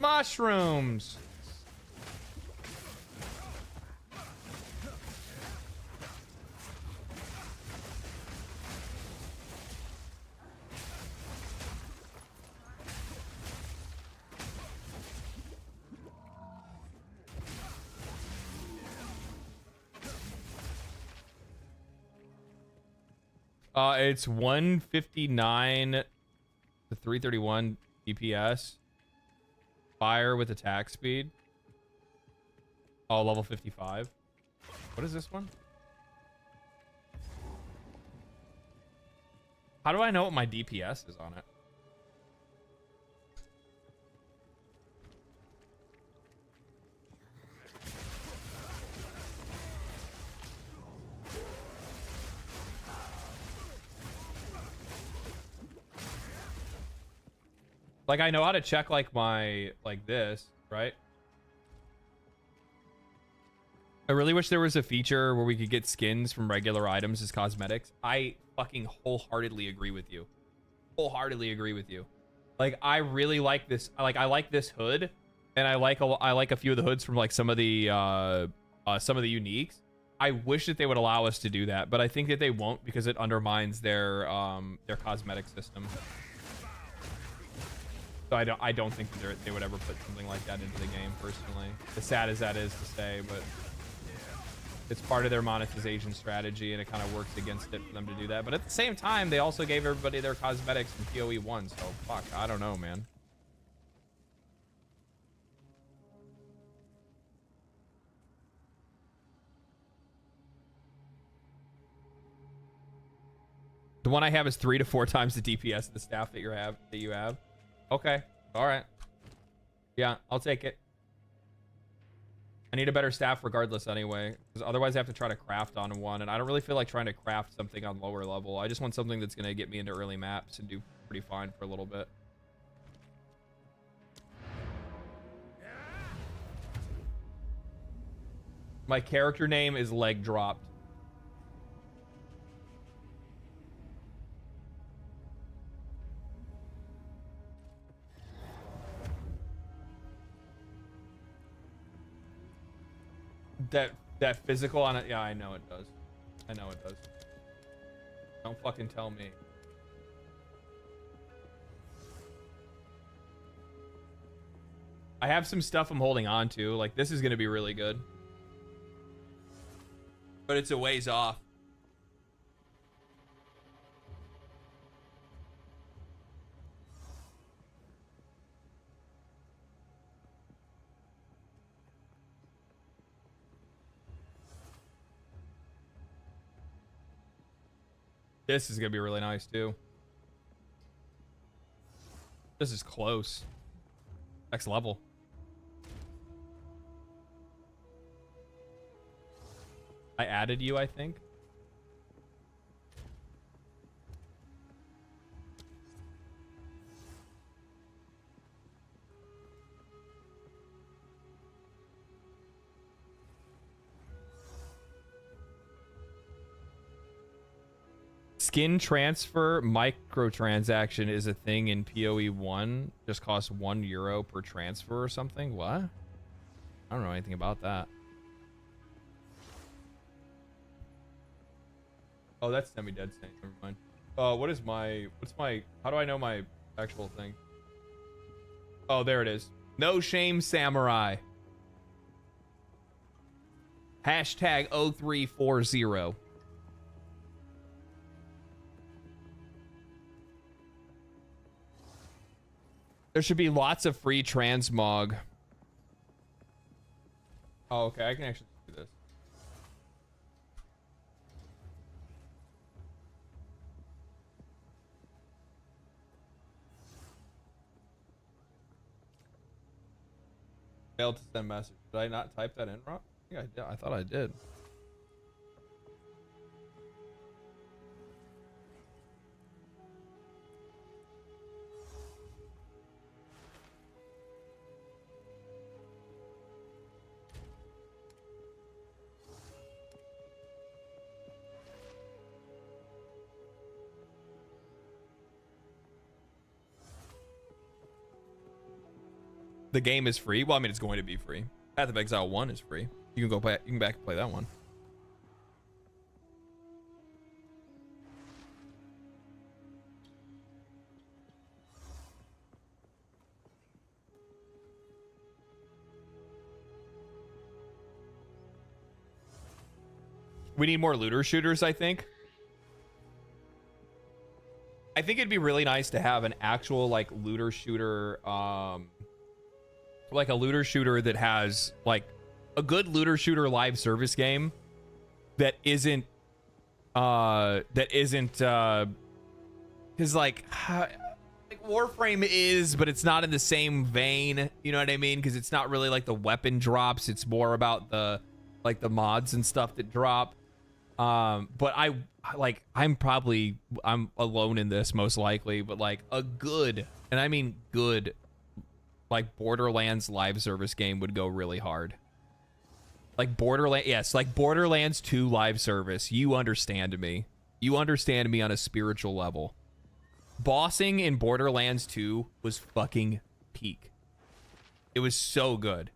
Mushrooms. It's 159 to 331 DPS. Fire with attack speed. Oh, level 55. What is this one? How do I know what my DPS is on it? Like, I know how to check, like, my, like, this, right? I really wish there was a feature where we could get skins from regular items as cosmetics. I fucking wholeheartedly agree with you. Wholeheartedly agree with you. Like, I really like this. Like, I like this hood, and I like a few of the hoods from, like, some of the uniques. I wish that they would allow us to do that, but I think that they won't because it undermines their cosmetic system. So I don't think that they would ever put something like that into the game, personally. As sad as that is to say, but it's part of their monetization strategy, and it kind of works against it for them to do that. But at the same time, they also gave everybody their cosmetics in PoE 1, so fuck, I don't know, man. The one I have is 3 to 4 times the DPS of the staff that you have. Okay. All right. Yeah, I'll take it. I need a better staff regardless anyway, because otherwise I have to try to craft on one, and I don't really feel like trying to craft something on lower level. I just want something that's going to get me into early maps and do pretty fine for a little bit. My character name is Leg Dropped. That physical on it, yeah, I know it does. I know it does. Don't fucking tell me. I have some stuff I'm holding on to. Like, this is gonna be really good. But it's a ways off. This is gonna be really nice too. This is close. Next level. I added you, I think. Skin transfer microtransaction is a thing in PoE 1. Just costs €1 per transfer or something. What? I don't know anything about that. Oh, that's semi-dead Saint. Never mind. What's my, how do I know my actual thing? Oh, there it is. No shame samurai. Hashtag 0340. There should be lots of free transmog. Oh, okay. I can actually do this. Failed to send message. Did I not type that in wrong? Yeah, I did. I thought I did. The game is free. Well, I mean, it's going to be free. Path of Exile 1 is free. You can go play. You can back and play that one. We need more looter shooters, I think. I think it'd be really nice to have an actual like looter shooter, like a looter shooter that has like a good looter shooter live service game that isn't because like Warframe is, but it's not in the same vein, you know what I mean? Because it's not really like the weapon drops, it's more about the like the mods and stuff that drop. But I'm alone in this most likely, but like a good, and I mean good, like Borderlands live service game would go really hard. Like Borderlands 2 live service. You understand me. You understand me on a spiritual level. Bossing in Borderlands 2 was fucking peak. It was so good.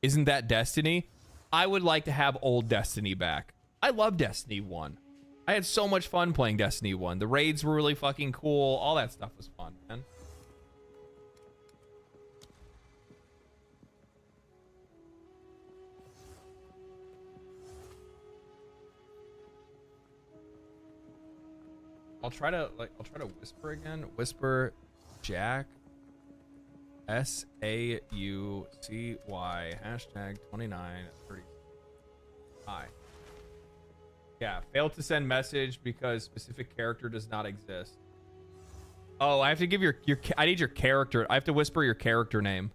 Isn't that Destiny? I would like to have old Destiny back. I love Destiny 1. I had so much fun playing Destiny 1. The raids were really fucking cool. All that stuff was fun, man. I'll try to whisper again. Whisper Jack SAUCY #2930. Hi. Yeah, failed to send message because specific character does not exist. Oh, I have to give your I need your character. I have to whisper your character name.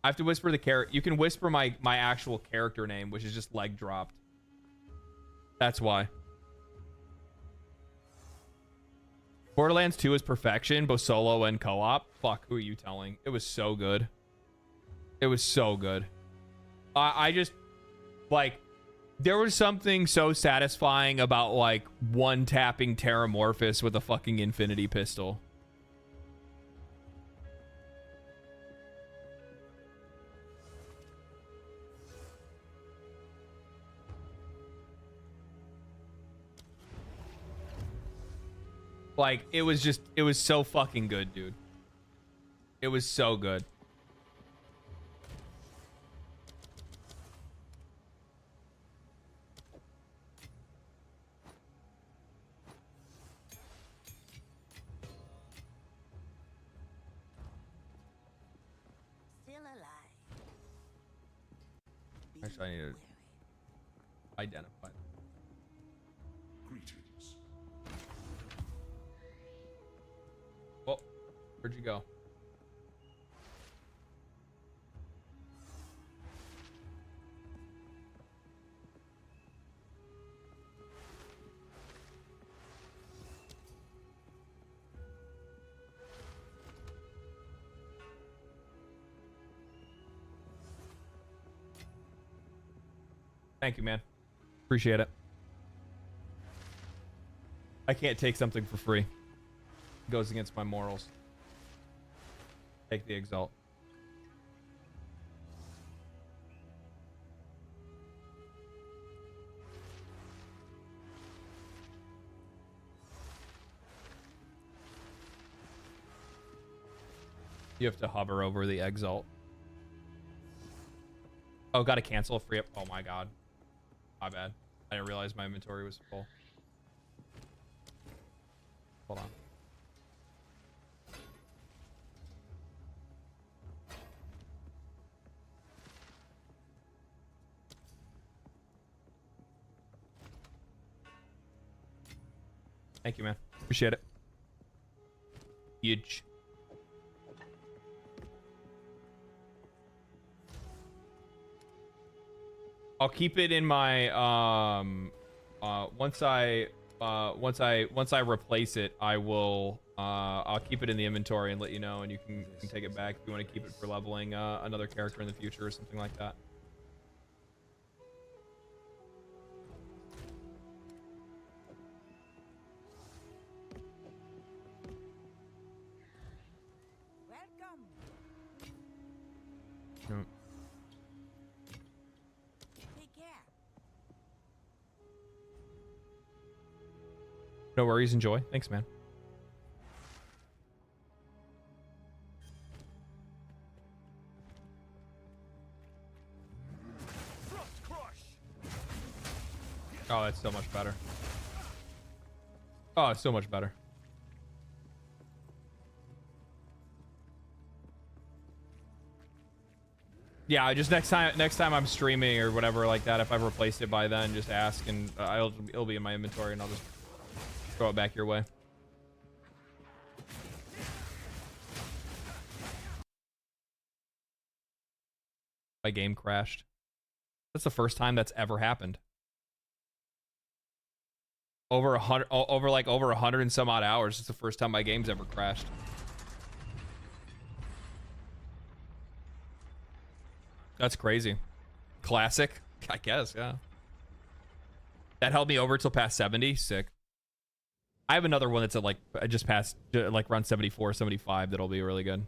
I have to whisper the character. You can whisper my actual character name, which is just leg dropped. That's why. Borderlands 2 is perfection, both solo and co-op. Fuck, who are you telling? It was so good. It was so good. I just, like, there was something so satisfying about, like, one-tapping Terramorphous with a fucking infinity pistol. Like, it was so fucking good, dude. It was so good. Still alive. Actually, I need to identify. Where'd you go? Thank you, man. Appreciate it. I can't take something for free. It goes against my morals. Take the Exalt. You have to hover over the Exalt. Oh, gotta cancel, free up. Oh my god. My bad. I didn't realize my inventory was full. Hold on. Thank you, man. Appreciate it. Huge. I'll keep it in my once I replace it, I will I'll keep it in the inventory and let you know, and you can take it back if you want to keep it for leveling another character in the future or something like that. Welcome. No. Take care. No worries, enjoy. Thanks, man. Oh, that's so much better. Oh, it's so much better. Yeah, just next time I'm streaming or whatever like that, if I've replaced it by then, just ask and it'll be in my inventory and I'll just throw it back your way. My game crashed. That's the first time that's ever happened. Over 100 and some odd hours. It's the first time my game's ever crashed. That's crazy. Classic, I guess. Yeah. That held me over till past 70. Sick. I have another one that's at like I just passed like around 74, 75. That'll be really good.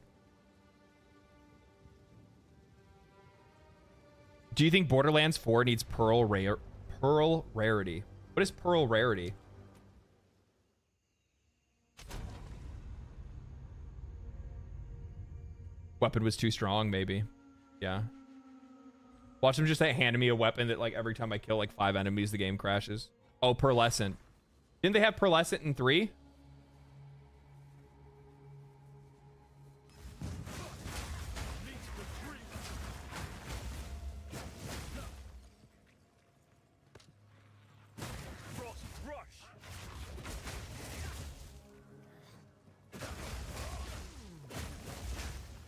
Do you think Borderlands 4 needs pearl rarity? What is pearl rarity? Weapon was too strong, maybe. Yeah. Watch them just hand me a weapon that like every time I kill like 5 enemies, the game crashes. Oh, pearlescent. Didn't they have pearlescent in 3?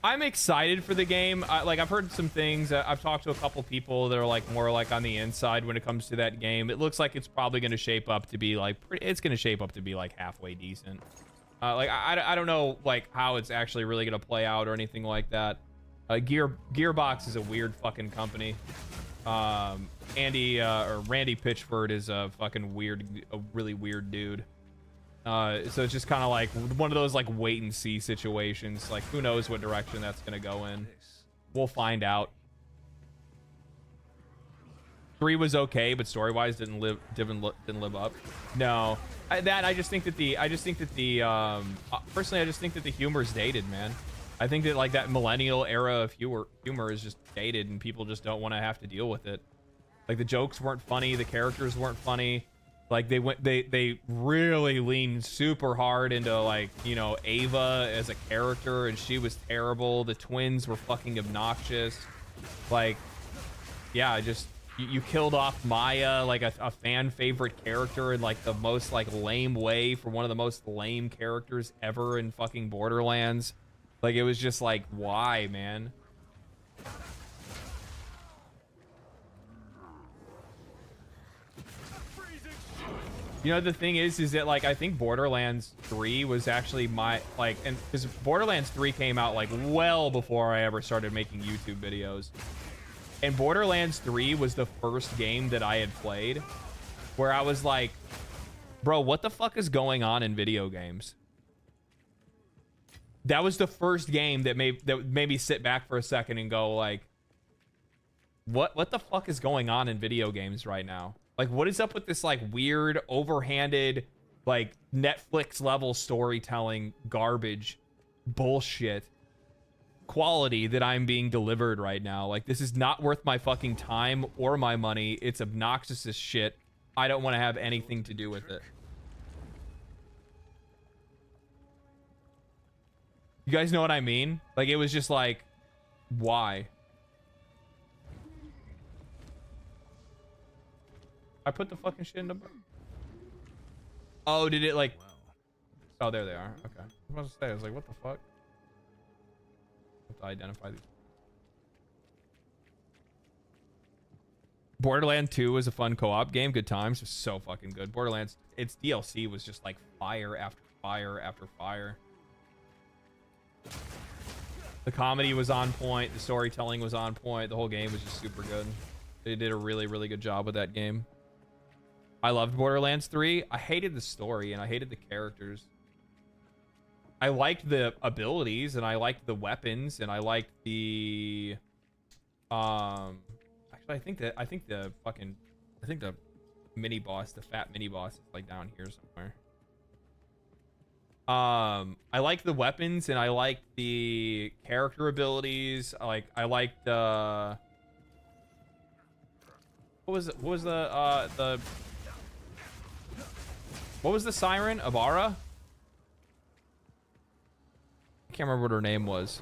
I'm excited for the game. I've heard some things. I've talked to a couple people that are like more like on the inside when it comes to that game. It looks like it's probably going to shape up to be like it's going to shape up to be like halfway decent. I don't know like how it's actually really going to play out or anything like that. Gearbox is a weird fucking company. Randy Pitchford is a really weird dude. So it's just kind of like one of those like wait and see situations. Like who knows what direction that's gonna go in. We'll find out. 3 was okay, but story wise didn't live up. No, I just think that the personally I just think that the humor is dated, man. I think that like that millennial era of humor is just dated and people just don't want to have to deal with it. Like the jokes weren't funny, the characters weren't funny. Like they really leaned super hard into like, you know, Ava as a character and she was terrible. The twins were fucking obnoxious. Like, yeah, you killed off Maya, like a fan favorite character, in like the most like lame way for one of the most lame characters ever in fucking Borderlands. Like it was just like, why, man? You know, the thing is that like I think Borderlands 3 was actually my like, and because Borderlands 3 came out like well before I ever started making YouTube videos. And Borderlands 3 was the first game that I had played where I was like, bro, what the fuck is going on in video games? That was the first game that made me sit back for a second and go like, what the fuck is going on in video games right now? Like, what is up with this like weird, overhanded, like Netflix level storytelling garbage bullshit quality that I'm being delivered right now? Like, this is not worth my fucking time or my money. It's obnoxious as shit. I don't want to have anything to do with it. You guys know what I mean? Like, it was just like, why? I put the fucking shit in the... Oh, did it like... Oh, there they are. Okay. I was about to say, I was like, what the fuck? I have to identify these. Borderlands 2 was a fun co-op game. Good times. It was so fucking good. Borderlands, its DLC was just like fire after fire after fire. The comedy was on point. The storytelling was on point. The whole game was just super good. They did a really, really good job with that game. I loved Borderlands 3. I hated the story and I hated the characters. I liked the abilities and I liked the weapons and I liked the actually I think the mini boss, the fat mini boss is like down here somewhere. I like the weapons and I like the character abilities. I liked what was the siren? Abara? I can't remember what her name was.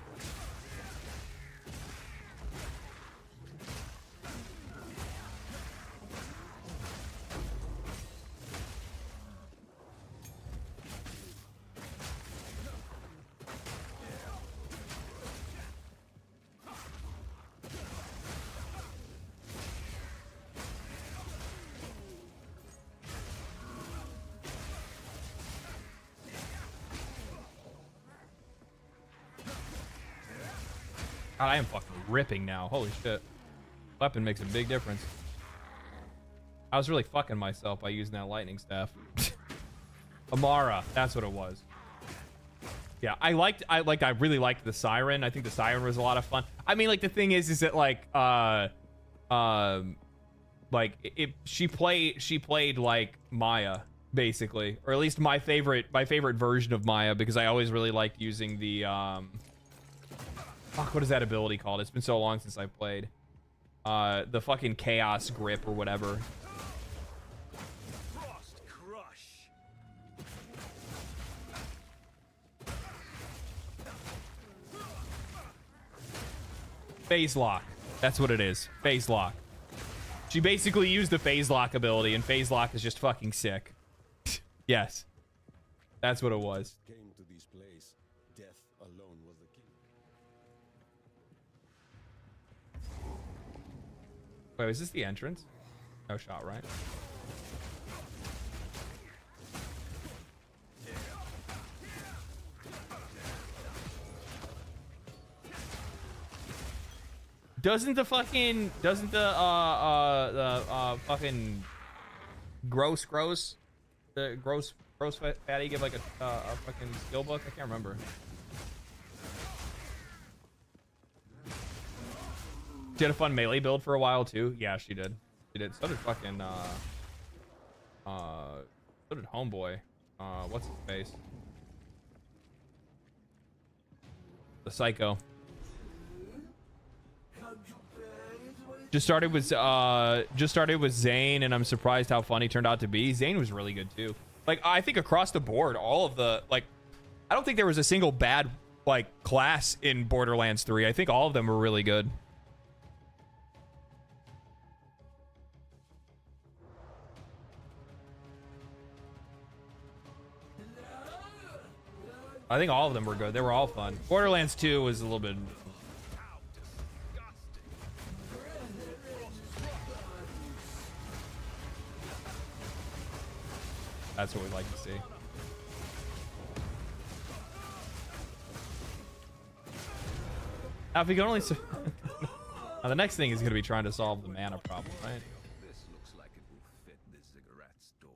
God, I am fucking ripping now. Holy shit. Weapon makes a big difference. I was really fucking myself by using that lightning staff. Amara, that's what it was. Yeah, I really liked the siren. I think the siren was a lot of fun. I mean, like, the thing is that like she played like Maya, basically, or at least my favorite version of Maya, because I always really liked using the fuck, what is that ability called? It's been so long since I played. The fucking chaos grip or whatever. Frost crush. Phase lock. That's what it is. Phase lock. She basically used the phase lock ability, and phase lock is just fucking sick. Yes. That's what it was. Came to this place. Death alone was the key. Wait, was this the entrance? No shot, right? Doesn't the fucking gross fatty give like a fucking skill book? I can't remember. She had a fun melee build for a while too. Yeah, she did. She did. So did fucking so did Homeboy. What's his face? The Psycho. Just started with Zane, and I'm surprised how fun he turned out to be. Zane was really good too. Like, I think across the board, all of the, like, I don't think there was a single bad like class in Borderlands 3. I think all of them were really good. I think all of them were good. They were all fun. Borderlands 2 was a little bit. That's what we'd like to see. Now, if we can only. Now, the next thing is going to be trying to solve the mana problem, right? This looks like it will fit the ziggurat store.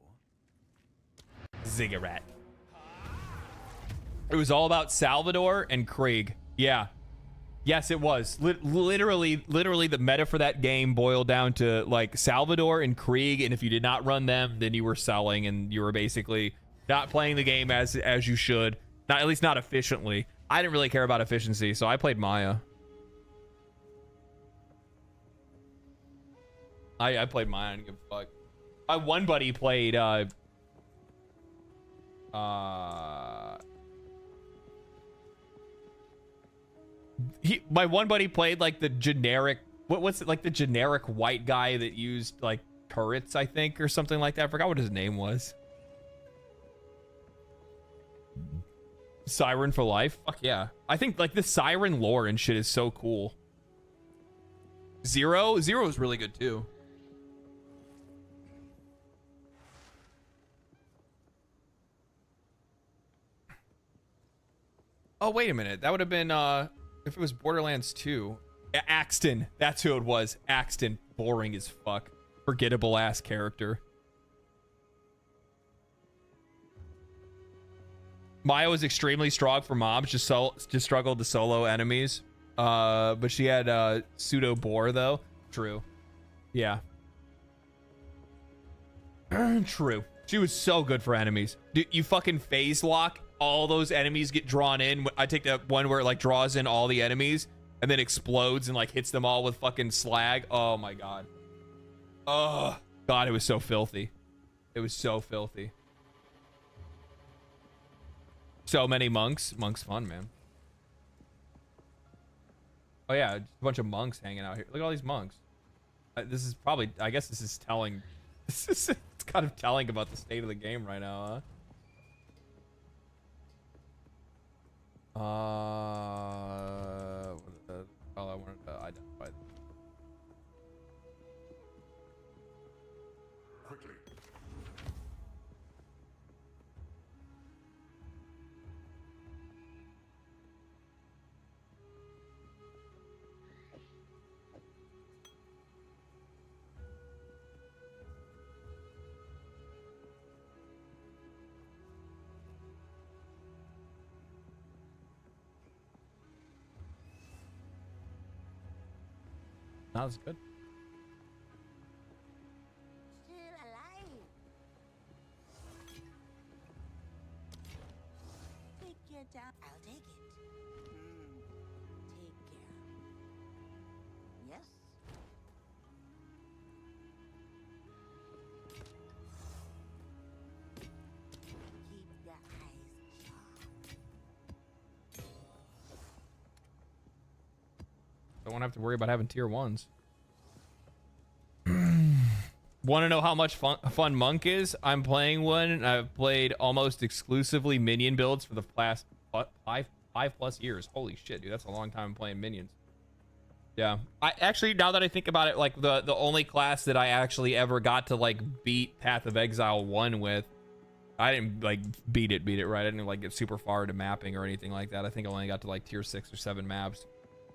Ziggurat. It was all about Salvador and Krieg. Yeah. Yes, it was. Literally, the meta for that game boiled down to like Salvador and Krieg, and if you did not run them, then you were selling, and you were basically not playing the game as you should. Not at least not efficiently. I didn't really care about efficiency, so I played Maya. I played Maya. I didn't give a fuck. My one buddy played my one buddy played like the generic what's it, like the generic white guy that used like turrets, I think, or something like that. I forgot what his name was. Siren for life. Fuck yeah. I think like the Siren lore and shit is so cool. Zero is really good too. Oh, wait a minute. That would have been if it was Borderlands 2. Axton. That's who it was. Axton. Boring as fuck. Forgettable ass character. Maya was extremely strong for mobs, just struggled to solo enemies. But she had pseudo boar though. True. Yeah. True. She was so good for enemies. Dude, you fucking phase lock, all those enemies get drawn in. I take that one where it like draws in all the enemies and then explodes and like hits them all with fucking slag. Oh my god. Oh god, it was so filthy. It was so filthy. So many monks. Monks fun, man. Oh yeah, just a bunch of monks hanging out here. Look at all these monks. This is probably, I guess this is telling. It's kind of telling about the state of the game right now, huh? What is that? Oh, I wanted to identify them. Quickly. That was good. Still alive. Take your time. I'll take it. Take care. Yes? Keep your eyes sharp. Don't have to worry about having tier 1s. Want to know how much fun Monk is? I'm playing one, and I've played almost exclusively minion builds for the past five plus years. Holy shit, dude, that's a long time playing minions. Yeah, I actually, now that I think about it, like the only class that I actually ever got to like beat Path of Exile 1 with, I didn't like beat it right. I didn't like get super far into mapping or anything like that. I think I only got to like tier 6 or 7 maps.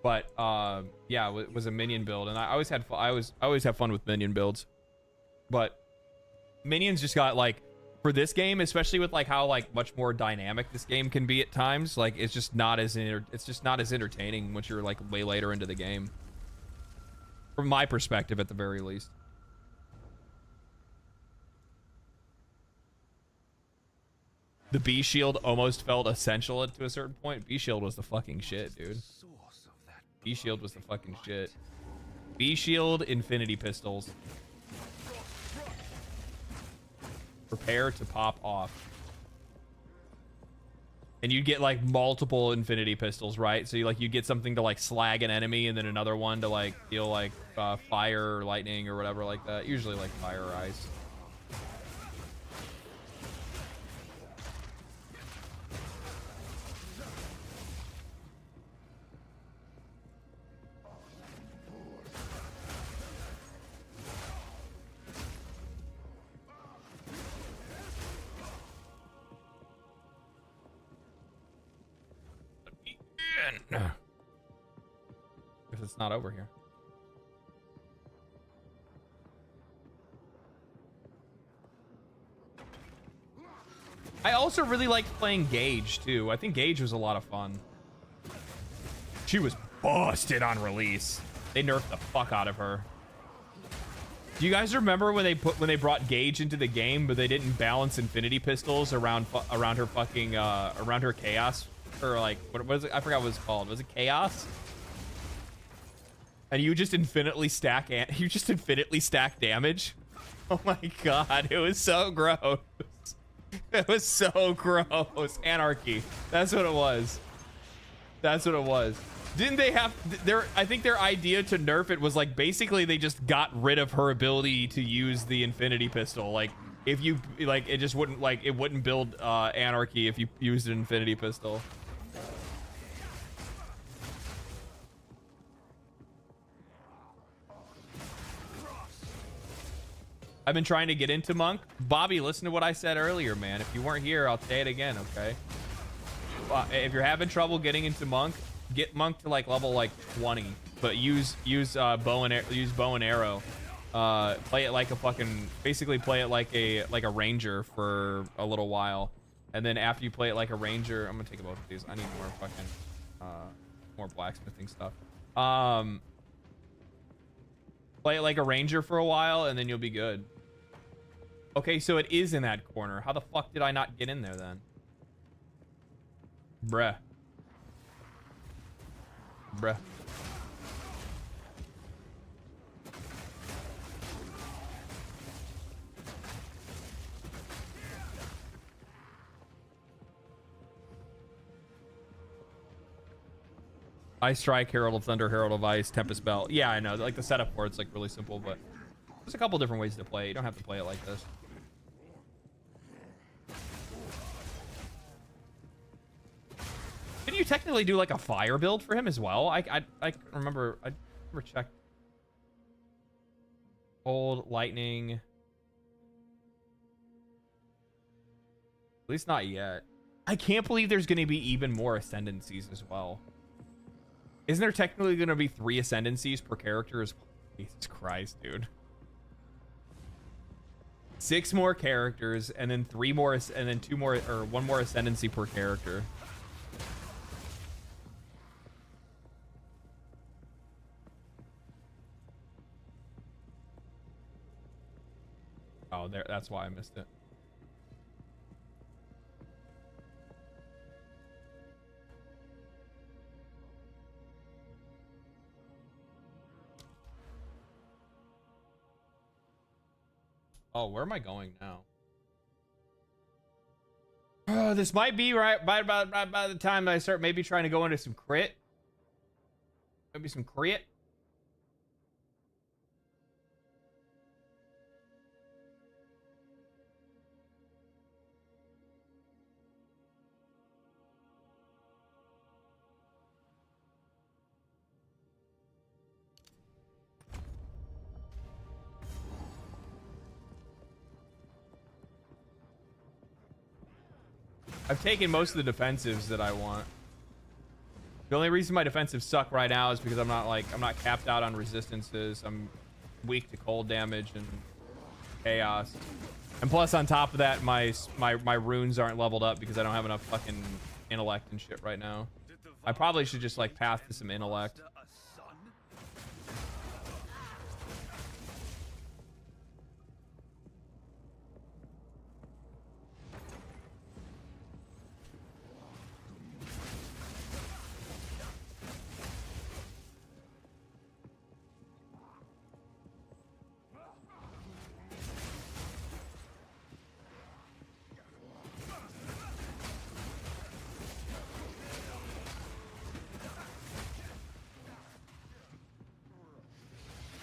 But yeah, it was a minion build, and I always have fun with minion builds. But minions just got like, for this game, especially with like how like much more dynamic this game can be at times, like it's just not as entertaining once you're like way later into the game. From my perspective, at the very least. The B shield almost felt essential to a certain point. B shield was the fucking shit, dude. B shield was the fucking shit. B shield, infinity pistols. Prepare to pop off. And you'd get like multiple infinity pistols, right? So you get something to like slag an enemy, and then another one to like deal like fire or lightning or whatever like that. Usually like fire or ice. Guess it's not over here. I also really liked playing Gage too. I think Gage was a lot of fun. She was busted on release. They nerfed the fuck out of her. Do you guys remember when they brought Gage into the game, but they didn't balance infinity pistols around her fucking around her chaos, or like what was it? I forgot what it's called. Was it chaos? And you just infinitely stack damage. Oh my god, it was so gross. It was so gross. Anarchy. That's what it was. That's what it was. Didn't they have I think their idea to nerf it was like basically they just got rid of her ability to use the infinity pistol. Like if you like it just wouldn't like it wouldn't build anarchy if you used an infinity pistol. I've been trying to get into Monk. Bobby, listen to what I said earlier, man. If you weren't here, I'll say it again, okay? If you're having trouble getting into Monk, get Monk to like level like 20, but use bow and arrow. Play it like a fucking basically play it like a ranger for a little while, and then after you play it like a ranger, I'm gonna take both of these. I need more fucking more blacksmithing stuff. Play it like a ranger for a while, and then you'll be good. Okay, so it is in that corner. How the fuck did I not get in there then? Bruh. Bruh. Ice Strike, Herald of Thunder, Herald of Ice, Tempest Belt. Yeah, I know. Like the setup for it's like really simple, but there's a couple different ways to play. You don't have to play it like this. Can you technically do like a fire build for him as well? I remember I never checked. Cold, lightning. At least not yet. I can't believe there's going to be even more ascendancies as well. Isn't there technically going to be 3 ascendancies per character as well? Jesus Christ, dude. 6 more characters and then 3 more and then 2 more or 1 more ascendancy per character. Oh, there. That's why I missed it. Oh, where am I going now? Oh, this might be right by the time I start maybe trying to go into some crit. Maybe some crit. I've taken most of the defensives that I want. The only reason my defensives suck right now is because I'm not capped out on resistances. I'm weak to cold damage and chaos. And plus on top of that, my runes aren't leveled up because I don't have enough fucking intellect and shit right now. I probably should just like path to some intellect.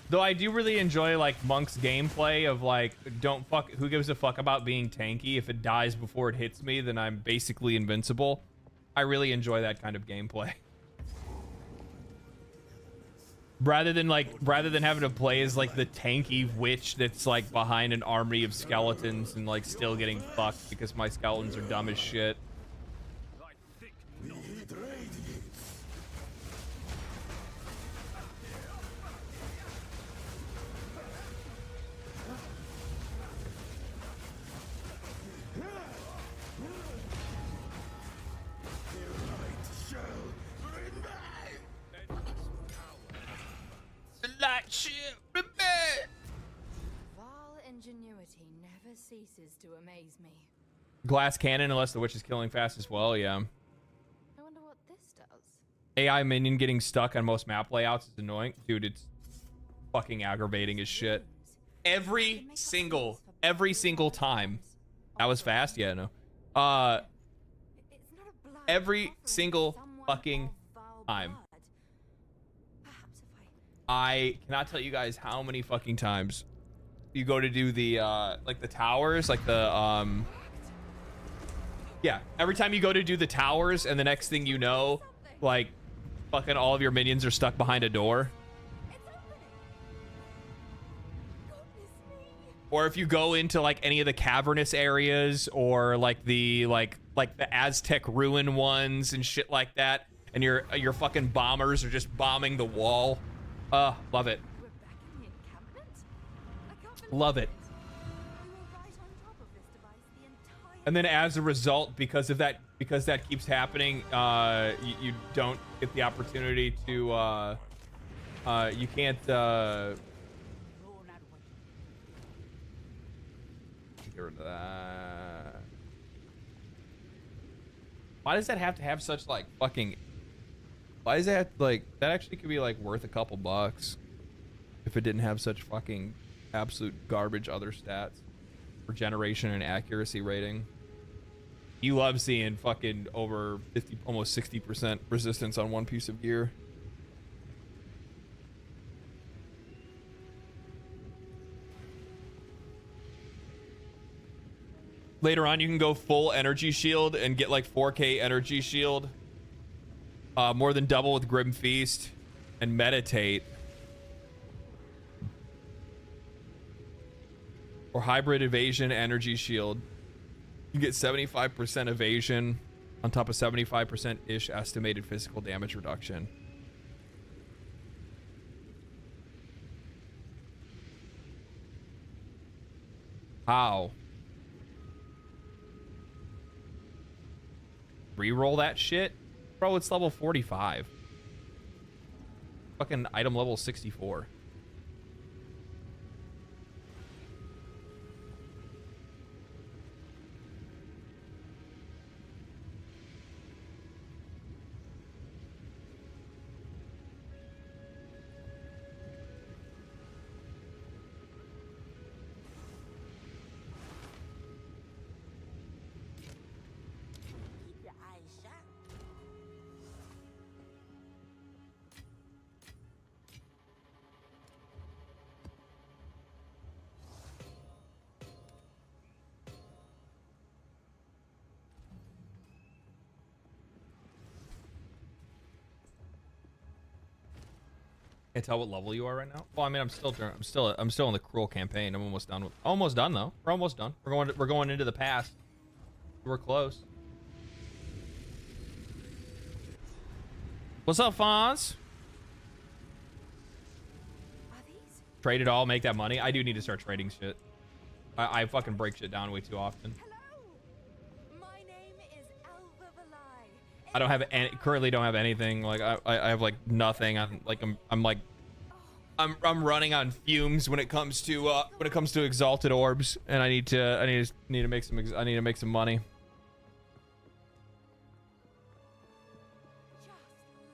Though I do really enjoy like Monk's gameplay of like, who gives a fuck about being tanky? If it dies before it hits me, then I'm basically invincible. I really enjoy that kind of gameplay. Rather than having to play as like the tanky witch that's like behind an army of skeletons and like still getting fucked because my skeletons are dumb as shit. shit. Vile ingenuity never ceases to amaze me. Glass cannon, unless the witch is killing fast as well. Yeah. I wonder what this does. AI minion getting stuck on most map layouts is annoying. Dude, it's fucking aggravating as shit. Every single time. That was fast? Yeah, no. Every single fucking time. I cannot tell you guys how many fucking times you go to do the like the towers, like the yeah, every time you go to do the towers and the next thing you know, like fucking all of your minions are stuck behind a door. Or if you go into like any of the cavernous areas or like the like the Aztec ruin ones and shit like that, and your fucking bombers are just bombing the wall. Love it. Love it. And then as a result, because that keeps happening, you don't get the opportunity to you can't get rid of that. Why does that have to have such like fucking, why is that like, that actually could be like worth a couple bucks if it didn't have such fucking absolute garbage other stats, regeneration and accuracy rating. You love seeing fucking over 50, almost 60% resistance on one piece of gear. Later on, you can go full energy shield and get like 4K energy shield. More than double with Grim Feast and meditate. Or hybrid evasion energy shield. You get 75% evasion on top of 75%-ish estimated physical damage reduction. How? Reroll that shit? Bro, it's level 45. Fucking item level 64. Can't tell what level you are right now. Well, I mean, I'm still in the cruel campaign. I'm almost done though. We're almost done. We're going into the past. We're close. What's up, Fonz? Trade it all, make that money. I do need to start trading shit. I fucking break shit down way too often. I don't have any, currently don't have anything. Like I have like nothing. I'm running on fumes when it comes to exalted orbs, and I need to make some money. Just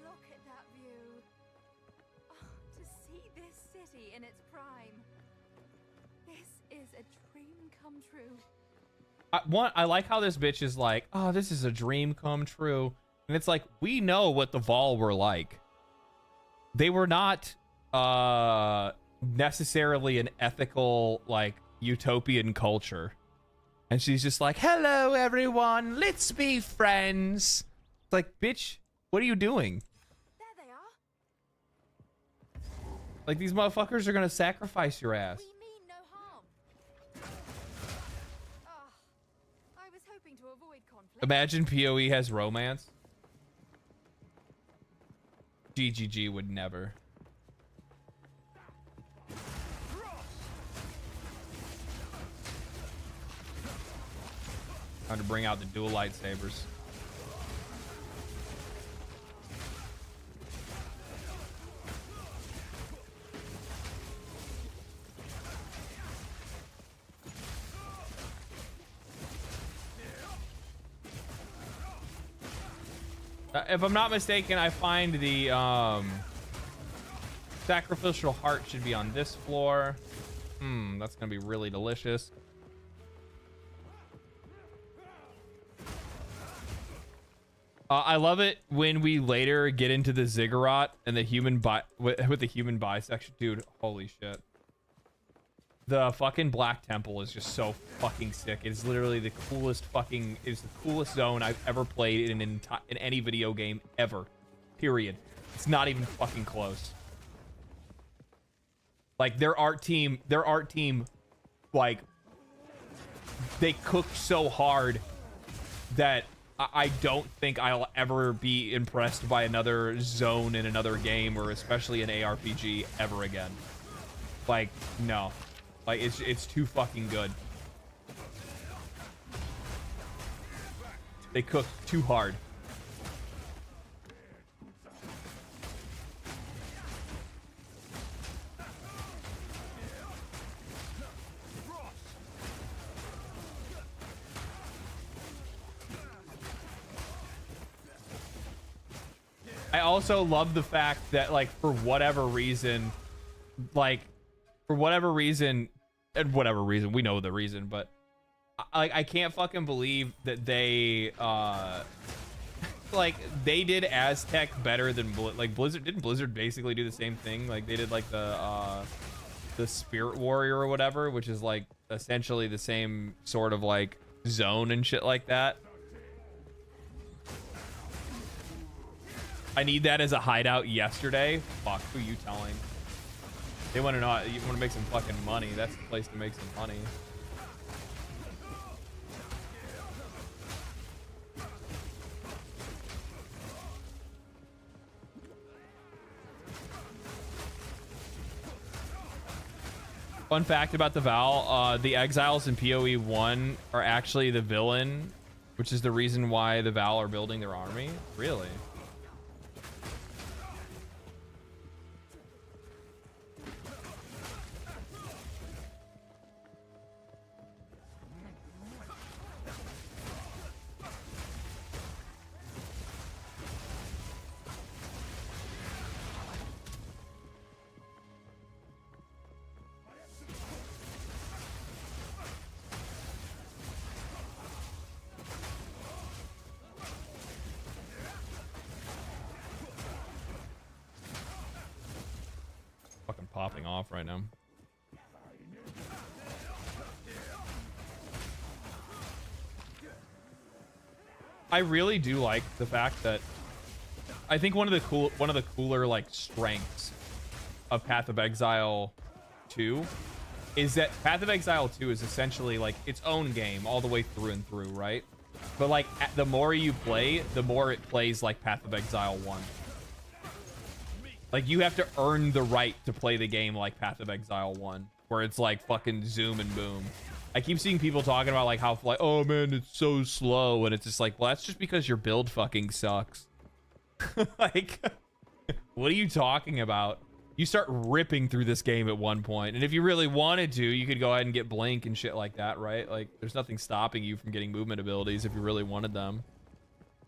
look at that view. Oh, to see this city in its prime. This is a dream come true. I like how this bitch is like, oh, this is a dream come true. And it's like, we know what the Vol were like. They were not necessarily an ethical, like, utopian culture. And she's just like, hello, everyone. Let's be friends. It's like, bitch, what are you doing? There they are. Like, these motherfuckers are going to sacrifice your ass. We mean no harm. Oh, I was hoping to avoid conflict. Imagine PoE has romance. GGG would never. Time to bring out the dual lightsabers. If I'm not mistaken, I find the sacrificial heart should be on this floor. That's gonna be really delicious. I love it when we later get into the ziggurat and the human with the human bisection. Dude, holy shit. The fucking Black Temple is just so fucking sick. It is literally the coolest fucking, it is the coolest zone I've ever played in any video game ever. Period. It's not even fucking close. Like their art team, like they cook so hard that I don't think I'll ever be impressed by another zone in another game, or especially an ARPG ever again. Like, no. Like, it's too fucking good. They cook too hard. I also love the fact that, like, for whatever reason, and whatever reason, we know the reason, but I can't fucking believe that they like they did Aztec better than Blizzard. Didn't Blizzard basically do the same thing? Like they did like the Spirit Warrior or whatever, which is like essentially the same sort of like zone and shit like that. I need that as a hideout yesterday. Fuck, who you telling? They want to know. You want to make some fucking money. That's the place to make some money. Fun fact about the Val, the Exiles in PoE 1 are actually the villain, which is the reason why the Val are building their army. Really? Popping off right now. I really do like the fact that I think one of the cooler like strengths of Path of Exile 2 is that Path of Exile 2 is essentially like its own game all the way through and through, right? But like the more you play, the more it plays like Path of Exile 1. Like, you have to earn the right to play the game like Path of Exile 1, where it's like fucking zoom and boom. I keep seeing people talking about like how, like, oh man, it's so slow, and it's just like, well, that's just because your build fucking sucks. Like, what are you talking about? You start ripping through this game at one point, and if you really wanted to, you could go ahead and get Blink and shit like that, right? Like, there's nothing stopping you from getting movement abilities if you really wanted them.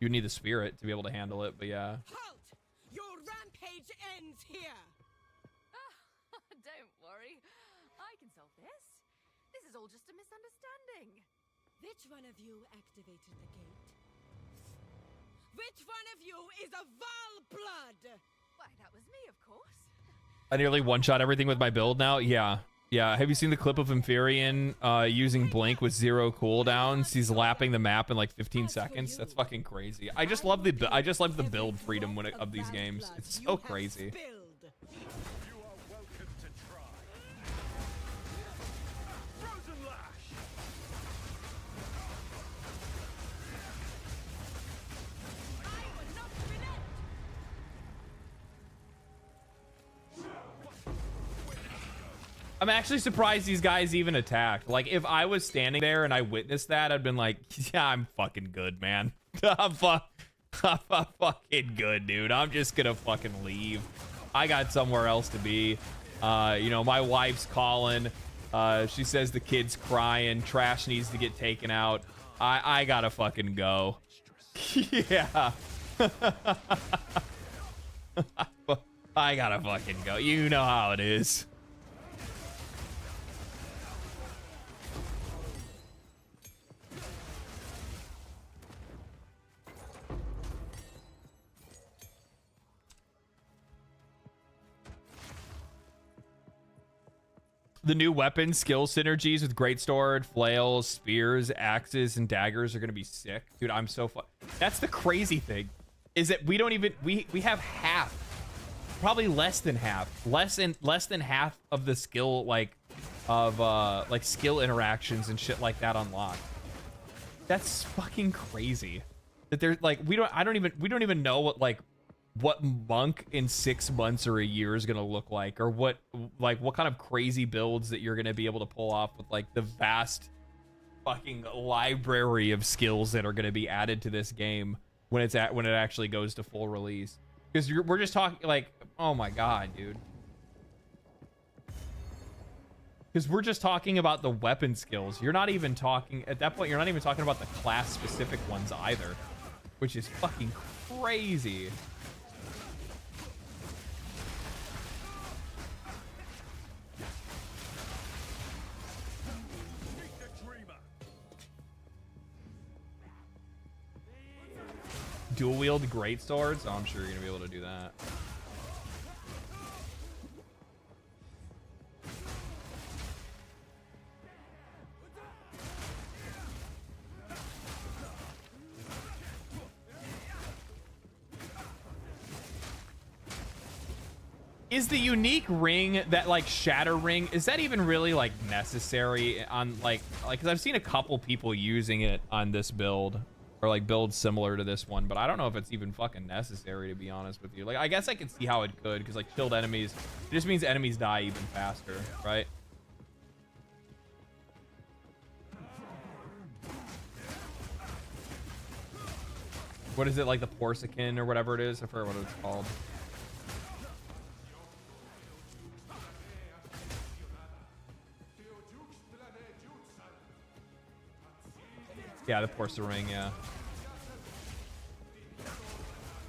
You need the spirit to be able to handle it, but yeah. Ends here. Don't worry. I can solve this. This is all just a misunderstanding. Which one of you activated the gate? Which one of you is a Val blood? Why, that was me, of course. I nearly one-shot everything with my build now. Yeah. Yeah. Have you seen the clip of Inferion using Blink with 0 cooldowns? He's lapping the map in like 15 seconds. That's fucking crazy. I just love the build freedom of these games. It's so crazy. I'm actually surprised these guys even attacked. Like, if I was standing there and I witnessed that, I'd been like, yeah, I'm fucking good, man. I'm fucking good, dude. I'm just gonna fucking leave. I got somewhere else to be. You know, my wife's calling. She says the kid's crying. Trash needs to get taken out. I gotta fucking go. Yeah. I gotta fucking go. You know how it is. The new weapon skill synergies with greatsword, flails, spears, axes, and daggers are gonna be sick, dude. I'm so fun. That's the crazy thing, is that we don't even we have half, probably less than half of the skill like skill interactions and shit like that unlocked. That's fucking crazy. That there's like we don't even know what monk in 6 months or a year is gonna look like, or what kind of crazy builds that you're gonna be able to pull off with like the vast fucking library of skills that are gonna be added to this game when it actually goes to full release. Because we're just talking like, oh my god, dude. Because we're just talking about the weapon skills. You're not even talking at that point. You're not even talking about the class specific ones either, which is fucking crazy. Dual wield great swords? Oh, I'm sure you're gonna be able to do that. Is the unique ring, that like shatter ring, is that even really like necessary on like because I've seen a couple people using it on this build, or like builds similar to this one, but I don't know if it's even fucking necessary, to be honest with you. Like, I guess I can see how it could, because like chilled enemies, it just means enemies die even faster, right? What is it, like the Porsican or whatever it is? I forget what it's called. Yeah, the Porsa ring, yeah.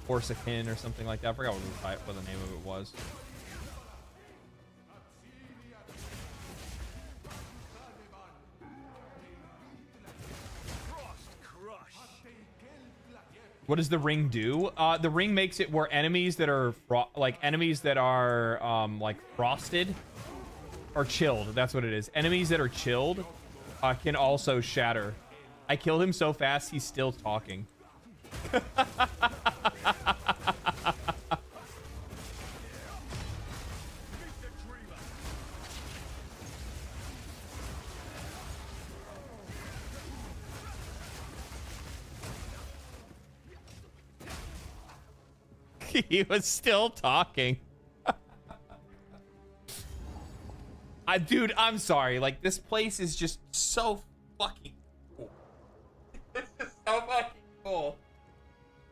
Porsican or something like that. I forgot what the name of it was. What does the ring do? The ring makes it where enemies that are like frosted or chilled. That's what it is. Enemies that are chilled can also shatter. I killed him so fast, he's still talking. He was still talking. Dude, I'm sorry. Like, this place is just so fucking cool. This is so fucking cool.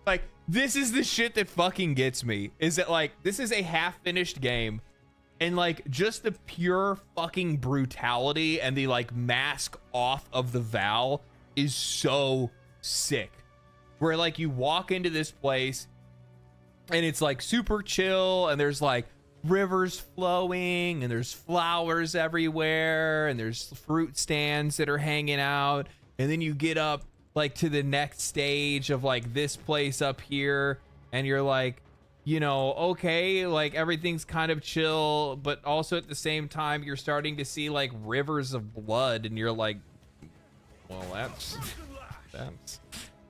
Like, this is the shit that fucking gets me. Is that, like, this is a half-finished game. And, like, just the pure fucking brutality and the, like, mask off of the Val is so sick. Where, like, you walk into this place and it's, like, super chill, and there's, like, rivers flowing, and there's flowers everywhere, and there's fruit stands that are hanging out. And then you get up, like, to the next stage of, like, this place up here, and you're like, you know, okay, like, everything's kind of chill, but also at the same time you're starting to see, like, rivers of blood, and you're like, well, that's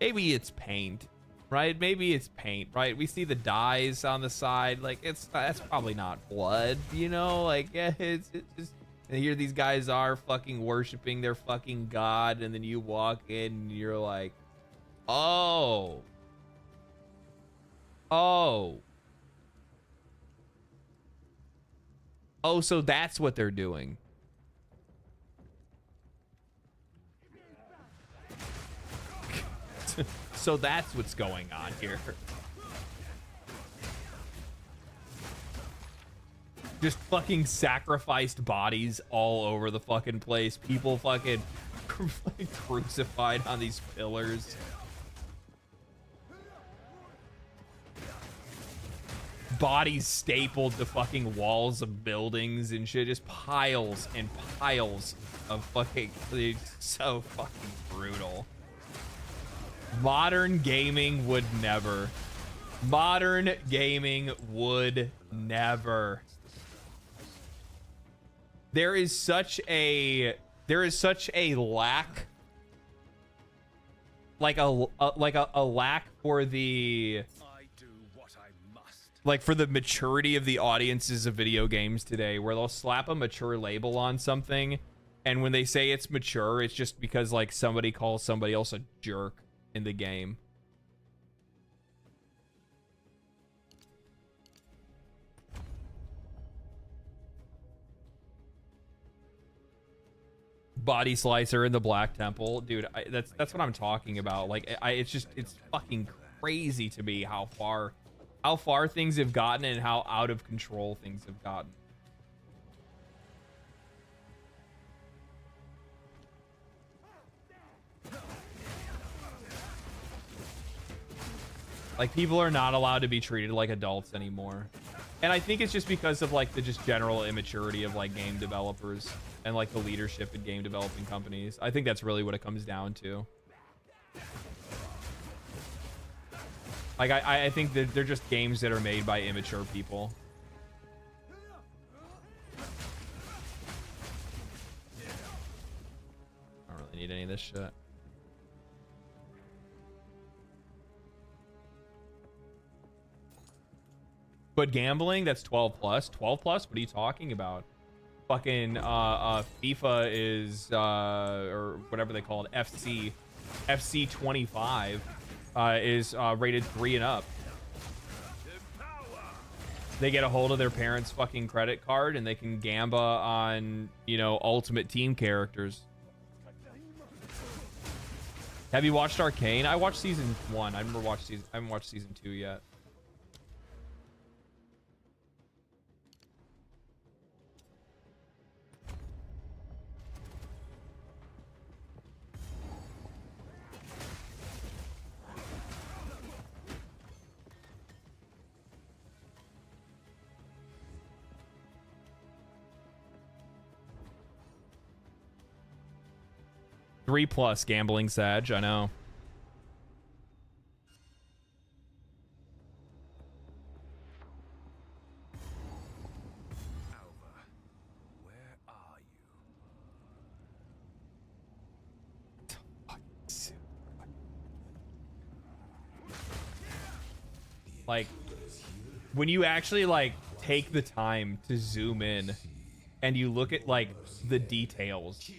maybe it's paint, right? Maybe it's paint, right? We see the dyes on the side, like, that's probably not blood, you know? Like, yeah, it's just, and here these guys are fucking worshiping their fucking god, and then you walk in and you're like, oh, so that's what they're doing. So that's what's going on here. Just fucking sacrificed bodies all over the fucking place. People fucking crucified on these pillars. bodies stapled to fucking walls of buildings and shit. Just piles and piles of fucking, dude, so fucking brutal. Modern gaming would never. Modern gaming would never. There is such a lack, like a lack for the, like for the maturity of the audiences of video games today, where they'll slap a mature label on something, and when they say it's mature, it's just because like somebody calls somebody else a jerk in the game. Body slicer in the Black Temple, dude. That's what I'm talking about. Like, it's fucking crazy to me how far things have gotten and how out of control things have gotten. Like, people are not allowed to be treated like adults anymore. And I think it's just because of like the just general immaturity of like game developers and like the leadership in game developing companies. I think that's really what it comes down to. Like I think that they're just games that are made by immature people. I don't really need any of this shit. But gambling, that's 12 plus. 12 plus? What are you talking about? Fucking FIFA is or whatever they call it, FC 25 is rated 3 and up. They get a hold of their parents' fucking credit card and they can gamba on, you know, Ultimate Team characters. Have you watched Arcane? I watched season 1. I haven't watched season 2 yet. Three plus gambling, Sag. I know. Where are you? Like, when you actually like take the time to zoom in and you look at like the details,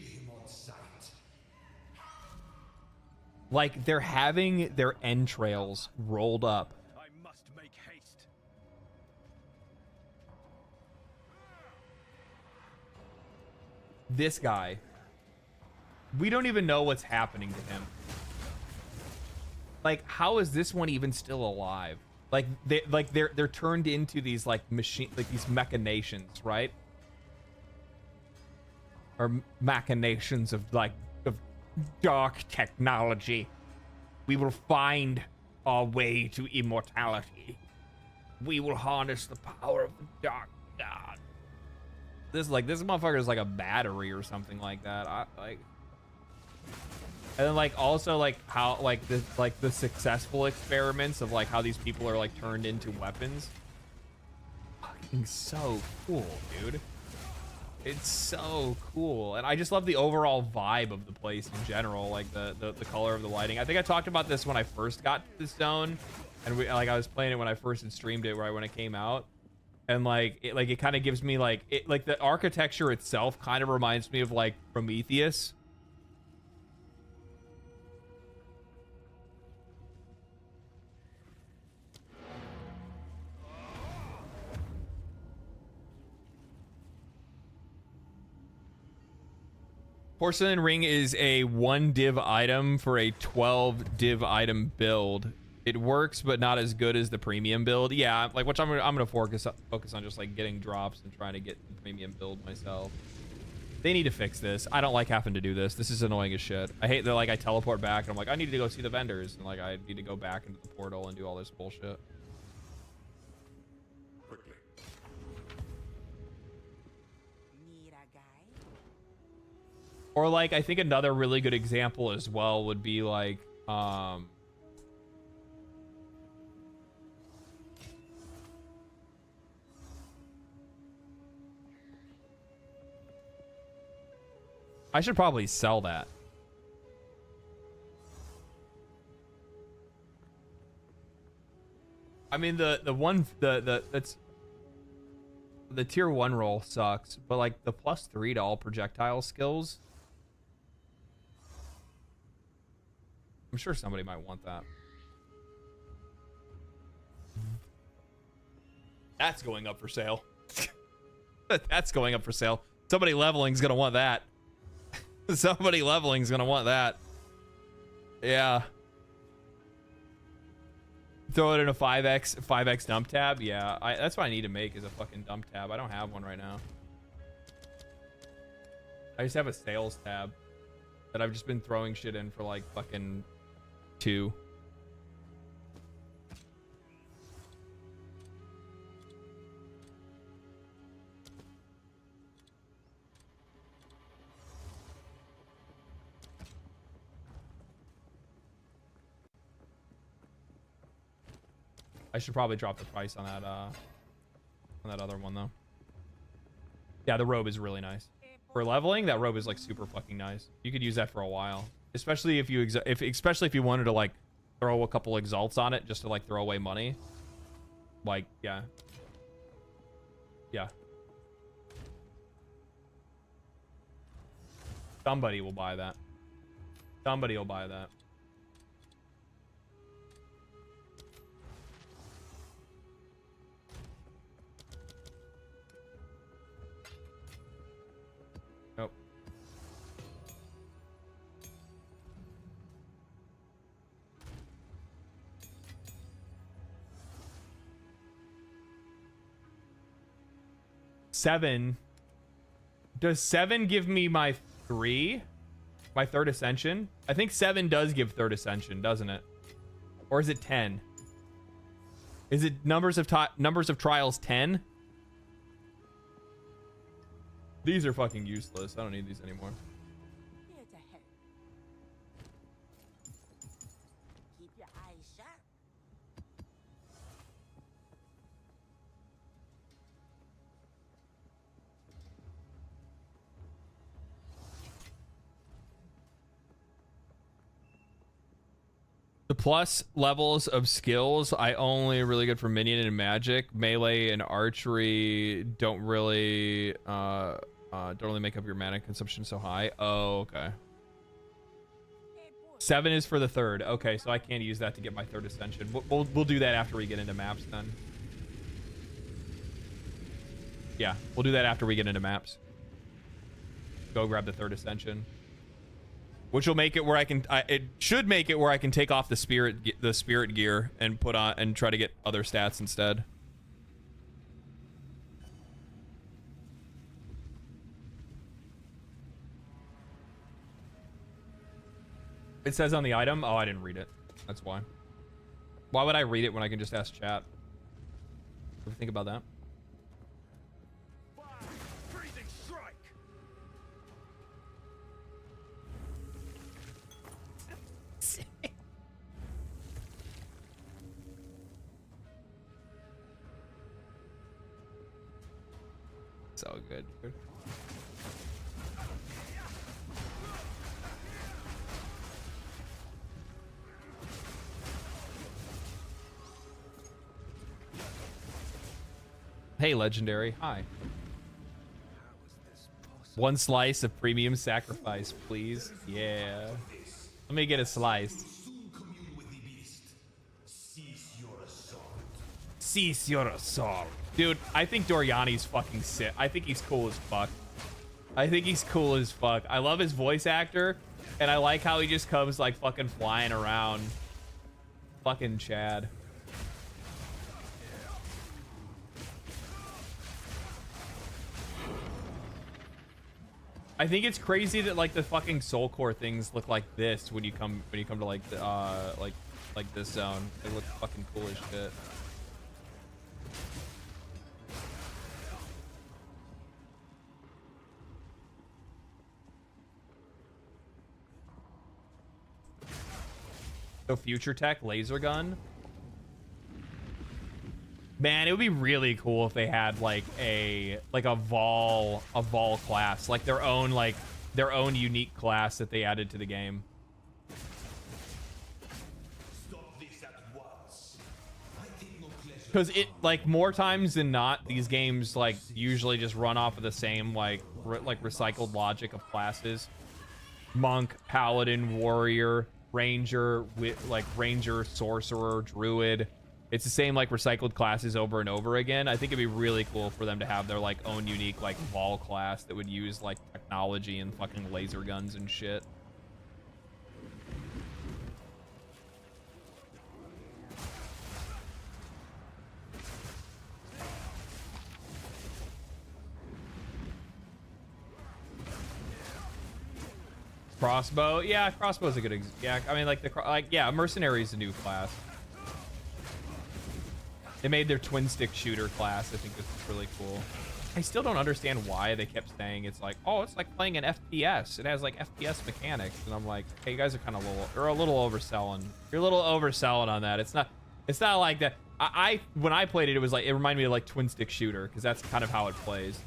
like they're having their entrails rolled up. I must make haste. This guy, we don't even know what's happening to him. Like, how is this one even still alive? Like they're turned into these like machine, like these machinations, right? Or machinations of like of dark technology. We will find our way to immortality. We will harness the power of the dark god. This motherfucker is like a battery or something like that. And then like also like how like the successful experiments of like how these people are like turned into weapons. Fucking so cool, dude. It's so cool, and I just love the overall vibe of the place in general, like the color of the lighting. I think I talked about this when I first got to the zone, and I was playing it when I first had streamed it, right when it came out, and like it kind of gives me like the architecture itself kind of reminds me of like Prometheus. Porcelain Ring is a 1 div item for a 12 div item build. It works, but not as good as the premium build. Yeah, like which I'm gonna focus on just like getting drops and trying to get the premium build myself. They need to fix this. I don't like having to do this. This is annoying as shit. I hate that like I teleport back and I'm like, I need to go see the vendors, and like I need to go back into the portal and do all this bullshit. Or like, I think another really good example as well would be like, I should probably sell that. I mean, that's the tier 1 roll sucks, but like the +3 to all projectile skills, I'm sure somebody might want that. That's going up for sale. That's going up for sale. Somebody leveling's gonna want that. Somebody leveling's gonna want that. Yeah. Throw it in a 5x dump tab. Yeah, that's what I need to make, is a fucking dump tab. I don't have one right now. I just have a sales tab that I've just been throwing shit in for like fucking 2. I should probably drop the price on that other one though. Yeah, the robe is really nice. For leveling, that robe is like super fucking nice. You could use that for a while, especially if you especially if you wanted to like throw a couple exalts on it just to like throw away money. Like, yeah. Yeah. Somebody will buy that. Somebody will buy that. Nope. Seven. Does 7 give me my 3? My 3rd ascension? I think 7 does give 3rd ascension, doesn't it? Or is it 10? Is it numbers of trials 10? These are fucking useless. I don't need these anymore. Here to help. Keep your eyes sharp. The plus levels of skills, I only really good for minion and magic. Melee and archery don't really make up your mana consumption so high. Oh, okay. 7 is for the 3rd. Okay, so I can't use that to get my 3rd ascension. We'll do that after we get into maps then. Yeah, we'll do that after we get into maps. Go grab the 3rd ascension. Which will make it where I can it should make it where I can take off the spirit gear and put on and try to get other stats instead. It says on the item. Oh, I didn't read it. That's why. Why would I read it when I can just ask chat? Ever think about that? So good, dude. Hey, Legendary. Hi. One slice of premium sacrifice, please. Yeah. Let me get a slice. Cease your assault. Dude, I think Doriani's fucking sick. I think he's cool as fuck. I think he's cool as fuck. I love his voice actor, and I like how he just comes like fucking flying around. Fucking Chad. I think it's crazy that like the fucking soul core things look like this when you come to like the like this zone. They look fucking cool as shit. So future tech laser gun. Man, it would be really cool if they had like a Vol class, like their own unique class that they added to the game. Because it, like, more times than not, these games like usually just run off of the same like recycled logic of classes: monk, paladin, warrior, ranger, ranger, sorcerer, druid. It's the same like recycled classes over and over again. I think it'd be really cool for them to have their like own unique like Vol class that would use like technology and fucking laser guns and shit. Crossbow, yeah, crossbow's a good yeah. I mean, yeah, mercenary is a new class. They made their twin stick shooter class. I think this is really cool. I still don't understand why they kept saying it's like, oh, it's like playing an FPS. It has like FPS mechanics, and I'm like, hey, you guys are kind of a little overselling. You're a little overselling on that. It's not like that. When I played it, it was like, it reminded me of like twin stick shooter because that's kind of how it plays.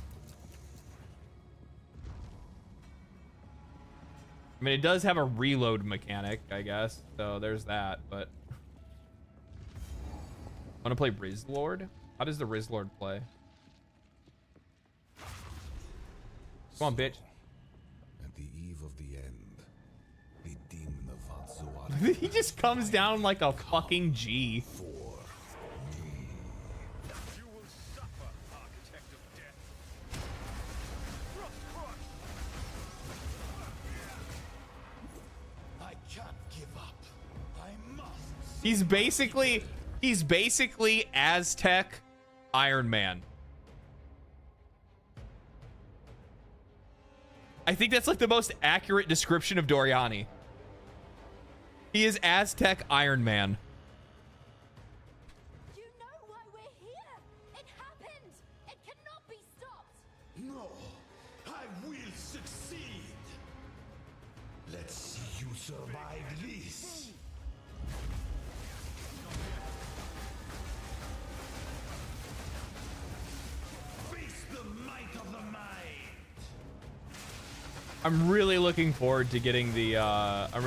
I mean, it does have a reload mechanic, I guess. So there's that, but want to play Rizlord? How does the Rizlord play? Come on, bitch. At the eve of the end, the demon of Valzoar. He just comes down like a fucking G. He's basically Aztec Iron Man. I think that's like the most accurate description of Doriani. He is Aztec Iron Man. You know why we're here. It happened. It cannot be stopped. No, I will succeed. Let's see you survive this. I'm really looking forward to getting the my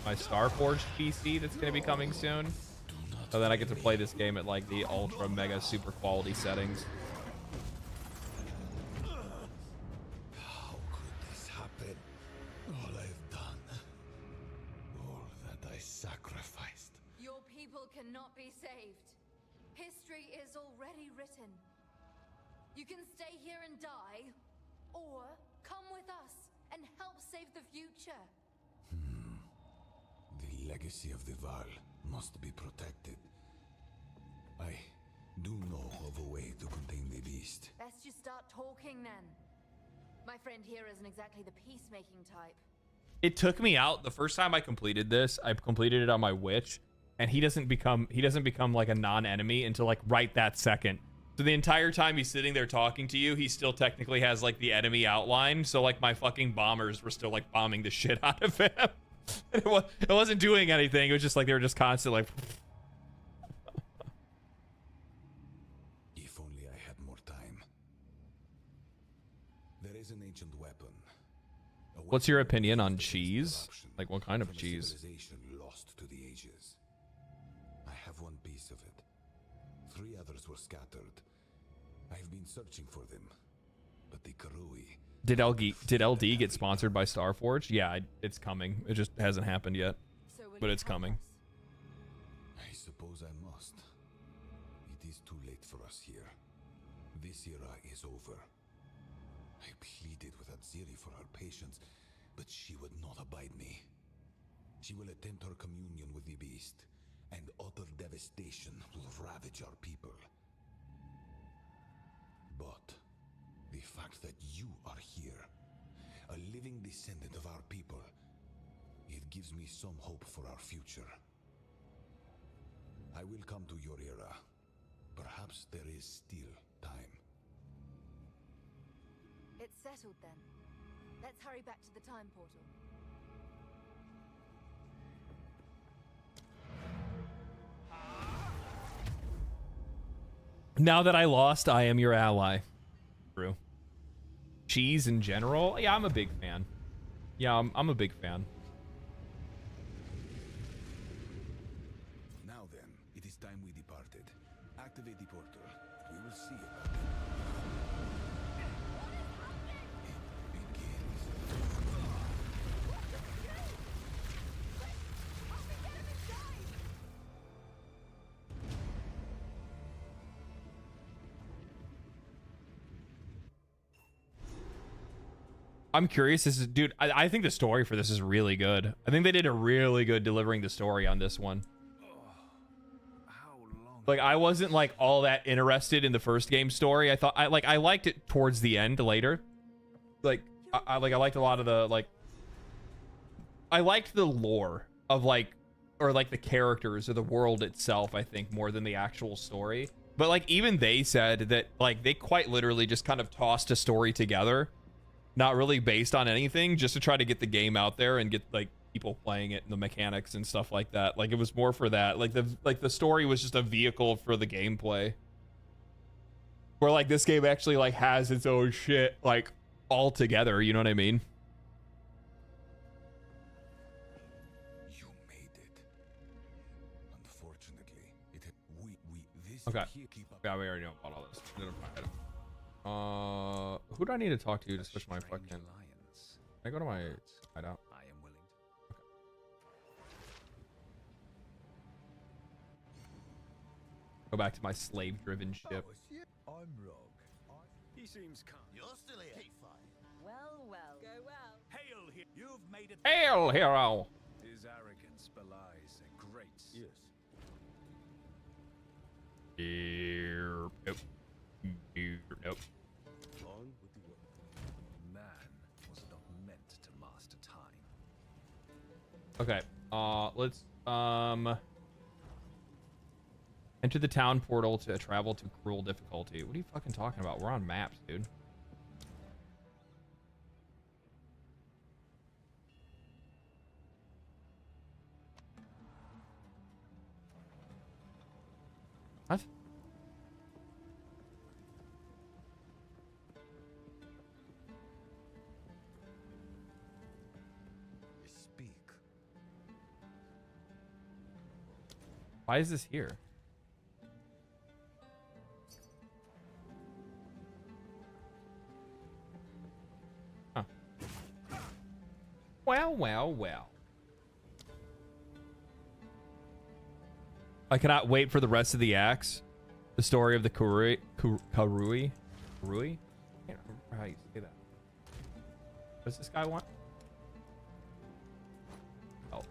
Starforged PC that's gonna be coming soon. So then I get to play this game at like the ultra mega super quality settings. How could this happen? All I've done, all that I sacrificed. Your people cannot be saved. History is already written. You can stay here and die, or come with us and help save the future. The legacy of the Val must be protected. I do know of a way to contain the beast. Best you start talking then. My friend here isn't exactly the peacemaking type. It took me out the first time I completed this. I completed it on my Witch, and he doesn't become like a non-enemy until like right that second. So the entire time he's sitting there talking to you, he still technically has like the enemy outline. So like my fucking bombers were still like bombing the shit out of him. It wasn't doing anything. It was just like they were just constantly like. If only I had more time. There is an ancient weapon. What's your opinion on cheese? Like what kind of cheese? Civilization lost to the ages. I have one piece of it. 3 others were scattered. I've been searching for them, but the Karui. Did LD get sponsored by Starforged? Yeah, it's coming. It just hasn't happened yet, but it's coming. I suppose I must. It is too late for us here. This era is over. I pleaded with Aziri for her patience, but she would not abide me. She will attempt her communion with the beast, and utter devastation will ravage our people. But the fact that you are here, a living descendant of our people, it gives me some hope for our future. I will come to your era. Perhaps there is still time. It's settled then. Let's hurry back to the time portal. Now that I lost, I am your ally. True. Cheese in general? Yeah, I'm a big fan. Yeah, I'm a big fan. Now then, it is time we departed. Activate the portal. We will see about it. It begins. I'm curious. This is, dude, I think the story for this is really good. I think they did a really good delivering the story on this one. Like, I wasn't like all that interested in the first game story. I thought I liked it towards the end later. Like I liked a lot of the I liked the lore of like the characters or the world itself, I think, more than the actual story. But like even they said that like they quite literally just kind of tossed a story together, not really based on anything, just to try to get the game out there and get like people playing it and the mechanics and stuff like that. Like it was more for that. Like the story was just a vehicle for the gameplay. Where like this game actually like has its own shit like all together, you know what I mean? You made it. Unfortunately, this Okay. keep up. Yeah, we already know about all this. Who do I need to talk to switch my fucking? Can I go to my hideout? I am willing to. Go back to my slave-driven ship. I'm Rogue. He seems calm. You're still here. Well, well. Go well. Hail here. You've made it. Hail, hero! His arrogance belies a great. Yes. Nope. Nope. On with the work. Man was not meant to master time. Okay. Let's enter the town portal to travel to cruel difficulty. What are you fucking talking about? We're on maps, dude. What? Speak. Why is this here? Huh. Well, well, well. I cannot wait for the rest of the acts. The story of the Karui? I can't remember how you say that. Does this guy want? Oh.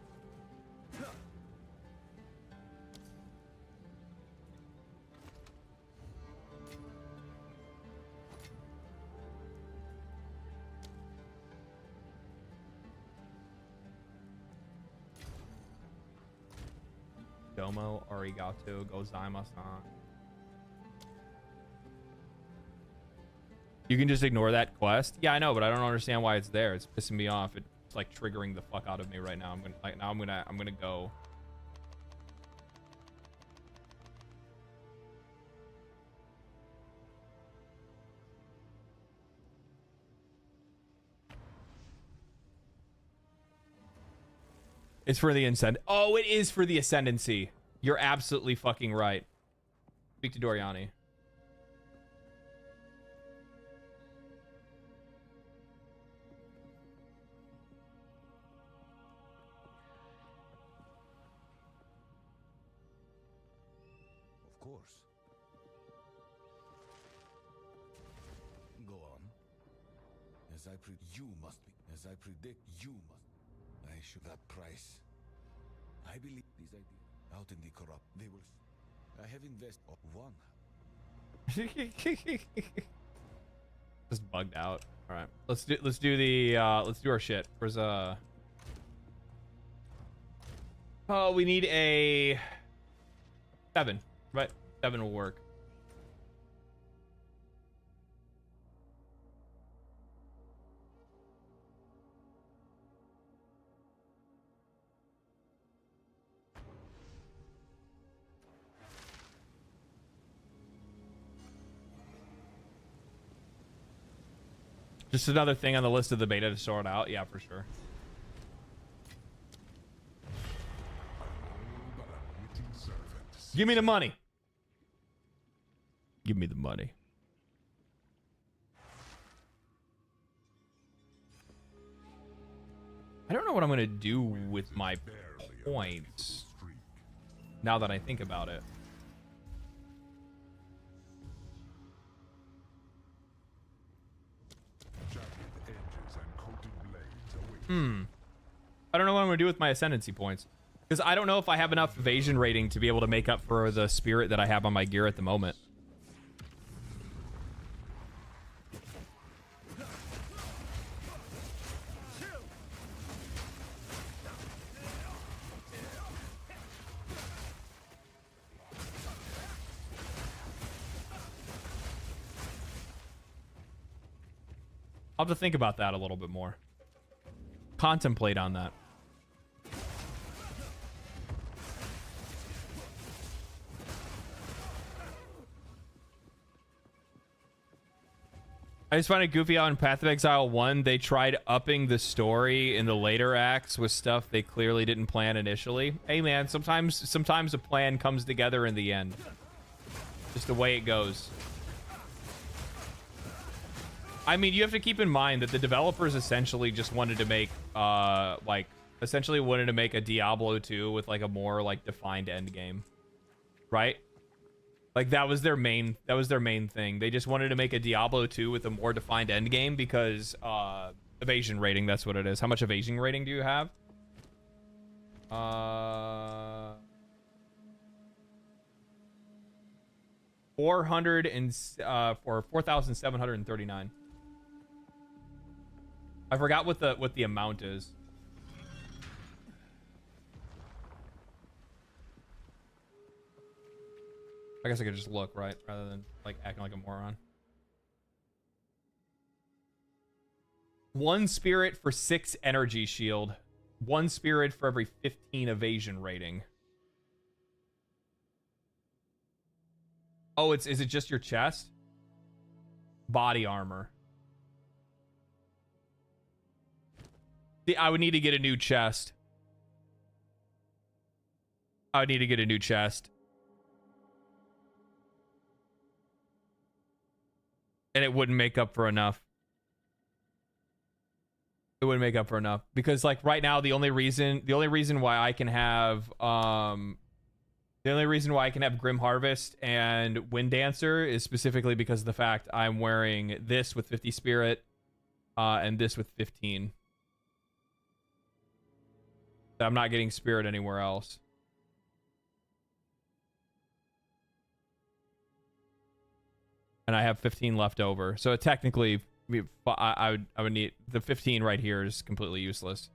Domo arigato gozaimasu. You can just ignore that quest. Yeah, I know, but I don't understand why it's there. It's pissing me off. It's like triggering the fuck out of me right now. I'm gonna go. It's for the ascend. Oh, it is for the ascendancy. You're absolutely fucking right. Speak to Doriani. Of course. Go on. You must be. As I predict, you must. I should that price. I believe these ideas out in the corrupt. They will. I have invested one. Just bugged out. All right, let's do our shit. Where's Oh, we need a 7. Right, 7 will work. Just another thing on the list of the beta to sort out. Yeah, for sure. Give me the money. Give me the money. I don't know what I'm going to do with my points now that I think about it. I don't know what I'm going to do with my ascendancy points. Because I don't know if I have enough evasion rating to be able to make up for the spirit that I have on my gear at the moment. I'll have to think about that a little bit more. Contemplate on that. I just find it goofy how in Path of Exile 1, they tried upping the story in the later acts with stuff they clearly didn't plan initially. Hey man, sometimes a plan comes together in the end. Just the way it goes. I mean, you have to keep in mind that the developers essentially just wanted to make, essentially wanted to make a Diablo 2 with, like, a more, like, defined end game. Right? Like, that was their main thing. They just wanted to make a Diablo 2 with a more defined end game because, evasion rating, that's what it is. How much evasion rating do you have? For 4,739. I forgot what the amount is. I guess I could just look, right? Rather than like acting like a moron. 1 spirit for 6 energy shield. 1 spirit for every 15 evasion rating. Oh, is it just your chest? Body armor. See, I would need to get a new chest. I would need to get a new chest. And it wouldn't make up for enough. It wouldn't make up for enough. Because like right now, the only reason why I can have Grim Harvest and Wind Dancer is specifically because of the fact I'm wearing this with 50 spirit and this with 15. I'm not getting spirit anywhere else. And I have 15 left over. So technically, I would need... The 15 right here is completely useless.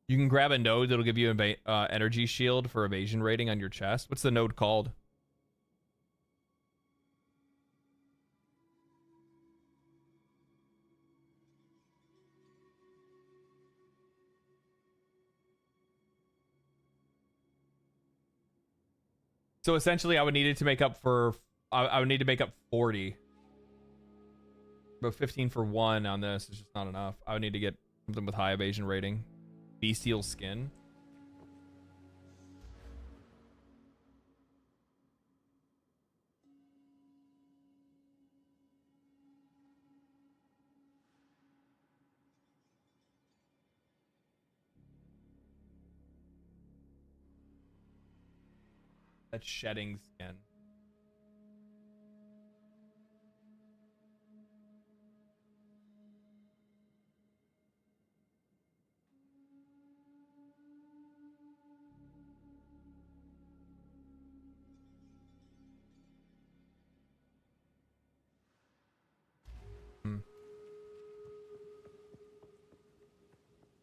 You can grab a node that'll give you an energy shield for evasion rating on your chest. What's the node called? So essentially, I would need it to make up for... I would need to make up 40. But 15 for 1 on this is just not enough. I would need to get something with high evasion rating. Bestial skin. That's shedding skin.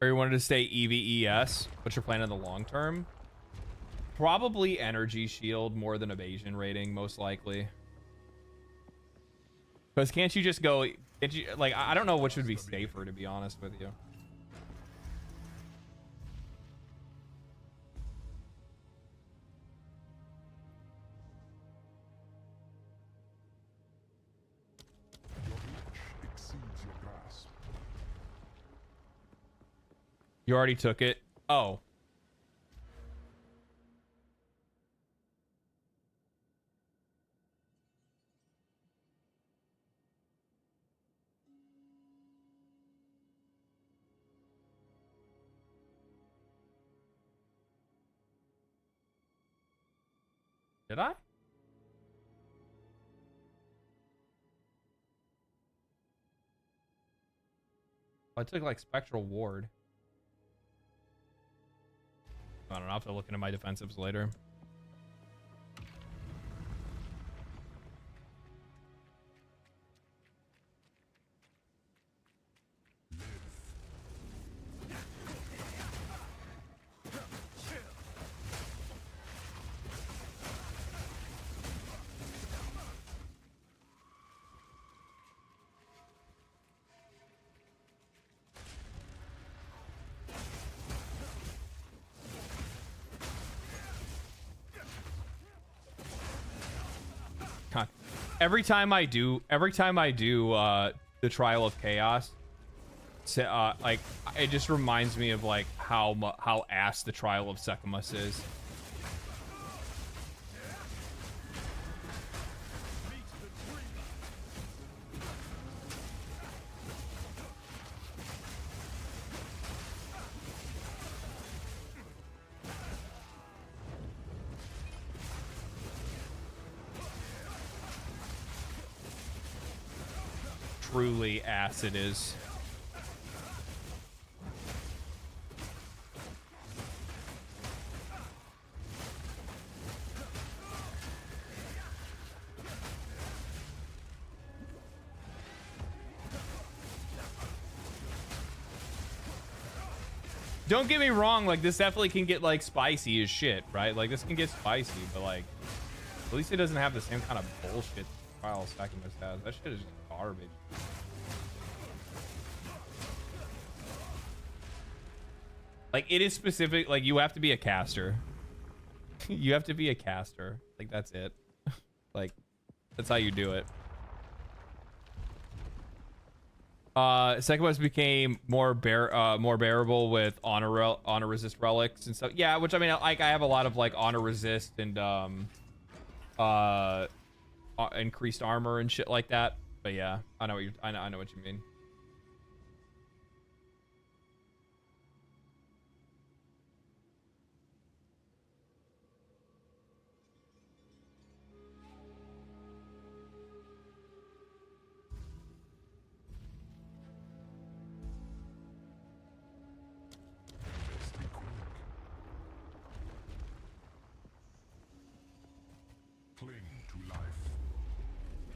Or you wanted to stay EVES? What's your plan in the long term? Probably energy shield more than evasion rating, most likely. Because can't you just go... Can't you, like, I don't know which would be safer, to be honest with you. You already took it. Oh. Did I? I took like Spectral Ward. I don't know. I'll have to look into my defensives later. Every time I do the Trial of Chaos, like it just reminds me of like how ass the Trial of Secamus is. Truly ass it is. Don't get me wrong, like this definitely can get like spicy as shit, right? Like this can get spicy, but like at least it doesn't have the same kind of bullshit Trial Secamus has. That shit is just garbage. Like it is specific, like you have to be a caster. You have to be a caster. Like that's it. Like that's how you do it. Secamus became more bearable with honor resist relics and stuff. Yeah, which I mean, like I have a lot of like honor resist and increased armor and shit like that. But yeah, I know what you mean.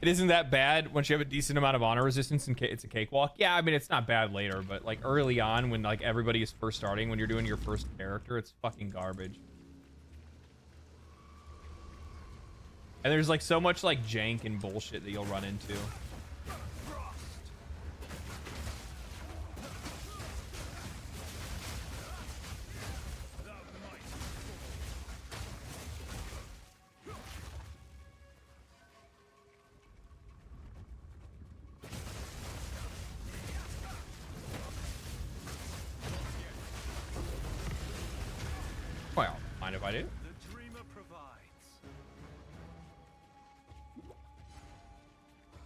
It isn't that bad once you have a decent amount of honor resistance and it's a cakewalk. Yeah, I mean, it's not bad later, but like early on when like everybody is first starting, when you're doing your first character, it's fucking garbage. And there's like so much like jank and bullshit that you'll run into. Well, mind if I do?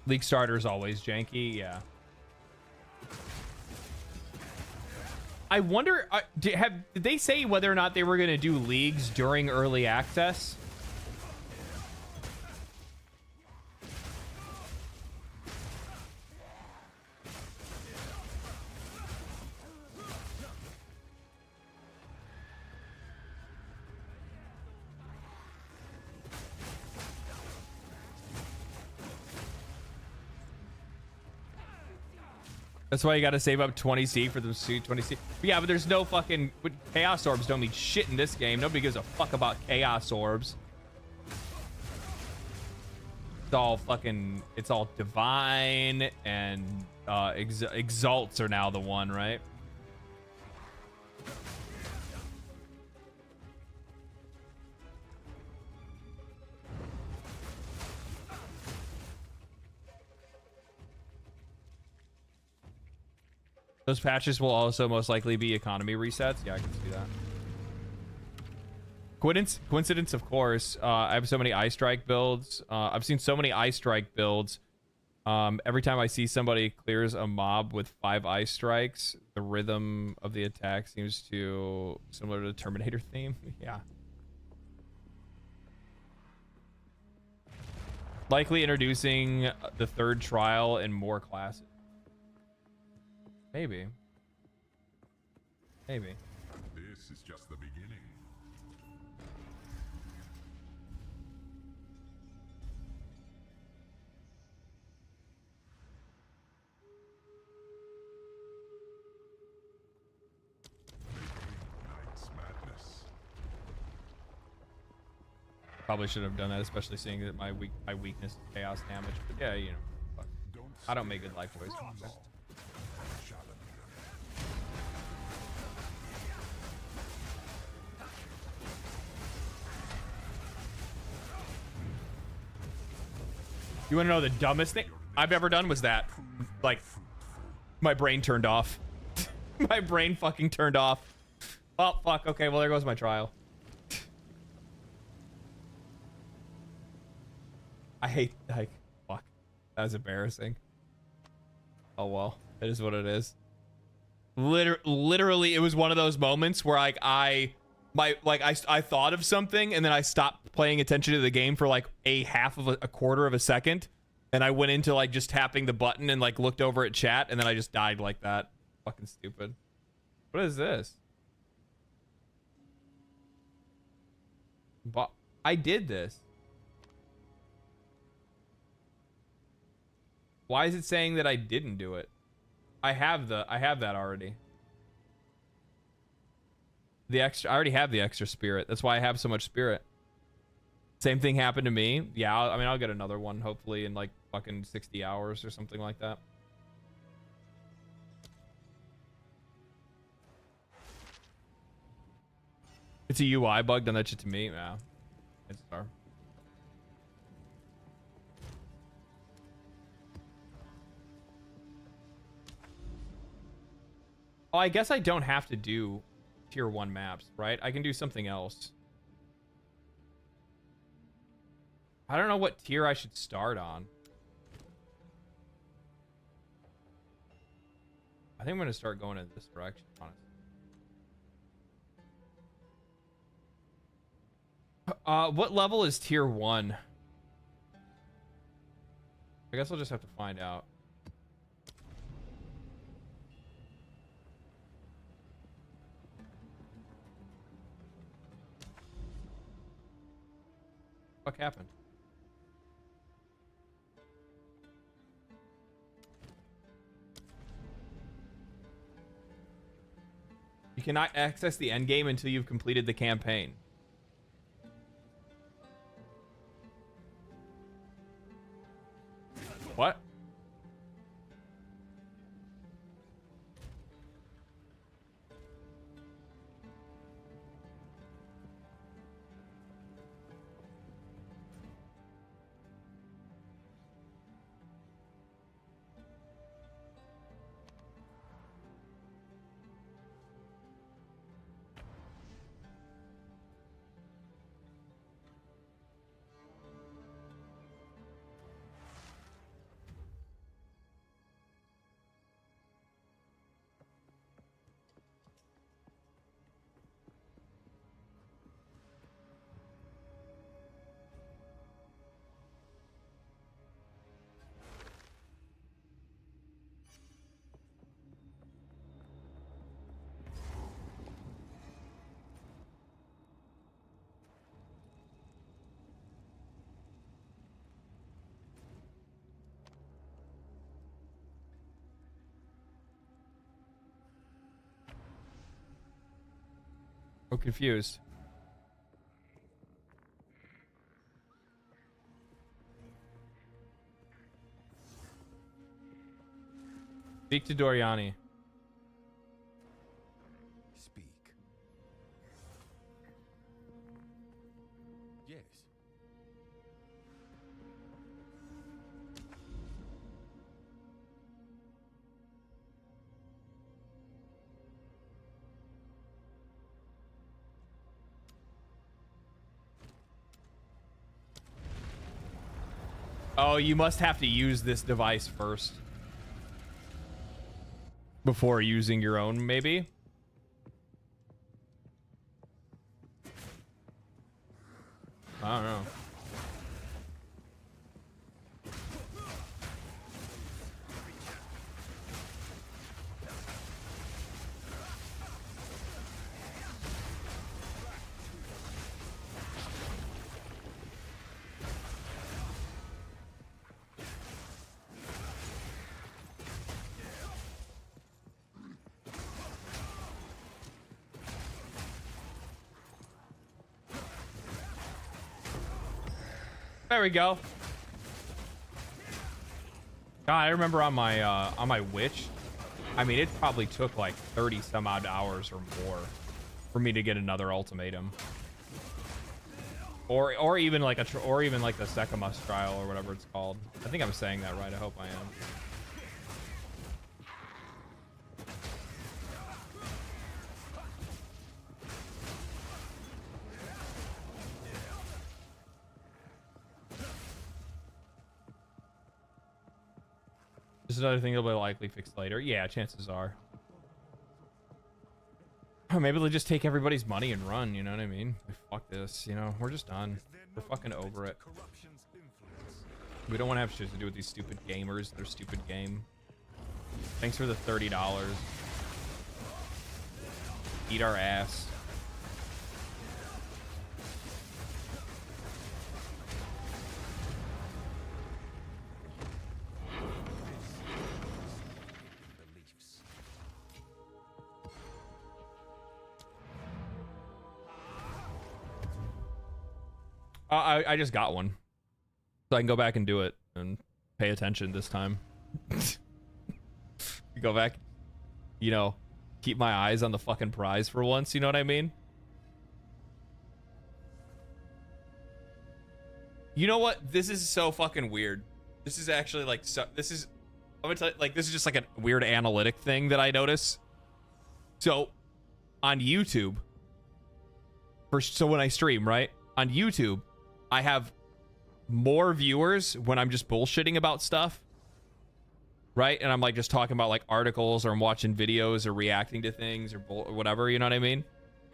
League starter is always janky, yeah. I wonder, did they say whether or not they were going to do leagues during early access? That's why you gotta save up 20C for the 20C. Yeah, but there's no fucking... Chaos Orbs don't mean shit in this game. Nobody gives a fuck about Chaos Orbs. It's all fucking... It's all Divine and Exalts are now the one, right? Those patches will also most likely be economy resets. Yeah, I can see that. Coincidence, of course. I have so many eye strike builds. I've seen so many eye strike builds. Every time I see somebody clears a mob with 5 eye strikes, the rhythm of the attack seems to similar to the Terminator theme. Yeah. Likely introducing the 3rd trial and more classes. Maybe. Maybe. This is just the beginning. Night's madness. Probably should have done that, especially seeing that my weakness is chaos damage. But yeah, you know, fuck. I don't make good life choices. You want to know the dumbest thing I've ever done was that, like, my brain turned off. My brain fucking turned off. Oh, fuck. Okay, well, there goes my trial. I hate, like, fuck. That was embarrassing. Oh, well. It is what it is. Literally, it was one of those moments where, like, I thought of something and then I stopped paying attention to the game for like a quarter of a second, and I went into like just tapping the button and like looked over at chat, and then I just died like that. Fucking stupid. What is this? But I did this. Why is it saying that I didn't do it? I have that already. I already have the extra spirit. That's why I have so much spirit. Same thing happened to me. Yeah, I mean, I'll get another one hopefully in like fucking 60 hours or something like that. It's a UI bug. Done that shit to me. Yeah, it's star. Oh, I guess I don't have to do tier 1 maps, right? I can do something else. I don't know what tier I should start on. I think I'm gonna start going in this direction, honestly. What level is tier 1? I guess I'll just have to find out. What happened? You cannot access the endgame until you've completed the campaign. What? I'm confused. Speak to Doriani. Speak. Yes. Oh, you must have to use this device first before using your own, maybe. I don't know. There we go. God, I remember on my witch, I mean, it probably took like 30 some odd hours or more for me to get another ultimatum, or even like the Sekimus trial or whatever it's called. I think I'm saying that right. I hope I am. This is another thing that'll be likely fixed later. Yeah, chances are. Or maybe they'll just take everybody's money and run, you know what I mean? Fuck this, you know? We're just done. We're fucking over it. We don't want to have shit to do with these stupid gamers, their stupid game. Thanks for the $30. Eat our ass. I just got one, so I can go back and do it and pay attention this time. Go back, you know, keep my eyes on the fucking prize for once. You know what I mean? You know what? This is so fucking weird. This is actually like I'm gonna tell you, like, this is just like a weird analytic thing that I notice. So on YouTube, so when I stream, right, on YouTube, I have more viewers when I'm just bullshitting about stuff, right? And I'm like just talking about like articles, or I'm watching videos or reacting to things or whatever, you know what I mean?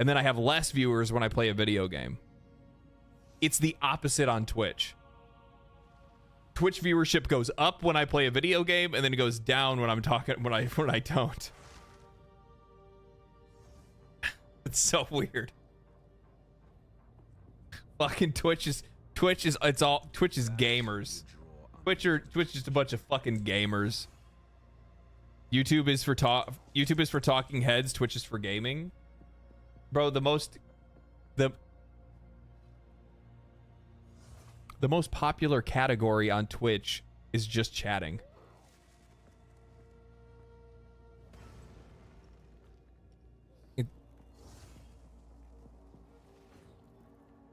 And then I have less viewers when I play a video game. It's the opposite on Twitch. Twitch viewership goes up when I play a video game, and then it goes down when I'm talking when I don't. It's so weird. Fucking Twitch is gamers. Twitch is just a bunch of fucking gamers. YouTube is for talking heads, Twitch is for gaming. Bro, the most popular category on Twitch is just chatting.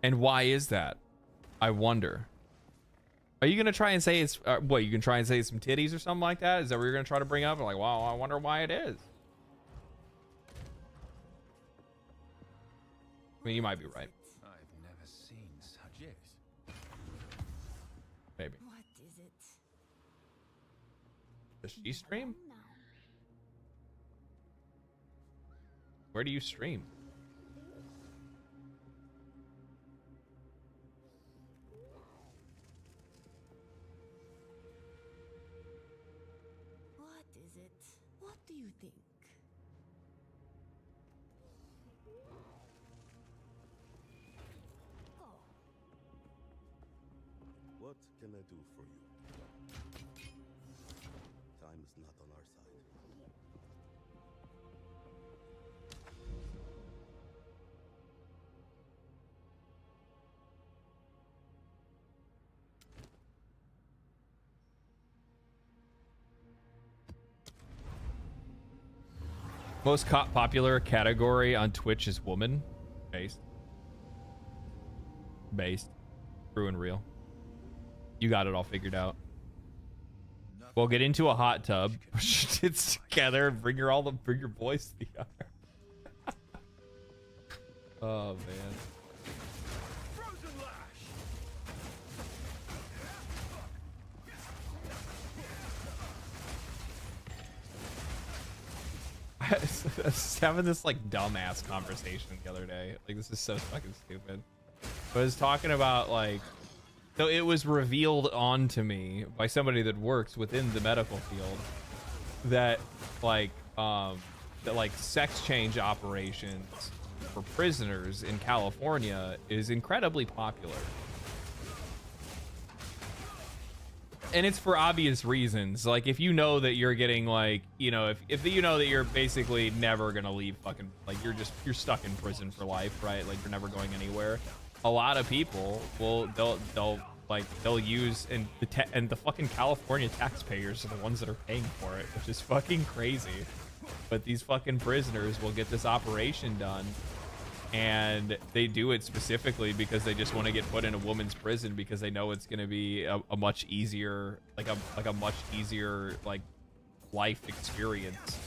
And why is that? I wonder. Are you gonna try and say it's what? You can try and say it's some titties or something like that? Is that what you're gonna try to bring up? Like, wow, I wonder why it is. I mean, you might be right. I've never seen such. Yes. Maybe. What is it? Does she stream? Where do you stream? What do you think? What can I do for you? Time is not on our side. Most popular category on Twitch is woman. Based. True and real. You got it all figured out. We'll get into a hot tub. It's together and bring your boys together. Oh man. was having this like dumbass conversation the other day. Like, this is so fucking stupid. I was talking about like, so it was revealed onto me by somebody that works within the medical field that like sex change operations for prisoners in California is incredibly popular. And it's for obvious reasons. Like, if you know that you're getting like, you know, if you know that you're basically never gonna leave fucking, like, you're stuck in prison for life, right? Like, you're never going anywhere. A lot of people will, they'll use, and the fucking California taxpayers are the ones that are paying for it, which is fucking crazy. But these fucking prisoners will get this operation done, and they do it specifically because they just want to get put in a woman's prison because they know it's going to be a much easier, like a much easier like life experience,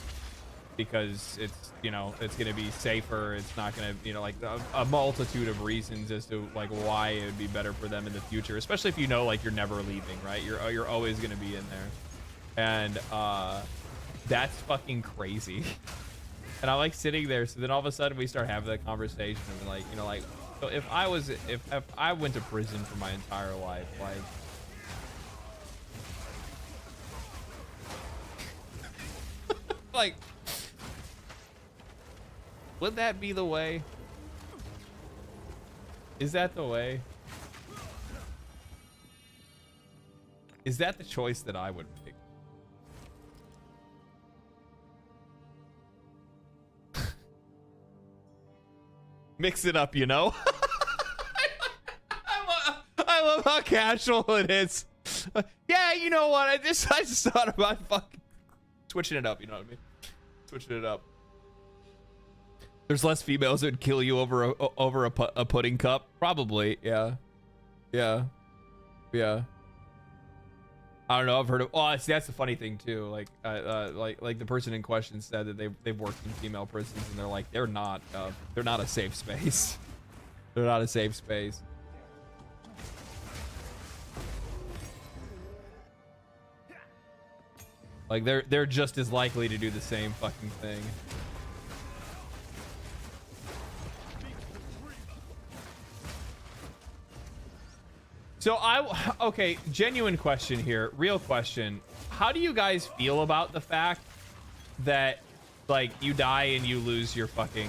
because it's, you know, it's going to be safer. It's not going to, you know, like a multitude of reasons as to like why it would be better for them in the future, especially if you know like you're never leaving, right? You're always going to be in there, and that's fucking crazy. And I like sitting there. So then all of a sudden we start having that conversation and like, you know, like, so if I went to prison for my entire life, like, would that be the way? Is that the way? Is that the choice that I would make? Mix it up, you know? I love how casual it is. Yeah, you know what? I just thought about fucking switching it up, you know what I mean? Switching it up. There's less females that would kill you over a pudding cup. Probably, yeah. Yeah. Yeah. I don't know. I've heard of. Oh, that's the funny thing too. Like the person in question said that they've worked in female prisons, and they're like, they're not a safe space. They're not a safe space. Like they're just as likely to do the same fucking thing. So okay, genuine question here, real question. How do you guys feel about the fact that like you die and you lose your fucking,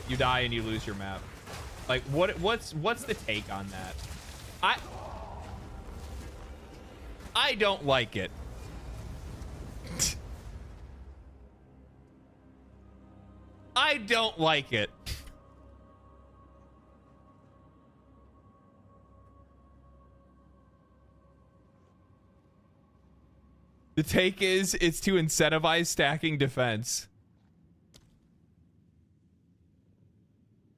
you die and you lose your map? Like what's the take on that? I don't like it. I don't like it. The take is it's to incentivize stacking defense.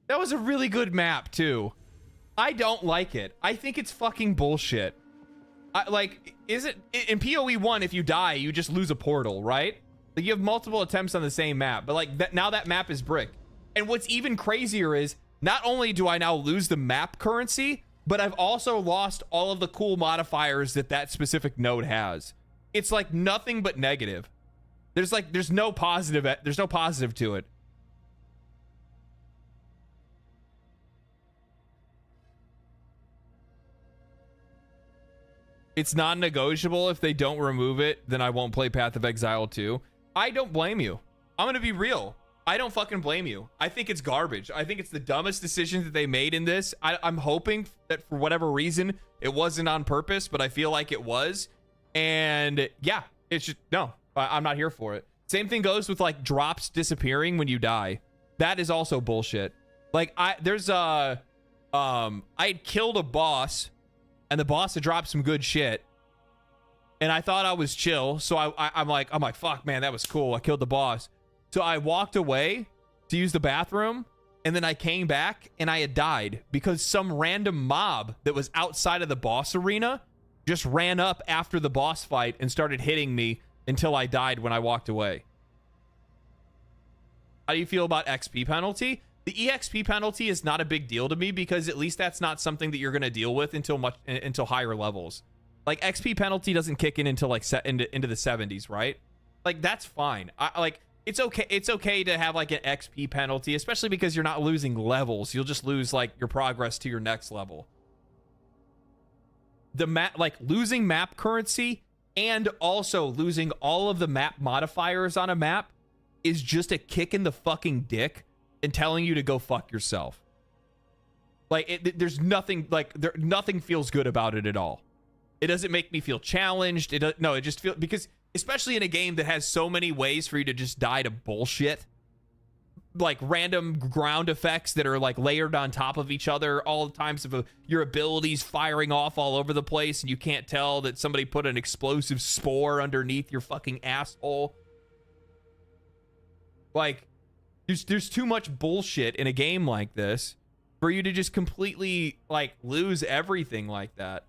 That was a really good map too. I don't like it. I think it's fucking bullshit. Is it in PoE 1, if you die, you just lose a portal, right? Like you have multiple attempts on the same map, but like now that map is brick. And what's even crazier is not only do I now lose the map currency, but I've also lost all of the cool modifiers that specific node has. It's like nothing but negative. There's no positive to it. It's non-negotiable. If they don't remove it, then I won't play Path of Exile 2. I don't blame you. I'm gonna be real. I don't fucking blame you. I think it's garbage. I think it's the dumbest decision that they made in this. I'm hoping that for whatever reason it wasn't on purpose, but I feel like it was. And yeah, it's just, no, I'm not here for it. Same thing goes with like drops disappearing when you die. That is also bullshit. Like I had killed a boss and the boss had dropped some good shit. And I thought I was chill. So I'm like, fuck man, that was cool. I killed the boss. So I walked away to use the bathroom, and then I came back and I had died because some random mob that was outside of the boss arena just ran up after the boss fight and started hitting me until I died when I walked away. How do you feel about XP penalty? The EXP penalty is not a big deal to me because at least that's not something that you're going to deal with until higher levels. Like XP penalty doesn't kick in until like into the 70s, right? Like that's fine. it's okay to have like an XP penalty, especially because you're not losing levels. You'll just lose like your progress to your next level. The map, like losing map currency and also losing all of the map modifiers on a map is just a kick in the fucking dick and telling you to go fuck yourself. Like there's nothing like nothing feels good about it at all. It doesn't make me feel challenged. It just feels, because especially in a game that has so many ways for you to just die to bullshit, like random ground effects that are like layered on top of each other, all the times of your abilities firing off all over the place, and you can't tell that somebody put an explosive spore underneath your fucking asshole. Like, there's too much bullshit in a game like this for you to just completely like lose everything like that.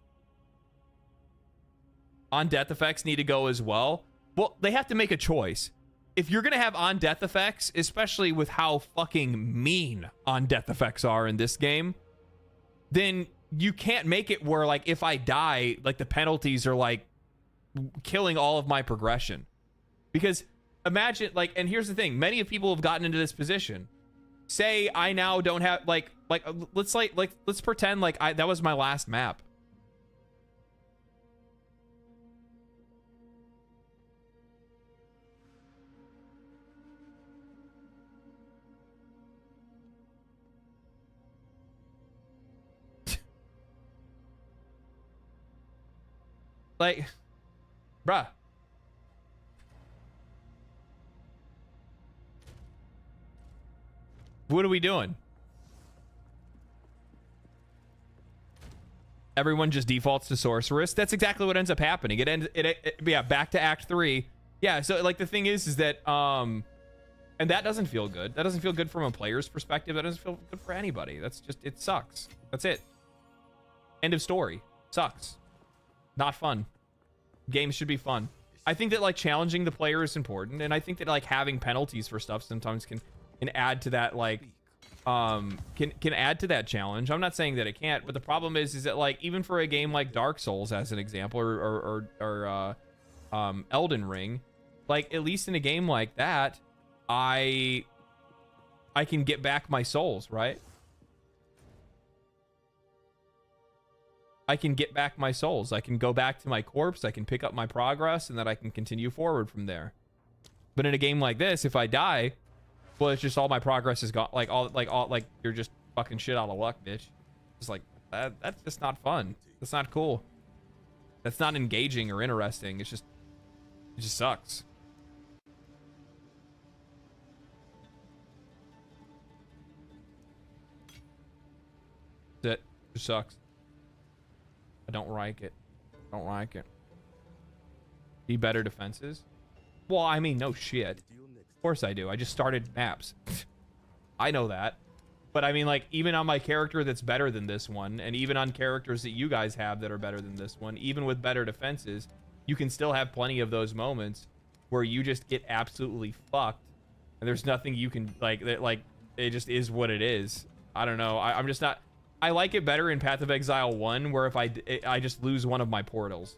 On death effects need to go as well. Well, they have to make a choice. If you're gonna have on death effects, especially with how fucking mean on death effects are in this game, then you can't make it where like if I die, like the penalties are like killing all of my progression. Because imagine, like, and here's the thing, many of people have gotten into this position. Say I now don't have let's pretend like that was my last map. Like, bruh. What are we doing? Everyone just defaults to sorceress. That's exactly what ends up happening. Yeah, back to Act 3. Yeah, so like the thing is that and that doesn't feel good. That doesn't feel good from a player's perspective. That doesn't feel good for anybody. That's just, it sucks. That's it. End of story. Sucks. Not fun. Games should be fun. I think that like challenging the player is important, and I think that like having penalties for stuff sometimes can add to that, like can add to that challenge. I'm not saying that it can't, but the problem is that like even for a game like Dark Souls as an example, or Elden Ring, like at least in a game like that, I can get back my souls, right? I can get back my souls. I can go back to my corpse. I can pick up my progress, and then I can continue forward from there. But in a game like this, if I die, well, it's just all my progress is gone. Like you're just fucking shit out of luck, bitch. It's like that's just not fun. That's not cool. That's not engaging or interesting. It just sucks. It just sucks. I don't like it. Don't like it. Be better defenses? Well, I mean, no shit. Of course I do. I just started maps. I know that. But I mean, like, even on my character that's better than this one, and even on characters that you guys have that are better than this one, even with better defenses, you can still have plenty of those moments where you just get absolutely fucked, and there's nothing you can, like, it just is what it is. I don't know. I'm just not... I like it better in Path of Exile 1, where if I just lose one of my portals.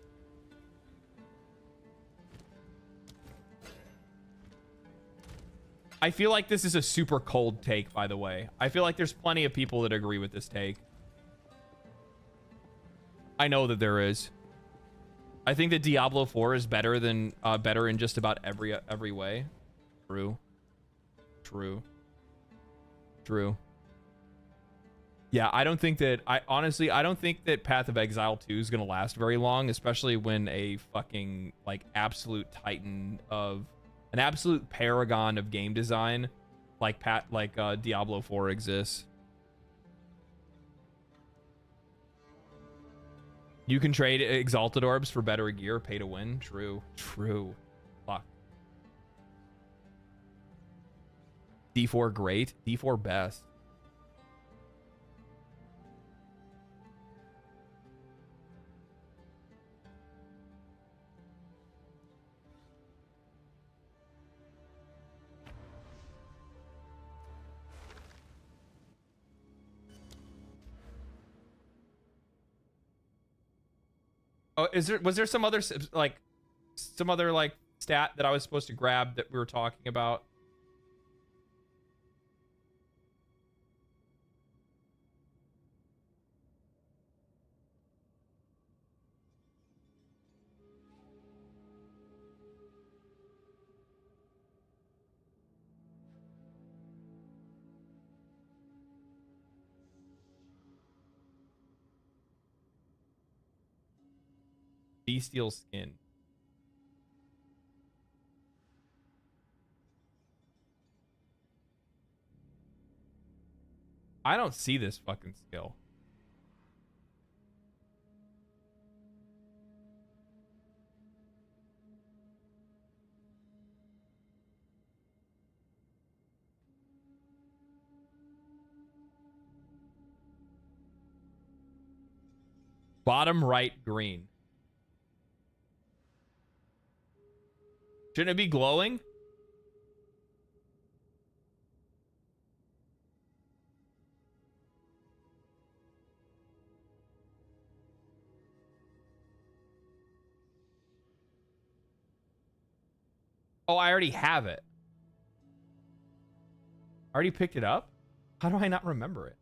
I feel like this is a super cold take, by the way. I feel like there's plenty of people that agree with this take. I know that there is. I think that Diablo 4 is better than better in just about every way. True. True. True. Yeah, I don't think that... honestly, I don't think that Path of Exile 2 is going to last very long, especially when a fucking, like, absolute titan of... an absolute paragon of game design like Diablo 4 exists. You can trade Exalted Orbs for better gear, pay to win. True. True. Fuck. D4 great. D4 best. Oh, was there some other like stat that I was supposed to grab that we were talking about? Bestial skin. I don't see this fucking skill. Bottom right green. Shouldn't it be glowing? Oh, I already have it. I already picked it up? How do I not remember it?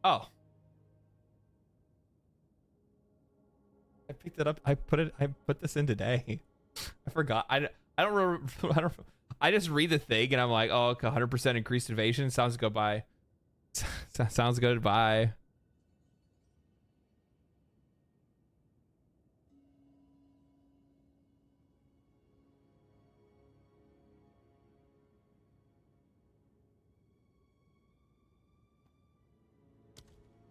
Oh. I picked it up. I put this in today. I forgot. I don't remember. I just read the thing and I'm like, oh, okay, 100% increased evasion. Sounds good. Bye. Sounds good. Bye.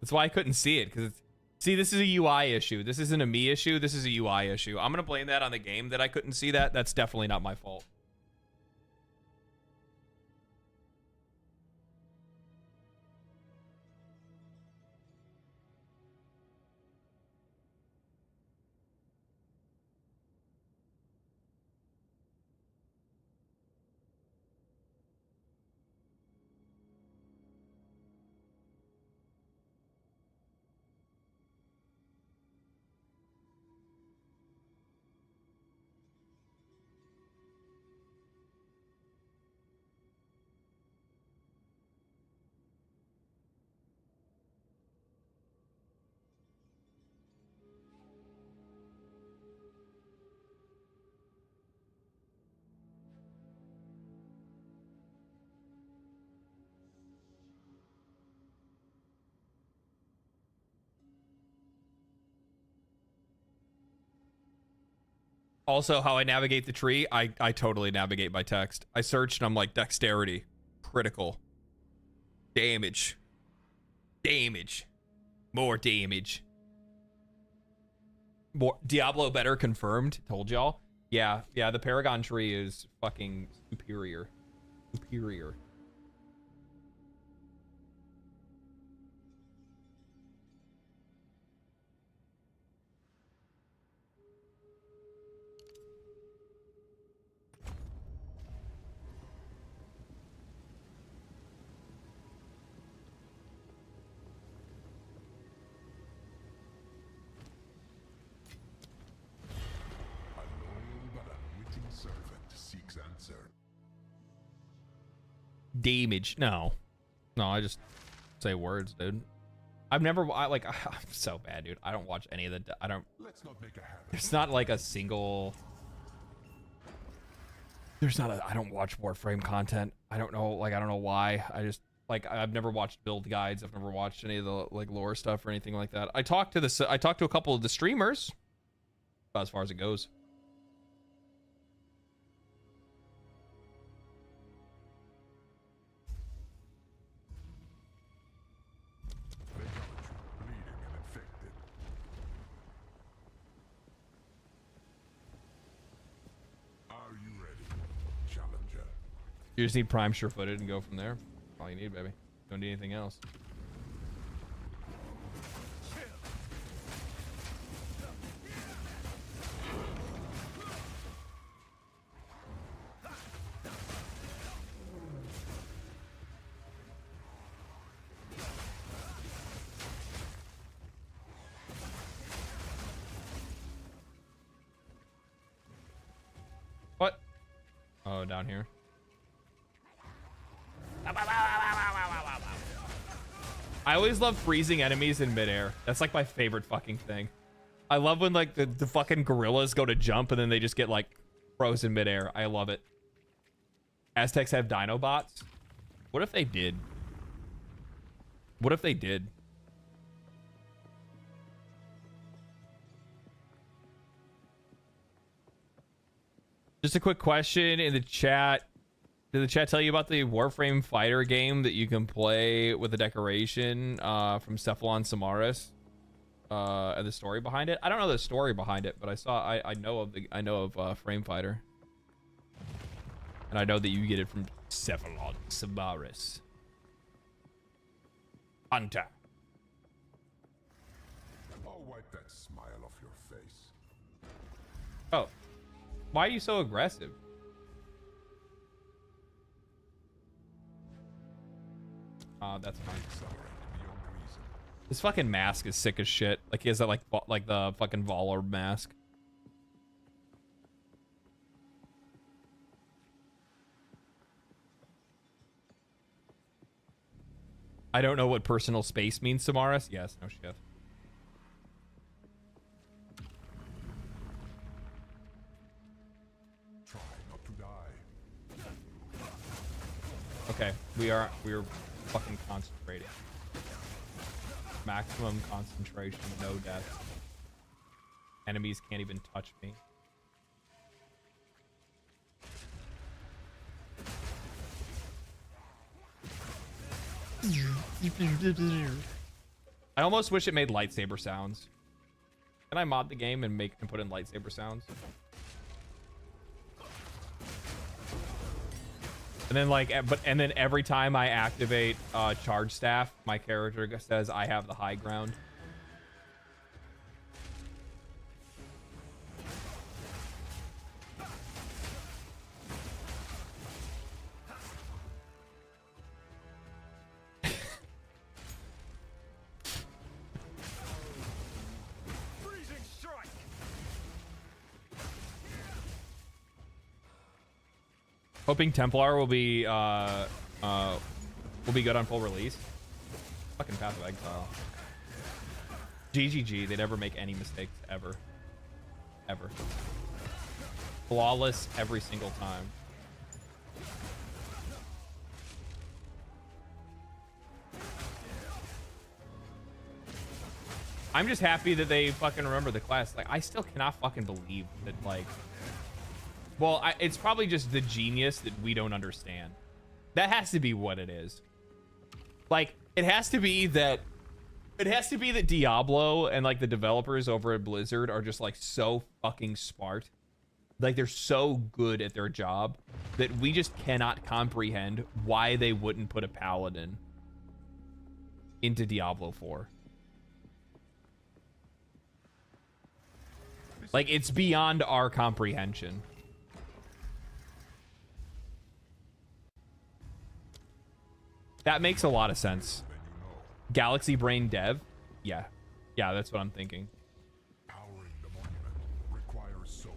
That's why I couldn't see it, because see, this is a UI issue. This isn't a me issue. This is a UI issue. I'm gonna blame that on the game that I couldn't see that. That's definitely not my fault. Also, how I navigate the tree, I totally navigate by text. I searched and I'm like, dexterity, critical, damage, more damage. More Diablo better confirmed. Told y'all. Yeah, the Paragon tree is fucking superior. Damage. No, I just say words, dude. I'm so bad, dude. I don't watch any of the, there's not like a single, I don't watch Warframe content. I don't know why. I just, I've never watched build guides. I've never watched any of the, lore stuff or anything like that. I talked to a couple of the streamers, about as far as it goes. You just need prime sure-footed and go from there. All you need, baby. Don't need anything else. What? Oh, down here. I always love freezing enemies in midair. That's like my favorite fucking thing. I love when the fucking gorillas go to jump and then they just get frozen midair. I love it. Aztecs have Dinobots. What if they did? What if they did? Just a quick question in the chat. Did the chat tell you about the Warframe fighter game that you can play with a decoration from Cephalon Samaris? And the story behind it? I don't know the story behind it, but I know of Frame Fighter. And I know that you get it from Cephalon Samaris. Hunter. I'll wipe that smile off your face. Oh. Why are you so aggressive? That's fine. This fucking mask is sick as shit. Like he has that like the fucking Valor mask. I don't know what personal space means, Samaris. Yes, no shit. Try not to die. Okay, we're fucking concentrating. Maximum concentration, no death. Enemies can't even touch me. I almost wish it made lightsaber sounds. Can I mod the game and put in lightsaber sounds? And then every time I activate charge staff, my character says I have the high ground. Hoping Templar will be good on full release. Fucking Path of Exile. GGG, they never make any mistakes ever. Ever. Flawless every single time. I'm just happy that they fucking remember the class. Like, I still cannot fucking believe that, like... Well, it's probably just the genius that we don't understand. That has to be what it is. Like, it has to be that Diablo and like the developers over at Blizzard are just like so fucking smart. Like they're so good at their job that we just cannot comprehend why they wouldn't put a paladin into Diablo 4. Like it's beyond our comprehension. That makes a lot of sense. Galaxy Brain Dev? Yeah. Yeah, that's what I'm thinking. Powering the monument requires souls.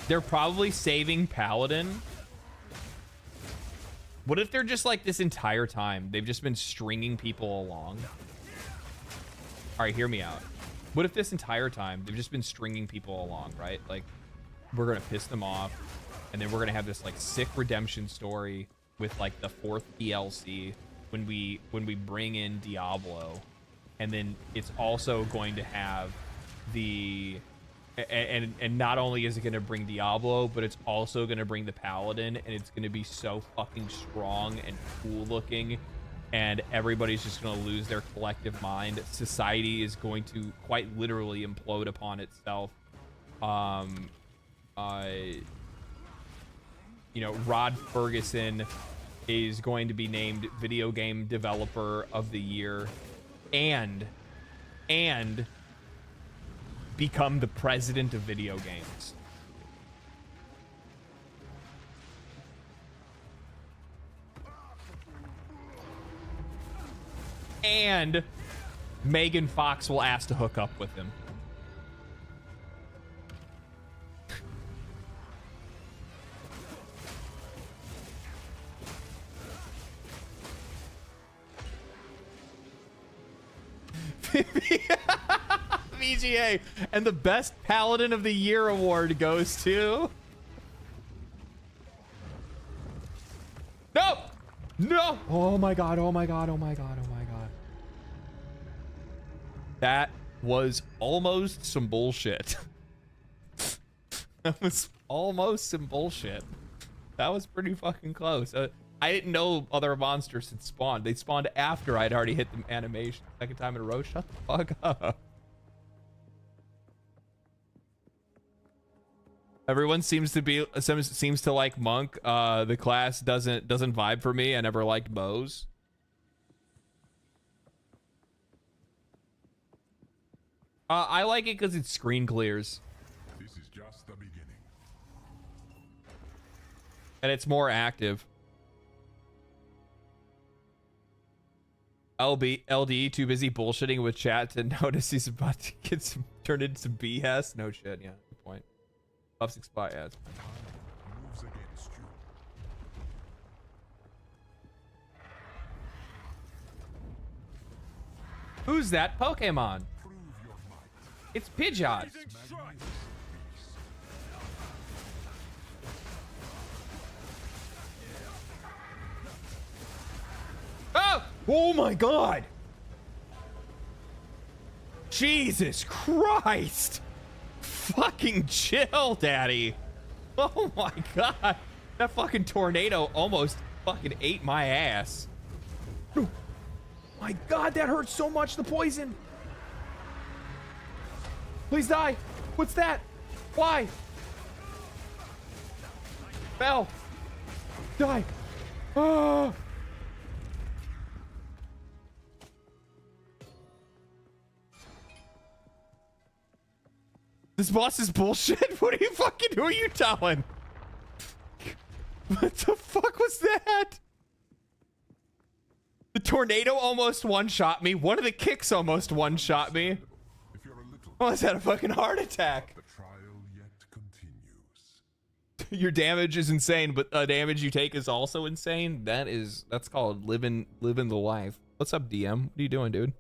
They're probably saving Paladin. What if they're just like this entire time? They've just been stringing people along. All right, hear me out. What if this entire time they've just been stringing people along, right? Like we're going to piss them off and then we're going to have this like sick redemption story with like the 4th DLC when we bring in Diablo. And then it's also going to have the and not only is it going to bring Diablo, but it's also going to bring the Paladin, and it's going to be so fucking strong and cool looking, and everybody's just going to lose their collective mind. Society is going to quite literally implode upon itself. You know, Rod Ferguson is going to be named Video Game Developer of the Year, and become the president of video games. And Megan Fox will ask to hook up with him. VGA, and the best Paladin of the Year award goes to No! Oh my god, oh my god, oh my god, oh my god. That was almost some bullshit. That was almost some bullshit. That was pretty fucking close. I didn't know other monsters had spawned. They spawned after I'd already hit the animation. Second time in a row. Shut the fuck up. Everyone seems to like Monk. The class doesn't vibe for me. I never liked bows. I like it because it's screen clears. This is just the beginning. And it's more active. LD too busy bullshitting with chat to notice he's about to get turned into some BS. No shit, yeah, good point. Up 6 spot, yeah, it's fine. Moves against you. Who's that Pokemon? It's Pidgeot. Oh! Oh my god! Jesus Christ! Fucking chill, daddy. Oh my god. That fucking tornado almost fucking ate my ass. Oh my god, that hurts so much, the poison. Please die. What's that? Why? Fell. Die. Oh. This boss is bullshit. What are you fucking, who are you telling? What the fuck was that? The tornado almost one-shot me. One of the kicks almost one-shot me. I almost had a fucking heart attack. The trial yet continues. Your damage is insane, but the damage you take is also insane. That's called living the life. What's up, DM? What are you doing, dude?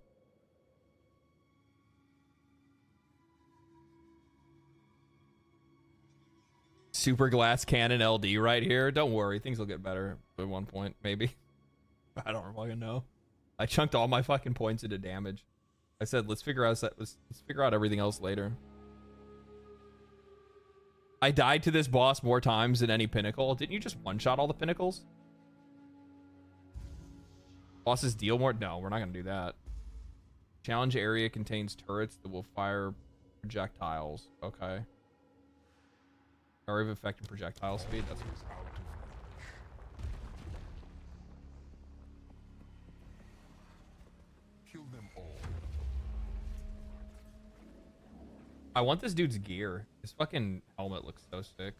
Super glass cannon LD right here. Don't worry, things will get better at one point, maybe. I don't fucking know. I chunked all my fucking points into damage. I said, let's figure out everything else later. I died to this boss more times than any pinnacle. Didn't you just one-shot all the pinnacles? Bosses deal more? No, we're not gonna do that. Challenge area contains turrets that will fire projectiles. Okay. Area of effect and projectile speed. That's what it's out. Kill them all. I want this dude's gear. His fucking helmet looks so sick.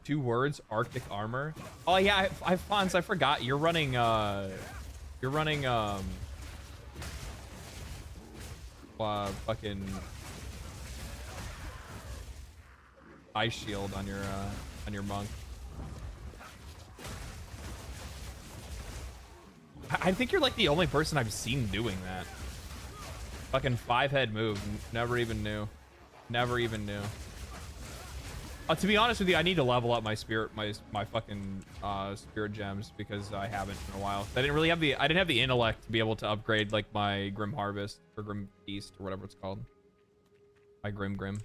Two words, Arctic armor. Oh yeah, Fonz, I forgot. You're running fucking ice shield on your monk. I think you're like the only person I've seen doing that. Fucking 5-head move. Never even knew. Never even knew. To be honest with you, I need to level up my spirit, my fucking spirit gems because I haven't in a while. I didn't have the intellect to be able to upgrade like my Grim Harvest or Grim Feast or whatever it's called. My Grim.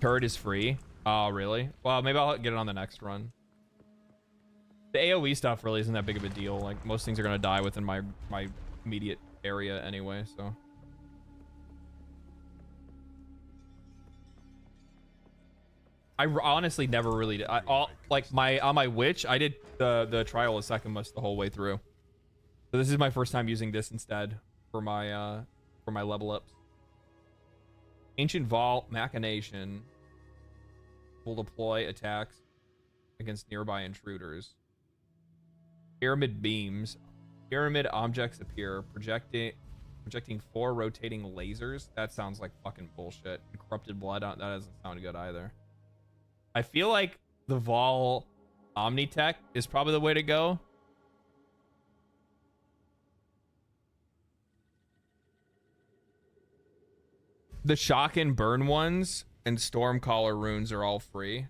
Turret is free. Oh, really? Well, maybe I'll get it on the next run. The AoE stuff really isn't that big of a deal. Like most things are gonna die within my immediate area anyway, so. I honestly never really did. On my witch, I did the trial of Secumus the whole way through. So this is my first time using this instead for my level ups. Ancient Vault Machination will deploy attacks against nearby intruders. Pyramid beams. Pyramid objects appear, projecting 4 rotating lasers. That sounds like fucking bullshit. And corrupted blood. That doesn't sound good either. I feel like the Vol Omnitech is probably the way to go. The shock and burn ones and Stormcaller runes are all free.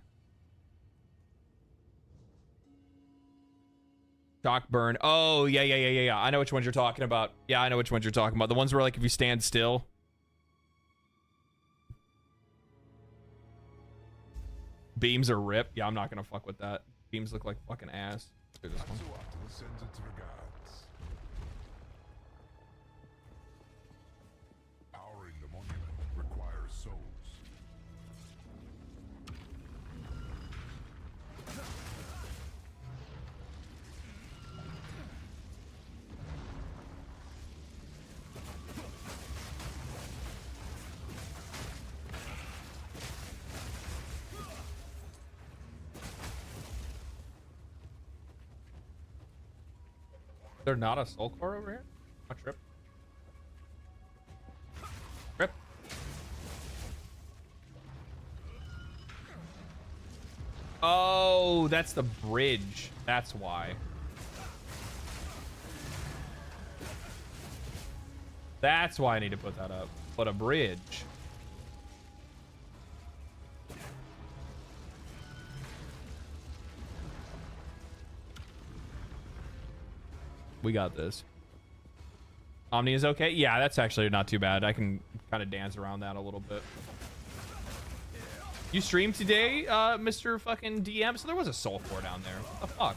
Shock burn. Oh, yeah. I know which ones you're talking about. Yeah, I know which ones you're talking about. The ones where, like, if you stand still. Beams are rip. Yeah, I'm not gonna fuck with that. Beams look like fucking ass. Do this one. Powering the monument requires souls. They're not a soul core over here? A trip. Trip. Oh, that's the bridge. That's why. That's why I need to put that up. Put a bridge. We got this. Omni is okay. Yeah, that's actually not too bad. I can kind of dance around that a little bit. You streamed today, Mr. fucking DM? So there was a soul core down there. What the fuck?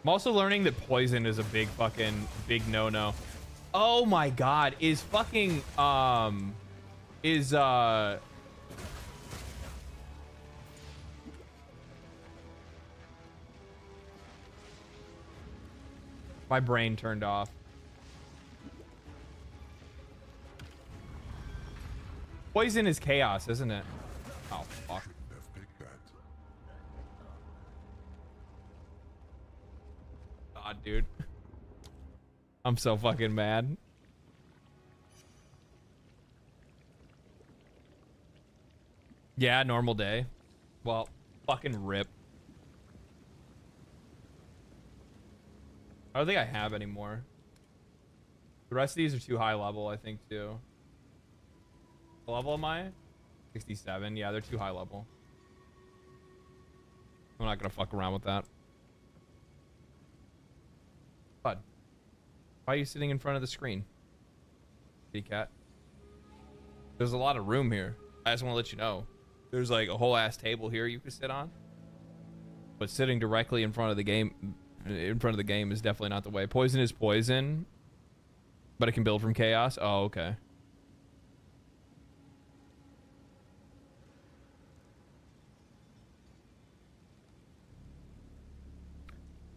I'm also learning that poison is a big no-no. Oh my god, is fucking my brain turned off. Poison is chaos, isn't it? Oh fuck. God, dude. I'm so fucking mad. Yeah, normal day. Well, fucking rip. I don't think I have any more. The rest of these are too high level, I think, too. What level am I? 67. Yeah, they're too high level. I'm not gonna fuck around with that. Bud, why are you sitting in front of the screen? Kitty cat. There's a lot of room here. I just want to let you know. There's like a whole ass table here you could sit on. But sitting directly in front of the game, is definitely not the way. Poison is poison, but it can build from chaos. Oh, okay.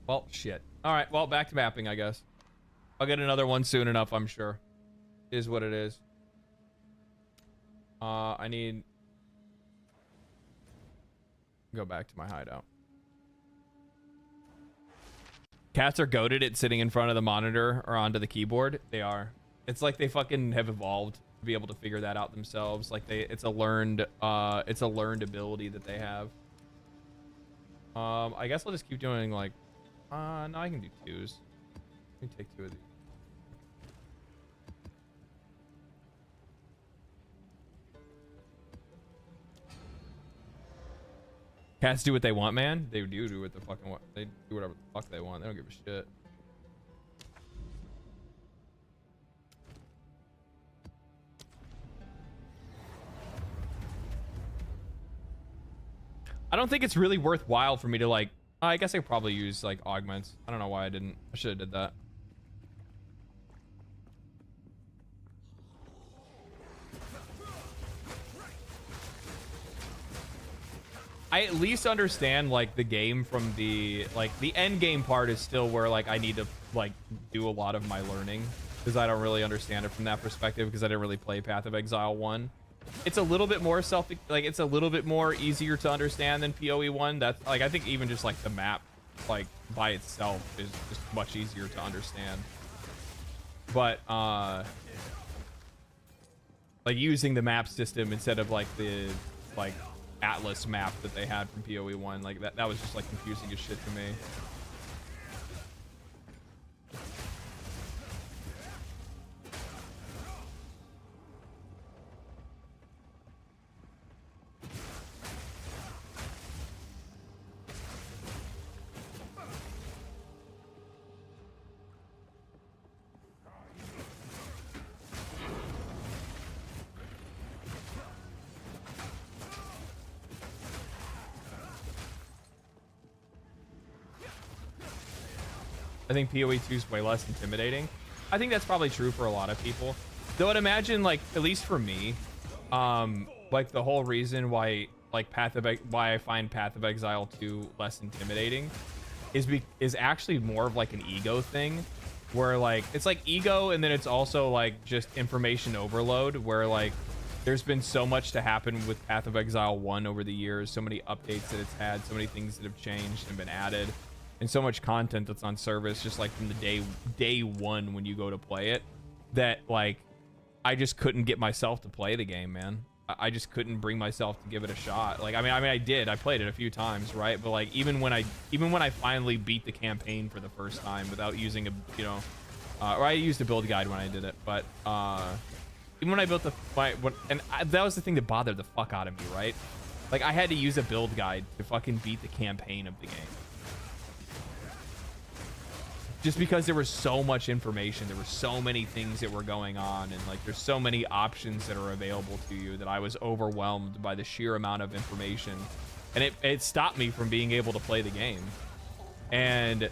Well, shit. All right, well, back to mapping, I guess. I'll get another one soon enough, I'm sure. Is what it is. I need... Go back to my hideout. Cats are goated at sitting in front of the monitor or onto the keyboard. They are. It's like they fucking have evolved to be able to figure that out themselves. Like it's a learned ability that they have. I guess I'll just keep doing like... no, I can do twos. Let me take two of these. Cats do what they want, man. They do what the fucking what. They do whatever the fuck they want. They don't give a shit. I don't think it's really worthwhile for me to like... I guess I could probably use like augments. I don't know why I didn't. I should have did that. I at least understand like the game from the end game part is still where like I need to like do a lot of my learning because I don't really understand it from that perspective because I didn't really play Path of Exile 1. It's a little bit more it's a little bit more easier to understand than PoE 1. That's like I think even just like the map like by itself is just much easier to understand. But like using the map system instead of like the like Atlas map that they had from PoE 1. Like that was just like confusing as shit to me. I think PoE 2 is way less intimidating. I think that's probably true for a lot of people. Though I'd imagine, like, at least for me, like the whole reason why like why I find Path of Exile 2 less intimidating is actually more of like an ego thing, where like it's like ego, and then it's also like just information overload, where like there's been so much to happen with Path of Exile 1 over the years, so many updates that it's had, so many things that have changed and been added, and so much content that's on service just like from the day one when you go to play it, that like I just couldn't get myself to play the game, man. I just couldn't bring myself to give it a shot. Like I mean I did. I played it a few times, right? But like even when I finally beat the campaign for the first time without using a, you know, or I used a build guide when I did it, but even when I built that was the thing that bothered the fuck out of me, right? Like I had to use a build guide to fucking beat the campaign of the game. Just because there was so much information, there were so many things that were going on, and like there's so many options that are available to you that I was overwhelmed by the sheer amount of information, and it stopped me from being able to play the game. And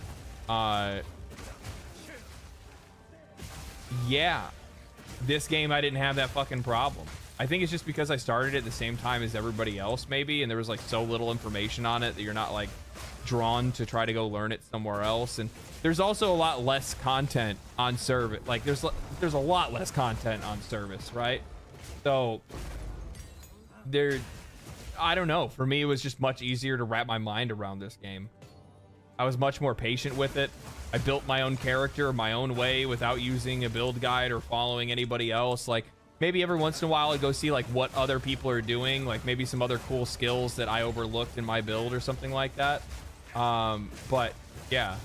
yeah, this game I didn't have that fucking problem. I think it's just because I started at the same time as everybody else maybe, and there was like so little information on it that you're not like drawn to try to go learn it somewhere else. And there's also a lot less content on service. Like there's a lot less content on service, right? So I don't know, for me it was just much easier to wrap my mind around this game. I was much more patient with it. I built my own character my own way without using a build guide or following anybody else. Like maybe every once in a while I'd go see like what other people are doing, like maybe some other cool skills that I overlooked in my build or something like that. But yeah,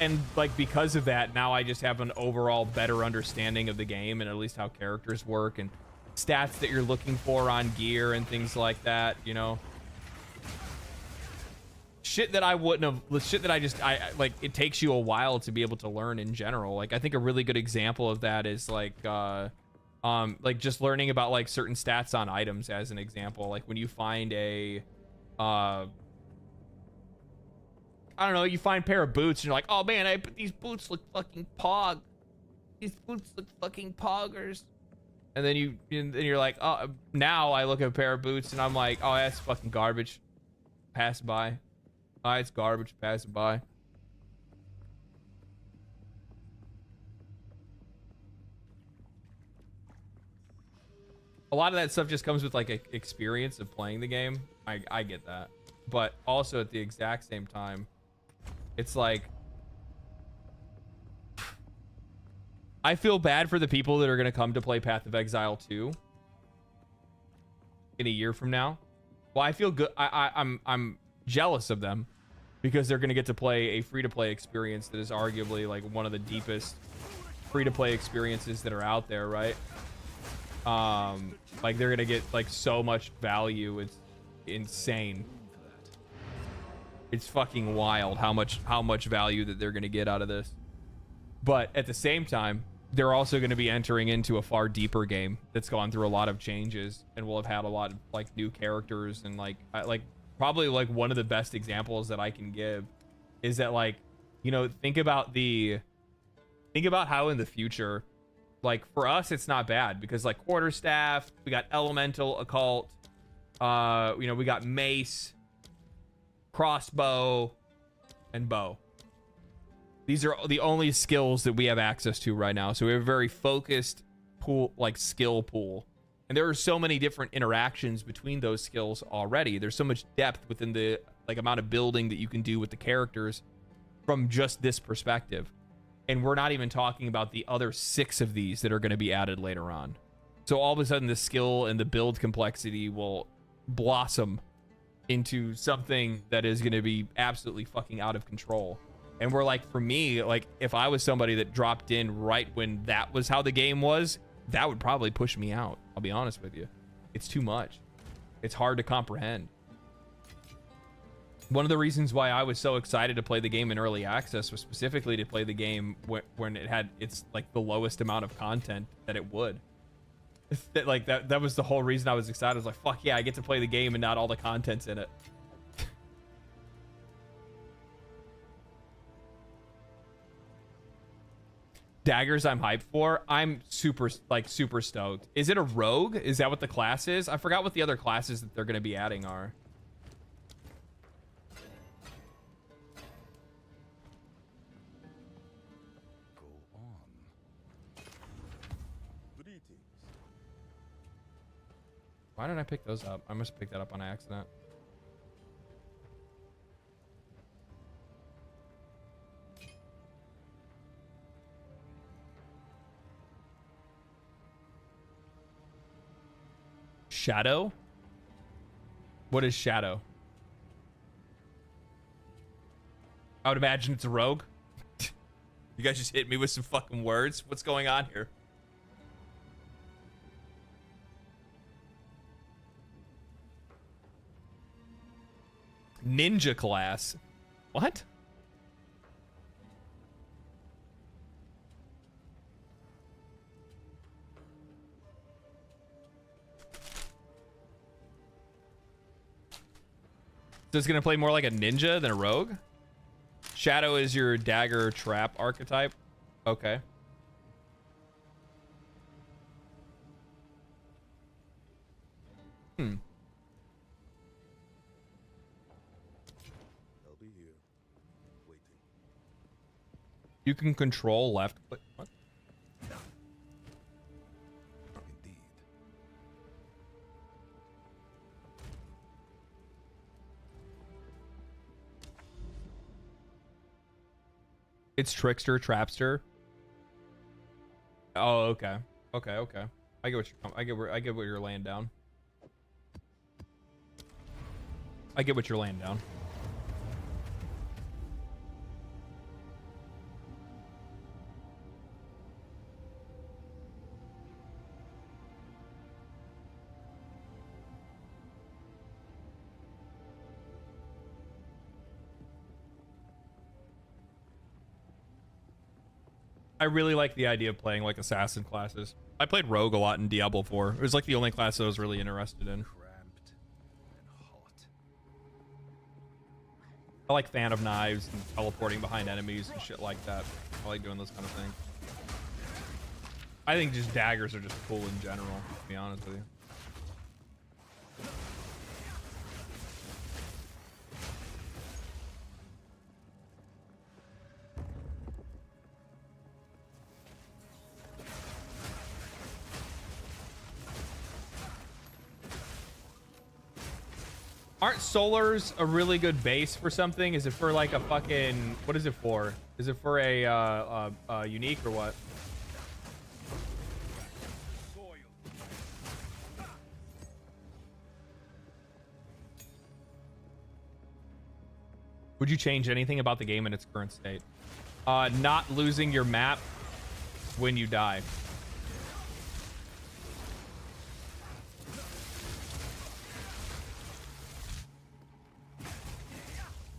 and like because of that, now I just have an overall better understanding of the game and at least how characters work and stats that you're looking for on gear and things like that, you know. Shit that I wouldn't have, shit that I like, it takes you a while to be able to learn in general. Like I think a really good example of that is like just learning about like certain stats on items as an example. Like when you find a I don't know, you find a pair of boots and you're like, oh man, these boots look fucking pog. These boots look fucking poggers. And then you're like, oh, now I look at a pair of boots and I'm like, oh, that's fucking garbage. Pass by. Oh, it's garbage. Pass it by. A lot of that stuff just comes with like a experience of playing the game. I get that. But also at the exact same time, it's like I feel bad for the people that are going to come to play Path of Exile 2 in a year from now. Well, I feel good. I'm jealous of them because they're going to get to play a free-to-play experience that is arguably like one of the deepest free-to-play experiences that are out there, right? Like they're going to get like so much value. It's insane. It's fucking wild how much value that they're going to get out of this. But at the same time, they're also going to be entering into a far deeper game that's gone through a lot of changes and will have had a lot of like new characters. And like probably like one of the best examples that I can give is that, like, you know, think about how in the future, like for us it's not bad because like quarterstaff, we got elemental, occult, you know, we got mace, crossbow, and bow. These are the only skills that we have access to right now. So we have a very focused pool, like skill pool. And there are so many different interactions between those skills already. There's so much depth within the like amount of building that you can do with the characters from just this perspective. And we're not even talking about the other 6 of these that are going to be added later on. So all of a sudden the skill and the build complexity will blossom into something that is going to be absolutely fucking out of control. And we're like, for me, like if I was somebody that dropped in right when that was how the game was, that would probably push me out. I'll be honest with you. It's too much. It's hard to comprehend. One of the reasons why I was so excited to play the game in early access was specifically to play the game when it had its like the lowest amount of content that it would. That was the whole reason I was excited. I was like, fuck yeah, I get to play the game and not all the content's in it. Daggers I'm hyped for. I'm super stoked. Is it a rogue? Is that what the class is? I forgot what the other classes that they're going to be adding are. Why did I pick those up? I must have picked that up on accident. Shadow? What is Shadow? I would imagine it's a rogue. You guys just hit me with some fucking words. What's going on here? Ninja class. What? So it's gonna play more like a ninja than a rogue? Shadow is your dagger trap archetype. Okay. Hmm. You can control left click. What? Indeed. It's trickster, trapster. Oh, okay. Okay. I get what you're laying down. I get what you're laying down. I really like the idea of playing like assassin classes. I played rogue a lot in Diablo 4. It was like the only class that I was really interested in. I like fan of knives and teleporting behind enemies and shit like that. I like doing those kind of things. I think just daggers are just cool in general, to be honest with you. Aren't solars a really good base for something? Is it for like a fucking... What is it for? Is it for a unique or what? Would you change anything about the game in its current state? Not losing your map when you die.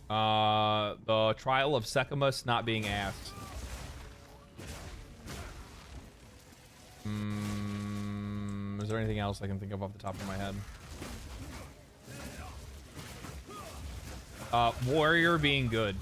The trial of Secamus not being asked. Is there anything else I can think of off the top of my head? Warrior being good.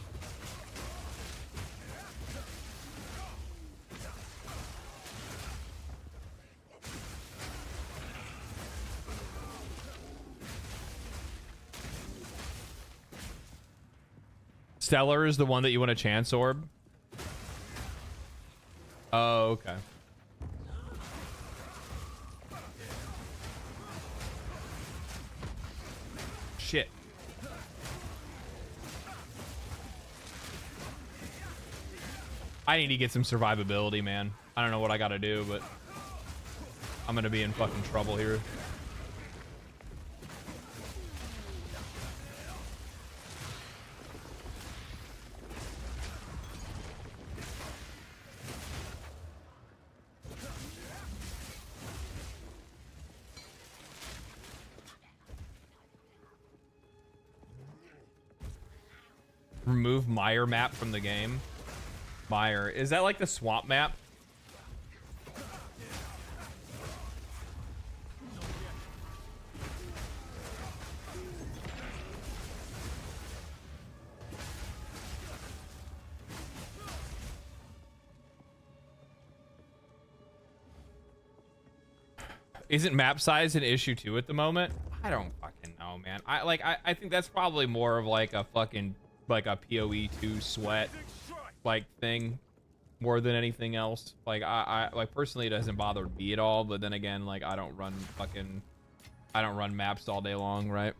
Stellar is the one that you want to chance orb. Oh, okay. Shit. I need to get some survivability, man. I don't know what I gotta do, but I'm gonna be in fucking trouble here. Remove Mire map from the game. Mire. Is that like the swamp map? Isn't map size an issue too at the moment? I don't fucking know, man. I think that's probably more of like a fucking like a PoE 2 sweat like thing more than anything else. Like I like personally it doesn't bother me at all, but then again, like I don't run maps all day long, right?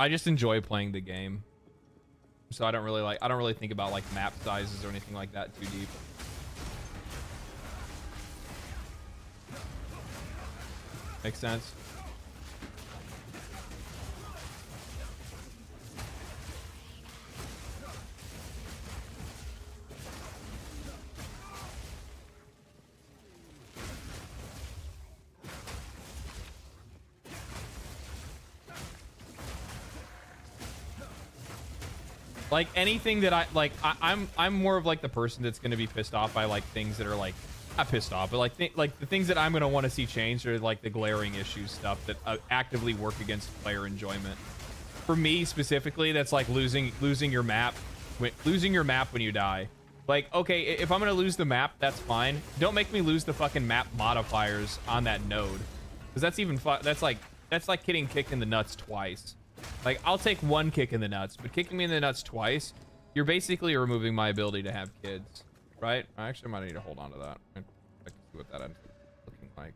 I just enjoy playing the game. So I don't really think about like map sizes or anything like that too deep. Makes sense. Like anything that I'm more of like the person that's going to be pissed off by like things that are like not pissed off, but like the things that I'm going to want to see changed are like the glaring issues stuff that actively work against player enjoyment. For me specifically, that's like losing your map when you die. Like, okay, if I'm going to lose the map, that's fine. Don't make me lose the fucking map modifiers on that node, because that's like getting kicked in the nuts twice. Like, I'll take one kick in the nuts, but kicking me in the nuts twice, you're basically removing my ability to have kids, right? I actually might need to hold on to that. I can see what that ends up looking like.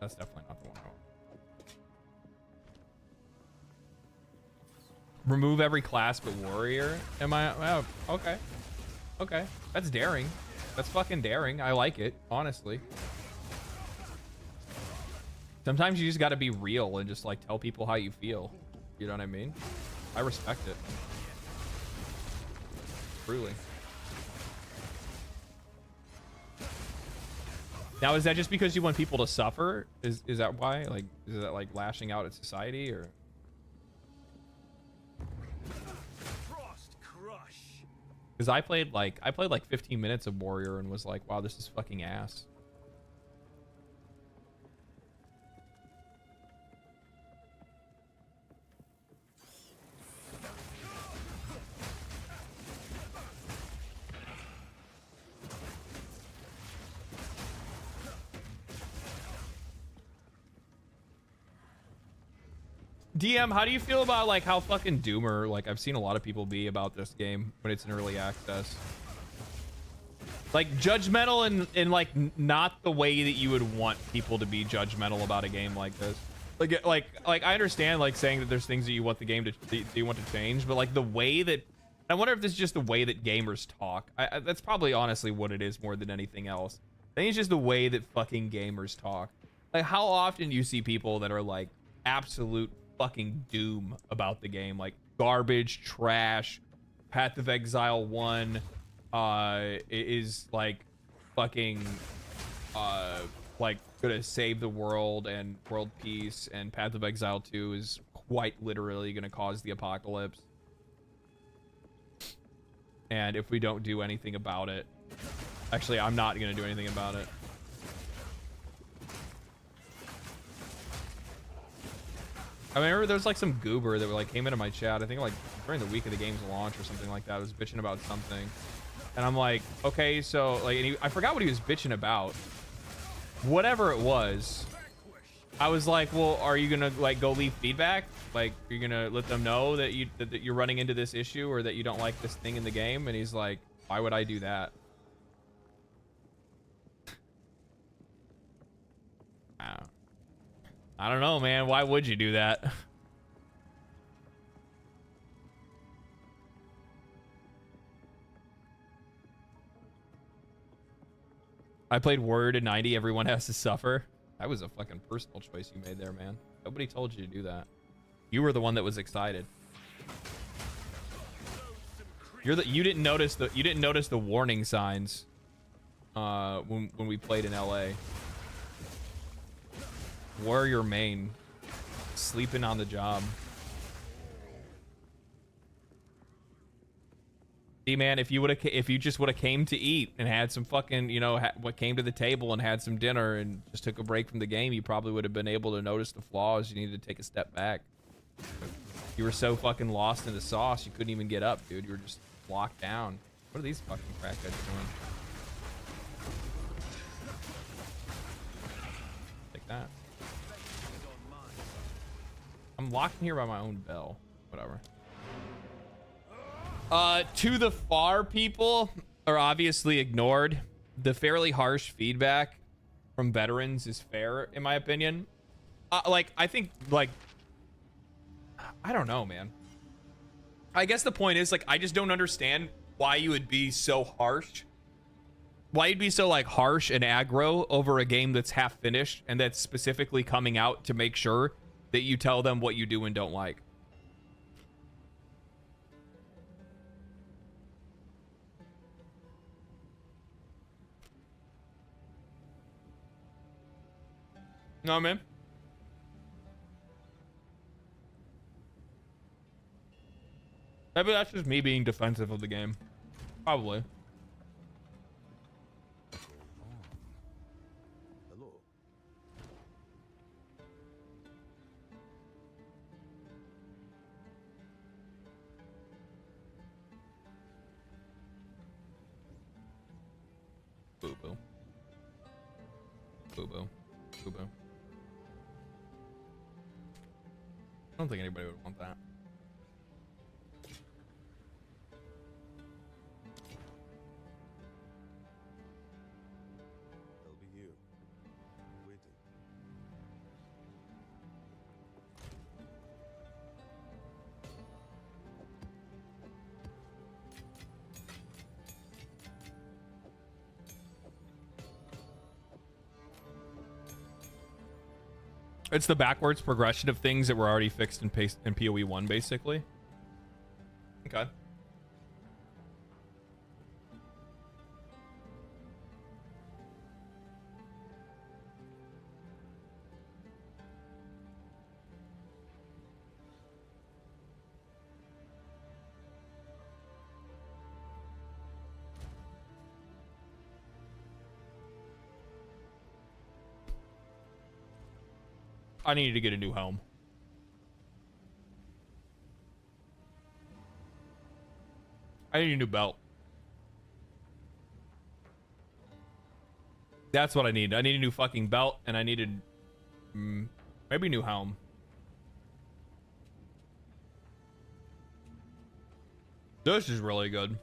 That's definitely not the one I want. Remove every class but warrior? Am I? Oh, okay. Okay. That's daring. That's fucking daring. I like it, honestly. Sometimes you just got to be real and just like tell people how you feel. You know what I mean? I respect it. Truly. Now, is that just because you want people to suffer? Is that why? Like, is that like lashing out at society or? Because I played like 15 minutes of Warrior and was like, wow, this is fucking ass. DM, how do you feel about like how fucking doomer like I've seen a lot of people be about this game when it's in early access? Like judgmental in like not the way that you would want people to be judgmental about a game like this. Like I understand like saying that there's things that you want the game to change, but like the way that I wonder if this is just the way that gamers talk. That's probably honestly what it is more than anything else. I think it's just the way that fucking gamers talk. Like how often do you see people that are like absolute fucking doom about the game, like garbage, trash, Path of Exile 1 is like fucking like gonna save the world and world peace, and Path of Exile 2 is quite literally gonna cause the apocalypse, and if we don't do anything about it, actually I'm not gonna do anything about it. I remember there was like some goober that like came into my chat, I think like during the week of the game's launch or something like that. I was bitching about something, and I'm like, okay, so like, I forgot what he was bitching about. Whatever it was, I was like, well, are you gonna like go leave feedback? Like, you're gonna let them know that you're running into this issue or that you don't like this thing in the game? And he's like, why would I do that? I don't know, man. Why would you do that? I played Warrior to 90. Everyone has to suffer. That was a fucking personal choice you made there, man. Nobody told you to do that. You were the one that was excited. You didn't notice the warning signs when we played in LA. Warrior main, sleeping on the job. See, man, if you just would have came to eat and had some fucking, you know, what came to the table and had some dinner and just took a break from the game, you probably would have been able to notice the flaws. You needed to take a step back. You were so fucking lost in the sauce, you couldn't even get up, dude. You were just locked down. What are these fucking crackheads doing? Take that. I'm locked in here by my own bell. Whatever. To the far people are obviously ignored. The fairly harsh feedback from veterans is fair, in my opinion. I think, I don't know, man. I guess the point is, I just don't understand why you would be so harsh. Why you'd be so, harsh and aggro over a game that's half finished and that's specifically coming out to make sure that you tell them what you do and don't like. No, man. Maybe that's just me being defensive of the game. Probably. Hello. Boo boo. Boo boo. Boo boo. I don't think anybody would want that. I'll be here, waiting. It's the backwards progression of things that were already fixed in PoE 1, basically. Okay. I needed to get a new home. I need a new belt. That's what I need. I need a new fucking belt, and I needed maybe a new helm. This is really good.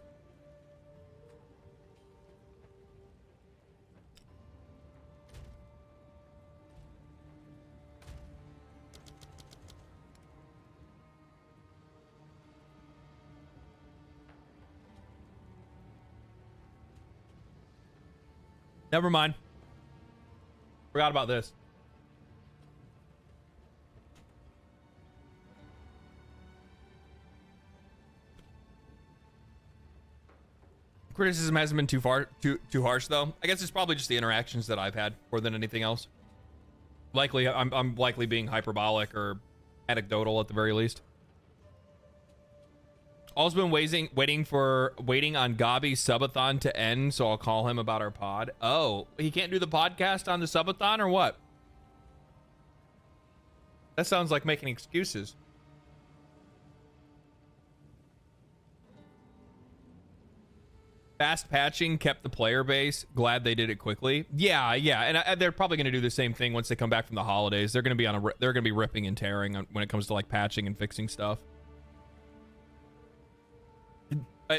Never mind. Forgot about this. Criticism hasn't been too harsh though. I guess it's probably just the interactions that I've had more than anything else. Likely, I'm likely being hyperbolic or anecdotal at the very least. All's been waiting on Gabi's subathon to end, so I'll call him about our pod. Oh, he can't do the podcast on the subathon or what? That sounds like making excuses. Fast patching kept the player base. Glad they did it quickly. Yeah, and they're probably going to do the same thing once they come back from the holidays. They're going to be ripping and tearing when it comes to patching and fixing stuff.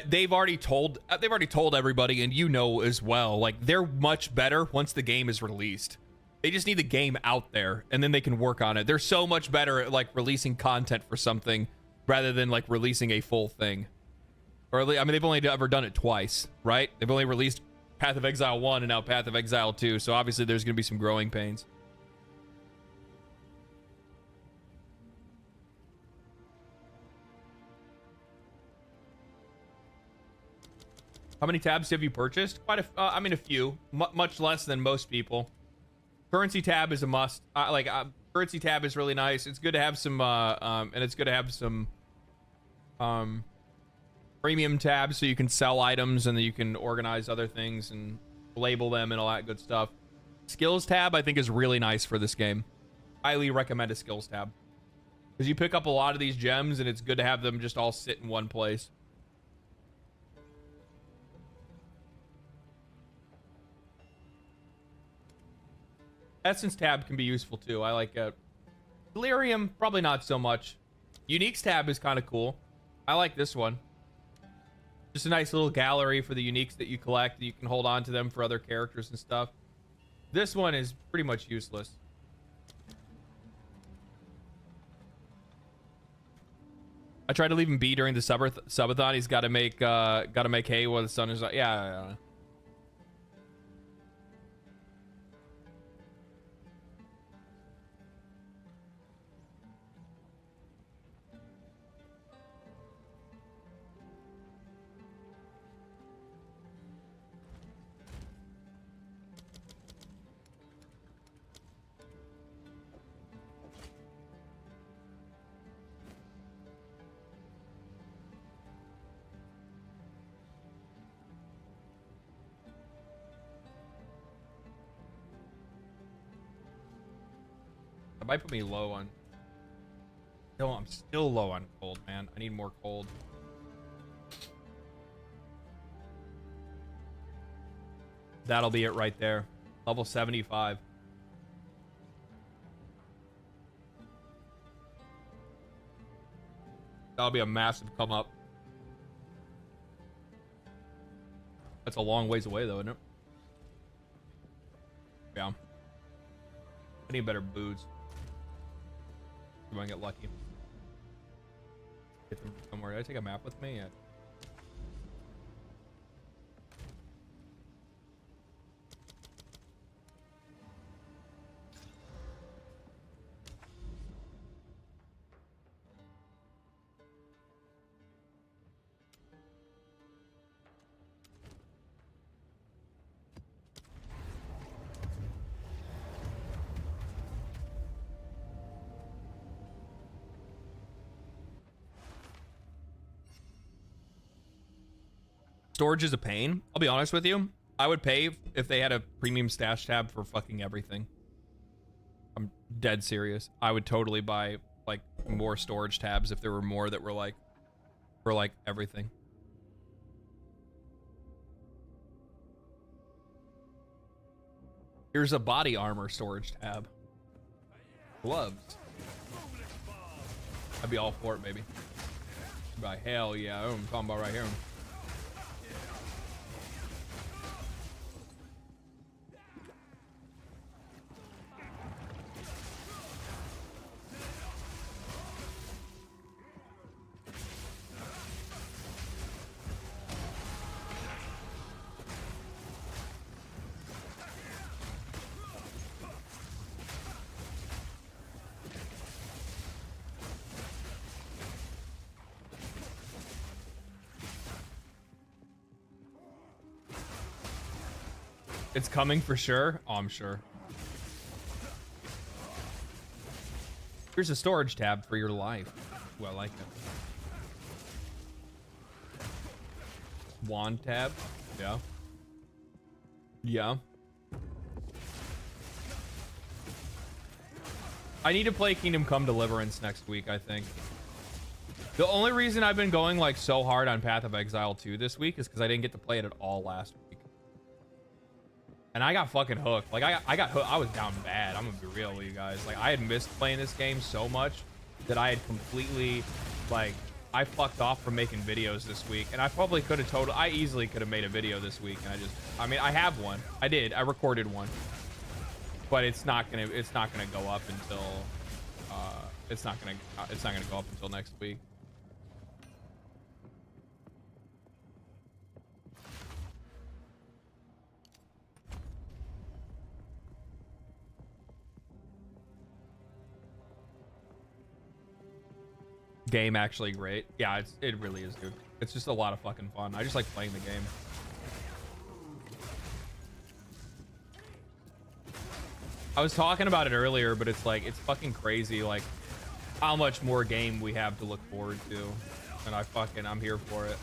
They've already told everybody, and you know as well, they're much better once the game is released. They just need the game out there, and then they can work on it. They're so much better at releasing content for something rather than releasing a full thing. Or at least, I mean, they've only ever done it twice, right? They've only released Path of Exile 1 and now Path of Exile 2. So obviously there's going to be some growing pains. How many tabs have you purchased? Quite a, I mean, a few. Much less than most people. Currency tab is a must. Currency tab is really nice. It's good to have some, and it's good to have some, premium tabs so you can sell items and then you can organize other things and label them and all that good stuff. Skills tab, I think, is really nice for this game. Highly recommend a skills tab. Because you pick up a lot of these gems and it's good to have them just all sit in one place. Essence tab can be useful too. I like it. Delirium, probably not so much. Uniques tab is kind of cool. I like this one. Just a nice little gallery for the uniques that you collect. You can hold on to them for other characters and stuff. This one is pretty much useless. I tried to leave him be during the subathon. He's got to make hay while the sun is out. Yeah. Might put me low on. No, I'm still low on cold, man. I need more cold. That'll be it right there. Level 75. That'll be a massive come up. That's a long ways away, though, isn't it? Yeah. I need better boots. I'm gonna get lucky. Get them somewhere. Did I take a map with me? Yeah. Storage is a pain. I'll be honest with you. I would pay if they had a premium stash tab for fucking everything. I'm dead serious. I would totally buy like more storage tabs if there were more that were like for like everything. Here's a body armor storage tab. Gloves. I'd be all for it, baby. By hell yeah. I'm talking about right here. It's coming for sure. Oh, I'm sure. Here's a storage tab for your life. Ooh, I like it. Wand tab. Yeah. Yeah. I need to play Kingdom Come Deliverance next week, I think. The only reason I've been going like so hard on Path of Exile 2 this week is because I didn't get to play it at all last week. And I got fucking hooked. Like I got hooked. I was down bad. I'm gonna be real with you guys. Like I had missed playing this game so much that I had completely, like, I fucked off from making videos this week. And I probably could have I easily could have made a video this week. And I mean, I have one. I did. I recorded one. But it's not gonna go up until, it's not gonna go up until next week. game actually great. Yeah, it really is, dude. It's just a lot of fucking fun. I just like playing the game. I was talking about it earlier, but it's like, it's fucking crazy, like how much more game we have to look forward to. And I'm here for it.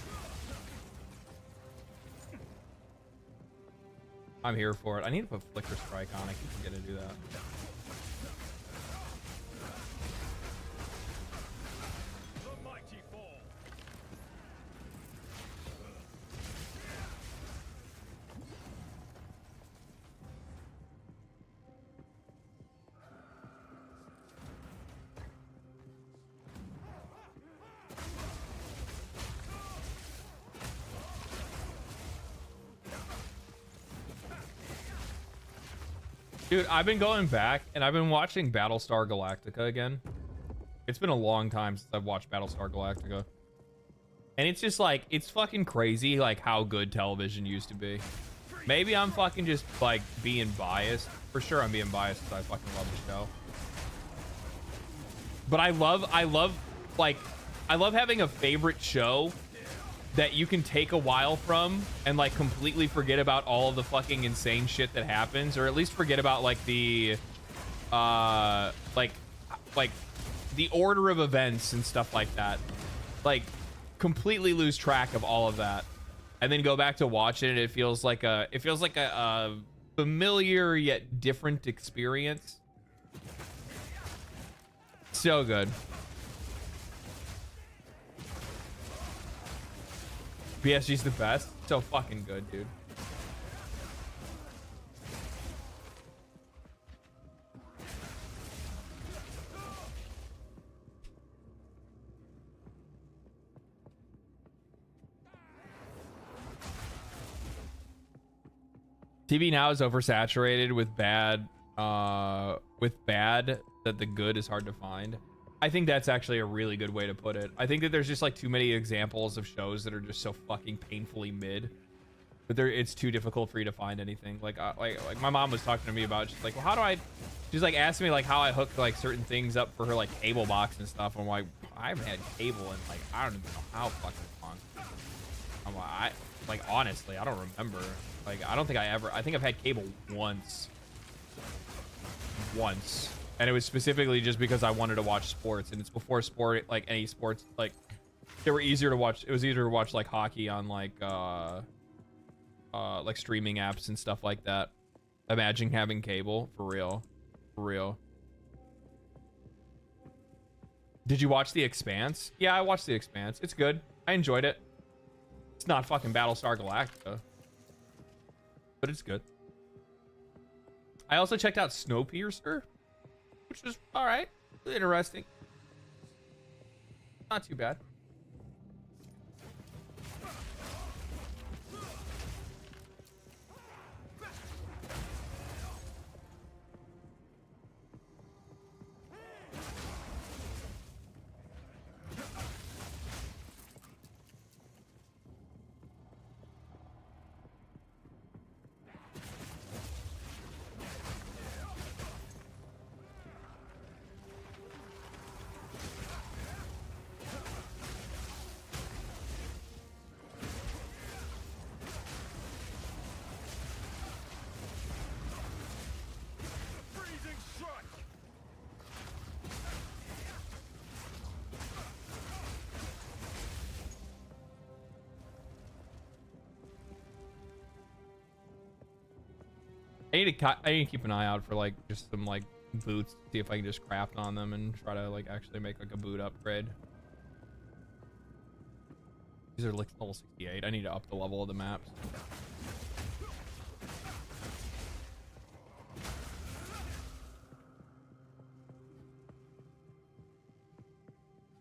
I'm here for it. I need to put Flicker Strike on. I keep forgetting to do that. Dude, I've been going back and I've been watching Battlestar Galactica again. It's been a long time since I've watched Battlestar Galactica. And it's just like, it's fucking crazy like how good television used to be. Maybe I'm fucking just like being biased. For sure I'm being biased because I fucking love the show. But I love having a favorite show that you can take a while from and like completely forget about all of the fucking insane shit that happens, or at least forget about like the like the order of events and stuff like that. Like completely lose track of all of that and then go back to watch it and it feels like a familiar yet different experience. So good. PSG's the best. So fucking good, dude. TV now is oversaturated with bad that the good is hard to find. I think that's actually a really good way to put it. I think that there's just like too many examples of shows that are just so fucking painfully mid, but it's too difficult for you to find anything. Like my mom was talking to me about just like, well, how do I? She's like asking me like how I hook like certain things up for her like cable box and stuff. I'm like, I haven't had cable in like I don't even know how fucking long. I'm like honestly, I don't remember. Like I don't think I think I've had cable once. And it was specifically just because I wanted to watch sports, and it's before sport, like any sports, like they were easier to watch. It was easier to watch like hockey on like streaming apps and stuff like that. Imagine having cable for real. Did you watch The Expanse? Yeah, I watched The Expanse. It's good. I enjoyed it. It's not fucking Battlestar Galactica, but it's good. I also checked out Snowpiercer, which was all right, interesting, not too bad. I need to keep an eye out for like just some like boots, see if I can just craft on them and try to like actually make like a boot upgrade. These are like level 68. I need to up the level of the maps.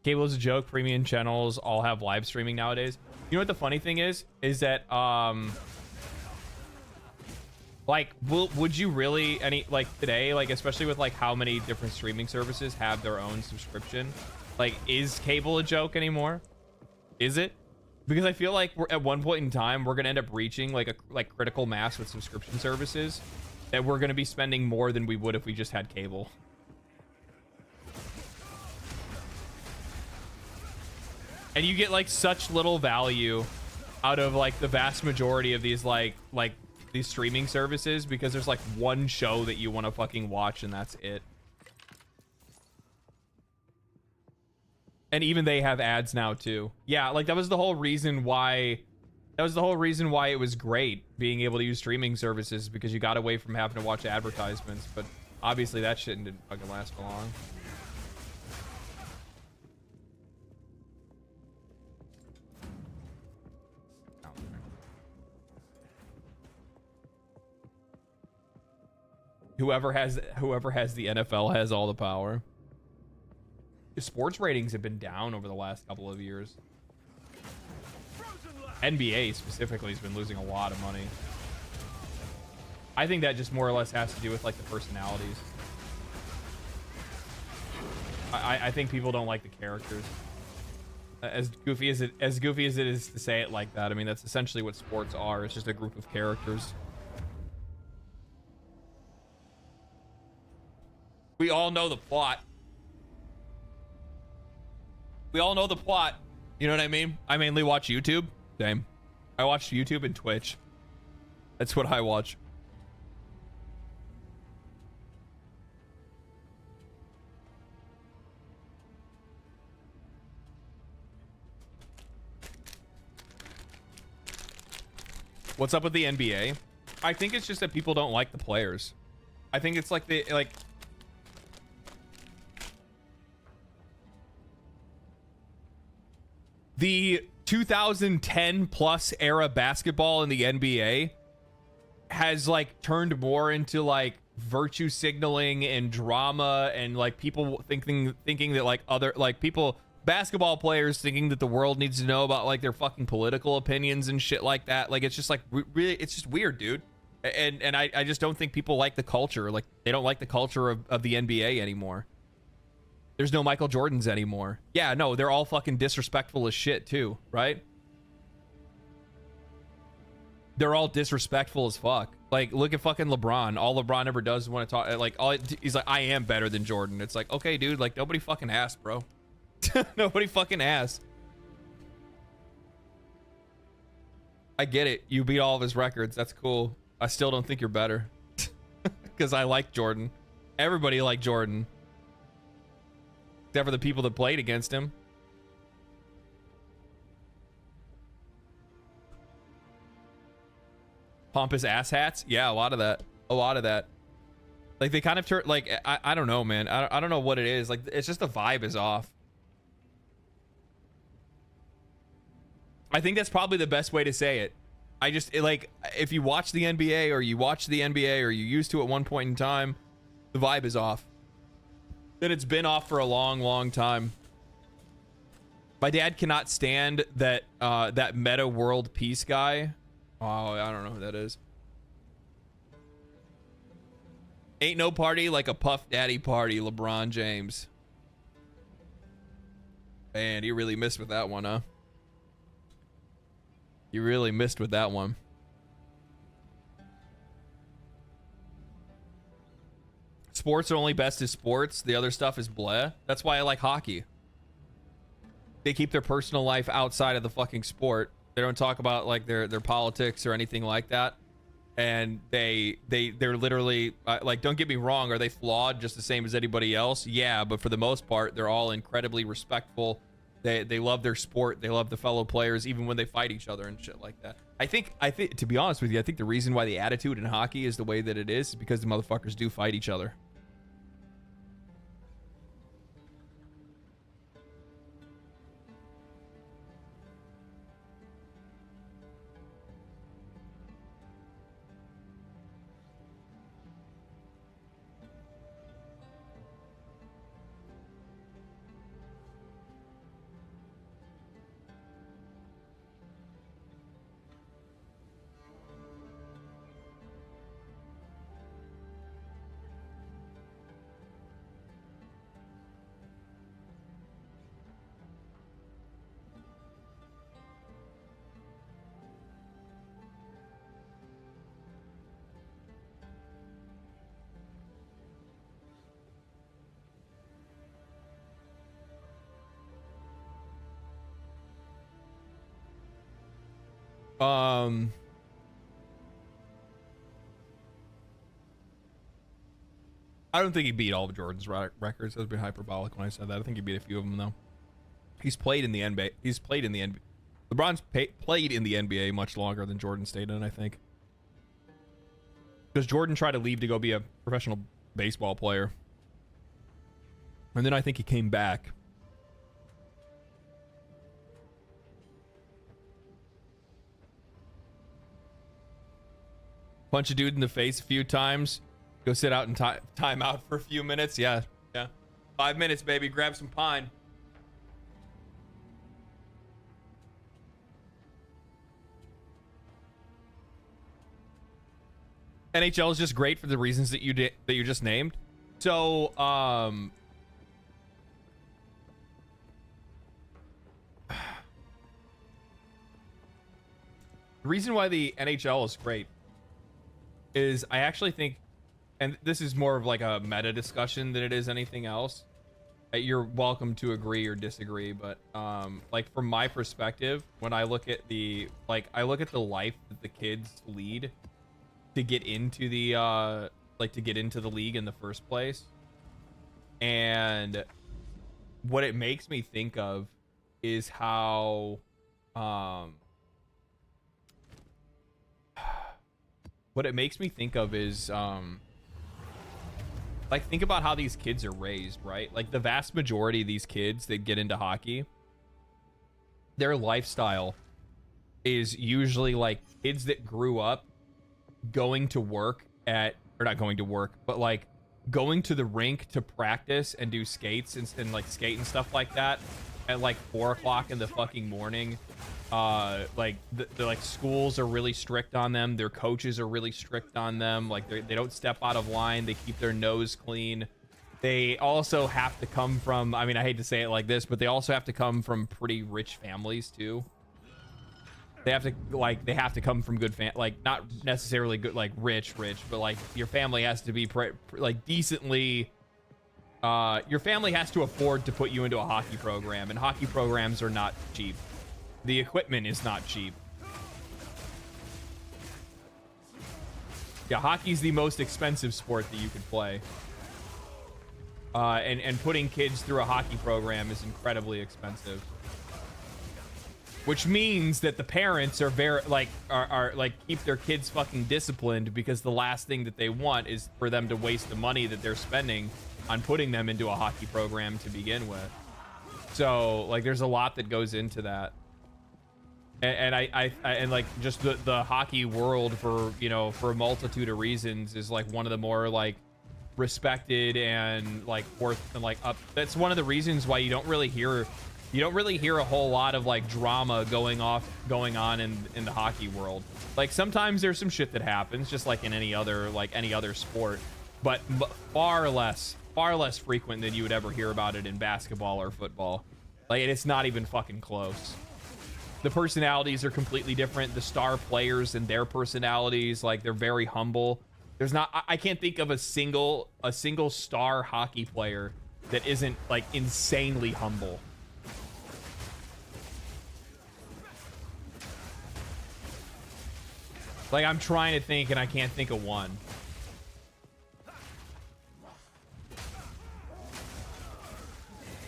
Cable is a joke. Premium channels all have live streaming nowadays. You know what the funny thing is that like would you really like today, like especially with like how many different streaming services have their own subscription, like is cable a joke anymore? Is it? Because I feel like we're at one point in time we're gonna end up reaching like a critical mass with subscription services that we're gonna be spending more than we would if we just had cable. And you get like such little value out of like the vast majority of these like these streaming services because there's like one show that you want to fucking watch and that's it. And even they have ads now too. Yeah, like that was the whole reason why it was great being able to use streaming services, because you got away from having to watch advertisements. But obviously that shit didn't fucking last for long. Whoever has the NFL has all the power. Sports ratings have been down over the last couple of years. NBA specifically has been losing a lot of money. I think that just more or less has to do with like the personalities. I think people don't like the characters. As goofy as it is to say it like that, I mean that's essentially what sports are. It's just a group of characters. We all know the plot. We all know the plot. You know what I mean? I mainly watch YouTube. Same. I watch YouTube and Twitch. That's what I watch. What's up with the NBA? I think it's just that people don't like the players. I think it's like the 2010 plus era basketball in the NBA has like turned more into like virtue signaling and drama, and like people thinking that like other like people basketball players thinking that the world needs to know about like their fucking political opinions and shit like that. Like it's just like really, it's just weird, dude. And I just don't think people like the culture. Like they don't like the culture of the NBA anymore. There's no Michael Jordans anymore. Yeah, no, they're all fucking disrespectful as shit too, right? They're all disrespectful as fuck. Like, look at fucking LeBron. All LeBron ever does is want to talk, like, he's like, I am better than Jordan. It's like, okay, dude, like, nobody fucking asked, bro. Nobody fucking asked. I get it. You beat all of his records. That's cool. I still don't think you're better. Because I like Jordan. Everybody liked Jordan. Except for the people that played against him. Pompous ass hats. Yeah, a lot of that. A lot of that. Like they kind of turn like I don't know, man. I don't know what it is. Like it's just the vibe is off. I think that's probably the best way to say it. I just like if you watch the NBA or you watch the NBA or you used to at one point in time, the vibe is off. And it's been off for a long, long time. My dad cannot stand that that meta world peace guy. Oh, I don't know who that is. Ain't no party like a Puff Daddy party, LeBron James. Man, you really missed with that one, huh? You really missed with that one. Sports are only best as sports. The other stuff is bleh. That's why I like hockey. They keep their personal life outside of the fucking sport. They don't talk about like their politics or anything like that. And they're literally like, don't get me wrong, are they flawed just the same as anybody else? Yeah, but for the most part, they're all incredibly respectful. They love their sport. They love the fellow players, even when they fight each other and shit like that. I think to be honest with you, I think the reason why the attitude in hockey is the way that it is because the motherfuckers do fight each other. I don't think he beat all of Jordan's records. I was being hyperbolic when I said that. I think he beat a few of them though. He's played in the NBA. He's played in the NBA. LeBron's played in the NBA much longer than Jordan stayed in, I think. Because Jordan tried to leave to go be a professional baseball player. And then I think he came back. Punch a dude in the face a few times. Go sit out and time out for a few minutes. Yeah. 5 minutes, baby. Grab some pine. NHL is just great for the reasons that you just named. So, the reason why the NHL is great is I actually think, and this is more of like a meta discussion than it is anything else. You're welcome to agree or disagree, but like from my perspective, when I look at the life that the kids lead to get into the league in the first place, and what it makes me think of is how like, think about how these kids are raised, right? Like, the vast majority of these kids that get into hockey, their lifestyle is usually like kids that grew up going to work or not going to work, but like going to the rink to practice and do skates and like skate and stuff like that at like 4 o'clock in the fucking morning. Like the like schools are really strict on them. Their coaches are really strict on them. Like they don't step out of line. They keep their nose clean. They also have to come from, I mean, I hate to say it like this, but they also have to come from pretty rich families too. They have to come from good like not necessarily good, like rich, but like your family has to be like decently, your family has to afford to put you into a hockey program, and hockey programs are not cheap. The equipment is not cheap. Yeah, hockey's the most expensive sport that you could play. And putting kids through a hockey program is incredibly expensive. Which means that the parents are very are keep their kids fucking disciplined, because the last thing that they want is for them to waste the money that they're spending on putting them into a hockey program to begin with. So like there's a lot that goes into that. And I like just the hockey world, for for a multitude of reasons, is like one of the more like respected and like worth and like up. That's one of the reasons why you don't really hear a whole lot of like drama going on in the hockey world. Like sometimes there's some shit that happens, just like in any other sport, but far less frequent than you would ever hear about it in basketball or football. Like it's not even fucking close. The personalities are completely different. The star players and their personalities, like they're very humble. There's not, I can't think of a single star hockey player that isn't like insanely humble. Like I'm trying to think and I can't think of one.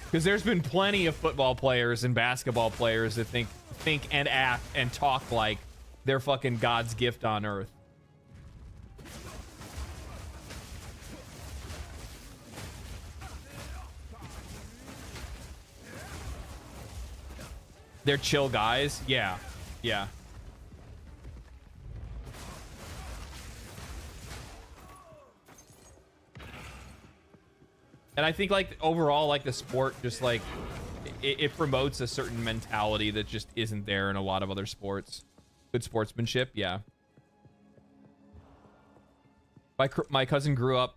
Because there's been plenty of football players and basketball players that think and act and talk like they're fucking God's gift on earth. They're chill guys. Yeah. And I think like overall, like the sport just like it promotes a certain mentality that just isn't there in a lot of other sports. Good sportsmanship, yeah. My cousin grew up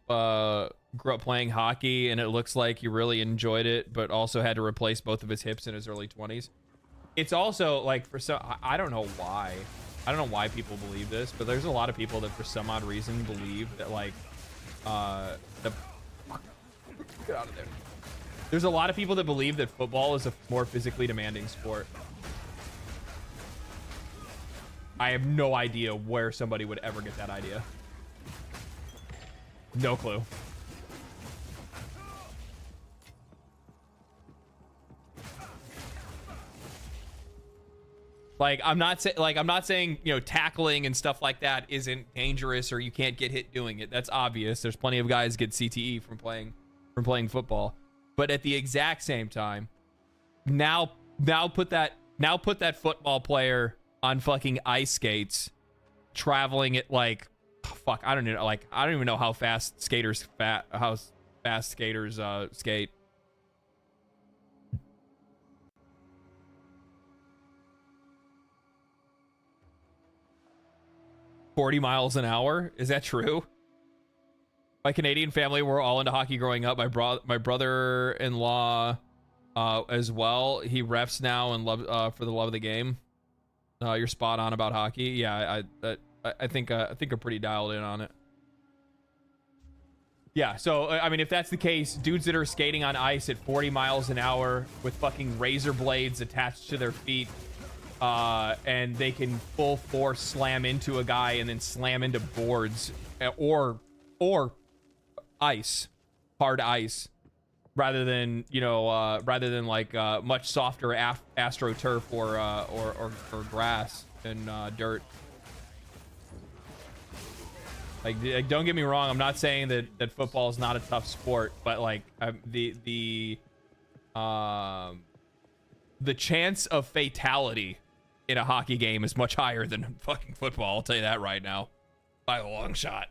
playing hockey, and it looks like he really enjoyed it, but also had to replace both of his hips in his early 20s. It's also like I don't know why. I don't know why people believe this, but there's a lot of people that for some odd reason believe that like get out of there. There's a lot of people that believe that football is a more physically demanding sport. I have no idea where somebody would ever get that idea. No clue. Like I'm not saying, you know, tackling and stuff like that isn't dangerous or you can't get hit doing it. That's obvious. There's plenty of guys get CTE from playing football. But at the exact same time, now put that football player on fucking ice skates, traveling at like, fuck, I don't even know how fast skaters skate. 40 miles an hour? Is that true? My Canadian family were all into hockey growing up. My brother-in-law as well. He refs now and for the love of the game. You're spot on about hockey. Yeah, I think I'm pretty dialed in on it. Yeah, so I mean, if that's the case, dudes that are skating on ice at 40 miles an hour with fucking razor blades attached to their feet, and they can full force slam into a guy and then slam into boards or ice, hard ice, rather than, you know, like much softer astroturf or grass and dirt. Like, don't get me wrong, I'm not saying that football is not a tough sport, but like the chance of fatality in a hockey game is much higher than fucking football. I'll tell you that right now, by a long shot.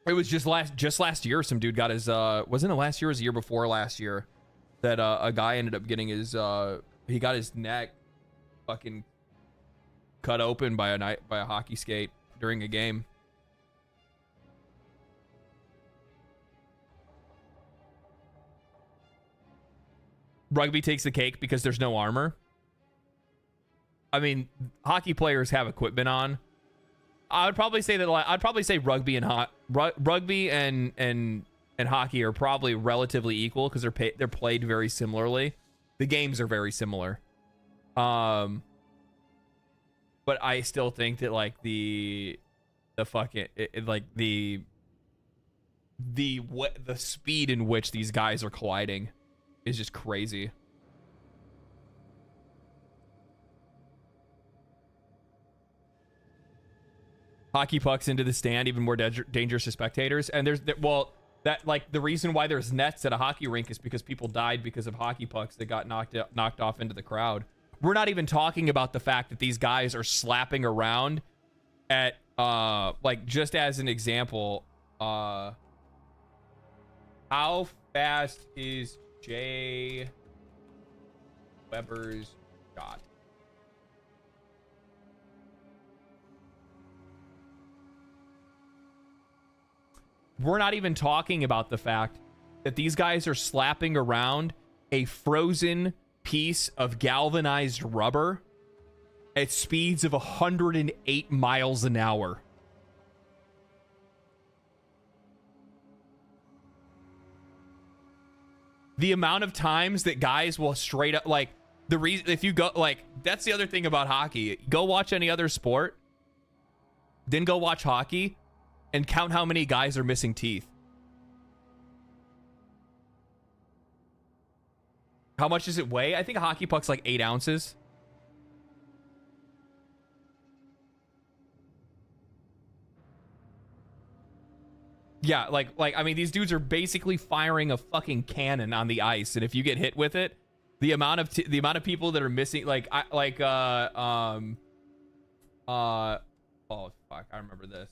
It was just last year, some dude got his wasn't it last year? Or was the year before last year that a guy ended up getting his he got his neck fucking cut open by a hockey skate during a game. Rugby takes the cake because there's no armor. I mean, hockey players have equipment on. I would probably say that I'd probably say rugby and hockey are probably relatively equal because they're played very similarly. The games are very similar. But I still think that like the speed in which these guys are colliding is just crazy. Hockey pucks into the stand, even more dangerous to spectators. And the reason why there's nets at a hockey rink is because people died because of hockey pucks that got knocked off into the crowd. We're not even talking about the fact that these guys are slapping around at like, just as an example, how fast is Jay Weber's shot? We're not even talking about the fact that these guys are slapping around a frozen piece of galvanized rubber at speeds of 108 miles an hour. The amount of times that guys will straight up, like, the reason, if you go, like, that's the other thing about hockey. Go watch any other sport, then go watch hockey, and count how many guys are missing teeth. How much does it weigh? I think a hockey puck's like 8 ounces. Yeah, like I mean, these dudes are basically firing a fucking cannon on the ice, and if you get hit with it, the amount of people that are missing, oh fuck, I remember this.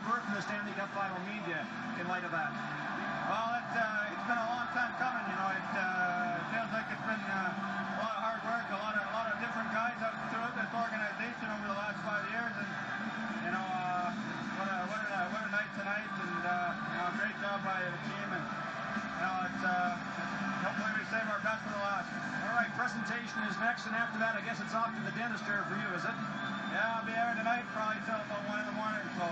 Understanding Cup final media in light of that? Well, it's been a long time coming. You know, it feels like it's been a lot of hard work, a lot of different guys out throughout this organization over the last 5 years, and you know, what an vacation is next, and after that, I guess it's off to the dentist chair for you, is it? Yeah, I'll be there tonight, probably till about 1 in the morning. So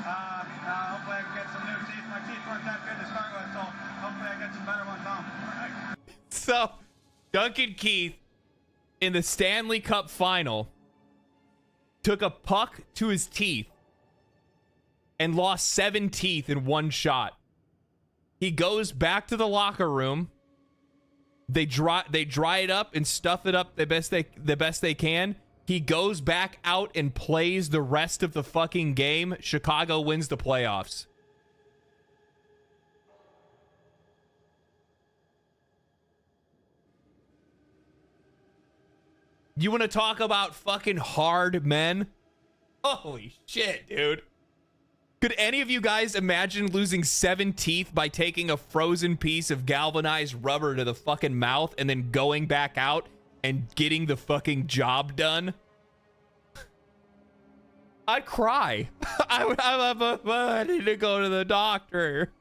hopefully I can get some new teeth. My teeth weren't that good to start with, so hopefully I get some better ones on. All right. So, Duncan Keith in the Stanley Cup final took a puck to his teeth and lost 7 teeth in one shot. He goes back to the locker room. They dry it up and stuff it up the best they can. He goes back out and plays the rest of the fucking game. Chicago wins the playoffs. You want to talk about fucking hard men? Holy shit, dude. Could any of you guys imagine losing 7 teeth by taking a frozen piece of galvanized rubber to the fucking mouth and then going back out and getting the fucking job done? I'd cry. I need to go to the doctor.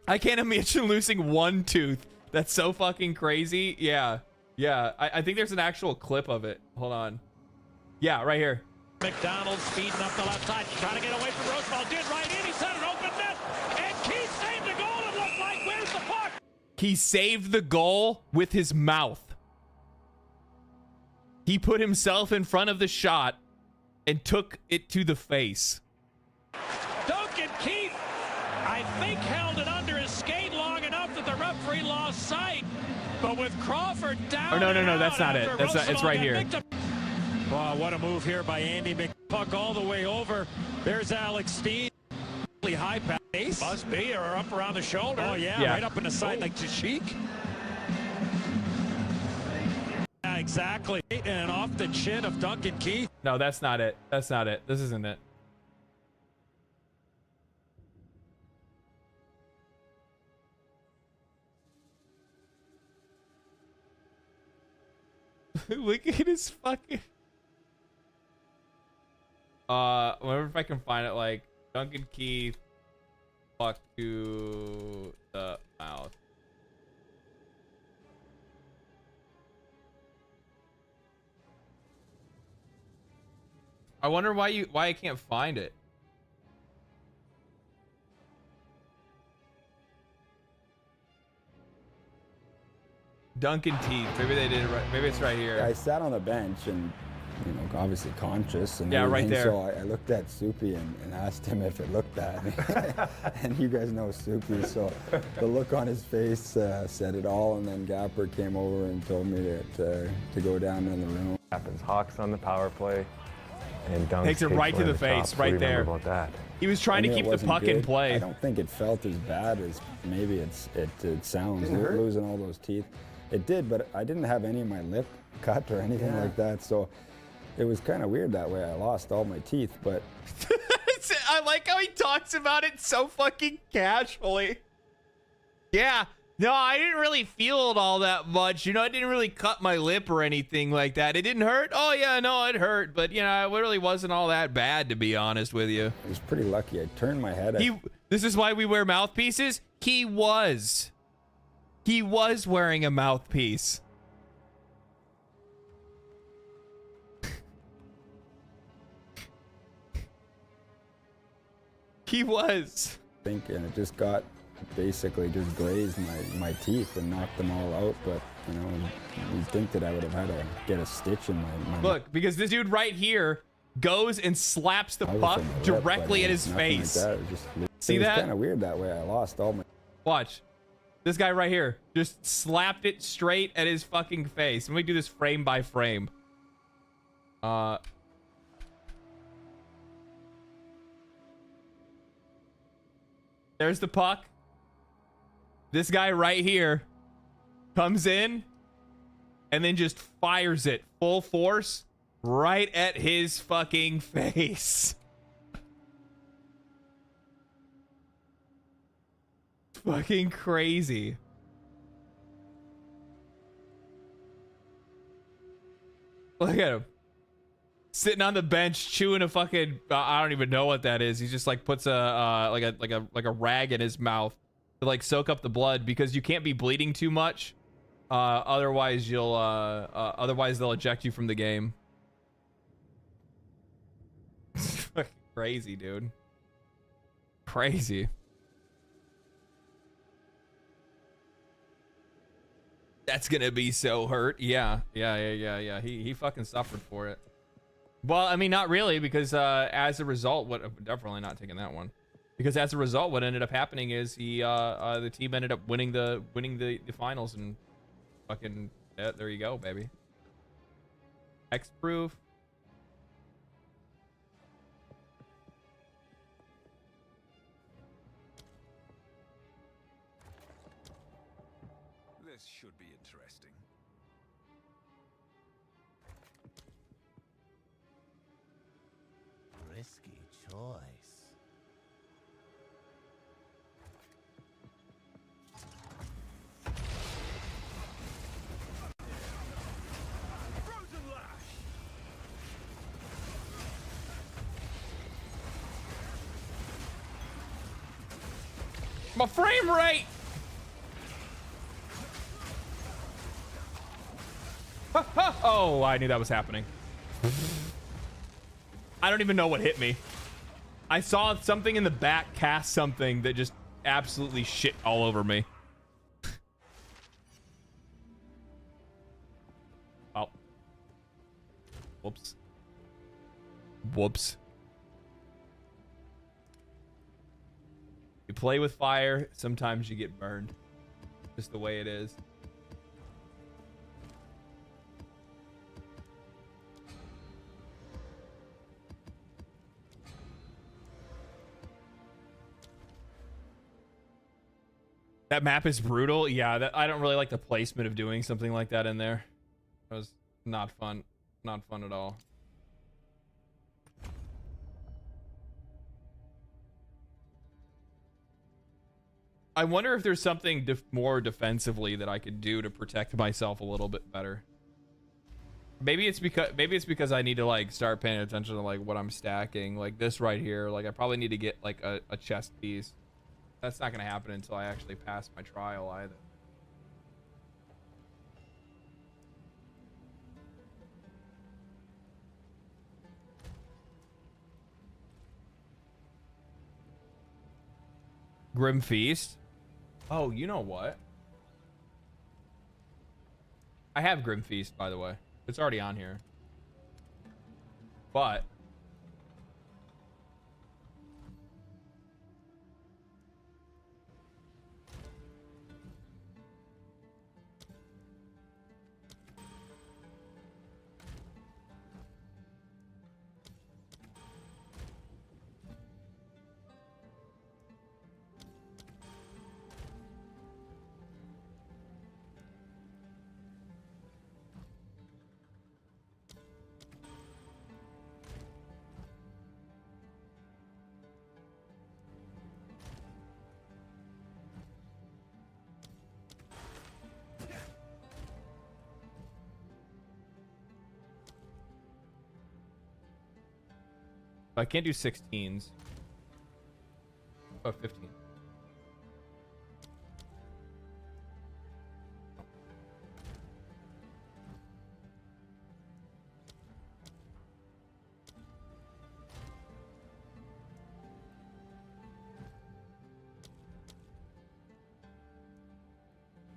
I can't imagine losing 1 tooth. That's so fucking crazy. Yeah. I think there's an actual clip of it. Hold on. Yeah, right here. McDonald speeding up the left side, trying to get away from Roosevelt. Did right in. He set an open net. And Keith saved the goal. It looked like, where's the puck? He saved the goal with his mouth. He put himself in front of the shot and took it to the face. Duncan Keith, I think, held it under his skate long enough that the referee lost sight. But with Crawford down. Oh, no, that's not it. That's not, it's right here. Wow, what a move here by Andy McPuck all the way over. There's Alex Steen. Really high pace. Must be, or up around the shoulder. Oh, yeah. Right up in the side like the cheek. Yeah, exactly. And off the chin of Duncan Keith. No, that's not it. That's not it. This isn't it. Look at his fucking... I wonder if I can find it, like, Duncan Keith, fuck to the mouth. I wonder why I can't find it. Duncan teeth. Maybe they did it right. Maybe it's right here. I sat on the bench and, you know, obviously conscious and yeah, right there. So I looked at Soupy and asked him if it looked at me. And you guys know Soupy, so the look on his face said it all. And then Gapper came over and told me to go down in the room. Happens. Hawks on the power play, and Dunk takes it right to the face, right there. About that? He was trying to keep the puck in play. I don't think it felt as bad as maybe it sounds. Losing all those teeth. It did, but I didn't have any of my lip cut or anything like that, so it was kind of weird that way. I lost all my teeth, but... I like how he talks about it so fucking casually. Yeah, no, I didn't really feel it all that much. You know, I didn't really cut my lip or anything like that. It didn't hurt? Oh, yeah, no, it hurt, but, you know, it really wasn't all that bad, to be honest with you. I was pretty lucky. I turned my head. This is why we wear mouthpieces? He was wearing a mouthpiece. He was. And it just got basically just grazed my teeth and knocked them all out. But, you know, you'd think that I would have had to get a stitch in my Look, because this dude right here goes and slaps the puck directly at his face. Like See that? It was kind of weird that way. I lost all my... Watch. This guy right here just slapped it straight at his fucking face. Let me do this frame by frame. There's the puck. This guy right here comes in and then just fires it full force right at his fucking face. Fucking crazy. Look at him. Sitting on the bench chewing a fucking I don't even know what that is. He just like puts a like a rag in his mouth to like soak up the blood because you can't be bleeding too much. Otherwise you'll otherwise they'll eject you from the game. Fucking crazy, dude. Crazy. That's gonna be so hurt. Yeah. He fucking suffered for it. Well, I mean, not really, because as a result, definitely not taking that one, because as a result, what ended up happening is the team ended up winning the finals, and fucking there you go, baby. X-proof. This should be interesting. Risky choice. Frozen lash. My frame rate. Oh, I knew that was happening. I don't even know what hit me. I saw something in the back cast something that just absolutely shit all over me. Oh. Whoops. Whoops. You play with fire, sometimes you get burned. Just the way it is. That map is brutal. Yeah, I don't really like the placement of doing something like that in there. It was not fun. Not fun at all. I wonder if there's something more defensively that I could do to protect myself a little bit better. Maybe it's because I need to like start paying attention to like what I'm stacking. Like this right here. Like I probably need to get like a chest piece. That's not going to happen until I actually pass my trial either. Grim Feast. Oh, you know what? I have Grim Feast, by the way. It's already on here. But I can't do 16s. Oh, 15.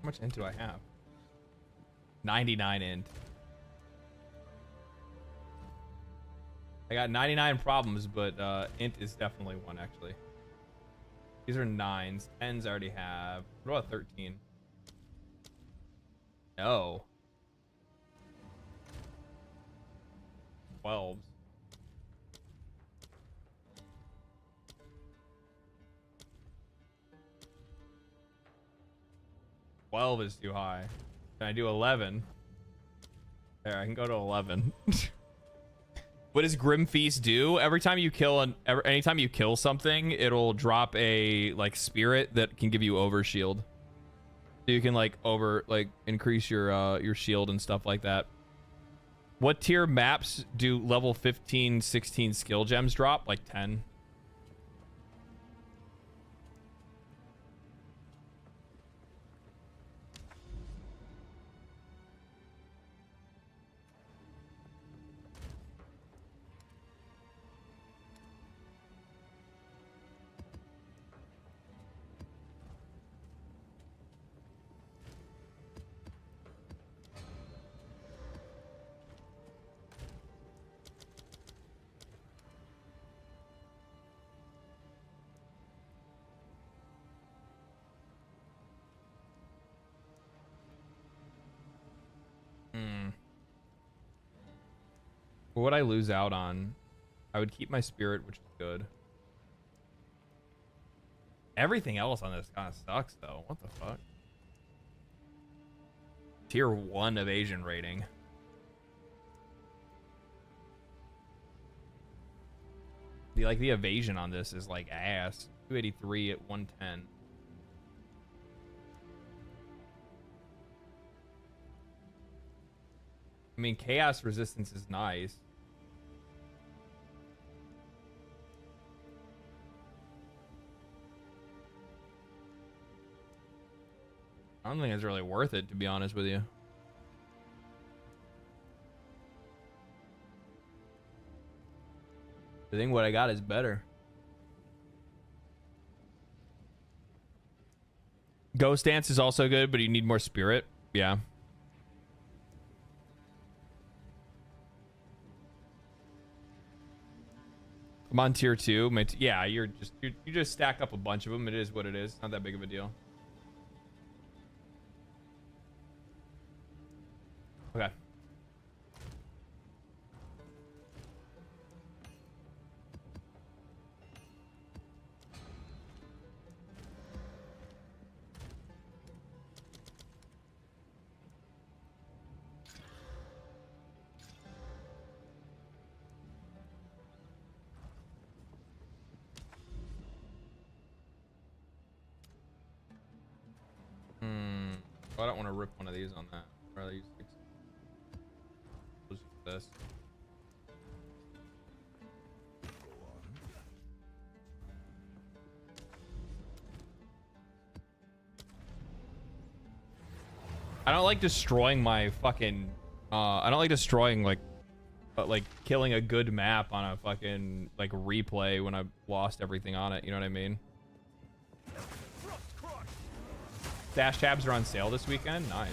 How much int do I have? 99 int. I got 99 problems, but int is definitely one, actually. These are 9s. 10s I already have. What about 13? No. 12s. 12 is too high. Can I do 11? There, I can go to 11. What does Grim Feast do? Every time you kill anytime you kill something, it'll drop a like spirit that can give you overshield. So you can like increase your shield and stuff like that. What tier maps do level 15, 16 skill gems drop? Like 10. What would I lose out on? I would keep my spirit, which is good. Everything else on this kind of sucks, though. What the fuck? Tier 1 evasion rating. The evasion on this is like ass. 283 at 110. I mean, chaos resistance is nice. I don't think it's really worth it, to be honest with you. I think what I got is better. Ghost Dance is also good, but you need more spirit. Yeah. I'm on tier 2. Yeah, you just stack up a bunch of them. It is what it is. Not that big of a deal. Okay. I don't want to rip one of these on that. I'd rather use this. I don't like destroying my fucking I don't like destroying like killing a good map on a fucking replay when I've lost everything on it, you know what I mean? Dash tabs are on sale this weekend. Nice.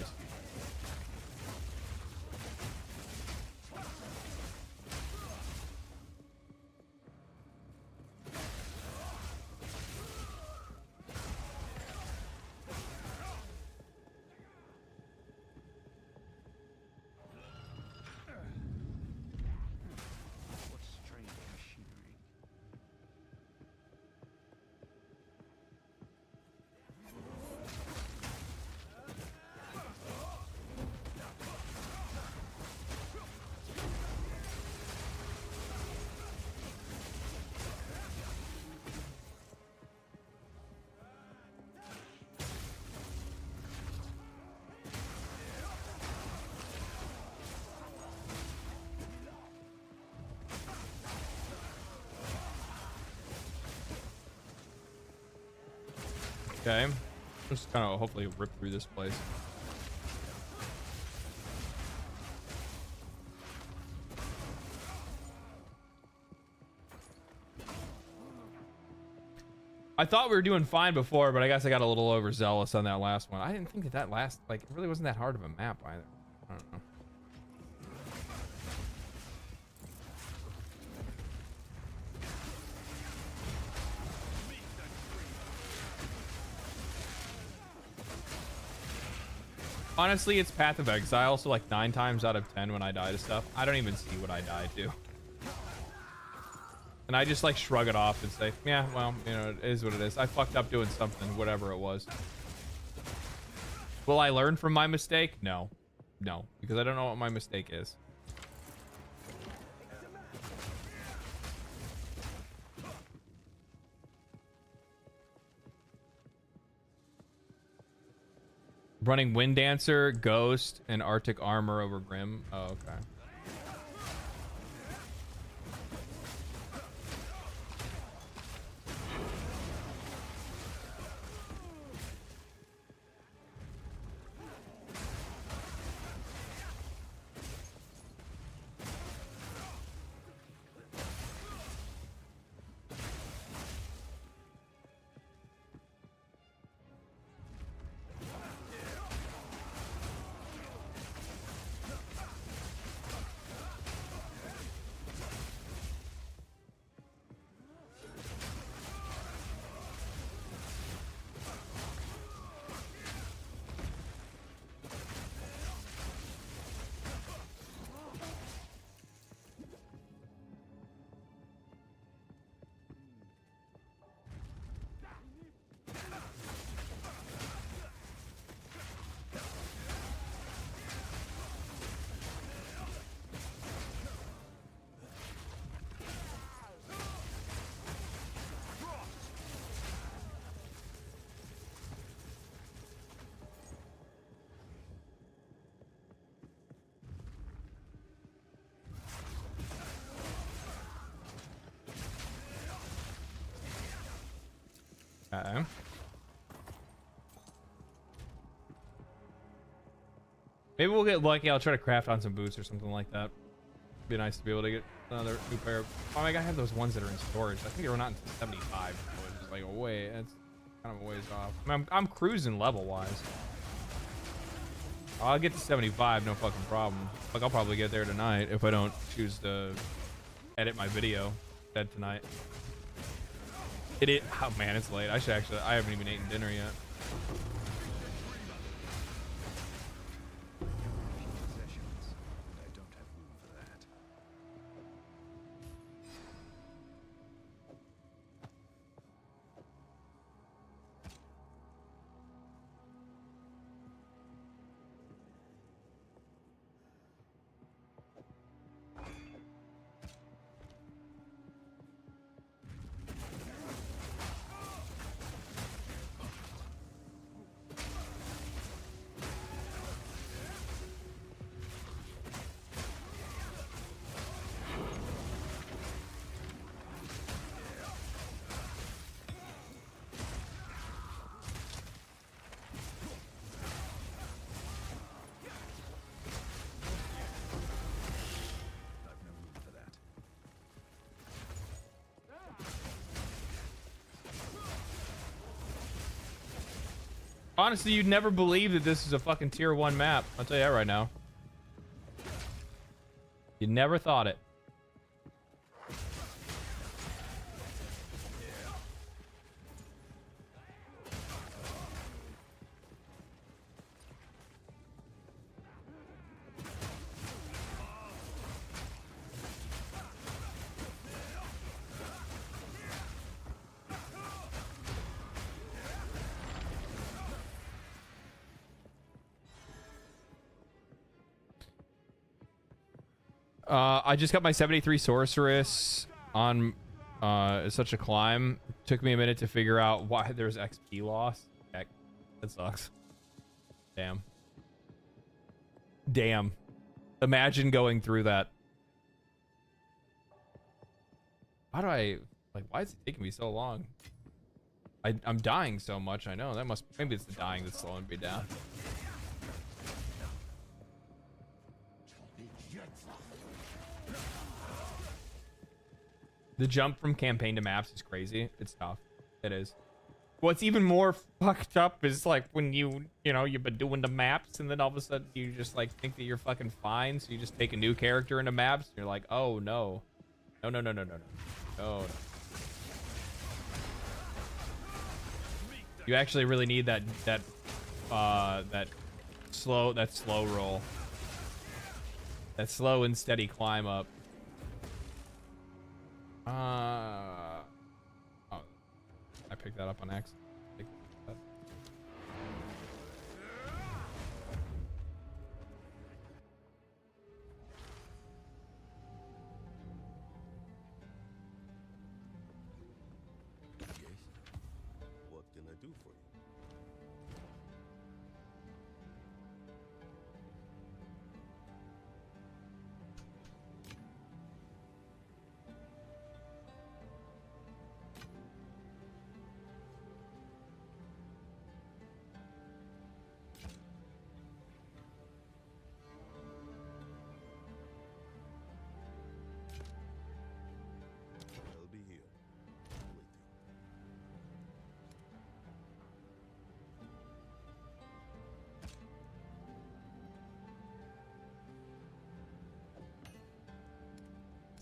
Okay, just kind of hopefully rip through this place. I thought we were doing fine before, but I guess I got a little overzealous on that last one. I didn't think that last, it really wasn't that hard of a map either. I don't know. Honestly, it's Path of Exile, so 9 times out of 10 when I die to stuff, I don't even see what I die to. And I just shrug it off and say, yeah, well, it is what it is. I fucked up doing something, whatever it was. Will I learn from my mistake? No. No, because I don't know what my mistake is. Running Wind Dancer, Ghost, and Arctic Armor over Grim. Oh, okay. Okay. Maybe we'll get lucky. I'll try to craft on some boots or something like that. Be nice to be able to get another new pair of... Oh, I have those ones that are in storage. I think they were not until 75. So it's like, wait, that's kind of a ways off. I mean, I'm cruising level-wise. I'll get to 75, no fucking problem. Like, I'll probably get there tonight if I don't choose to edit my video dead tonight. Oh man, it's late. I haven't even eaten dinner yet. Honestly, you'd never believe that this is a fucking tier 1 map. I'll tell you that right now. You never thought it. I just got my 73 sorceress on such a climb. Took me a minute to figure out why there's XP loss. Heck, that sucks. Damn. Damn. Imagine going through that. How do I... Like, why is it taking me so long? I'm dying so much, I know. That must... Maybe it's the dying that's slowing me down. The jump from campaign to maps is crazy. It's tough. It is. What's even more fucked up is like when you know, you've been doing the maps and then all of a sudden you just like think that you're fucking fine. So you just take a new character into maps and you're like, oh no. No, no, no, no, no, no. No, no. You actually really need that slow roll. That slow and steady climb up. Oh, I picked that up on accident. What can I do for you? I'll be here, waiting.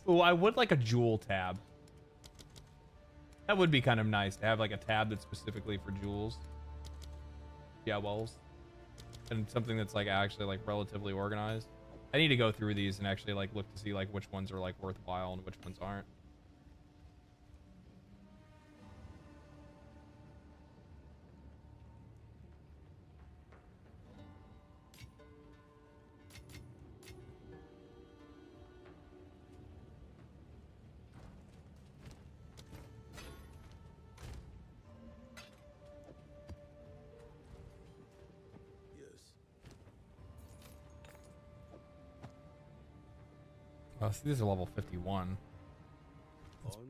Oh, I would like a jewel tab. That would be kind of nice to have like a tab that's specifically for jewels. Yeah, wells. And something that's like actually like relatively organized. I need to go through these and actually like look to see like which ones are like worthwhile and which ones aren't. See, these are level 51.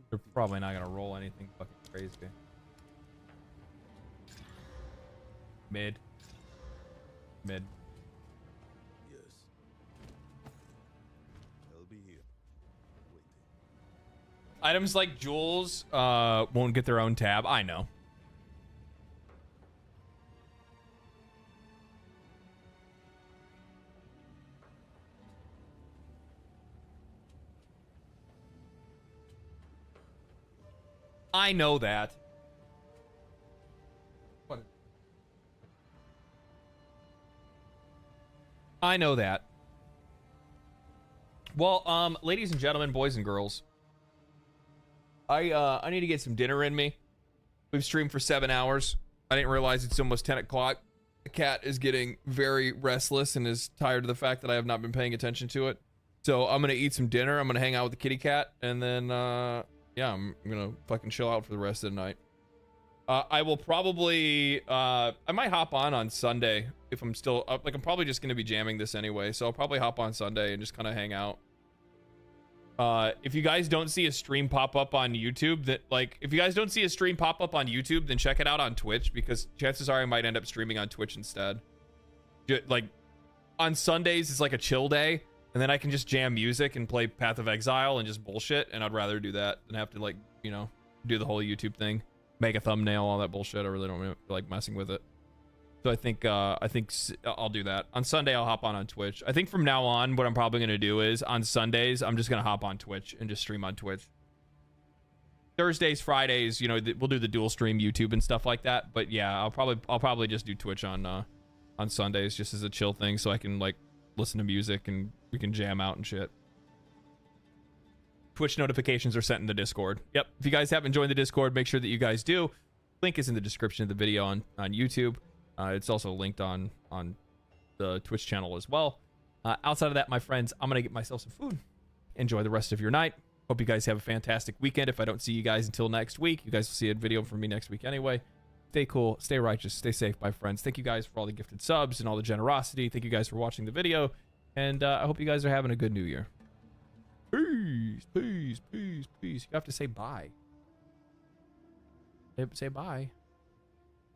They're probably not gonna roll anything fucking crazy. Mid. Yes. I'll be here. Items like jewels won't get their own tab. I know. I know that. What? I know that. Well, ladies and gentlemen, boys and girls, I need to get some dinner in me. We've streamed for 7 hours. I didn't realize it's almost 10 o'clock. The cat is getting very restless and is tired of the fact that I have not been paying attention to it. So I'm gonna eat some dinner. I'm gonna hang out with the kitty cat, and then yeah, I'm gonna fucking chill out for the rest of the night. I will probably I might hop on Sunday if I'm still up. Like, I'm probably just gonna be jamming this anyway, so I'll probably hop on Sunday and just kind of hang out. If you guys don't see a stream pop up on YouTube, then check it out on Twitch, because chances are I might end up streaming on Twitch instead. Like, on Sundays it's like a chill day, and then I can just jam music and play Path of Exile and just bullshit, and I'd rather do that than have to, like, you know, do the whole YouTube thing, make a thumbnail, all that bullshit. I really don't feel like messing with it. So I think I'll do that. On Sunday, I'll hop on Twitch. I think from now on, what I'm probably going to do is, on Sundays, I'm just going to hop on Twitch and just stream on Twitch. Thursdays, Fridays, you know, we'll do the dual stream YouTube and stuff like that. But yeah, I'll probably just do Twitch on Sundays, just as a chill thing, so I can, like, listen to music and we can jam out and shit. Twitch notifications are sent in the Discord. Yep. If you guys haven't joined the Discord, make sure that you guys do. Link is in the description of the video on YouTube. It's also linked on the Twitch channel as well. Outside of that, my friends, I'm going to get myself some food. Enjoy the rest of your night. Hope you guys have a fantastic weekend. If I don't see you guys until next week, you guys will see a video from me next week anyway. Stay cool, stay righteous, stay safe, my friends. Thank you guys for all the gifted subs and all the generosity. Thank you guys for watching the video. And I hope you guys are having a good new year. Peace, peace, peace, peace. You have to say bye. Say bye.